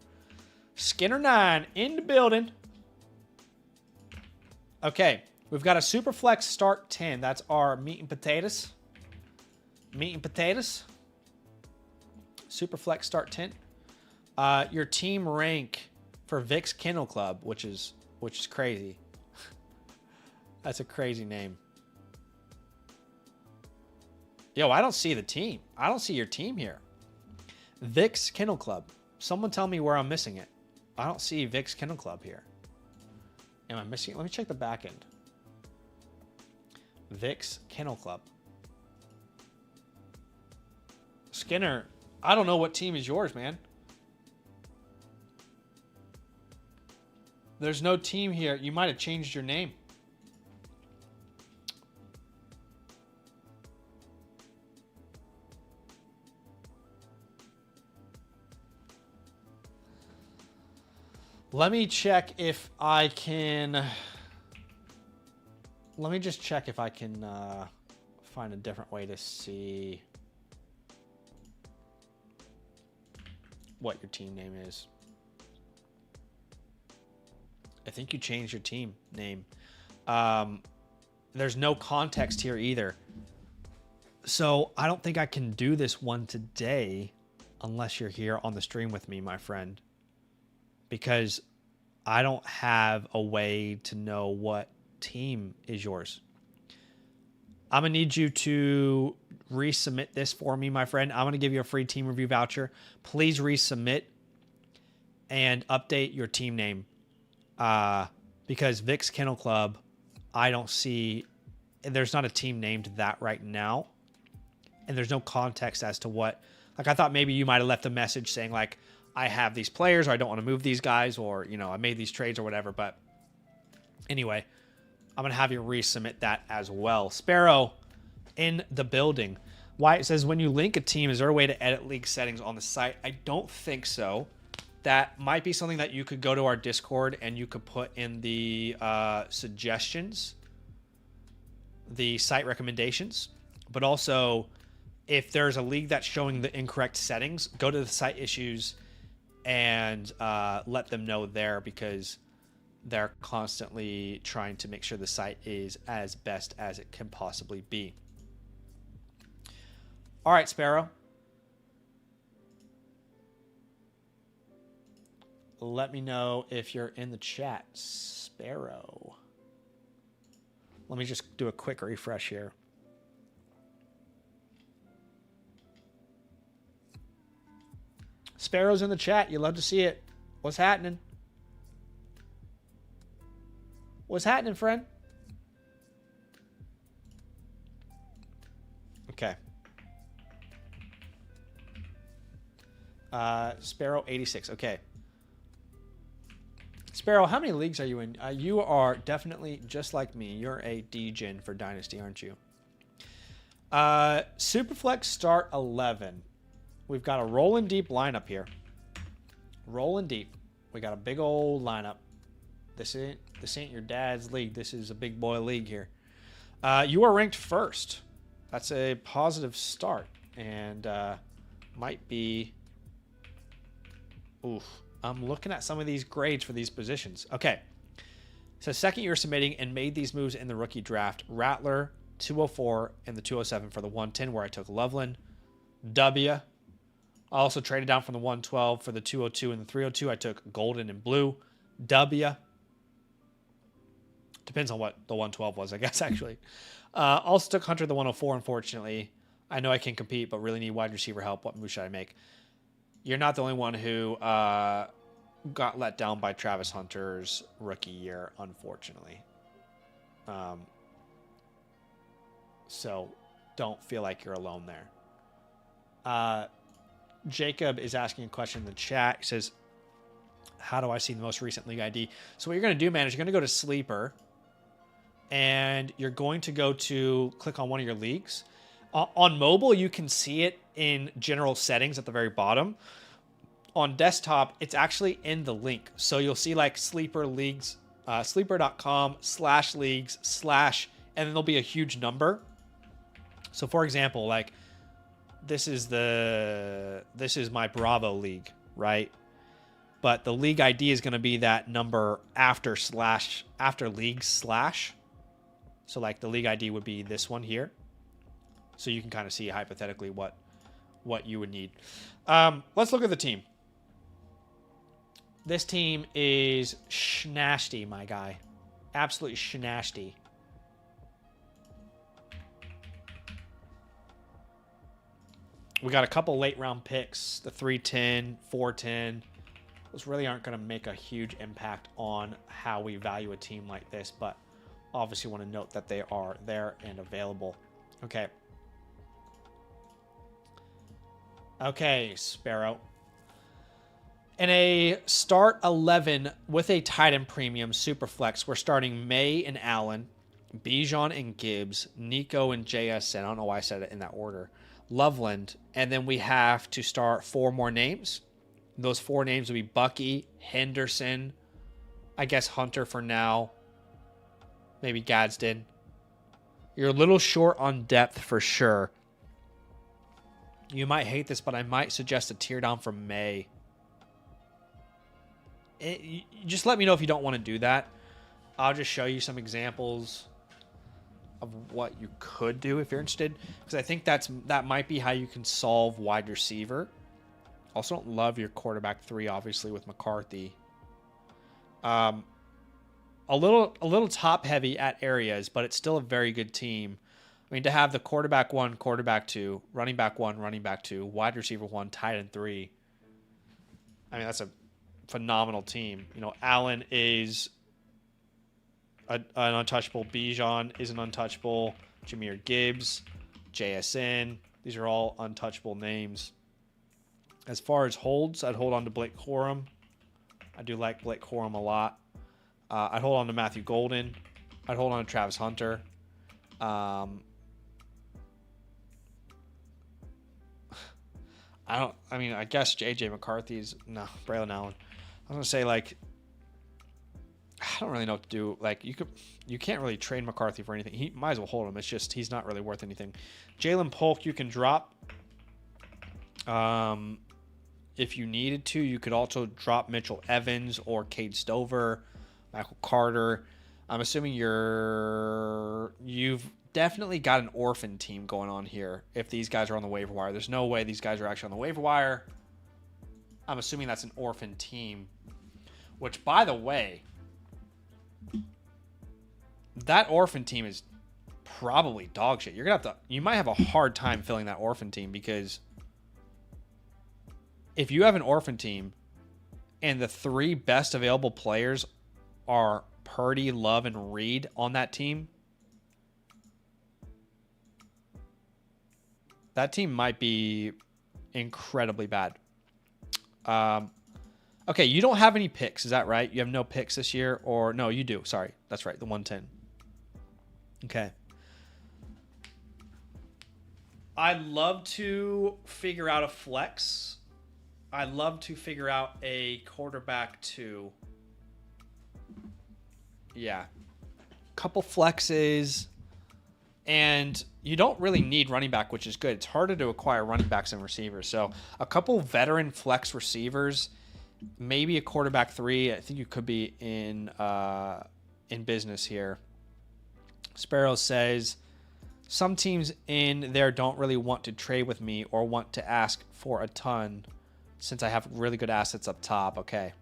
Skinner9 in the building. Okay. We've got a Superflex start 10. That's our meat and potatoes. Meat and potatoes. Superflex start 10. Your team rank for Vic's Kennel Club, which is crazy. That's a crazy name. Yo, I don't see the team. I don't see your team here. Vic's Kennel Club. Someone tell me where I'm missing it. I don't see Vic's Kennel Club here. Am I missing it? Let me check the back end. Vic's Kennel Club. Skinner, I don't know what team is yours, man. There's no team here. You might have changed your name. Let me check if I can... Let me just check if I can find a different way to see what your team name is. I think you changed your team name. There's no context here either. So I don't think I can do this one today unless you're here on the stream with me, my friend. Because I don't have a way to know what team is yours. I'm going to need you to resubmit this for me, my friend. I'm going to give you a free team review voucher. Please resubmit and update your team name. Because Vic's Kennel Club, I don't see, there's not a team named that right now. And there's no context as to what, like I thought maybe you might have left a message saying like, I have these players or I don't want to move these guys or, you know, I made these trades or whatever. But anyway, I'm going to have you resubmit that as well. Sparrow in the building. Why it says when you link a team, is there a way to edit league settings on the site? I don't think so. That might be something that you could go to our Discord and you could put in the suggestions, the site recommendations. But also, if there's a league that's showing the incorrect settings, go to the site issues and let them know there because they're constantly trying to make sure the site is as best as it can possibly be. All right, Sparrow. Let me know if you're in the chat, Sparrow. Let me just do a quick refresh here. Sparrow's in the chat. You love to see it. What's happening? What's happening, friend? Okay. Sparrow 86. Okay. Sparrow, how many leagues are you in? You are definitely just like me. You're a D-Gen for Dynasty, aren't you? Superflex start 11. We've got a rolling deep lineup here. Rolling deep. We got a big old lineup. This ain't your dad's league. This is a big boy league here. You are ranked first. That's a positive start. And might be... Oof. I'm looking at some of these grades for these positions. Okay. So second year submitting and made these moves in the rookie draft. Rattler, 204, and the 207 for the 110 where I took Loveland. W. I also traded down from the 112 for the 202 and the 302. I took Golden and Blue. W. Depends on what the 112 was, I guess, actually. Also took Hunter the 104, unfortunately. I know I can compete, but really need wide receiver help. What move should I make? You're not the only one who got let down by Travis Hunter's rookie year, unfortunately. So don't feel like you're alone there. Jacob is asking a question in the chat. He says, how do I see the most recent league ID? So what you're going to do, man, is you're going to go to Sleeper, and you're going to go to click on one of your leagues. On mobile, you can see it in general settings at the very bottom. On desktop, it's actually in the link. So you'll see like Sleeper leagues, sleeper.com/leagues/ and then there'll be a huge number. So for example, like this is my Bravo league, right? But the league ID is going to be that number after leagues/. So like the league ID would be this one here. So you can kind of see hypothetically what you would need. Let's look at the team. This team is schnasty, my guy. Absolutely schnasty. We got a couple late round picks, the 310, 410. Those really aren't going to make a huge impact on how we value a team like this, but obviously want to note that they are there and available. Okay. Okay, Sparrow. In a start 11 with a tight end premium superflex, we're starting May and Allen, Bijan and Gibbs, Nico and JSN. I don't know why I said it in that order. Loveland, and then we have to start 4 more names. Those 4 names will be Bucky, Henderson, I guess Hunter for now, maybe Gadsden. You're a little short on depth for sure. You might hate this, but I might suggest a tear down from May. Just let me know if you don't want to do that. I'll just show you some examples of what you could do if you're interested, because I think that might be how you can solve wide receiver. Also don't love your quarterback 3, obviously, with McCarthy. A little top heavy at areas, but it's still a very good team. I mean, to have the quarterback 1, quarterback 2, running back 1, running back 2, wide receiver 1, tight end 3. I mean, that's a phenomenal team. You know, Allen is an untouchable. Bijan is an untouchable. Jahmyr Gibbs, JSN. These are all untouchable names. As far as holds, I'd hold on to Blake Corum. I do like Blake Corum a lot. I'd hold on to Matthew Golden. I'd hold on to Travis Hunter. I guess J.J. McCarthy's... No, Braylon Allen. I was going to say, like... I don't really know what to do. Like, you can't really trade McCarthy for anything. He might as well hold him. It's just he's not really worth anything. Jalen Polk you can drop. If you needed to, you could also drop Mitchell Evans or Cade Stover, Michael Carter. I'm assuming you've definitely got an orphan team going on here if these guys are on the waiver wire. There's no way these guys are actually on the waiver wire. I'm assuming that's an orphan team, which, by the way, that orphan team is probably dog shit. You might have a hard time filling that orphan team, because if you have an orphan team and the 3 best available players are Purdy, Love, and Reed on that team, that team might be incredibly bad. Okay, you don't have any picks, is that right? You have no picks this year? Or no, you do. Sorry, that's right, the 110. Okay. I'd love to figure out a flex. I'd love to figure out a quarterback 2. Yeah. Couple flexes. And you don't really need running back, which is good. It's harder to acquire running backs and receivers. So a couple veteran flex receivers maybe a quarterback 3. I think you could be in business here. Sparrow says, some teams in there don't really want to trade with me or want to ask for a ton since I have really good assets up top. Okay.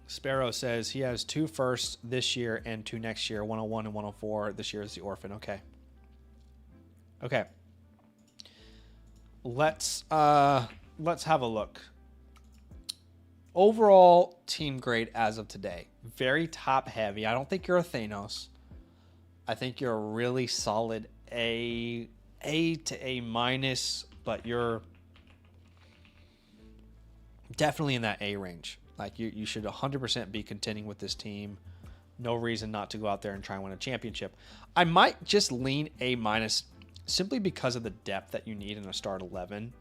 Sparrow says he has 2 firsts this year and 2 next year, 101 and 104. This year is the orphan. Okay. Okay. Let's have a look. Overall team grade as of today. Very top heavy. I don't think you're a Thanos. I think you're a really solid A to A-, but you're definitely in that A range. Like you should 100% be contending with this team. No reason not to go out there and try and win a championship. I might just lean A- simply because of the depth that you need in a start 11.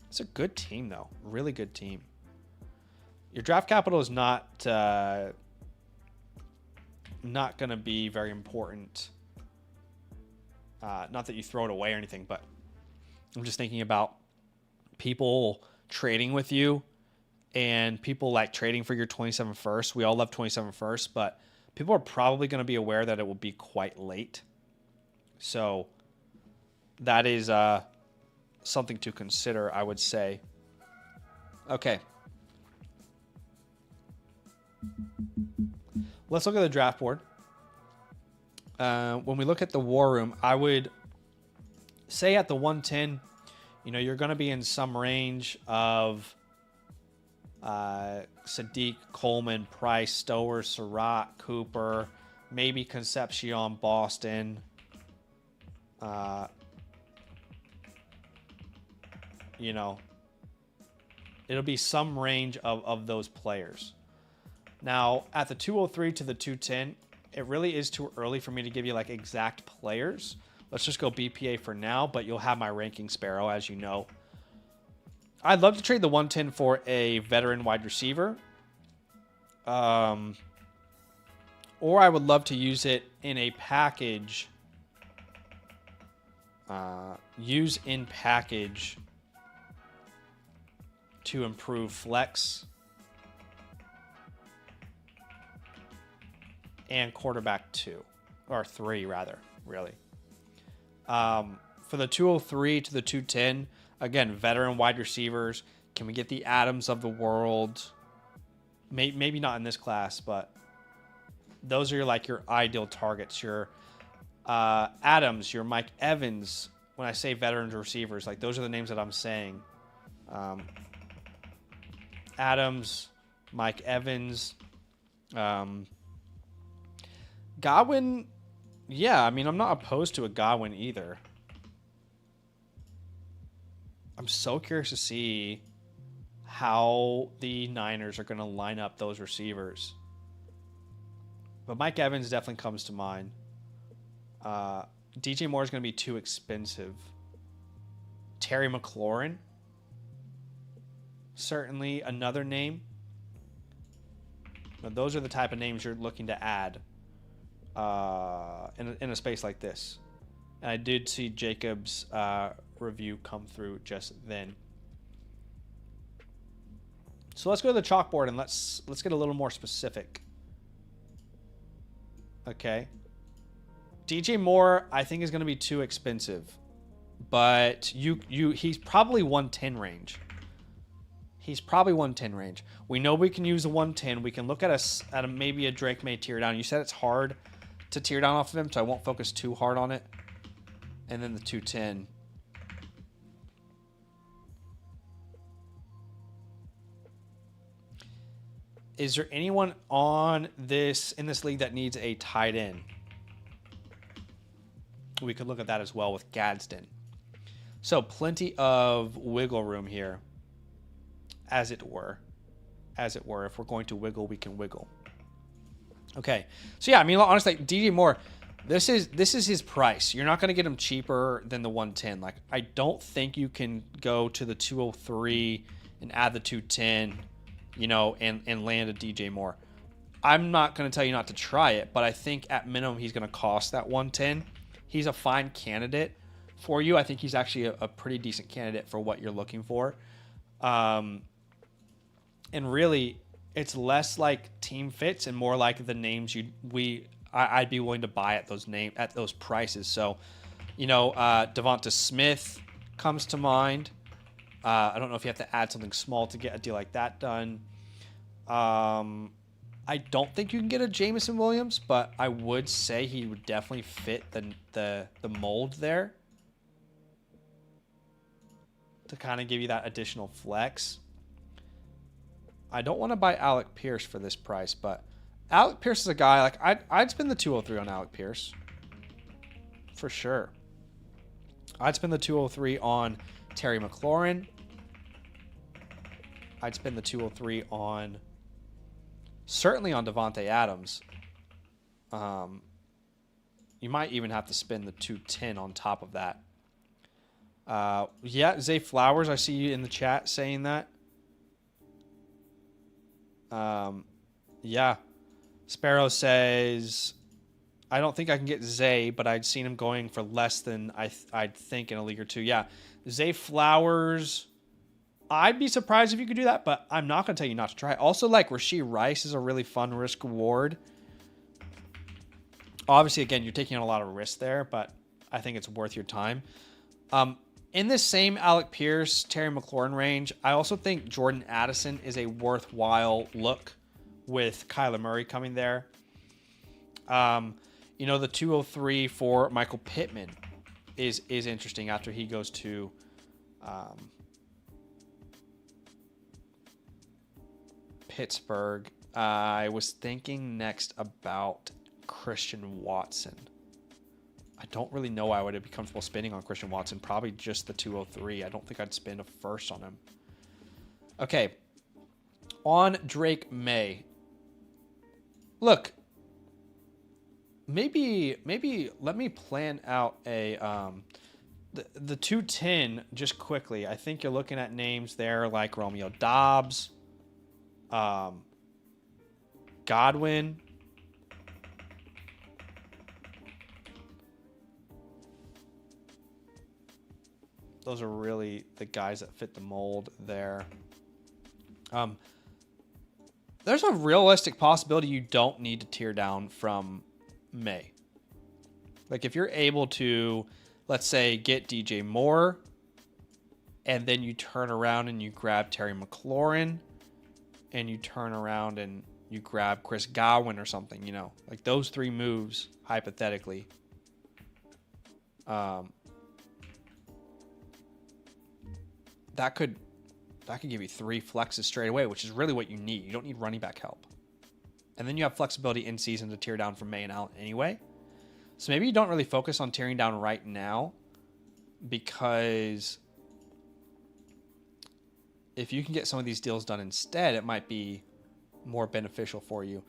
It's a good team though. Really good team. Your draft capital is not going to be very important. Not that you throw it away or anything, but I'm just thinking about people trading with you. And people like trading for your 27 first. We all love 27 first, but people are probably going to be aware that it will be quite late. So that is something to consider, I would say. Okay. Let's look at the draft board. When we look at the war room, I would say at the 110, you're going to be in some range of Sadiq, Coleman, Price, Stower, Surratt, Cooper, maybe Concepcion, Boston. It'll be some range of those players. Now, at the 203 to the 210, it really is too early for me to give you like exact players. Let's just go BPA for now, but you'll have my ranking, Sparrow, as you know. I'd love to trade the 110 for a veteran wide receiver. Or I would love to use it in a package. Use in package to improve flex and quarterback 2. Or 3, rather, really. For the 203 to the 210... Again, veteran wide receivers. Can we get the Adams of the world? Maybe not in this class, but those are your ideal targets. Your Adams, your Mike Evans. When I say veterans receivers, those are the names that I'm saying. Adams, Mike Evans, Godwin. Yeah, I'm not opposed to a Godwin either. I'm so curious to see how the Niners are going to line up those receivers. But Mike Evans definitely comes to mind. DJ Moore is going to be too expensive. Terry McLaurin, certainly another name. But those are the type of names you're looking to add in a space like this. And I did see Jacob's review come through just then. So let's go to the chalkboard and let's get a little more specific. Okay. DJ Moore, I think, is going to be too expensive. But he's probably 110 range. He's probably 110 range. We know we can use the 110. We can look at maybe a Drake May tear down. You said it's hard to tear down off of him, so I won't focus too hard on it. And then the 210. Is there anyone in this league that needs a tight end? We could look at that as well with Gadsden. So plenty of wiggle room here, as it were. If we're going to wiggle, we can wiggle. Okay. So yeah, honestly, DJ Moore, this is his price. You're not going to get him cheaper than the 110. I don't think you can go to the 203 and add the 210, and land a DJ Moore. I'm not going to tell you not to try it, but I think at minimum he's going to cost that 110. He's a fine candidate for you. I think he's actually a pretty decent candidate for what you're looking for. And really, it's less like team fits and more like the names I'd be willing to buy at those prices. So, Devonta Smith comes to mind. I don't know if you have to add something small to get a deal like that done. I don't think you can get a Jameson Williams, but I would say he would definitely fit the mold there to kind of give you that additional flex. I don't want to buy Alec Pierce for this price, but Alec Pierce is a guy, like, I'd spend the 203 on Alec Pierce. For sure. I'd spend the 203 on Terry McLaurin. I'd spend the 203 on... certainly on Devontae Adams. You might even have to spend the 210 on top of that. Zay Flowers, I see you in the chat saying that. Sparrow says, I don't think I can get Zay, but I'd seen him going for less than I'd think in a league or two. Yeah, Zay Flowers, I'd be surprised if you could do that, but I'm not going to tell you not to try. Also, like, Rashee Rice is a really fun risk reward. Obviously, again, you're taking on a lot of risk there, but I think it's worth your time. In this same Alec Pierce, Terry McLaurin range, I also think Jordan Addison is a worthwhile look with Kyler Murray coming there. The 203 for Michael Pittman is interesting after he goes to Pittsburgh. I was thinking next about Christian Watson. I don't really know why I would be comfortable spending on Christian Watson. Probably just the 203. I don't think I'd spend a first on him. Okay. On Drake May. Look. Maybe let me plan out a the 210 just quickly. I think you're looking at names there like Romeo Dobbs, Godwin. Those are really the guys that fit the mold there. There's a realistic possibility you don't need to tear down from May. Like, if you're able to, let's say, get DJ Moore, and then you turn around and you grab Terry McLaurin, and you turn around and you grab Chris Godwin or something, like those three moves, hypothetically. That could give you 3 flexes straight away, which is really what you need. You don't need running back help. And then you have flexibility in season to tear down from May and Allen anyway. So maybe you don't really focus on tearing down right now, because if you can get some of these deals done instead, it might be more beneficial for you.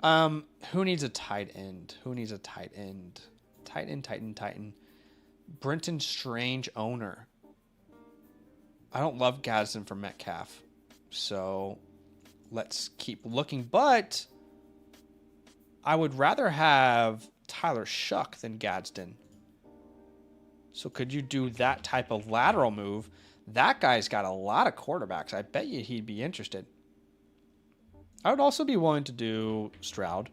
Who needs a tight end? Tight end. Brenton Strange owner. I don't love Gadsden for Metcalf, so let's keep looking. But I would rather have Tyler Shuck than Gadsden. So could you do that type of lateral move? That guy's got a lot of quarterbacks. I bet you he'd be interested. I would also be willing to do Stroud.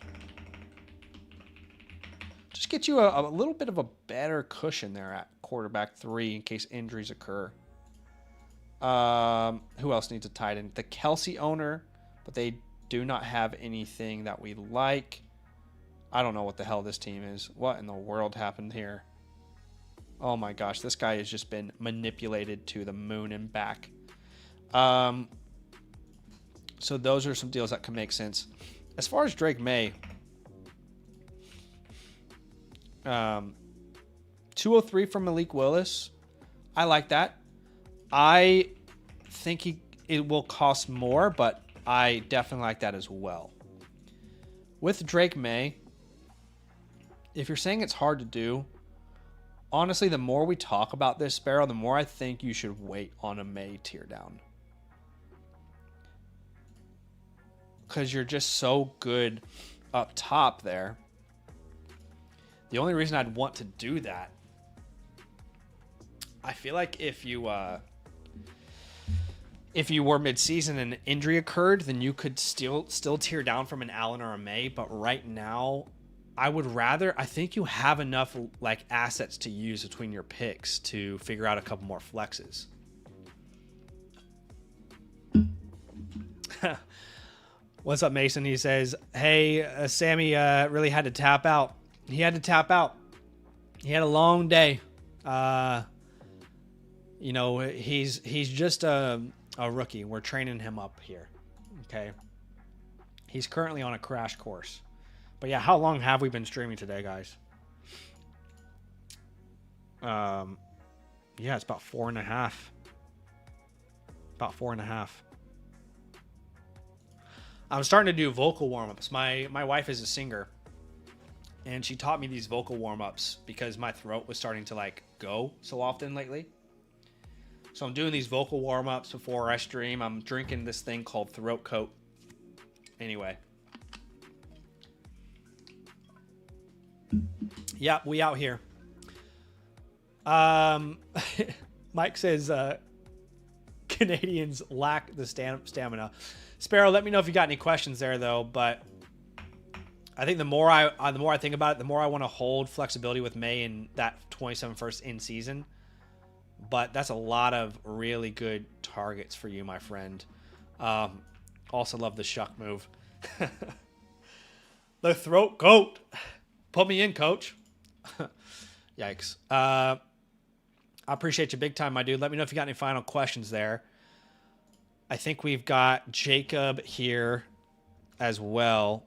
Just get you a little bit of a better cushion there at quarterback 3 in case injuries occur. Who else needs a tight end? The Kelsey owner, but they do not have anything that we like. I don't know what the hell this team is. What in the world happened here? Oh my gosh, this guy has just been manipulated to the moon and back. So those are some deals that can make sense. As far as Drake May, 203 from Malik Willis. I like that. I think it will cost more, but I definitely like that as well. With Drake May, if you're saying it's hard to do, honestly, the more we talk about this, Sparrow, the more I think you should wait on a May tear down. because you're just so good up top there. The only reason I'd want to do that, I feel like if you were mid-season and an injury occurred, then you could still tear down from an Allen or a May. But right now, I think you have enough like assets to use between your picks to figure out a couple more flexes. What's up, Mason? He says, hey, Sammy really had to tap out. He had to tap out. He had a long day. You know, he's just a rookie. We're training him up here. Okay. He's currently on a crash course. But yeah, how long have we been streaming today, guys? Yeah, it's about 4.5. About 4.5. I'm starting to do vocal warm-ups. My wife is a singer, and she taught me these vocal warm-ups because my throat was starting to like go so often lately. So I'm doing these vocal warm-ups before I stream. I'm drinking this thing called Throat Coat. Anyway. Yeah, we out here. Mike says Canadians lack the stamina. Sparrow, let me know if you got any questions there, though. But I think the more I think about it, the more I want to hold flexibility with May in that 27 first in season. But that's a lot of really good targets for you, my friend. Also love the shuck move. The throat coat. Put me in, coach. Yikes. I appreciate you big time, my dude. Let me know if you got any final questions there. I think we've got Jacob here as well.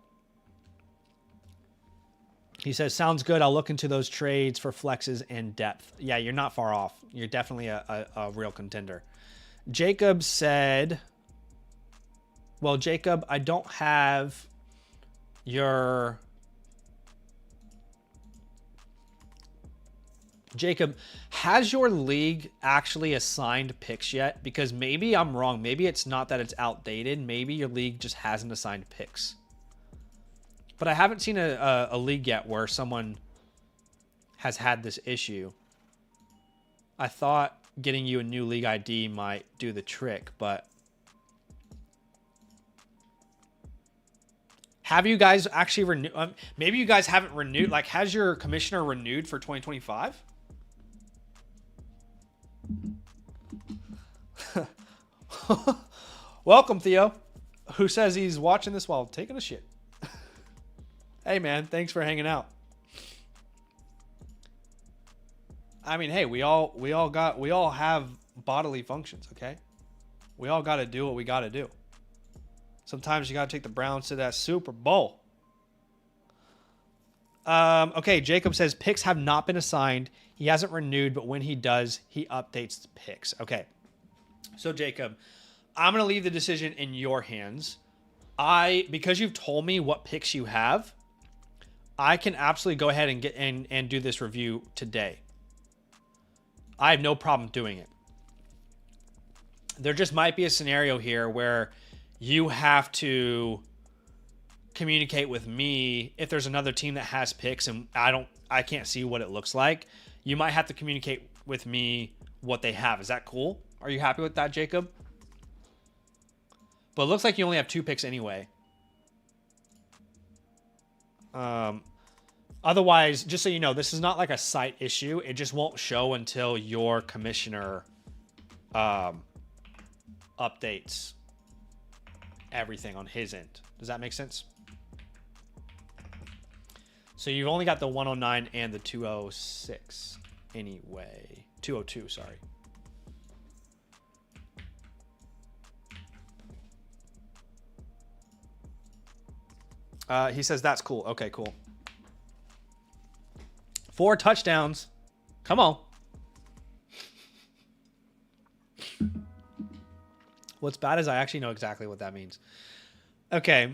He says, sounds good. I'll look into those trades for flexes and depth. Yeah, you're not far off. You're definitely a real contender. Jacob said, well, Jacob, I don't have your... Jacob, has your league actually assigned picks yet? Because maybe I'm wrong. Maybe it's not that it's outdated. Maybe your league just hasn't assigned picks. But I haven't seen a league yet where someone has had this issue. I thought getting you a new league ID might do the trick, but... Have you guys actually renewed? Maybe you guys haven't renewed. Like, has your commissioner renewed for 2025? Welcome, Theo, who says he's watching this while taking a shit. Hey, man, thanks for hanging out. I mean, hey, we all have bodily functions, okay? We all got to do what we got to do. Sometimes you got to take the Browns to that Super Bowl. Okay, Jacob says picks have not been assigned. He hasn't renewed, but when he does, he updates the picks. Okay. So, Jacob, I'm going to leave the decision in your hands. Because you've told me what picks you have, I can absolutely go ahead and get and do this review today. I have no problem doing it. There just might be a scenario here where you have to communicate with me if there's another team that has picks and I can't see what it looks like. You might have to communicate with me what they have. Is that cool? Are you happy with that, Jacob? But it looks like you only have 2 picks anyway. Otherwise, just so you know, this is not like a site issue. It just won't show until your commissioner updates everything on his end. Does that make sense? So you've only got the 109 and the 206 anyway. 202, sorry. He says that's cool. Okay, cool. 4 touchdowns. Come on. What's bad is I actually know exactly what that means. Okay.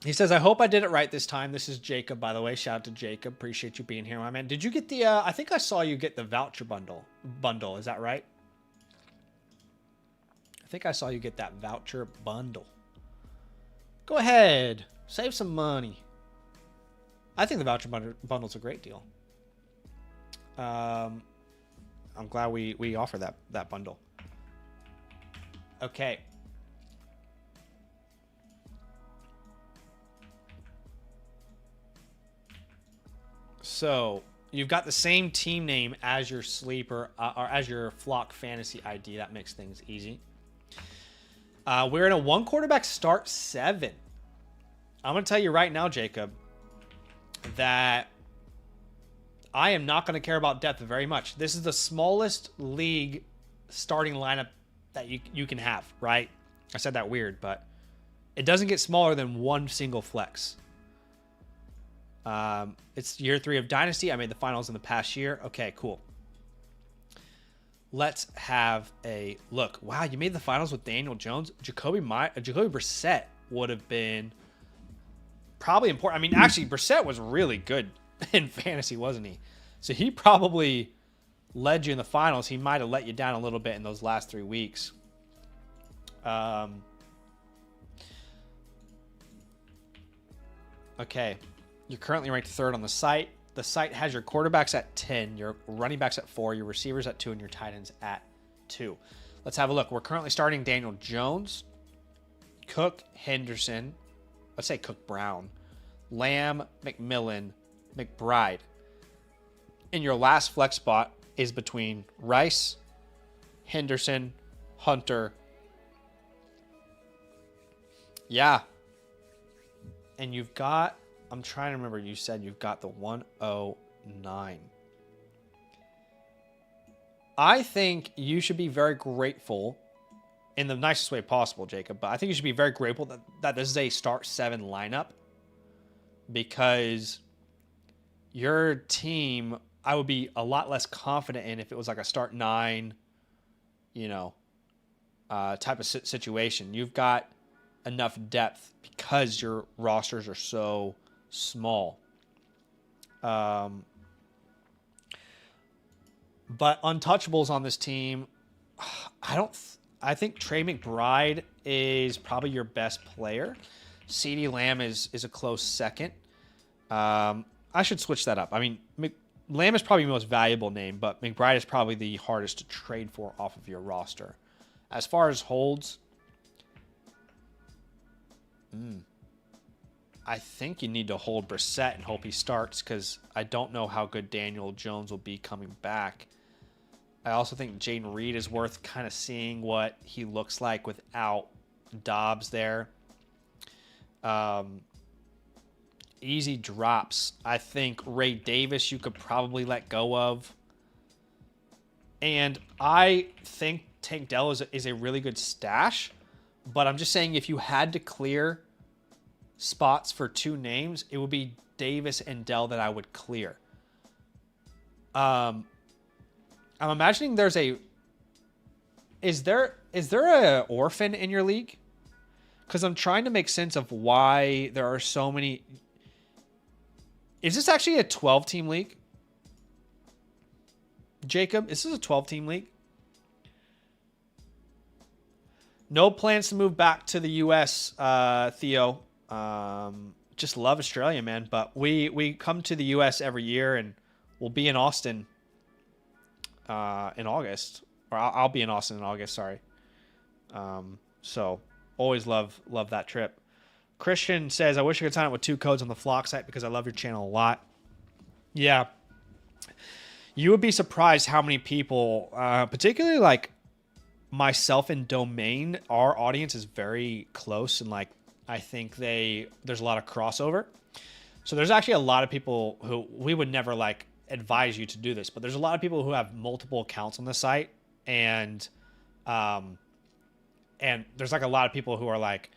He says, I hope I did it right this time. This is Jacob, by the way. Shout out to Jacob. Appreciate you being here, my man. Did you get the, I think I saw you get the voucher bundle. Is that right? I think I saw you get that voucher bundle. Go ahead. Save some money. I think the voucher bundle's a great deal. I'm glad we offer that bundle. Okay. So you've got the same team name as your sleeper or as your flock fantasy ID. That makes things easy. We're in a 1 quarterback start 7. I'm going to tell you right now, Jacob, that I am not going to care about depth very much. This is the smallest league starting lineup that you can have, right? I said that weird, but it doesn't get smaller than one single flex. It's year 3 of Dynasty. I made the finals in the past year. Okay, cool. Let's have a look. Wow, you made the finals with Daniel Jones. Jacoby Brissett would have been probably important. I mean, actually, Brissett was really good in fantasy, wasn't he? So he probably led you in the finals. He might have let you down a little bit in those last 3 weeks. Okay. You're currently ranked 3rd on the site. The site has your quarterbacks at 10, your running backs at 4, your receivers at 2, and your tight ends at 2. Let's have a look. We're currently starting Daniel Jones, Cook, Henderson, let's say Cook Brown, Lamb, McMillan, McBride. And your last flex spot is between Rice, Henderson, Hunter. Yeah. And you've got, I'm trying to remember, you said you've got the 109. I think you should be very grateful in the nicest way possible, Jacob, but I think you should be very grateful that this is a start 7 lineup, because your team, I would be a lot less confident in if it was like a start 9, type of situation. You've got enough depth because your rosters are so small. But untouchables on this team, I think Trey McBride is probably your best player. CeeDee Lamb is a close second. I should switch that up. I mean, Lamb is probably the most valuable name, but McBride is probably the hardest to trade for off of your roster. As far as holds, I think you need to hold Brissett and hope he starts, because I don't know how good Daniel Jones will be coming back. I also think Jaden Reed is worth kind of seeing what he looks like without Dobbs there. Easy drops. I think Ray Davis you could probably let go of. And I think Tank Dell is a really good stash. But I'm just saying, if you had to clear spots for 2 names, it would be Davis and Dell that I would clear. I'm imagining there's a... Is there a orphan in your league? Because I'm trying to make sense of why there are so many... Is this actually a 12-team league? Jacob, is this a 12-team league? No plans to move back to the U.S., Theo. Just love Australia, man. But we come to the U.S. every year, and we'll be in Austin in August. Or I'll be in Austin in August, sorry. So always love that trip. Christian says, I wish I could sign up with 2 codes on the Flock site because I love your channel a lot. Yeah. You would be surprised how many people, particularly like myself and Domain, our audience is very close, and like I think there's a lot of crossover. So there's actually a lot of people who we would never like advise you to do this, but there's a lot of people who have multiple accounts on the site, and there's like a lot of people who are like,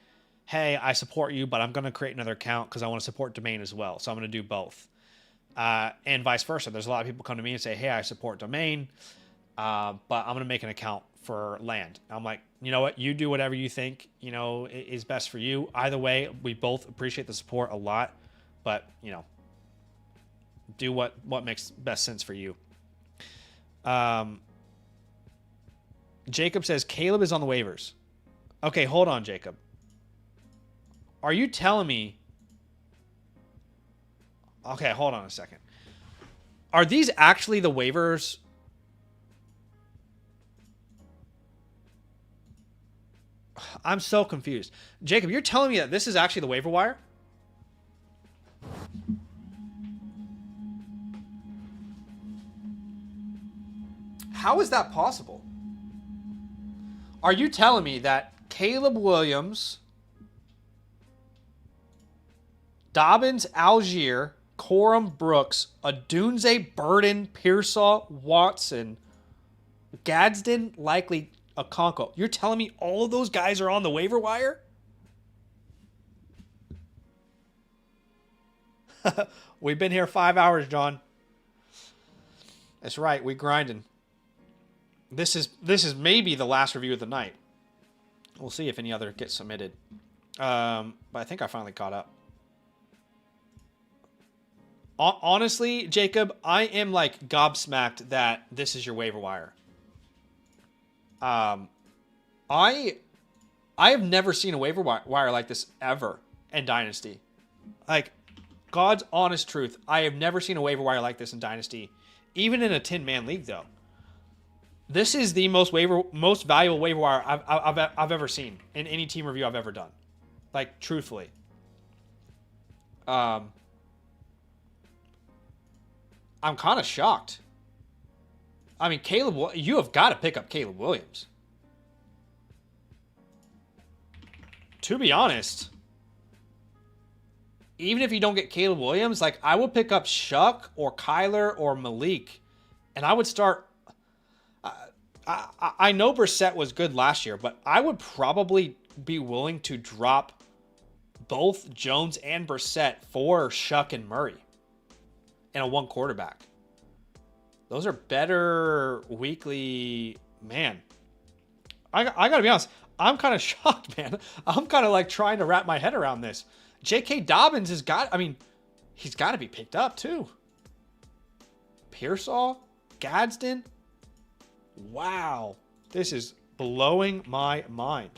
hey, I support you, but I'm going to create another account because I want to support Domain as well. So I'm going to do both. And vice versa. There's a lot of people come to me and say, hey, I support Domain, but I'm going to make an account for Land. I'm like, you know what? You do whatever you think, is best for you. Either way, we both appreciate the support a lot, but, do what makes best sense for you. Jacob says, Caleb is on the waivers. Okay, hold on, Jacob. Are you telling me? Okay, hold on a second. Are these actually the waivers? I'm so confused. Jacob, you're telling me that this is actually the waiver wire? How is that possible? Are you telling me that Caleb Williams, Dobbins, Algier, Corum, Brooks, Adunze, Burden, Pearsall, Watson, Gadsden, likely Okonkwo. You're telling me all of those guys are on the waiver wire? We've been here 5 hours, John. That's right. We grinding. This is maybe the last review of the night. We'll see if any other get submitted. But I think I finally caught up. Honestly, Jacob, I am like gobsmacked that this is your waiver wire. I have never seen a waiver wire like this ever in Dynasty. Like, God's honest truth, I have never seen a waiver wire like this in Dynasty, even in a 10-man league though. This is the most valuable waiver wire I've ever seen in any team review I've ever done. Like, truthfully. I'm kind of shocked. I mean, you have got to pick up Caleb Williams. To be honest, even if you don't get Caleb Williams, like, I would pick up Shuck or Kyler or Malik, and I would start. I know Brissett was good last year, but I would probably be willing to drop both Jones and Brissett for Shuck and Murray and a one quarterback. Those are better weekly. Man, I got to be honest. I'm kind of shocked, man. I'm kind of like trying to wrap my head around this. J.K. Dobbins he's got to be picked up too. Pearsall, Gadsden. Wow. This is blowing my mind.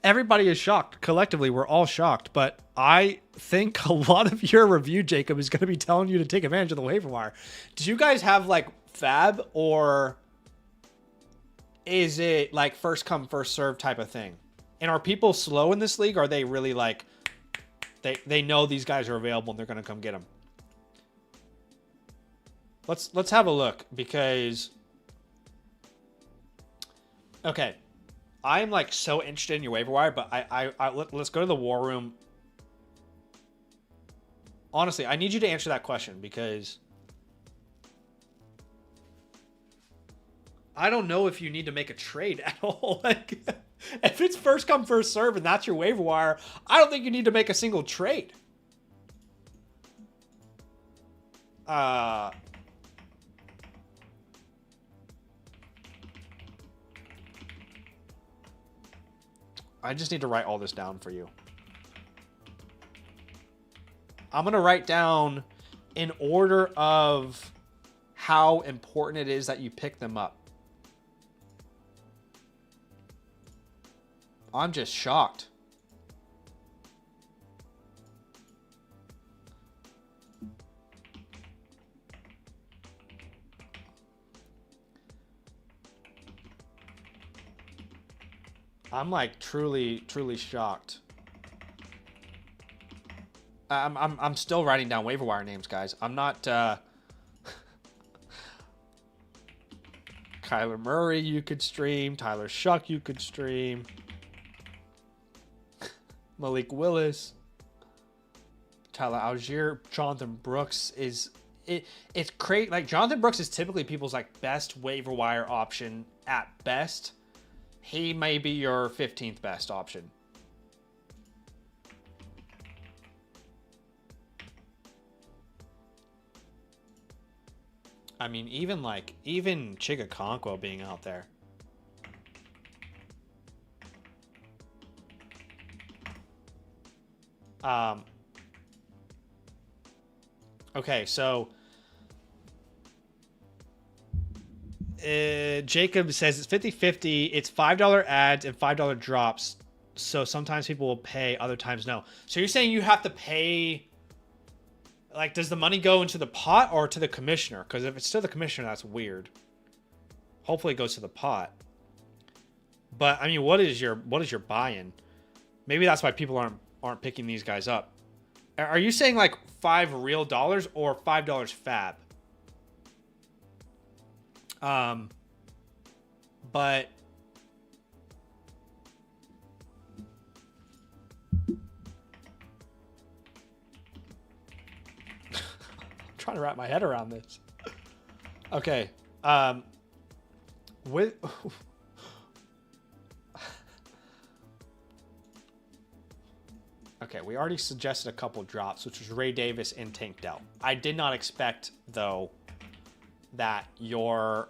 Everybody is shocked. Collectively, we're all shocked. But I think a lot of your review, Jacob, is going to be telling you to take advantage of the waiver wire. Do you guys have like fab, or is it like first come, first serve type of thing? And are people slow in this league? Or are they really like, they know these guys are available and they're going to come get them? Let's have a look, because okay, I'm like so interested in your waiver wire, but let's go to the war room. Honestly, I need you to answer that question, because I don't know if you need to make a trade at all. Like, if it's first come, first serve, and that's your waiver wire, I don't think you need to make a single trade. I just need to write all this down for you. I'm going to write down in order of how important it is that you pick them up. I'm just shocked. I'm like truly shocked. I'm still writing down waiver wire names, guys. I'm not Kyler Murray you could stream, Tyler Shuck you could stream, Malik Willis, Tyler Algier, Jonathan Brooks it's crazy. Like, Jonathan Brooks is typically people's like best waiver wire option at best. He may be your 15th best option. I mean, even Chig Okonkwo being out there. Okay, so Jacob says it's 50-50. It's $5 ads and $5 drops. So sometimes people will pay, other times no. So you're saying you have to pay... Like, does the money go into the pot or to the commissioner? Because if it's to the commissioner, that's weird. Hopefully it goes to the pot. But, I mean, what is your buy-in? Maybe that's why people aren't picking these guys up. Are you saying, like, $5 real dollars or $5 fab? But... trying to wrap my head around this. Okay. With okay, we already suggested a couple drops, which was Ray Davis and Tank Dell. I did not expect, though, that your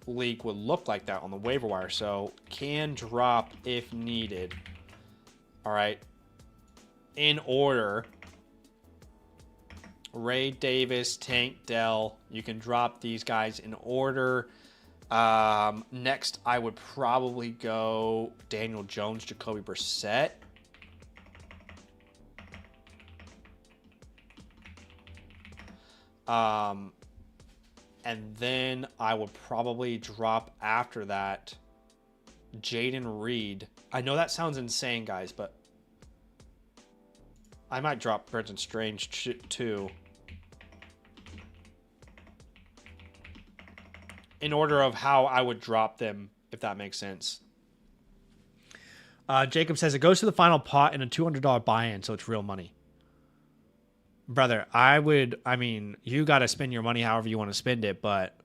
league would look like that on the waiver wire. So can drop if needed. All right. In order. Ray Davis, Tank Dell. You can drop these guys in order. Next, I would probably go Daniel Jones, Jacoby Brissett. And then I would probably drop after that Jaden Reed. I know that sounds insane, guys, but I might drop Brenton Strange too. In order of how I would drop them, if that makes sense. Jacob says it goes to the final pot in a $200 buy-in, so it's real money. Brother, I mean, you got to spend your money however you want to spend it, but...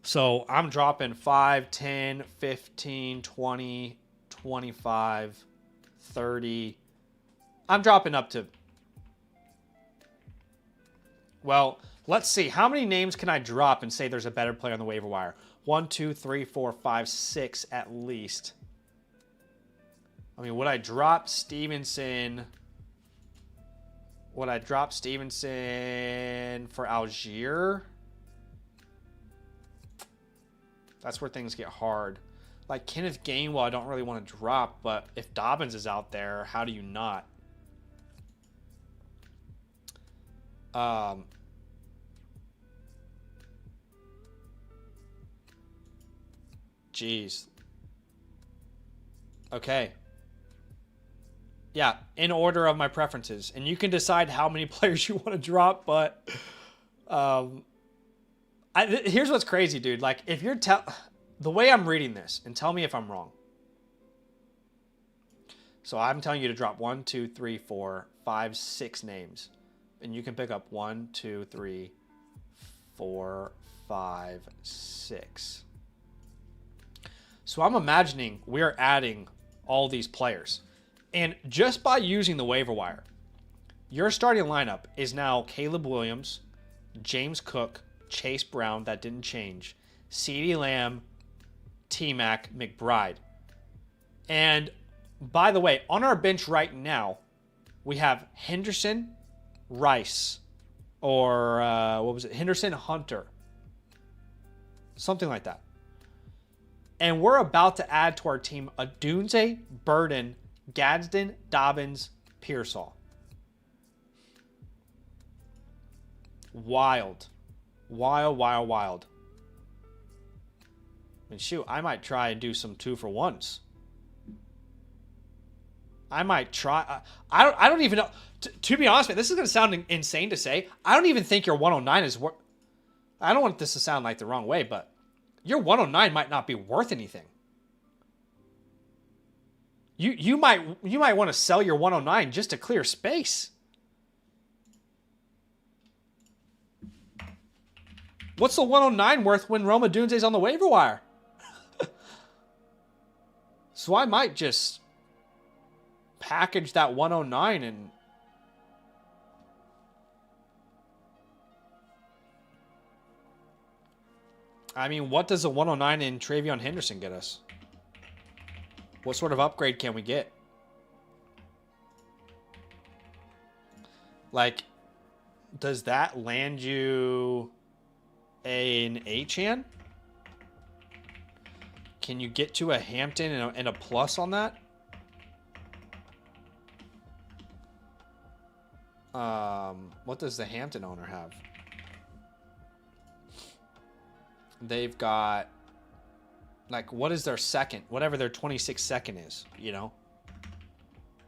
So, I'm dropping 5, 10, 15, 20, 25, 30... I'm dropping up to... Well, let's see. How many names can I drop and say there's a better player on the waiver wire? 1, 2, 3, 4, 5, 6 at least. I mean, would I drop Stevenson? Would I drop Stevenson for Algier? That's where things get hard. Like Kenneth Gainwell, I don't really want to drop, but if Dobbins is out there, how do you not? Jeez. Okay. Yeah, in order of my preferences. And you can decide how many players you want to drop, but here's what's crazy, dude. Like, if you're the way I'm reading this, and tell me if I'm wrong. So I'm telling you to drop 1, 2, 3, 4, 5, 6 names. And you can pick up 1, 2, 3, 4, 5, 6. So I'm imagining we're adding all these players. And just by using the waiver wire, your starting lineup is now Caleb Williams, James Cook, Chase Brown, that didn't change, CeeDee Lamb, T-Mac, McBride. And by the way, on our bench right now, we have Henderson, Rice, or what was it? Henderson, Hunter. Something like that. And we're about to add to our team Adunze, Burden, Gadsden, Dobbins, Pearsall. Wild. Wild, wild, wild. I mean, shoot, I might try and do some 2-for-1s. I might try. I don't even know. To be honest, man, this is going to sound insane to say. I don't even think your 109 is worth... I don't want this to sound like the wrong way, but your 109 might not be worth anything. You might want to sell your 109 just to clear space. What's the 109 worth when Rome Odunze's on the waiver wire? So I might just package that 109 and... I mean, what does a 109 in Travion Henderson get us? What sort of upgrade can we get? Like, does that land you an Achane? Can you get to a Hampton and a plus on that? What does the Hampton owner have? They've got, like, what is their second? Whatever their 26 second is, you know?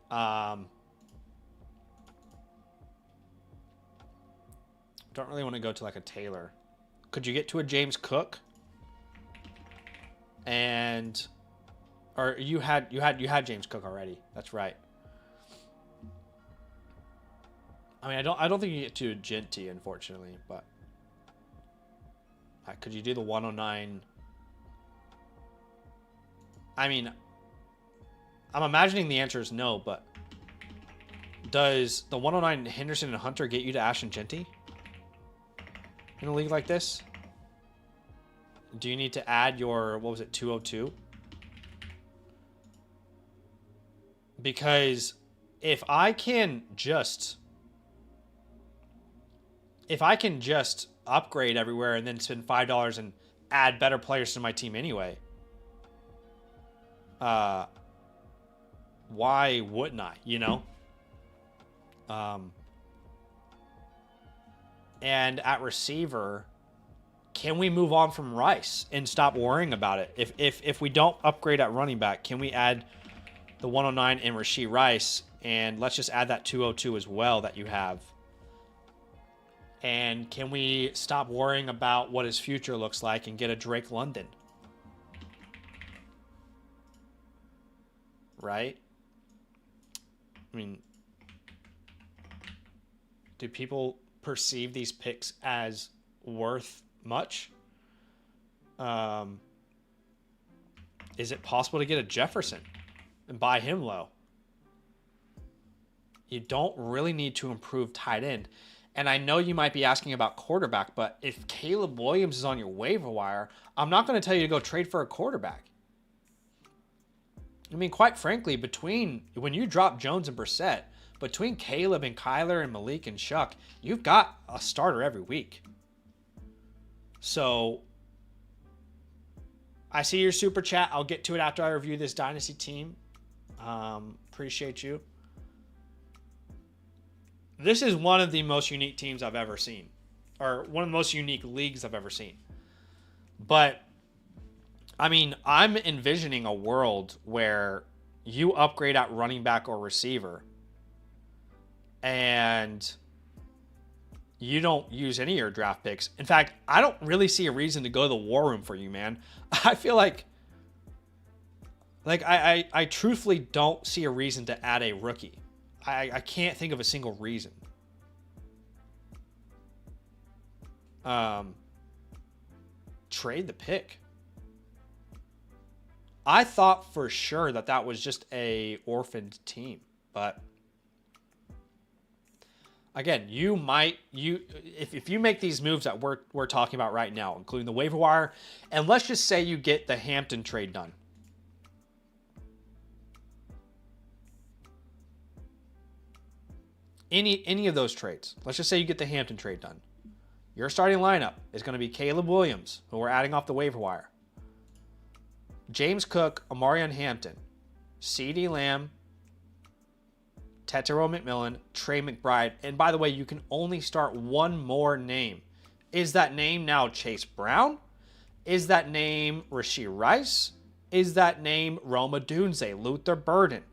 Don't really want to go to like a Taylor. Could you get to a James Cook? And, or you had James Cook already. That's right. I mean, I don't think you get to a Genty, unfortunately, but could you do the 109? I mean, I'm imagining the answer is no, but does the 109 Henderson and Hunter get you to Ashton Genty in a league like this? Do you need to add your, what was it, 202? Because if I can just upgrade everywhere and then spend $5 and add better players to my team anyway, why wouldn't I, you know? And at receiver, can we move on from Rice and stop worrying about it? If we don't upgrade at running back, can we add the 109 and Rashee Rice, and let's just add that 202 as well that you have? And can we stop worrying about what his future looks like and get a Drake London? Right? I mean, do people perceive these picks as worth much? Is it possible to get a Jefferson and buy him low? You don't really need to improve tight end. And I know you might be asking about quarterback, but if Caleb Williams is on your waiver wire, I'm not going to tell you to go trade for a quarterback. I mean, quite frankly, when you drop Jones and Brissett, between Caleb and Kyler and Malik and Shuck, you've got a starter every week. So I see your super chat. I'll get to it after I review this Dynasty team. Appreciate you. This is one of the most unique teams I've ever seen, or one of the most unique leagues I've ever seen. But, I mean, I'm envisioning a world where you upgrade at running back or receiver and you don't use any of your draft picks. In fact, I don't really see a reason to go to the war room for you, man. I feel like I truthfully don't see a reason to add a rookie. I can't think of a single reason. Trade the pick. I thought for sure that was just a orphaned team, but again, if you make these moves that we're talking about right now, including the waiver wire, and let's just say you get the Hampton trade done. Any of those trades. Let's just say you get the Hampton trade done. Your starting lineup is going to be Caleb Williams, who we're adding off the waiver wire, James Cook, Amarian Hampton, CeeDee Lamb, Tetero McMillan, Trey McBride. And by the way, you can only start one more name. Is that name now Chase Brown? Is that name Rashee Rice? Is that name Rome Odunze, Luther Burden?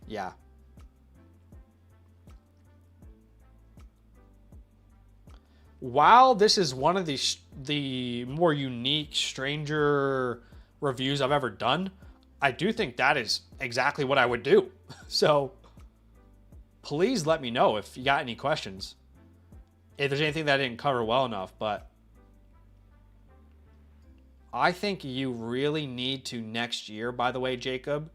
Yeah. While this is one of the more unique, stranger reviews I've ever done, I do think that is exactly what I would do. So please let me know if you got any questions, if there's anything that I didn't cover well enough. But I think you really need to next year, by the way, Jacob,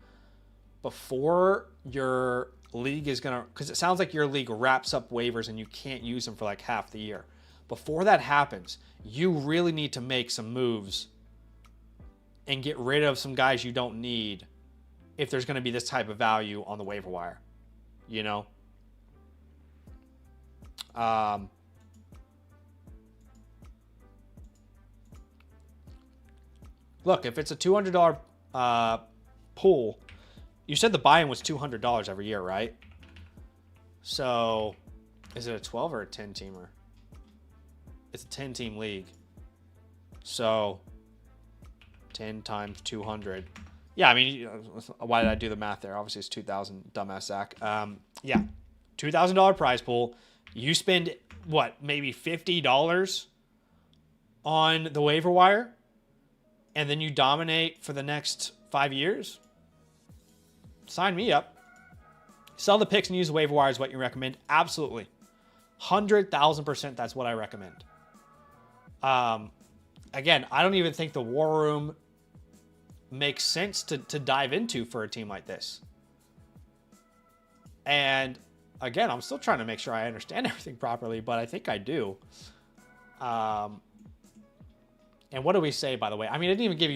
before your league is going to, because it sounds like your league wraps up waivers and you can't use them for like half the year. Before that happens, you really need to make some moves and get rid of some guys you don't need if there's going to be this type of value on the waiver wire, you know? Look, if it's a $200 pool, you said the buy-in was $200 every year, right? So, is it a 12 or a 10 teamer? It's a 10-team league. So, 10 times 200. Yeah, I mean, why did I do the math there? Obviously, it's 2,000, dumbass Zach. Yeah, $2,000 prize pool. You spend, what, maybe $50 on the waiver wire, and then you dominate for the next 5 years? Sign me up. Sell the picks and use the waiver wire is what you recommend. Absolutely. 100,000% that's what I recommend. Again, I don't even think the war room makes sense to dive into for a team like this. And again, I'm still trying to make sure I understand everything properly, but I think I do. And what do we say, by the way? I mean, I didn't even give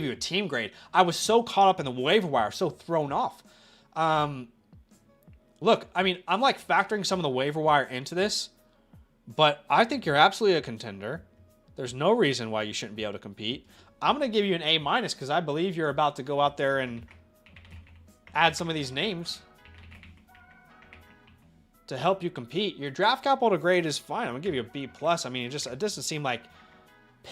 you a team grade. I was so caught up in the waiver wire, so thrown off. Look, I mean, I'm like factoring some of the waiver wire into this, but I think you're absolutely a contender. There's no reason why you shouldn't be able to compete. I'm going to give you an A- because I believe you're about to go out there and add some of these names to help you compete. Your draft capital to grade is fine. I'm going to give you a B+. I mean, it doesn't seem like...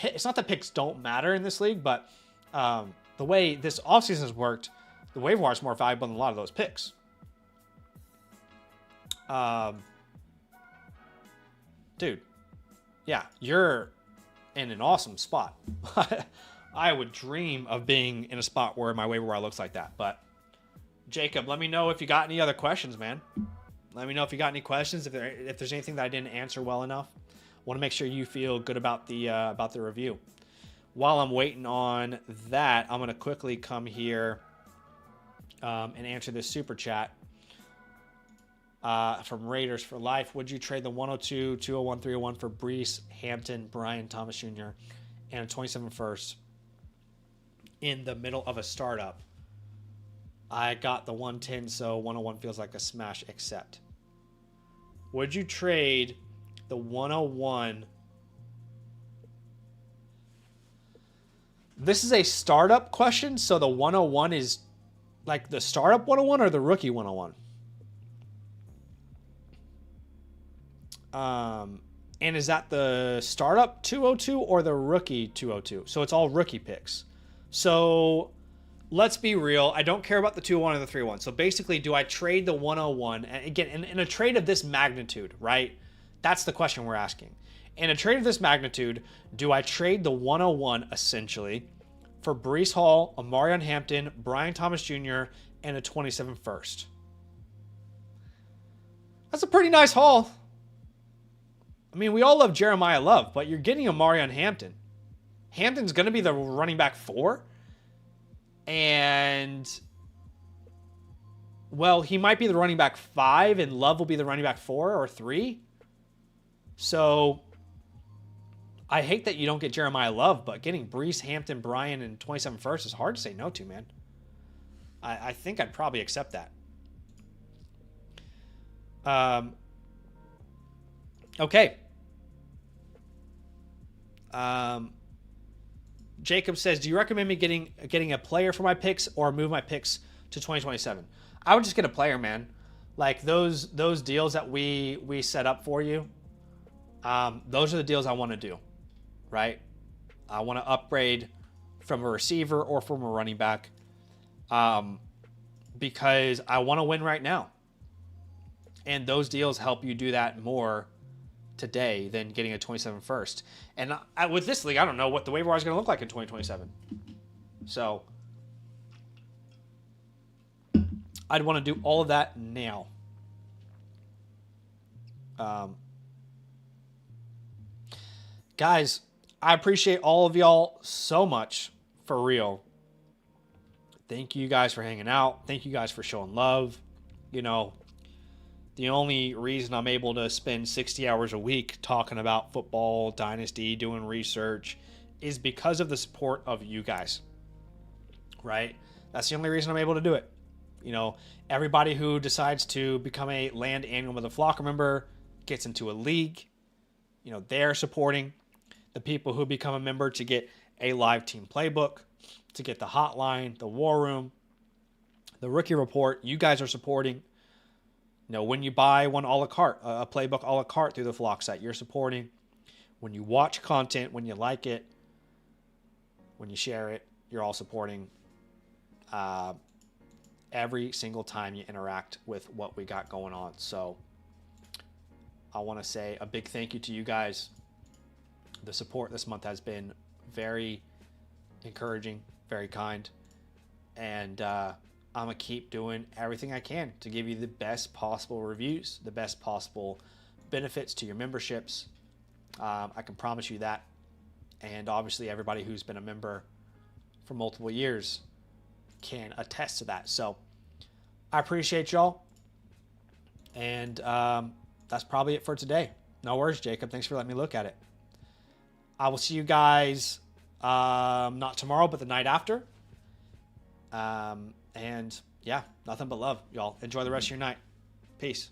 It's not that picks don't matter in this league, but the way this offseason has worked, the waiver wire is more valuable than a lot of those picks. Dude, yeah, you're in an awesome spot. I would dream of being in a spot where my waiver wire looks like that. But Jacob, let me know if you got any other questions, man. Let me know if you got any questions. If there's anything that I didn't answer well enough, want to make sure you feel good about the review. While I'm waiting on that, I'm gonna quickly come here and answer this super chat from Raiders for Life. Would you trade the 102, 201, 301 for Brees, Hampton, Brian Thomas Jr., and a 27 first in the middle of a startup? I got the 110, so 101 feels like a smash accept. Would you trade the 101? This is a startup question, so the 101 is like the startup 101 or the rookie 101? And is that the startup 202 or the rookie 202? So it's all rookie picks. So let's be real. I don't care about the 201 or the 301. So basically, do I trade the 101? And again, in a trade of this magnitude, right? That's the question we're asking. In a trade of this magnitude, do I trade the 101 essentially for Brees Hall, Amarion Hampton, Brian Thomas Jr., and a 27 first? That's a pretty nice haul. I mean, we all love Jeremiah Love, but you're getting Amarion Hampton. Hampton's going to be the running back 4. And, well, he might be the running back 5, and Love will be the running back 4 or 3. So, I hate that you don't get Jeremiah Love, but getting Brees, Hampton, Brian, and 27 first is hard to say no to, man. I think I'd probably accept that. Okay. Jacob says, do you recommend me getting a player for my picks or move my picks to 2027? I would just get a player, man. Like those deals that we set up for you. Those are the deals I want to do, right? I want to upgrade from a receiver or from a running back, because I want to win right now. And those deals help you do that more today than getting a 27 first. And with this league, I don't know what the waiver wire is going to look like in 2027. So I'd want to do all of that now. Guys, I appreciate all of y'all so much, for real. Thank you guys for hanging out. Thank you guys for showing love. You know, the only reason I'm able to spend 60 hours a week talking about football, Dynasty, doing research is because of the support of you guys, right? That's the only reason I'm able to do it. You know, everybody who decides to become a Land Annual with a Flocker member gets into a league. You know, they're supporting the people who become a member to get a live team playbook, to get the hotline, the war room, the rookie report. You guys are supporting. When you buy one a la carte, a playbook a la carte through the Flock site, you're supporting. When you watch content, when you like it, when you share it, you're all supporting. Every single time you interact with what we got going on. So I want to say a big thank you to you guys. The support this month has been very encouraging, very kind. And I'm going to keep doing everything I can to give you the best possible reviews, the best possible benefits to your memberships. I can promise you that. And obviously everybody who's been a member for multiple years can attest to that. So I appreciate y'all. And that's probably it for today. No worries, Jacob. Thanks for letting me look at it. I will see you guys not tomorrow, but the night after. And yeah, nothing but love, y'all. Enjoy the rest of your night. Peace.